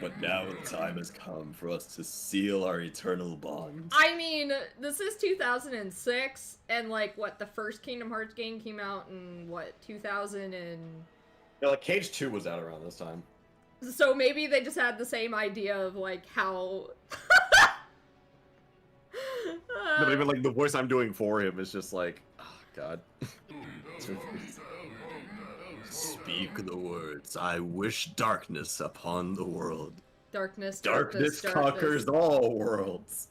But now the time has come for us to seal our eternal bond. I mean, this is 2006, and like, what, the first Kingdom Hearts game came out in, what, 2000 and... Yeah, like Cage 2 was out around this time. So maybe they just had the same idea of, like, how... No, but even like the voice I'm doing for him is just like, oh god. Speak the words. I wish darkness upon the world. Darkness, Darkness conquers all worlds.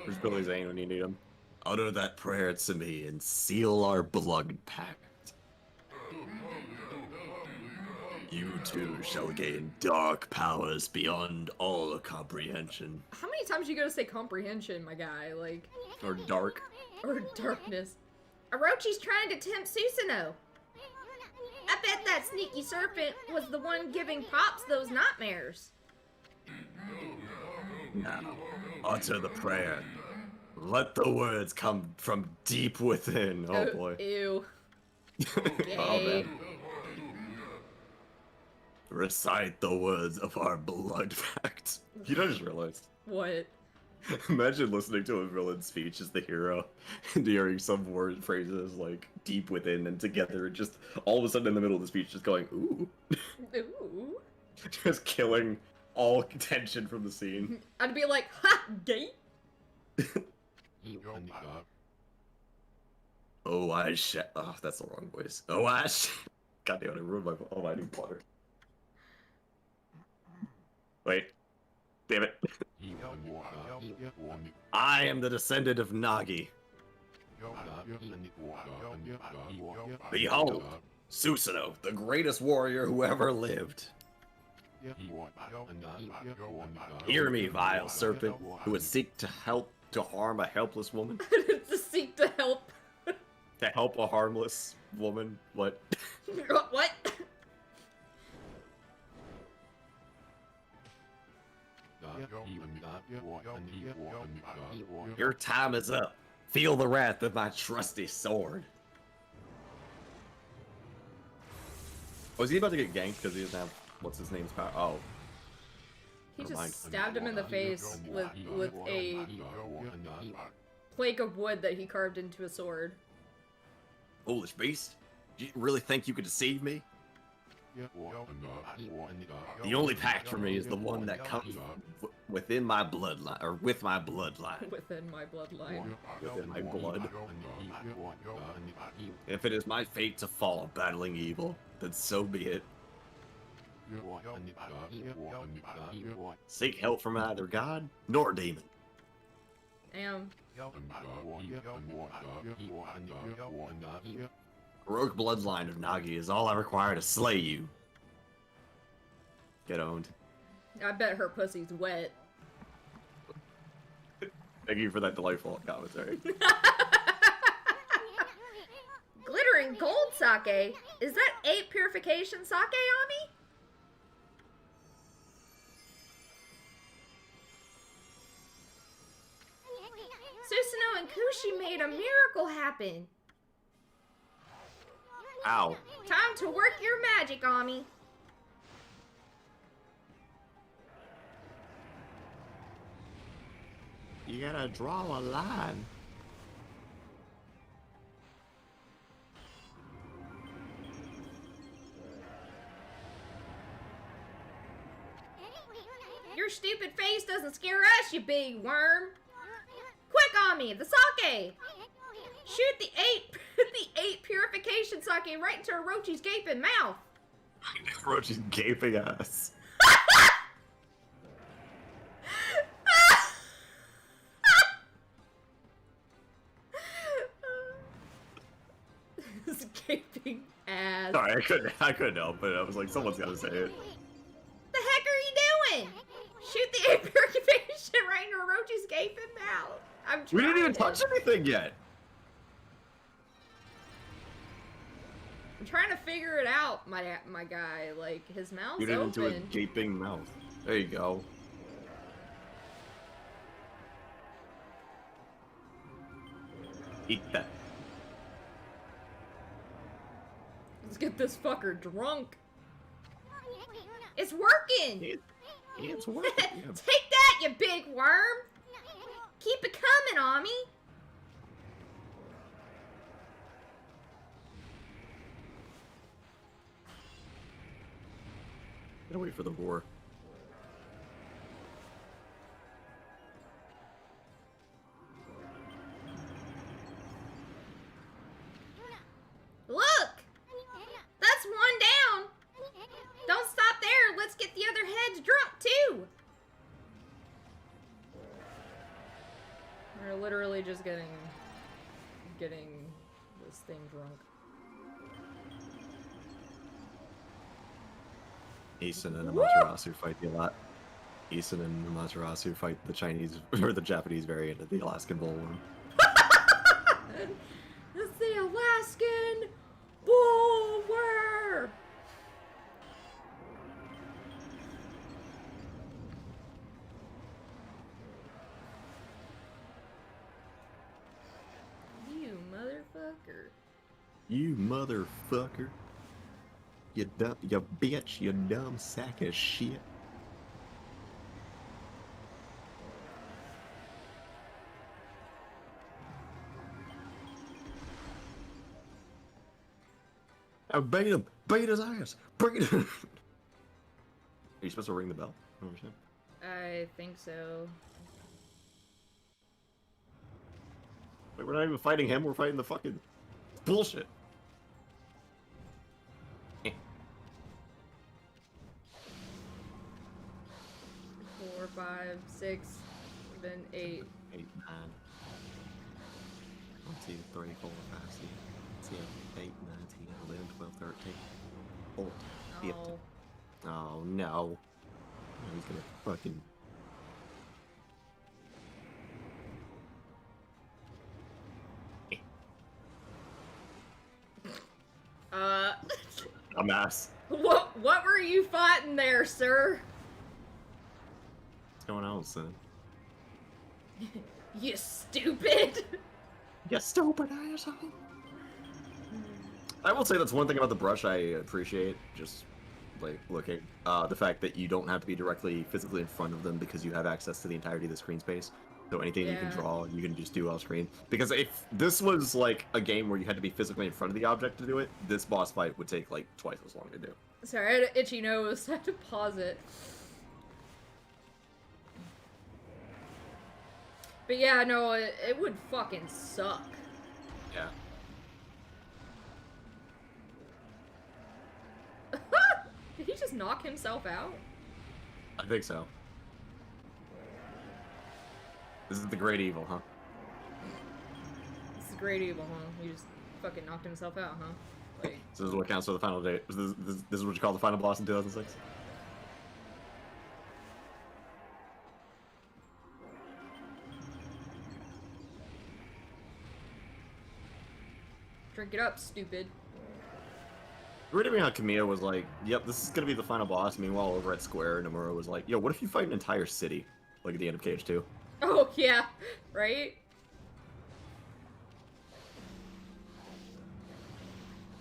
Where's Billy Zane when you need him? Utter that prayer to me and seal our blood pact. You too shall gain dark powers beyond all comprehension. How many times you gotta say comprehension, my guy? Like, Or Dark. or darkness. Orochi's trying to tempt Susanoo. I bet that sneaky serpent was the one giving Pops those nightmares. Now, utter the prayer. Let the words come from deep within. Oh boy. Ew. Oh Gay. man. Recite the words of our blood pact. You know, I just realized. What? Imagine listening to a villain speech as the hero and hearing some word phrases like deep within and together, and just all of a sudden in the middle of the speech just going, ooh. Ooh. Just killing all tension from the scene. I'd be like, ha! Gay? Oh, oh, that's the wrong voice. Oh, God damn it, I ruined my. Oh, I need water. Wait. Damn it. I am the descendant of Nagi. Behold, Susanoo, the greatest warrior who ever lived. Hear me, vile serpent, who would seek to harm a helpless woman. To seek to help. To help a harmless woman. What? What? Your time is up. Feel the wrath of my trusty sword. Was he about to get ganked because he doesn't have what's his name's power? Oh. He Never mind. just stabbed him in the face with a plank of wood that he carved into a sword. Foolish beast. Do you really think you could deceive me? The only pact for me is the one that comes within my bloodline, or with my bloodline. Within my bloodline. Within my blood. If it is my fate to fall battling evil, then so be it. Seek help from neither God nor demon. Damn. Heroic bloodline of Nagi is all I require to slay you. Get owned. I bet her pussy's wet. Thank you for that delightful commentary. Glittering gold sake? Is that 8 purification sake, Ami? Susanoo and Kushi made a miracle happen. Ow. Time to work your magic, Ami. You gotta draw a line. Your stupid face doesn't scare us, you big worm. Quick, Ami, the sake! Shoot the 8 purification sake right into Orochi's gaping mouth. Orochi's gaping ass. His gaping ass. Sorry, I couldn't help it. I was like, someone's gotta say it. The heck are you doing? Shoot the 8 purification right into Orochi's gaping mouth. I'm trying. We didn't even touch anything yet. I'm trying to figure it out, my guy. Like, his mouth's You did it open. into a gaping mouth. There you go. Eat that. Let's get this fucker drunk. It's working! It's working. Yeah. Take that, you big worm! Keep it coming, Ami! Gotta wait for the roar. Look! That's one down! Don't stop there, let's get the other heads drunk too! We're literally just getting this thing drunk. Asen and Amaterasu fight the Asen and Amaterasu fight the Chinese or the Japanese variant of the Alaskan bullworm. It's the Alaskan bullworm! You motherfucker. You motherfucker. You bitch, you dumb sack of shit. Bait him! Bait his ass! Bring it! Are you supposed to ring the bell? I don't understand. I think so. Wait, we're not even fighting him, we're fighting the fucking bullshit. 4, 5, 6, then 8. 8, 9. 1, 2, 3, 4, 5, 6, 7, 8, 9, 10, 11, 12, 13, 14, 15. Oh. Oh no. He's gonna fucking. A mess. What were you fighting there, sir? What's going on, son? You stupid! You stupid asshole. I will say that's one thing about the brush I appreciate, just like looking. The fact that you don't have to be directly physically in front of them because you have access to the entirety of the screen space. So anything you can Yeah. draw, you can just do off screen. Because if this was like a game where you had to be physically in front of the object to do it, this boss fight would take like twice as long to do. Sorry, I had an itchy nose. I had to pause it. But yeah, no, it would fucking suck. Yeah. Did he just knock himself out? I think so. This is the great evil, huh? This is great evil, huh? He just fucking knocked himself out, huh? Like, So this is what counts for the final day. This is what you call the final boss in 2006? Drink it up, stupid. Remember how Kamiya was like, "Yep, this is gonna be the final boss." Meanwhile, over at Square, Nomura was like, "Yo, what if you fight an entire city, like at the end of KH2?" Oh, yeah. Right?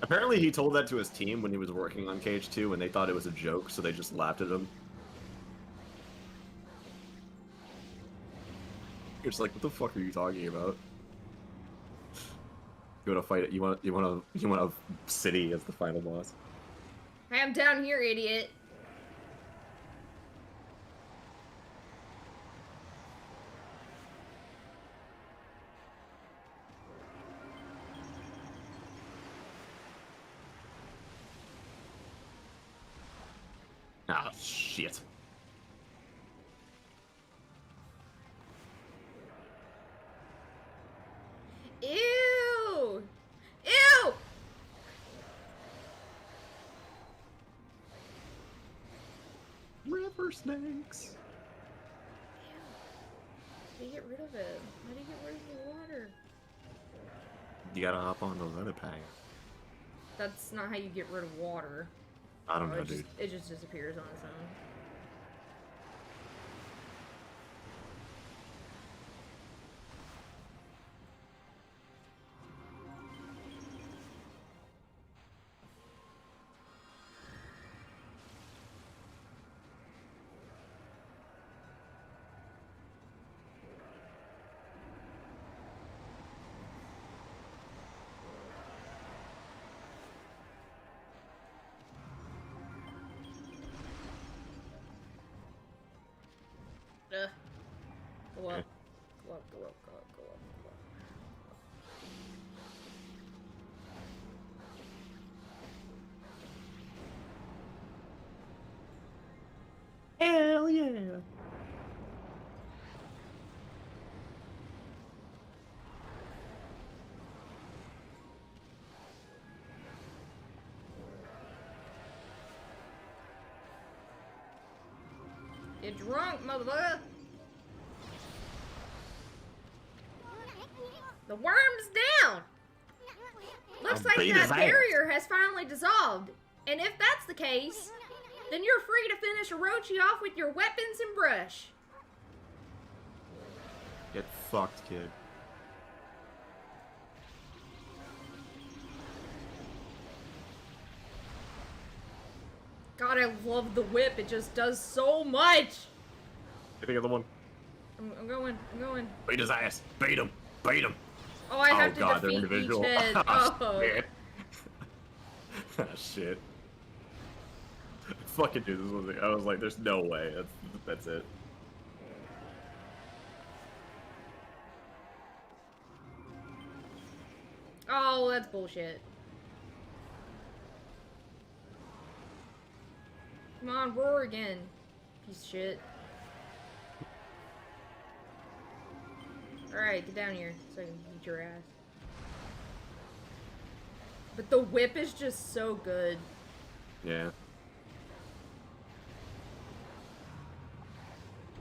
Apparently, he told that to his team when he was working on KH2, and they thought it was a joke, so they just laughed at him. You're just like, "What the fuck are you talking about? You want to fight it? You want a city as the final boss?" I am down here, idiot. Ah, shit. Ew! Ew! River snakes. How do you get rid of it? How do you get rid of the water? You gotta hop on those other packs. That's not how you get rid of water. I don't know, it dude. It just disappears on its own. Ugh. Go up. Okay. Go up, go up, go up, go up, go up. Hell yeah. Get drunk, motherfucker! The worm's down! Looks like beat that his ass. barrier has finally dissolved. And if that's the case, then you're free to finish Orochi off with your weapons and brush. Get fucked, kid. God, I love the whip. It just does so much. I think of the one. I'm going. I'm going. Beat his ass. Beat him. Beat him. Oh, I have oh to god, they're defeat individual. each head. Oh, Oh. shit. Ah, shit. Fucking dude, this was. I was like, there's no way. That's it. Oh, that's bullshit. Come on, roar again. Piece of shit. Alright, get down here so I can beat your ass. But the whip is just so good. Yeah.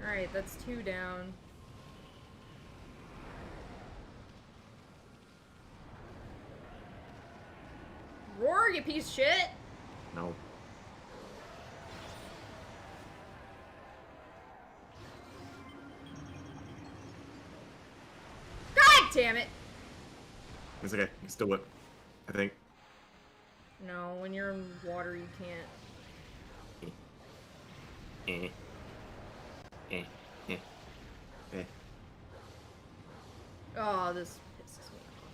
Alright, that's 2 down. Roar, you piece of shit! No. God damn it! It's okay. You can still whip. I think. No, when you're in water, you can't. Eh. Eh. Eh. Eh. Oh, this pisses me off.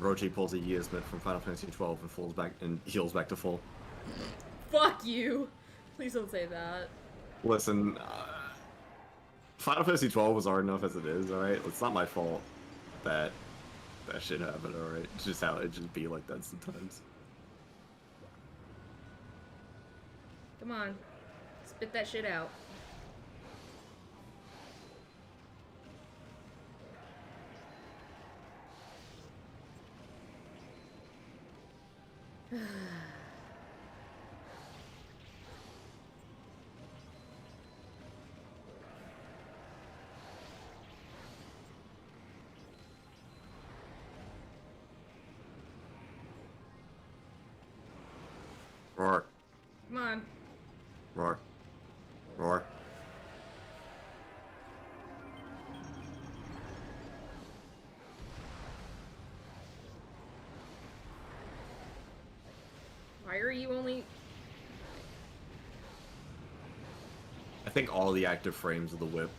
Orochi pulls a Yasmit from Final Fantasy 12 and falls back and heals back to full. Fuck you! Please don't say that. Listen, Final Fantasy 12 was hard enough as it is, alright? It's not my fault that that shit happened, alright? It's just how it just be like that sometimes. Come on. Spit that shit out. Roar. Come on. Roar. Roar. Why are you only... I think all the active frames of the whip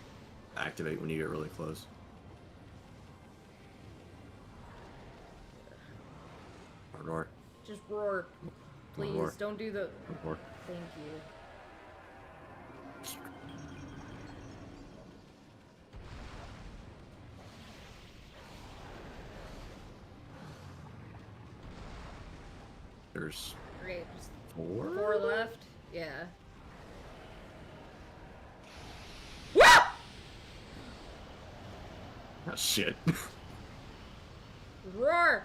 activate when you get really close. Roar. Just roar. Please, Roar. don't do the... Roar. Thank you. There's Great, just 4? 4 left. Yeah. Oh, shit. Roar!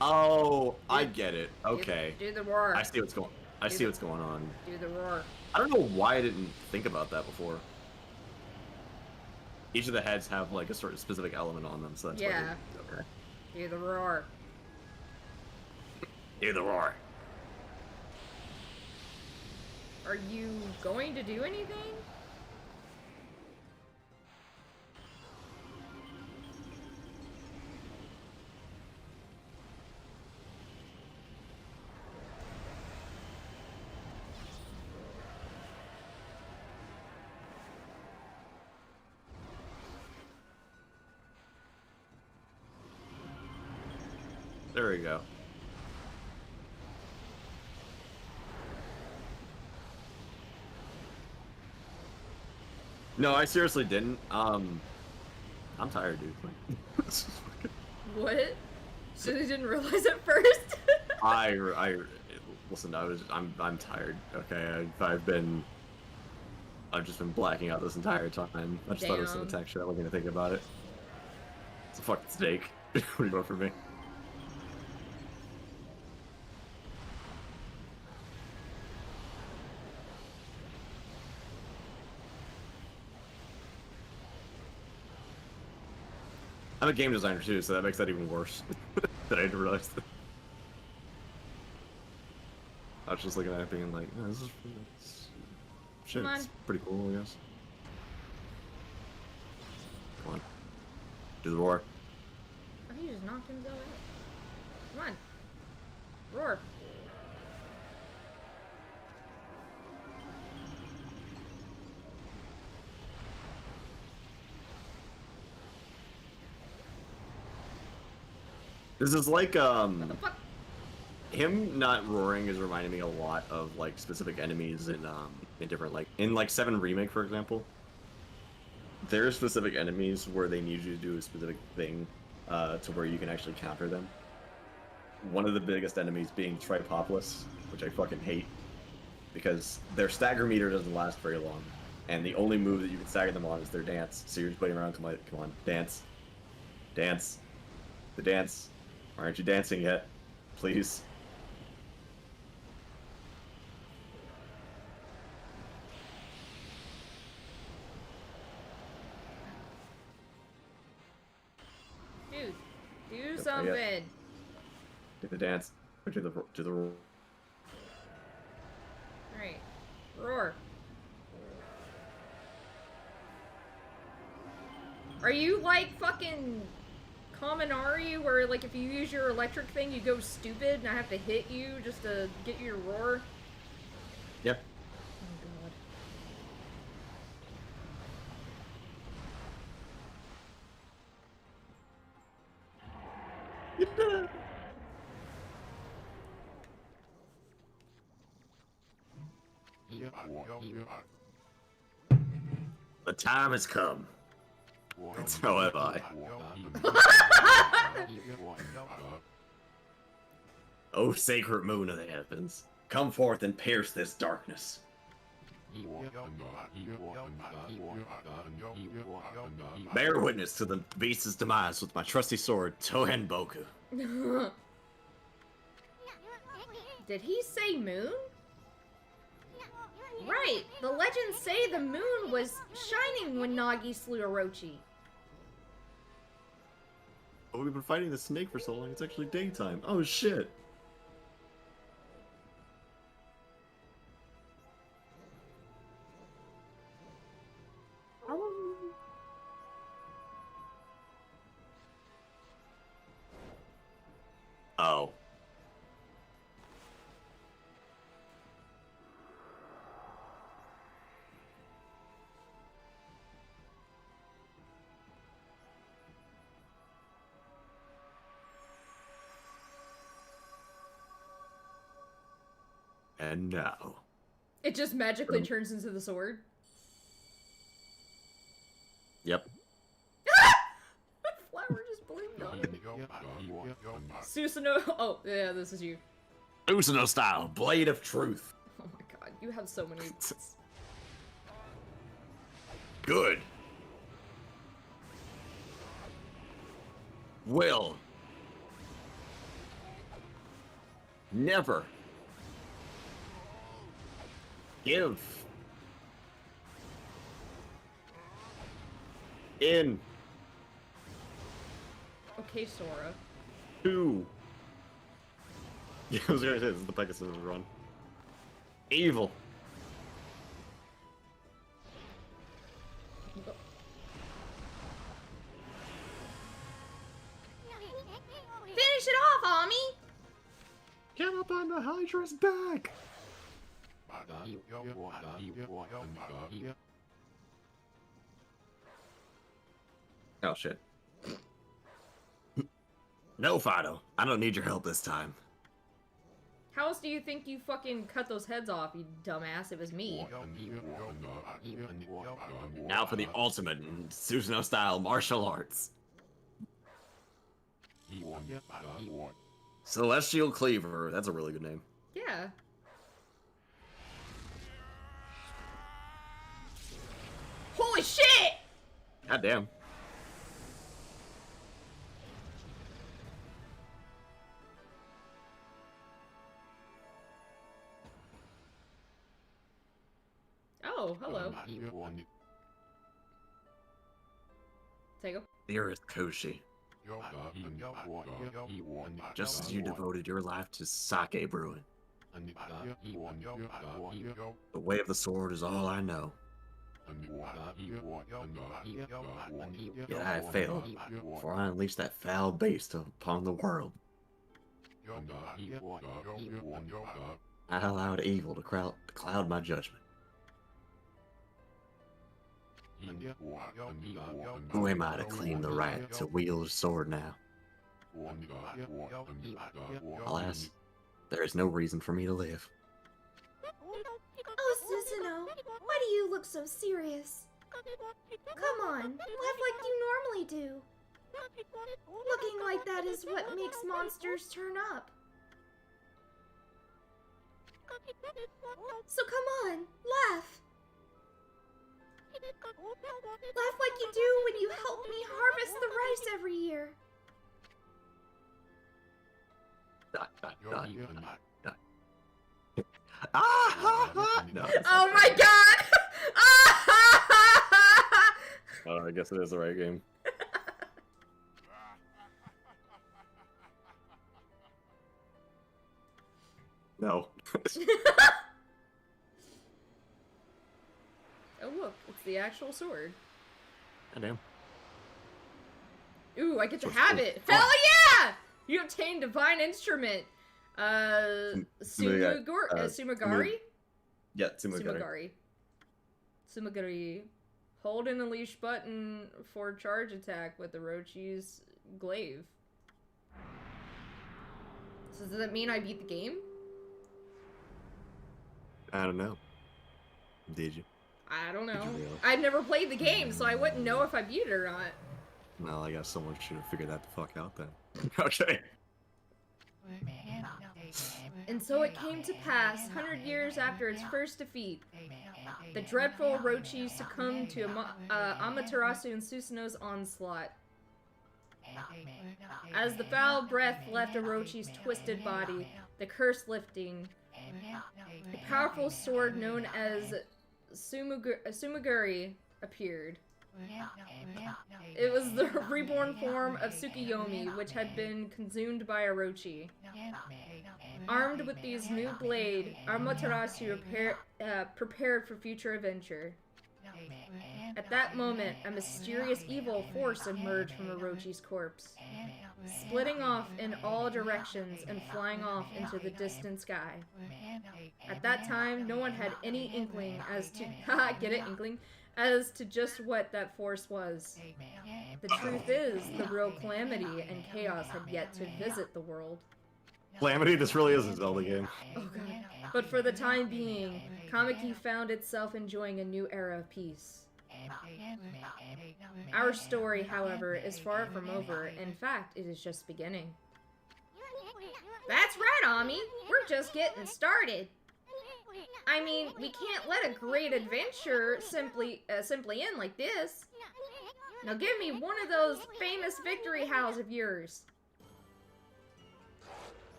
Oh, I get it. Okay. Do the roar. I see what's going. I see what's going on. Do the roar. I don't know why I didn't think about that before. Each of the heads have like a sort of specific element on them, so that's Yeah. why okay. Do the roar. Do the roar. Are you going to do anything? There we go. No, I seriously didn't. I'm tired, dude. What? So they didn't realize at first? I listen. I'm tired. Okay, I've just been blacking out this entire time. I just thought it was some Damn. attack shit. I wasn't gonna think about it. It's a fucking snake. What do you want from me? I'm a game designer too, so that makes that even worse. That I didn't realize that. I was just looking at it being like, oh, this is shit, Come on. it's pretty cool, I guess. Come on. Do the roar. Oh, he just knocked himself out. Come on. Roar. This is like, What the fuck? him not roaring is reminding me a lot of like specific enemies in different in like 7 Remake, for example. There are specific enemies where they need you to do a specific thing to where you can actually counter them. One of the biggest enemies being Tripopolis, which I fucking hate, because their stagger meter doesn't last very long, and the only move that you can stagger them on is their dance. So you're just waiting around, come on, dance, dance, the dance. Why aren't you dancing yet? Please. Dude, do Don't something. forget. Do the dance. Or do the roar. Alright. Roar. Are you like fucking Kaminari, where like if you use your electric thing you go stupid and I have to hit you just to get you to roar? Yep. Oh god. The time has come. So have I. O sacred moon of the heavens, come forth and pierce this darkness. Bear witness to the beast's demise with my trusty sword, Tohen Boku. Did he say moon? Right. The legends say the moon was shining when Nagi slew Orochi. Oh, we've been fighting the snake for so long, it's actually daytime. Oh, shit. Oh. And now. It just magically turns into the sword. Yep. Flower just bloomed on it. Susanoo. Oh, yeah, this is you. Susanoo style, blade of truth. Oh my god, you have so many. Good. Will. Never. Give. In. Okay, Sora. Two. Yeah, I was gonna say this is the Pegasus run. Evil. Finish it off, Ami! Get up on the Hydra's back! Oh shit. No, Fido. I don't need your help this time. How else do you think you fucking cut those heads off, you dumbass? It was me. Now for the ultimate in Susanoo style martial arts. Celestial Cleaver. That's a really good name. Yeah. Holy shit! God damn. Oh, hello. Tego. Dearest Koshi, just as you devoted your life to sake brewing, the way of the sword is all I know. Yet I have failed, for I unleashed that foul beast upon the world. I allowed evil to cloud my judgment. Who am I to claim the right to wield a sword now? Alas, there is no reason for me to live. Oh, Susanoo, why do you look so serious? Come on, laugh like you normally do. Looking like that is what makes monsters turn up. So come on, laugh. Laugh like you do when you help me harvest the rice every year. No, Oh my god! oh, I guess it is the right game. No. Oh look, it's the actual sword. Goddamn. Ooh, I get to Sword's have cool. it. Hell yeah! You obtained divine instrument. Sumagari? Yeah, Tsumagari. Sumagari. Sumagari. Hold and unleash button for charge attack with Orochi's glaive. So does that mean I beat the game? I don't know. Did you? I don't know. Did you really? I've never played the game, so I wouldn't know if I beat it or not. Well, I guess someone should have figured that the fuck out then. Okay. And so it came to pass, 100 years after its first defeat, the dreadful Orochi succumbed to Amaterasu and Susanoo's onslaught. As the foul breath left Orochi's twisted body, the curse lifting. A powerful sword known as Sumaguri appeared. It was the reborn form of Tsukiyomi, which had been consumed by Orochi. Armed with these new blade, Amaterasu prepared for future adventure. At that moment, a mysterious evil force emerged from Orochi's corpse, splitting off in all directions and flying off into the distant sky. At that time, no one had any inkling as to as to just what that force was. The truth is, the real calamity and chaos had yet to visit the world. Calamity, this really is a Zelda game. Oh god. But for the time being, Kamiki found itself enjoying a new era of peace. Our story, however, is far from over. In fact, it is just beginning. That's right, Ami. We're just getting started. I mean, we can't let a great adventure simply end like this. Now give me one of those famous victory howls of yours.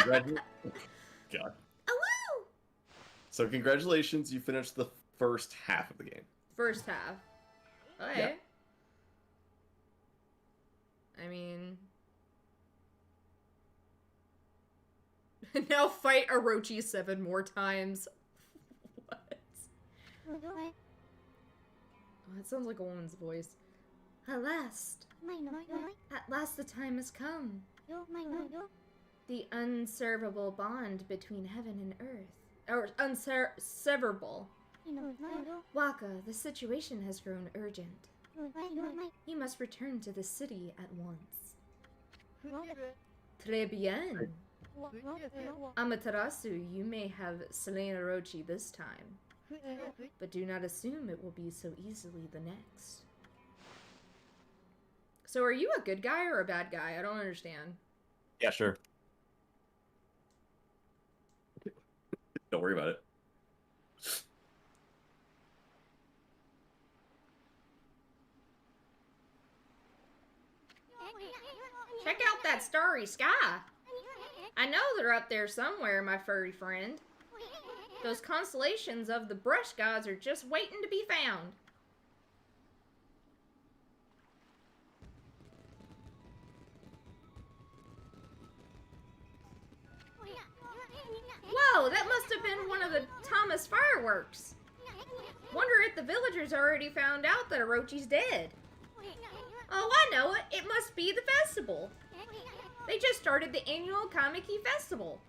God. So congratulations, you finished the first half of the game. First half. Okay. Yeah. I mean... now fight Orochi 7 more times. What? Oh, that sounds like a woman's voice. At last the time has come. The unseverable bond between heaven and earth. Or unseverable. Waka, the situation has grown urgent. You must return to the city at once. Très bien. Amaterasu, you may have slain Orochi this time, but do not assume it will be so easily the next. So are you a good guy or a bad guy? I don't understand. Yeah, sure. Don't worry about it. Check out that starry sky. I know they're up there somewhere, my furry friend. Those constellations of the brush gods are just waiting to be found. Whoa, that must have been one of the Thomas fireworks. Wonder if the villagers already found out that Orochi's dead. Oh, I know it. It must be the festival. They just started the annual Kamiki Festival.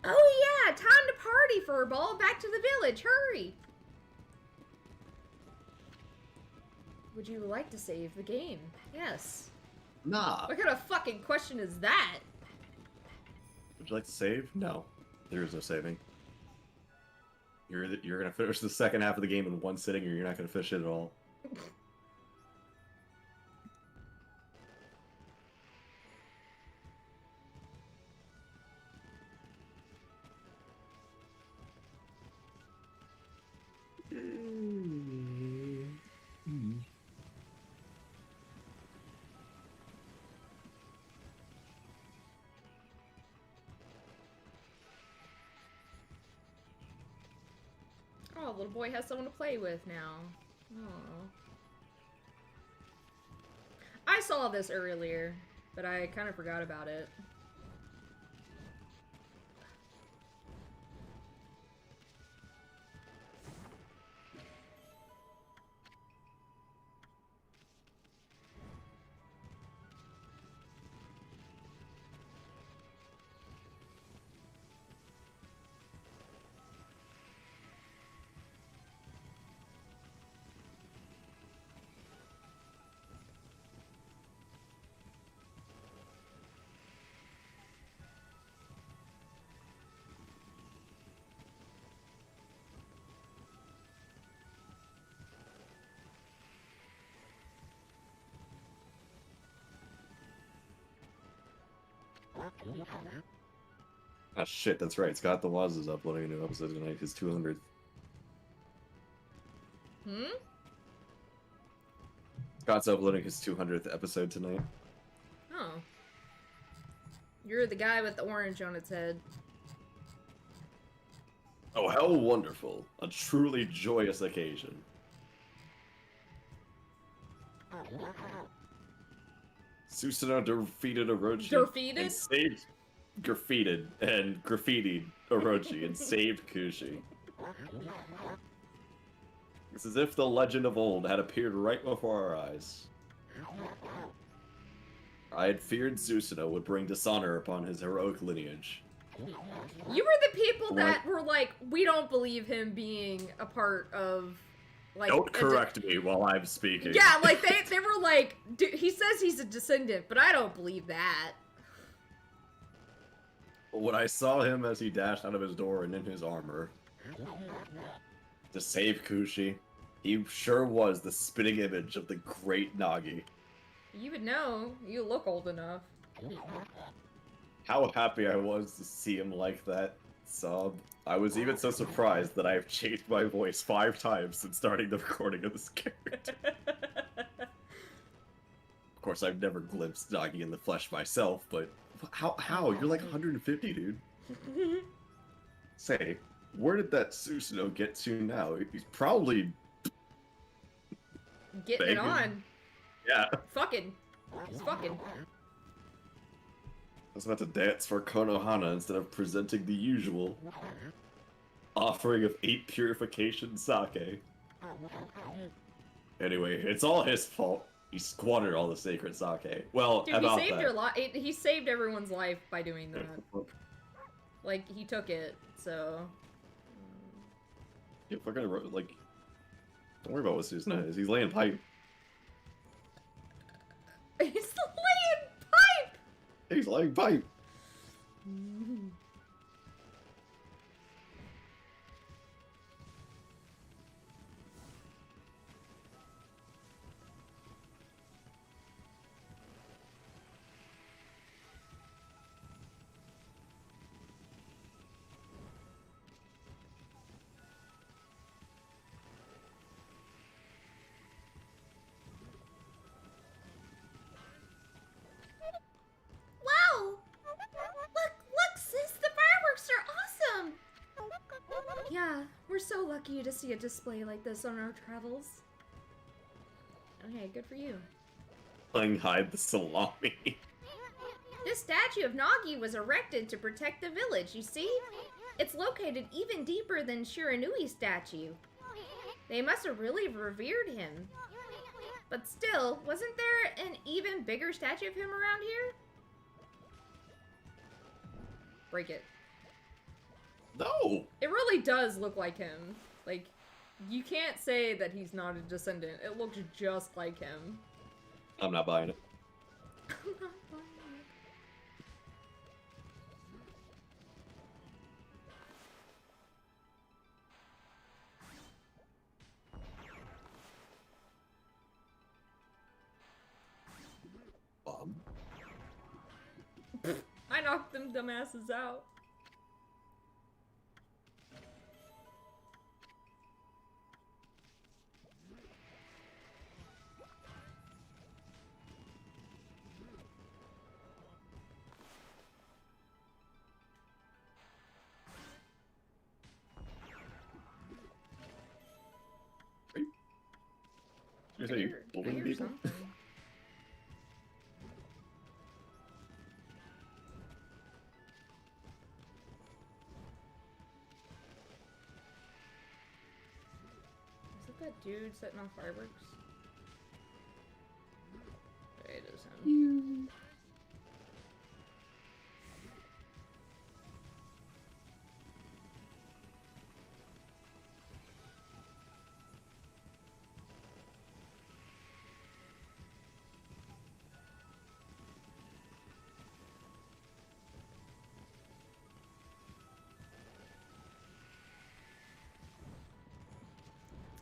Oh yeah, time to party, Furball. Back to the village, hurry. Would you like to save the game? Yes. Nah. What kind of fucking question is that? Would you like to save? No. There is no saving. You're gonna finish the second half of the game in one sitting, or you're not gonna finish it at all. Oh, little boy has someone to play with now. Oh. I saw this earlier, but I kind of forgot about it. Ah, shit, that's right. Scott the Waz is uploading a new episode tonight, his 200th. Hmm? Scott's uploading his 200th episode tonight. Oh. You're the guy with the orange on its head. Oh, how wonderful. A truly joyous occasion. Susanoo defeated Orochi. Defeated? And saved... Graffitied and graffitied Orochi and saved Kushi. It's as if the legend of old had appeared right before our eyes. I had feared Susanoo would bring dishonor upon his heroic lineage. You were the people that were like, we don't believe him being a part of, like... Don't correct me while I'm speaking. Yeah, like, they were like, dude, he says he's a descendant, but I don't believe that. When I saw him as he dashed out of his door and in his armor to save Kushi, he sure was the spitting image of the great Nagi. You would know. You look old enough. How happy I was to see him like that, sob. I was even so surprised that I have changed my voice 5 times since starting the recording of this character. Of course, I've never glimpsed Nagi in the flesh myself, but how? You're like 150, dude. Say, where did that Susanoo get to now? He's probably... Getting it on. Yeah. Fucking. He's fucking. I was about to dance for Konohana instead of presenting the usual offering of 8 purification sake. Anyway, it's all his fault. He squandered all the sacred sake. Well, Dude, about he saved that. your life. He saved everyone's life by doing that. Like, he took it, so... Yeah, fucking, like, don't worry about what Susanoo is. He's laying pipe. He's laying pipe! He's laying pipe. Wow! Look, sis, the fireworks are awesome! Yeah, we're so lucky to see a display like this on our travels. Okay, good for you. Playing hide the salami. This statue of Nagi was erected to protect the village, you see? It's located even deeper than Shiranui's statue. They must have really revered him. But still, wasn't there an even bigger statue of him around here? Break it. No! It really does look like him. Like, you can't say that he's not a descendant. It looks just like him. I'm not buying it. I'm not buying it. I knocked them dumbasses out. You say you I bullying hear people? something. Is it that dude setting off fireworks? It is him.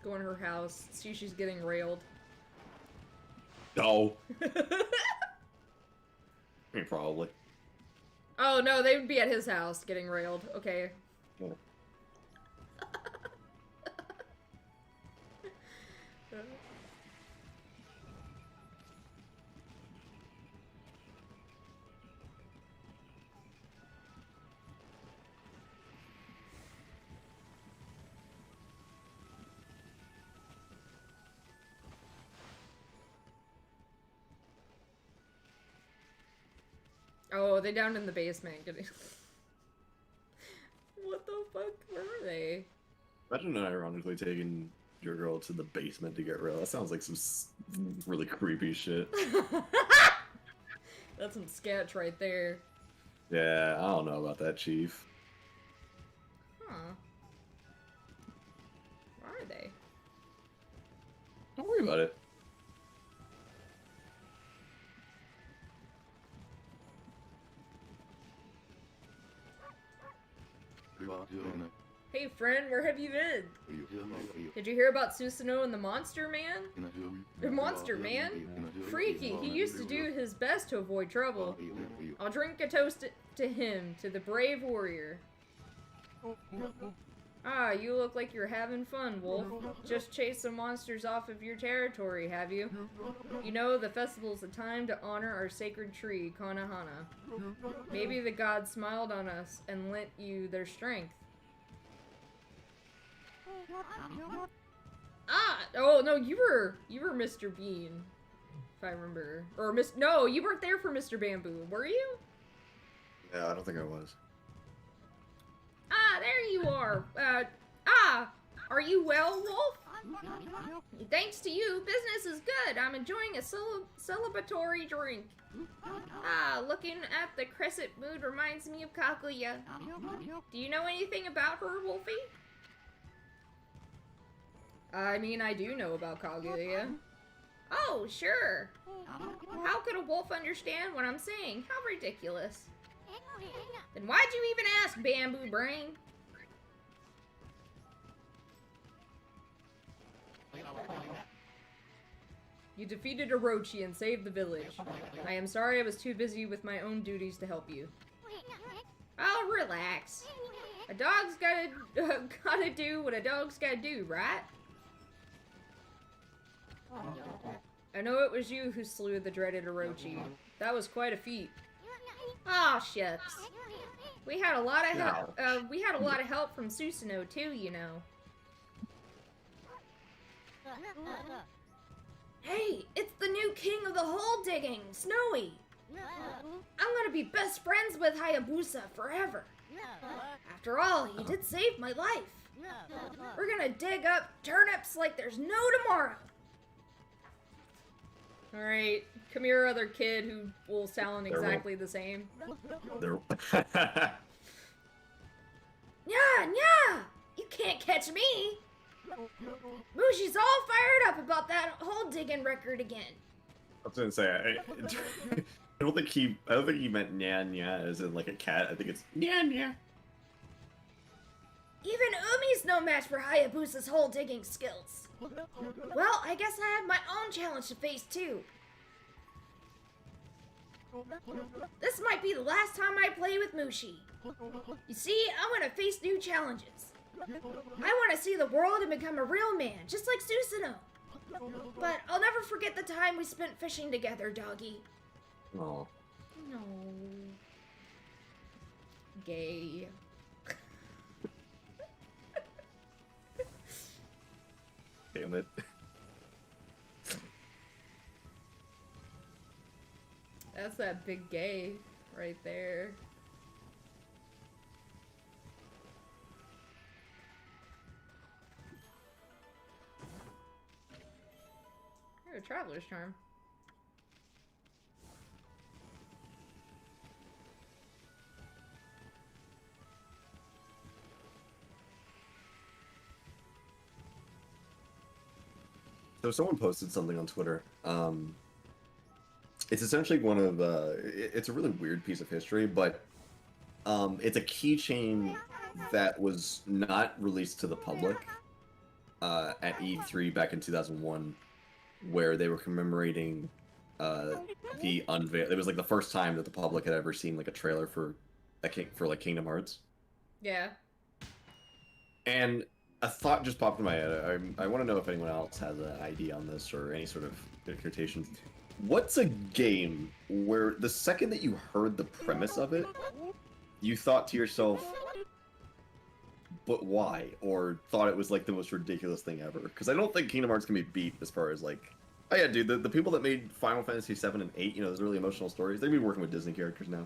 Go in her house, see she's getting railed. No. I mean, probably. Oh no, they would be at his house getting railed. Okay. Yeah. Oh, they down in the basement. Getting... What the fuck? Where are they? Imagine ironically taking your girl to the basement to get real. That sounds like some really creepy shit. That's some sketch right there. Yeah, I don't know about that, Chief. Huh. Where are they? Don't worry about it. Hey friend, where have you been? Did you hear about Susanoo and the Monster Man? The Monster Man? Freaky, he used to do his best to avoid trouble. I'll drink a toast to him, to the brave warrior. Ah, you look like you're having fun, Wolf. Just chased some monsters off of your territory, have you? You know, the festival's a time to honor our sacred tree, Konohana. Maybe the gods smiled on us and lent you their strength. Ah! Oh, no, you were Mr. Bean, if I remember. Or no, you weren't there for Mr. Bamboo, were you? Yeah, I don't think I was. Ah, there you are. Are you well, Wolf? Thanks to you, business is good. I'm enjoying a celebratory drink. Ah, looking at the crescent moon reminds me of Kaguya. Do you know anything about her, Wolfie? I mean, I do know about Kaguya. Oh, sure. How could a wolf understand what I'm saying? How ridiculous. Then why'd you even ask, Bamboo Brain? You defeated Orochi and saved the village. I am sorry I was too busy with my own duties to help you. Oh, relax. A dog's gotta do what a dog's gotta do, right? I know it was you who slew the dreaded Orochi. That was quite a feat. Aw, shucks. We had a lot of help from Susanoo too, you know. Hey, it's the new king of the hole digging, Snowy. I'm gonna be best friends with Hayabusa forever. After all, he did save my life. We're gonna dig up turnips like there's no tomorrow. Alright, come here, other kid who will sound exactly the same. Yeah! You can't catch me! Mushi's all fired up about that hole digging record again. I was gonna say, I don't think he meant nya nya as in like a cat. I think it's nya nya. Even Umi's no match for Hayabusa's hole digging skills. Well, I guess I have my own challenge to face too. This might be the last time I play with Mushi. You see, I want to face new challenges. I want to see the world and become a real man, just like Susanoo. But I'll never forget the time we spent fishing together, doggy. Oh. No. Gay. Damn it. That's that big gay right there. You're a traveler's charm. So someone posted something on Twitter. It's essentially one of it's a really weird piece of history, but it's a keychain that was not released to the public at E3 back in 2001, where they were commemorating the unveil. It was like the first time that the public had ever seen like a trailer for like Kingdom Hearts. Yeah. And a thought just popped in my head. I want to know if anyone else has an idea on this or any sort of interpretation. What's a game where the second that you heard the premise of it, you thought to yourself, but why? Or thought it was like the most ridiculous thing ever? Because I don't think Kingdom Hearts can be beat as far as like, oh yeah, dude, the people that made Final Fantasy 7 and 8, you know, those really emotional stories, they'd be working with Disney characters now.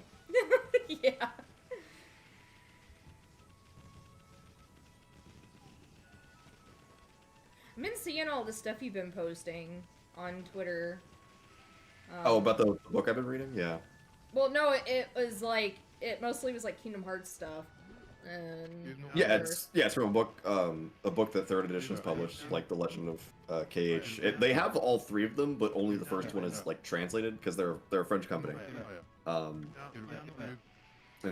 I've been seeing all the stuff you've been posting on Twitter. Oh, about the book I've been reading? Yeah. Well, no, it was like it mostly was like Kingdom Hearts stuff, and Yeah, other- it's from a book that third edition has published, like The Legend of KH. They have all three of them, but only the first one is like translated because they're a French company. And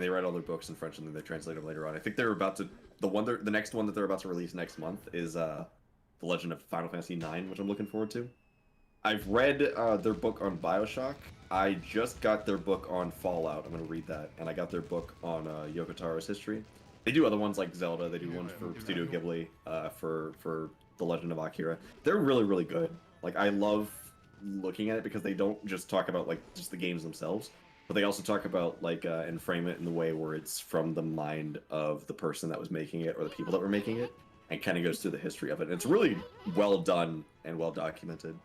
they write all their books in French and then they translate them later on. I think they're about to the next one that they're about to release next month is The Legend of Final Fantasy IX, which I'm looking forward to. I've read their book on BioShock. I just got their book on Fallout. I'm going to read that. And I got their book on Yoko Taro's history. They do other ones like Zelda. They do ones for Studio Ghibli, for The Legend of Akira. They're really, really good. Like, I love looking at it because they don't just talk about, like, just the games themselves. But they also talk about, like, and frame it in the way where it's from the mind of the person that was making it or the people that were making it. And kind of goes through the history of it. And it's really well done and well documented.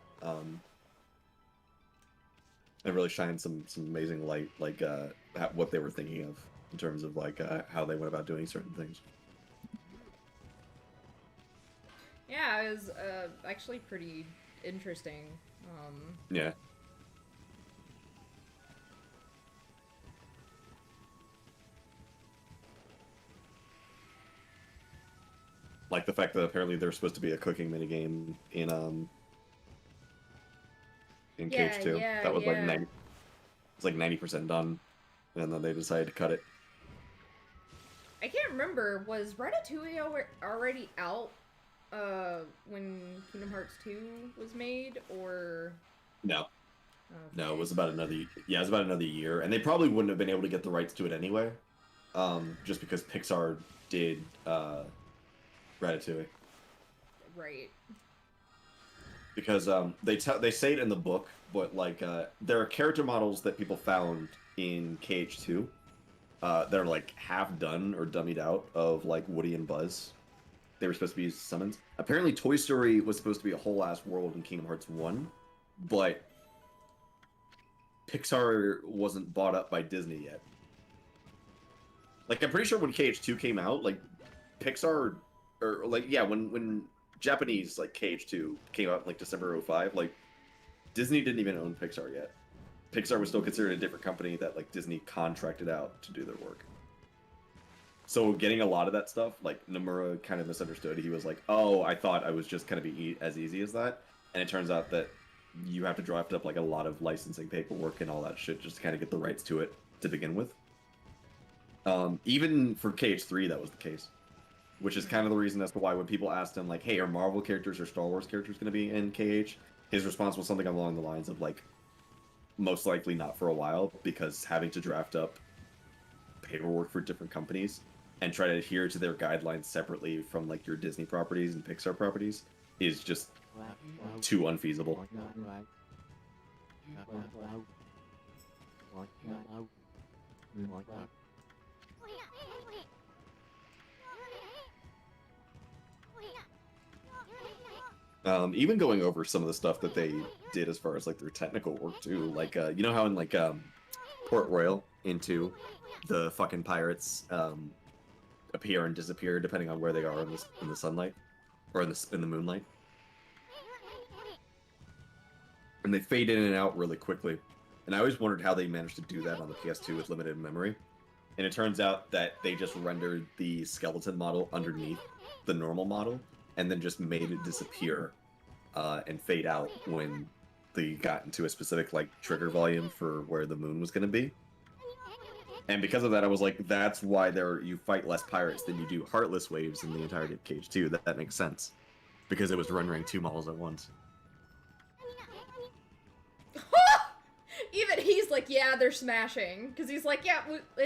It really shines some amazing light, like what they were thinking of in terms of like how they went about doing certain things. yeah, it was actually pretty interesting. Yeah. Like the fact that apparently there's supposed to be a cooking minigame in Yeah, Cage 2. yeah, That was yeah. like 90. It's like 90% done, and then they decided to cut it. I can't remember, was Ratatouille already out when Kingdom Hearts 2 was made, or No, no, okay. it was about another. Yeah, it was about another year, and they probably wouldn't have been able to get the rights to it anyway, just because Pixar did Ratatouille. Right. Because they say it in the book, but like there are character models that people found in KH2 that are like half done or dummied out of like Woody and Buzz. They were supposed to be summons. Apparently, Toy Story was supposed to be a whole ass world in Kingdom Hearts 1, but Pixar wasn't bought up by Disney yet. Like I'm pretty sure when KH2 came out, like Pixar or like yeah, when Japanese like KH2 came out in like December 05, like Disney didn't even own Pixar yet. Pixar was still considered a different company that like Disney contracted out to do their work. So getting a lot of that stuff, like Nomura kind of misunderstood. He was like, "Oh, I thought I was just kind of be as easy as that," and it turns out that you have to draft up like a lot of licensing paperwork and all that shit just to kind of get the rights to it to begin with. Even for KH3, that was the case. Which is kind of the reason as to why when people asked him, like, hey, are Marvel characters or Star Wars characters going to be in KH? His response was something along the lines of, like, most likely not for a while, because having to draft up paperwork for different companies and try to adhere to their guidelines separately from, like, your Disney properties and Pixar properties is just too unfeasible. Even going over some of the stuff that they did as far as like their technical work too, like you know how in like Port Royal into the fucking pirates appear and disappear depending on where they are in the sunlight or in the moonlight, and they fade in and out really quickly. And I always wondered how they managed to do that on the PS2 with limited memory. And it turns out that they just rendered the skeleton model underneath the normal model and then just made it disappear and fade out when they got into a specific like trigger volume for where the moon was going to be. And because of that, I was like, that's why you fight less pirates than you do Heartless waves in the entirety of Cage 2. That makes sense. Because it was rendering two models at once. Even he's like, yeah, they're smashing. Because he's like, yeah,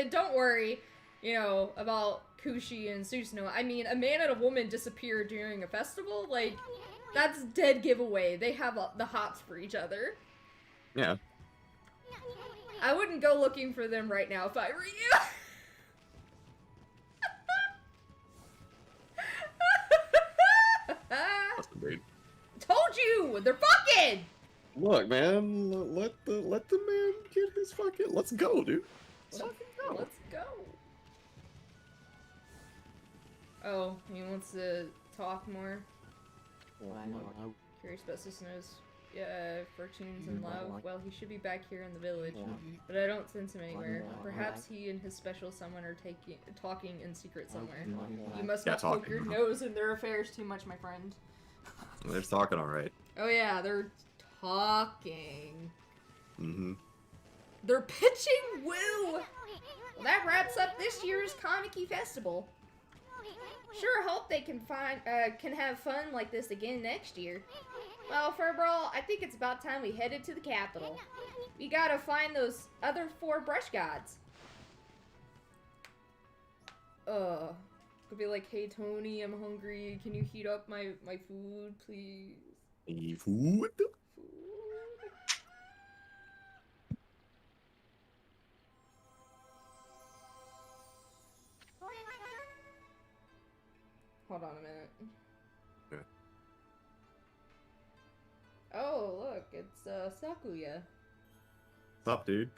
don't worry, about Kushi and Susanoo. I mean, a man and a woman disappear during a festival? Like, that's dead giveaway. They have the hots for each other. Yeah. I wouldn't go looking for them right now if I were you. That's the breed. Told you! They're fucking! Look, man, let the man get his fucking. Let's go, dude. Let's fucking go. Let's go. Oh, he wants to talk more. Curious about Susanoo's fortunes in love. Well, he should be back here in the village, but I don't sense him anywhere. Perhaps he and his special someone are talking in secret somewhere. You must not poke your nose in their affairs too much, my friend. They're talking all right. Oh yeah, they're talking. Mm-hmm. They're pitching woo! Well, that wraps up this year's Comic-y Festival. Sure hope they can have fun like this again next year. Well, Furbrawl, I think it's about time we headed to the capital. We gotta find those other 4 brush gods. Could be like, hey Tony, I'm hungry. Can you heat up my food, please? Food? Hold on a minute. Okay. Oh, look, it's Sakuya. What's up, dude?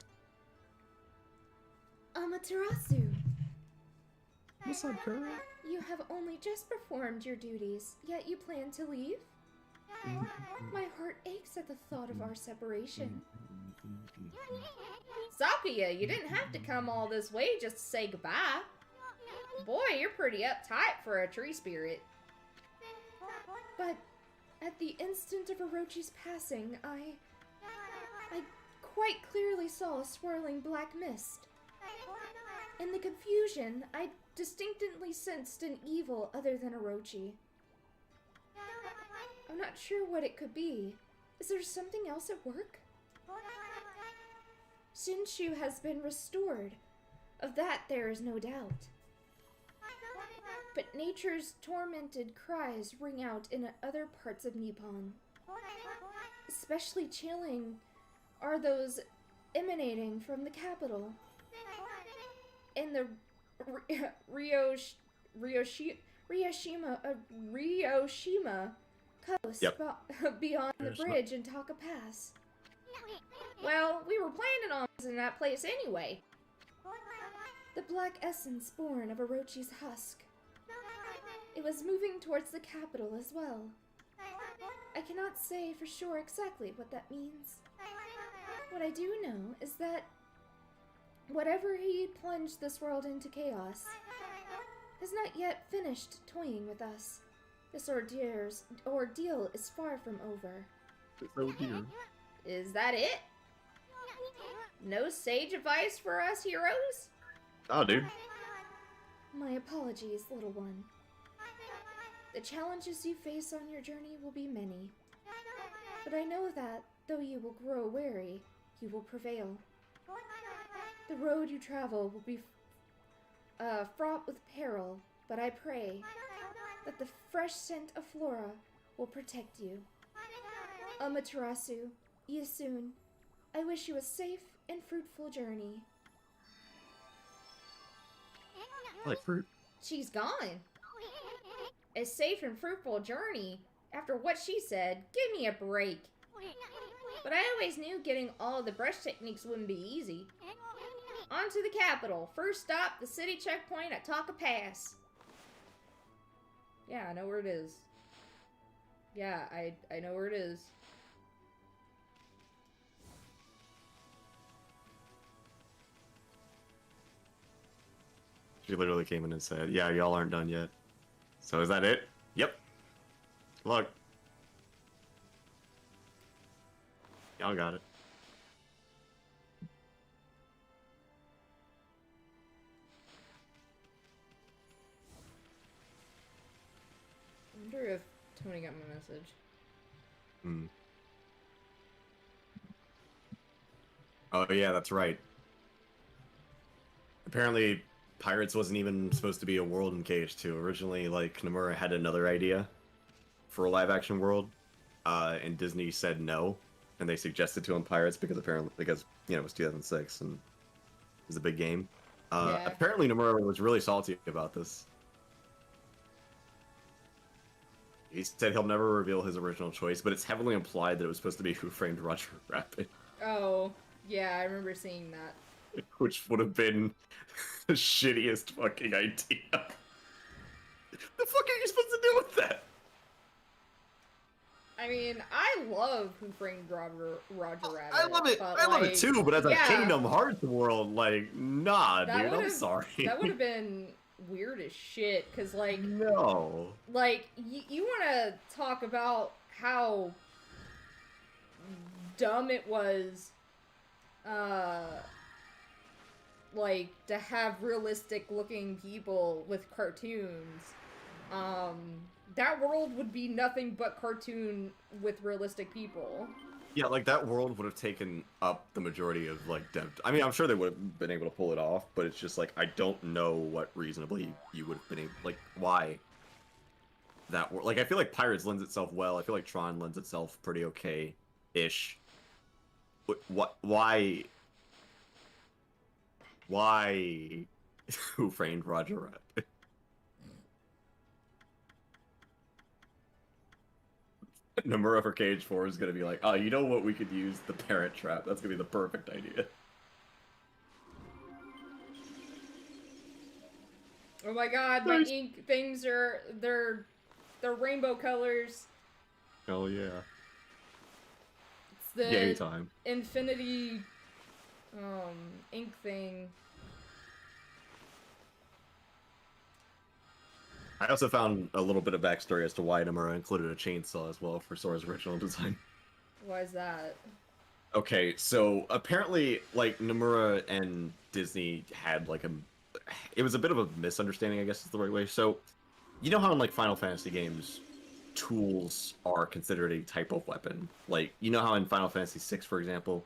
Amaterasu, What's up, girl? you have only just performed your duties, yet you plan to leave? My heart aches at the thought of our separation. Sakuya, you didn't have to come all this way just to say goodbye. Boy, you're pretty uptight for a tree spirit. But at the instant of Orochi's passing, I quite clearly saw a swirling black mist. In the confusion, I distinctly sensed an evil other than Orochi. I'm not sure what it could be. Is there something else at work? Shinshu has been restored. Of that there is no doubt. But nature's tormented cries ring out in other parts of Nippon. Especially chilling are those emanating from the capital. In the Ryoshima coast beyond the bridge in Taka Pass. Well, we were planning on visiting that place anyway. The black essence born of Orochi's husk. It was moving towards the capital as well. I cannot say for sure exactly what that means. What I do know is that whatever he plunged this world into chaos has not yet finished toying with us. This ordeal is far from over. Oh dear. Is that it? No sage advice for us heroes? Oh, dude. My apologies, little one. The challenges you face on your journey will be many. But I know that, though you will grow weary, you will prevail. The road you travel will be fraught with peril, but I pray that the fresh scent of Flora will protect you. Amaterasu, Yasun, I wish you a safe and fruitful journey. I like fruit. She's gone. A safe and fruitful journey? After what she said, give me a break. But I always knew getting all the brush techniques wouldn't be easy. On to the capital. First stop, the city checkpoint at Taka Pass. Yeah, I know where it is. Yeah, I know where it is. She literally came in and said, yeah, y'all aren't done yet. So is that it? Yep. Look. Y'all got it. I wonder if Tony got my message. Hmm. Oh yeah, that's right. Apparently, Pirates wasn't even supposed to be a world in KH2. Originally, like, Nomura had another idea for a live-action world, and Disney said no, and they suggested to him Pirates because you know, it was 2006 and it was a big game. Yeah. Apparently, Nomura was really salty about this. He said he'll never reveal his original choice, but it's heavily implied that it was supposed to be Who Framed Roger Rabbit. Oh, yeah, I remember seeing that. Which would have been the shittiest fucking idea. The fuck are you supposed to do with that? I mean, I love Who Framed Roger Rabbit. I love it. But, I love it like, too. But as a yeah, Kingdom Hearts world, like, nah, that dude. I'm would've- sorry. That would have been weird as shit. Cause like, no. like you want to talk about how dumb it was, like to have realistic looking people with cartoons. That world would be nothing but cartoon with realistic people. Yeah, like that world would have taken up the majority of like depth. I mean, I'm sure they would have been able to pull it off, but it's just like I don't know what reasonably you would have been able, like why that world. Like I feel like Pirates lends itself well. I feel like Tron lends itself pretty okay-ish. What? Why? Why? Who Framed Roger Rabbit? Nomura for Cage 4 is gonna be like, oh, you know what? We could use the Parent Trap. That's gonna be the perfect idea. Oh my god, my ink things are they're rainbow colors. Hell yeah. It's the Game time. infinity ink thing. I also found a little bit of backstory as to why Nomura included a chainsaw as well for Sora's original design. Why is that? Okay, so apparently, like, Nomura and Disney had, like, it was a bit of a misunderstanding, I guess is the right way. So, you know how in, like, Final Fantasy games, tools are considered a type of weapon? Like, you know how in Final Fantasy VI, for example,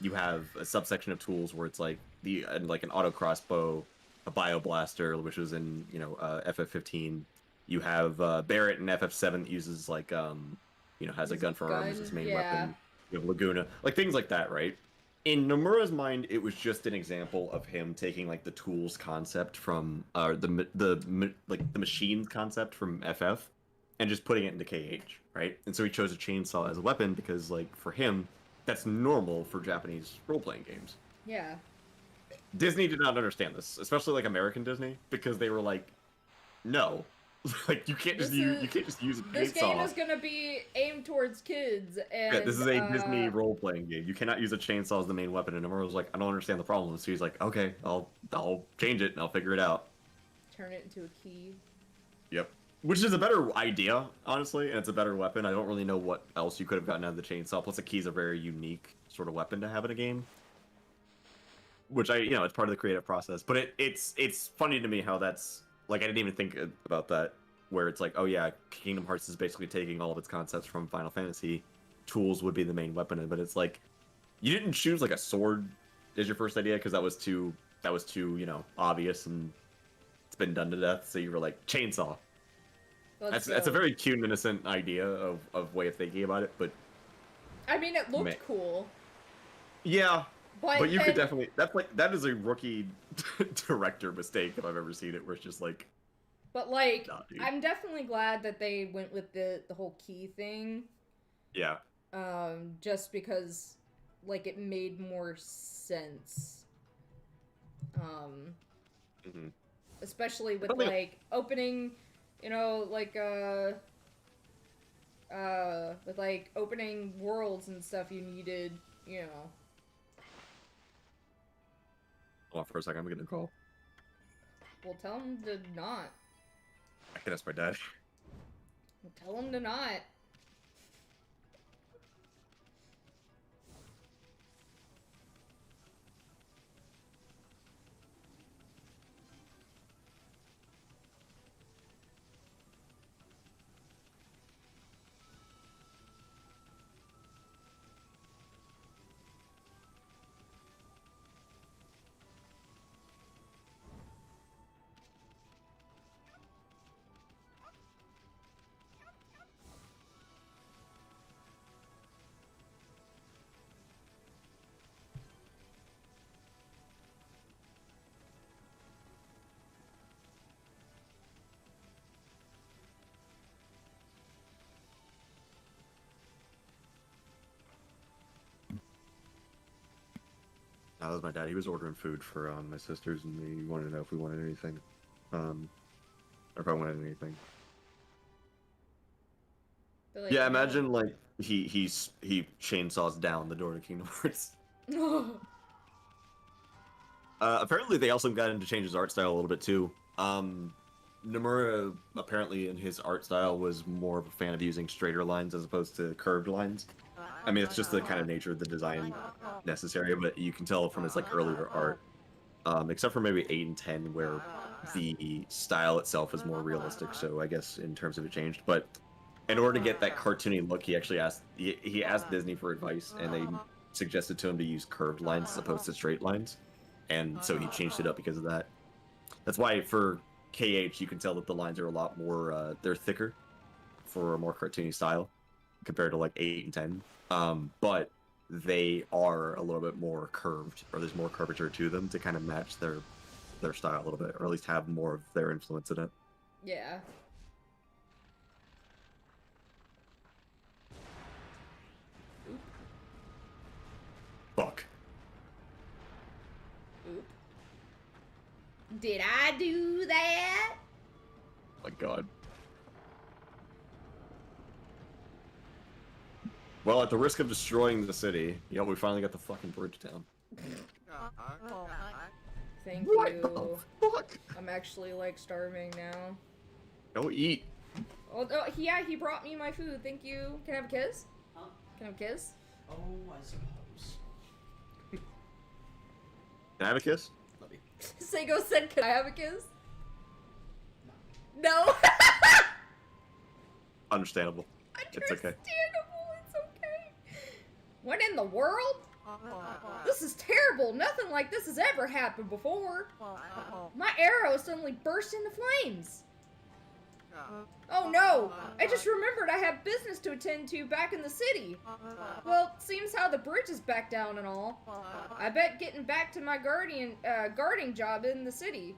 you have a subsection of tools where it's, like, like an auto crossbow, a bioblaster, which was in, you know, FF15. You have Barrett in FF7 that uses, like, you know, has a gun for arms as its main weapon. You have Laguna, like things like that, right? In Nomura's mind, it was just an example of him taking like the tools concept from the machine concept from FF, and just putting it into KH, right? And so he chose a chainsaw as a weapon because, like, for him, that's normal for Japanese role-playing games. Yeah. Disney did not understand this, especially like American Disney, because they were like, no. Like you can't just use a chainsaw. This game is gonna be aimed towards kids, and yeah, this is a Disney role-playing game. You cannot use a chainsaw as the main weapon. And Nomura was like, I don't understand the problem. So he's like, okay, I'll change it and I'll figure it out. Turn it into a key. Yep. Which is a better idea, honestly, and it's a better weapon. I don't really know what else you could have gotten out of the chainsaw. Plus, the key is a very unique sort of weapon to have in a game. Which it's part of the creative process. But it's funny to me how that's, like, I didn't even think about that, where it's like, oh yeah, Kingdom Hearts is basically taking all of its concepts from Final Fantasy. Tools would be the main weapon, but it's like, you didn't choose like a sword as your first idea because that was too obvious and it's been done to death. So you were like, chainsaw. That's a very cute and innocent idea of way of thinking about it, but I mean, it looked cool. Yeah. But you then, could definitely, that is a rookie director mistake if I've ever seen it, where it's just like. But like, nah, I'm definitely glad that they went with the whole key thing. Yeah. Just because, like, it made more sense. Especially with like opening, with like opening worlds and stuff, you needed, Hold on for a second, I'm getting a call. Well, tell him to not. I can ask my dad. Well, tell him to not. That was my dad. He was ordering food for my sisters, and he wanted to know if we wanted anything, or if I wanted anything. They're like, Yeah, no. imagine like he chainsaws down the door to Kingdom Hearts. Apparently, they also got him to change his art style a little bit too. Nomura apparently in his art style was more of a fan of using straighter lines as opposed to curved lines. I mean, it's just the kind of nature of the design necessary, but you can tell from his like earlier art, except for maybe 8 and 10, where the style itself is more realistic. So I guess in terms of it changed, but in order to get that cartoony look, he actually asked he asked Disney for advice, and they suggested to him to use curved lines as opposed to straight lines, and so he changed it up because of that. That's why for KH you can tell that the lines are a lot more they're thicker for a more cartoony style compared to like 8 and 10. But they are a little bit more curved, or there's more curvature to them to kind of match their style a little bit, or at least have more of their influence in it. Yeah. Fuck. Oop. Did I do that? My god. Well, at the risk of destroying the city, yeah, we finally got the fucking bridge down. Thank What you. the fuck? I'm actually like starving now. Go eat. Oh, yeah, he brought me my food. Thank you. Can I have a kiss? Huh? Can I have a kiss? Oh, I suppose. Can I have a kiss? Love you. Sego said, "Can I have a kiss?" No. Understandable. It's okay. Understandable. It's okay. What in the world? This is terrible. Nothing like this has ever happened before. My arrow suddenly burst into flames. Oh no! I just remembered I have business to attend to back in the city. Well, seems how the bridge is back down and all. I bet getting back to my guarding job in the city.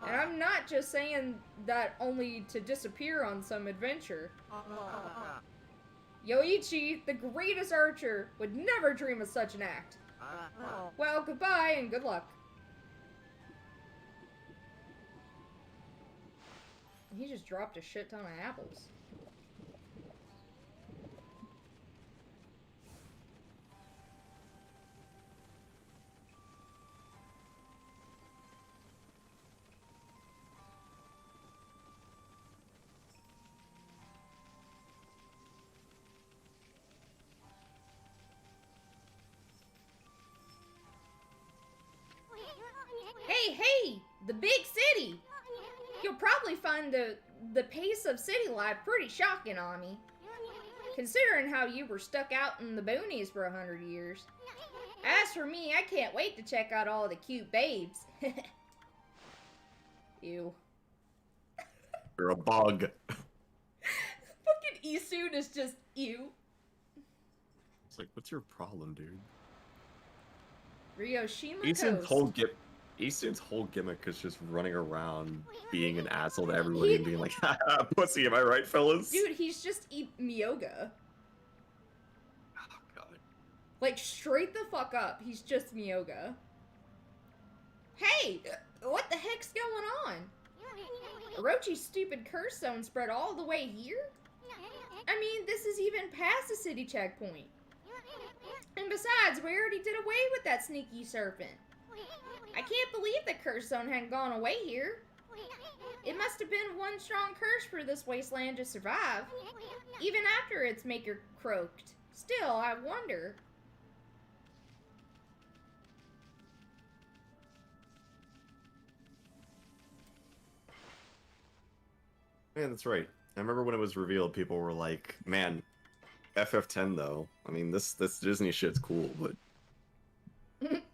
And I'm not just saying that only to disappear on some adventure. Yoichi, the greatest archer, would never dream of such an act. Well, goodbye and good luck. He just dropped a shit ton of apples. Hey, the big city! You'll probably find the pace of city life pretty shocking, Ami. Considering how you were stuck out in the boonies for 100 years. As for me, I can't wait to check out all the cute babes. Ew. You're a bug. Fucking Isun is just ew. It's like, what's your problem, dude? Ryoshima Easton's whole gimmick is just running around being an asshole to everybody and being like, haha, pussy, am I right, fellas? Dude, he's just Miyoga. Oh, God. Like, straight the fuck up. He's just Miyoga. Hey! What the heck's going on? Orochi's stupid curse zone spread all the way here? I mean, this is even past the city checkpoint. And besides, we already did away with that sneaky serpent. I can't believe the curse zone hadn't gone away here. It must have been one strong curse for this wasteland to survive, even after its maker croaked. Still, I wonder. Yeah, that's right. I remember when it was revealed, people were like, man, FF10 though. I mean, this Disney shit's cool, but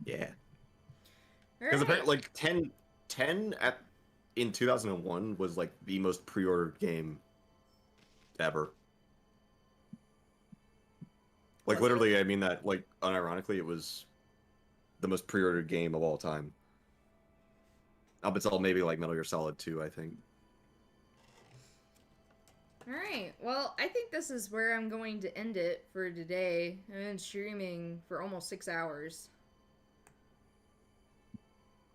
yeah. Because apparently, like 10 in 2001 was like the most pre-ordered game ever. Like literally, I mean that like unironically, it was the most pre-ordered game of all time. Up until maybe like Metal Gear Solid 2, I think. Alright, well, I think this is where I'm going to end it for today. I've been streaming for almost 6 hours.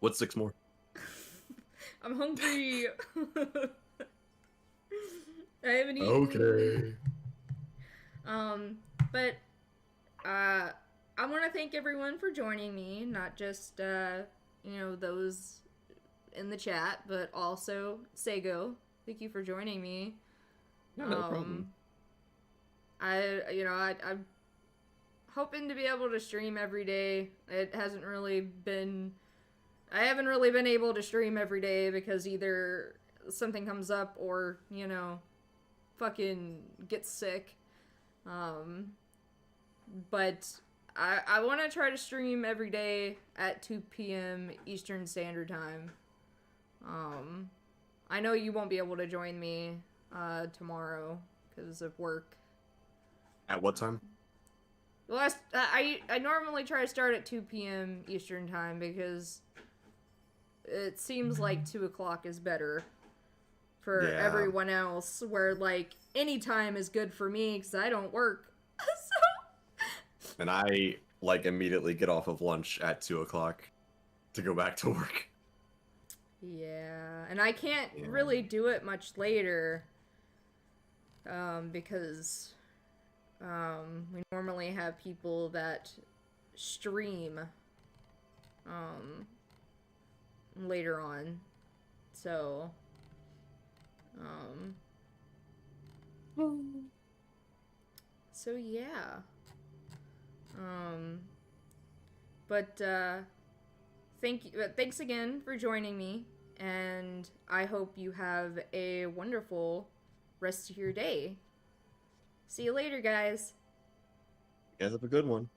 What's 6 more? I'm hungry. I haven't eaten. Okay. But I want to thank everyone for joining me, not just those in the chat, but also Sego. Thank you for joining me. No, no problem. I'm hoping to be able to stream every day. I haven't really been able to stream every day because either something comes up or, fucking get sick. But I want to try to stream every day at 2 p.m. Eastern Standard Time. I know you won't be able to join me tomorrow because of work. At what time? Well, I normally try to start at 2 p.m. Eastern Time because it seems like 2 o'clock is better for everyone else, where, like, any time is good for me because I don't work. So... And I, like, immediately get off of lunch at 2 o'clock to go back to work. Yeah, and I can't really do it much later because we normally have people that stream later on. So so yeah. But thanks again for joining me, and I hope you have a wonderful rest of your day. See you later, guys. You guys have a good one.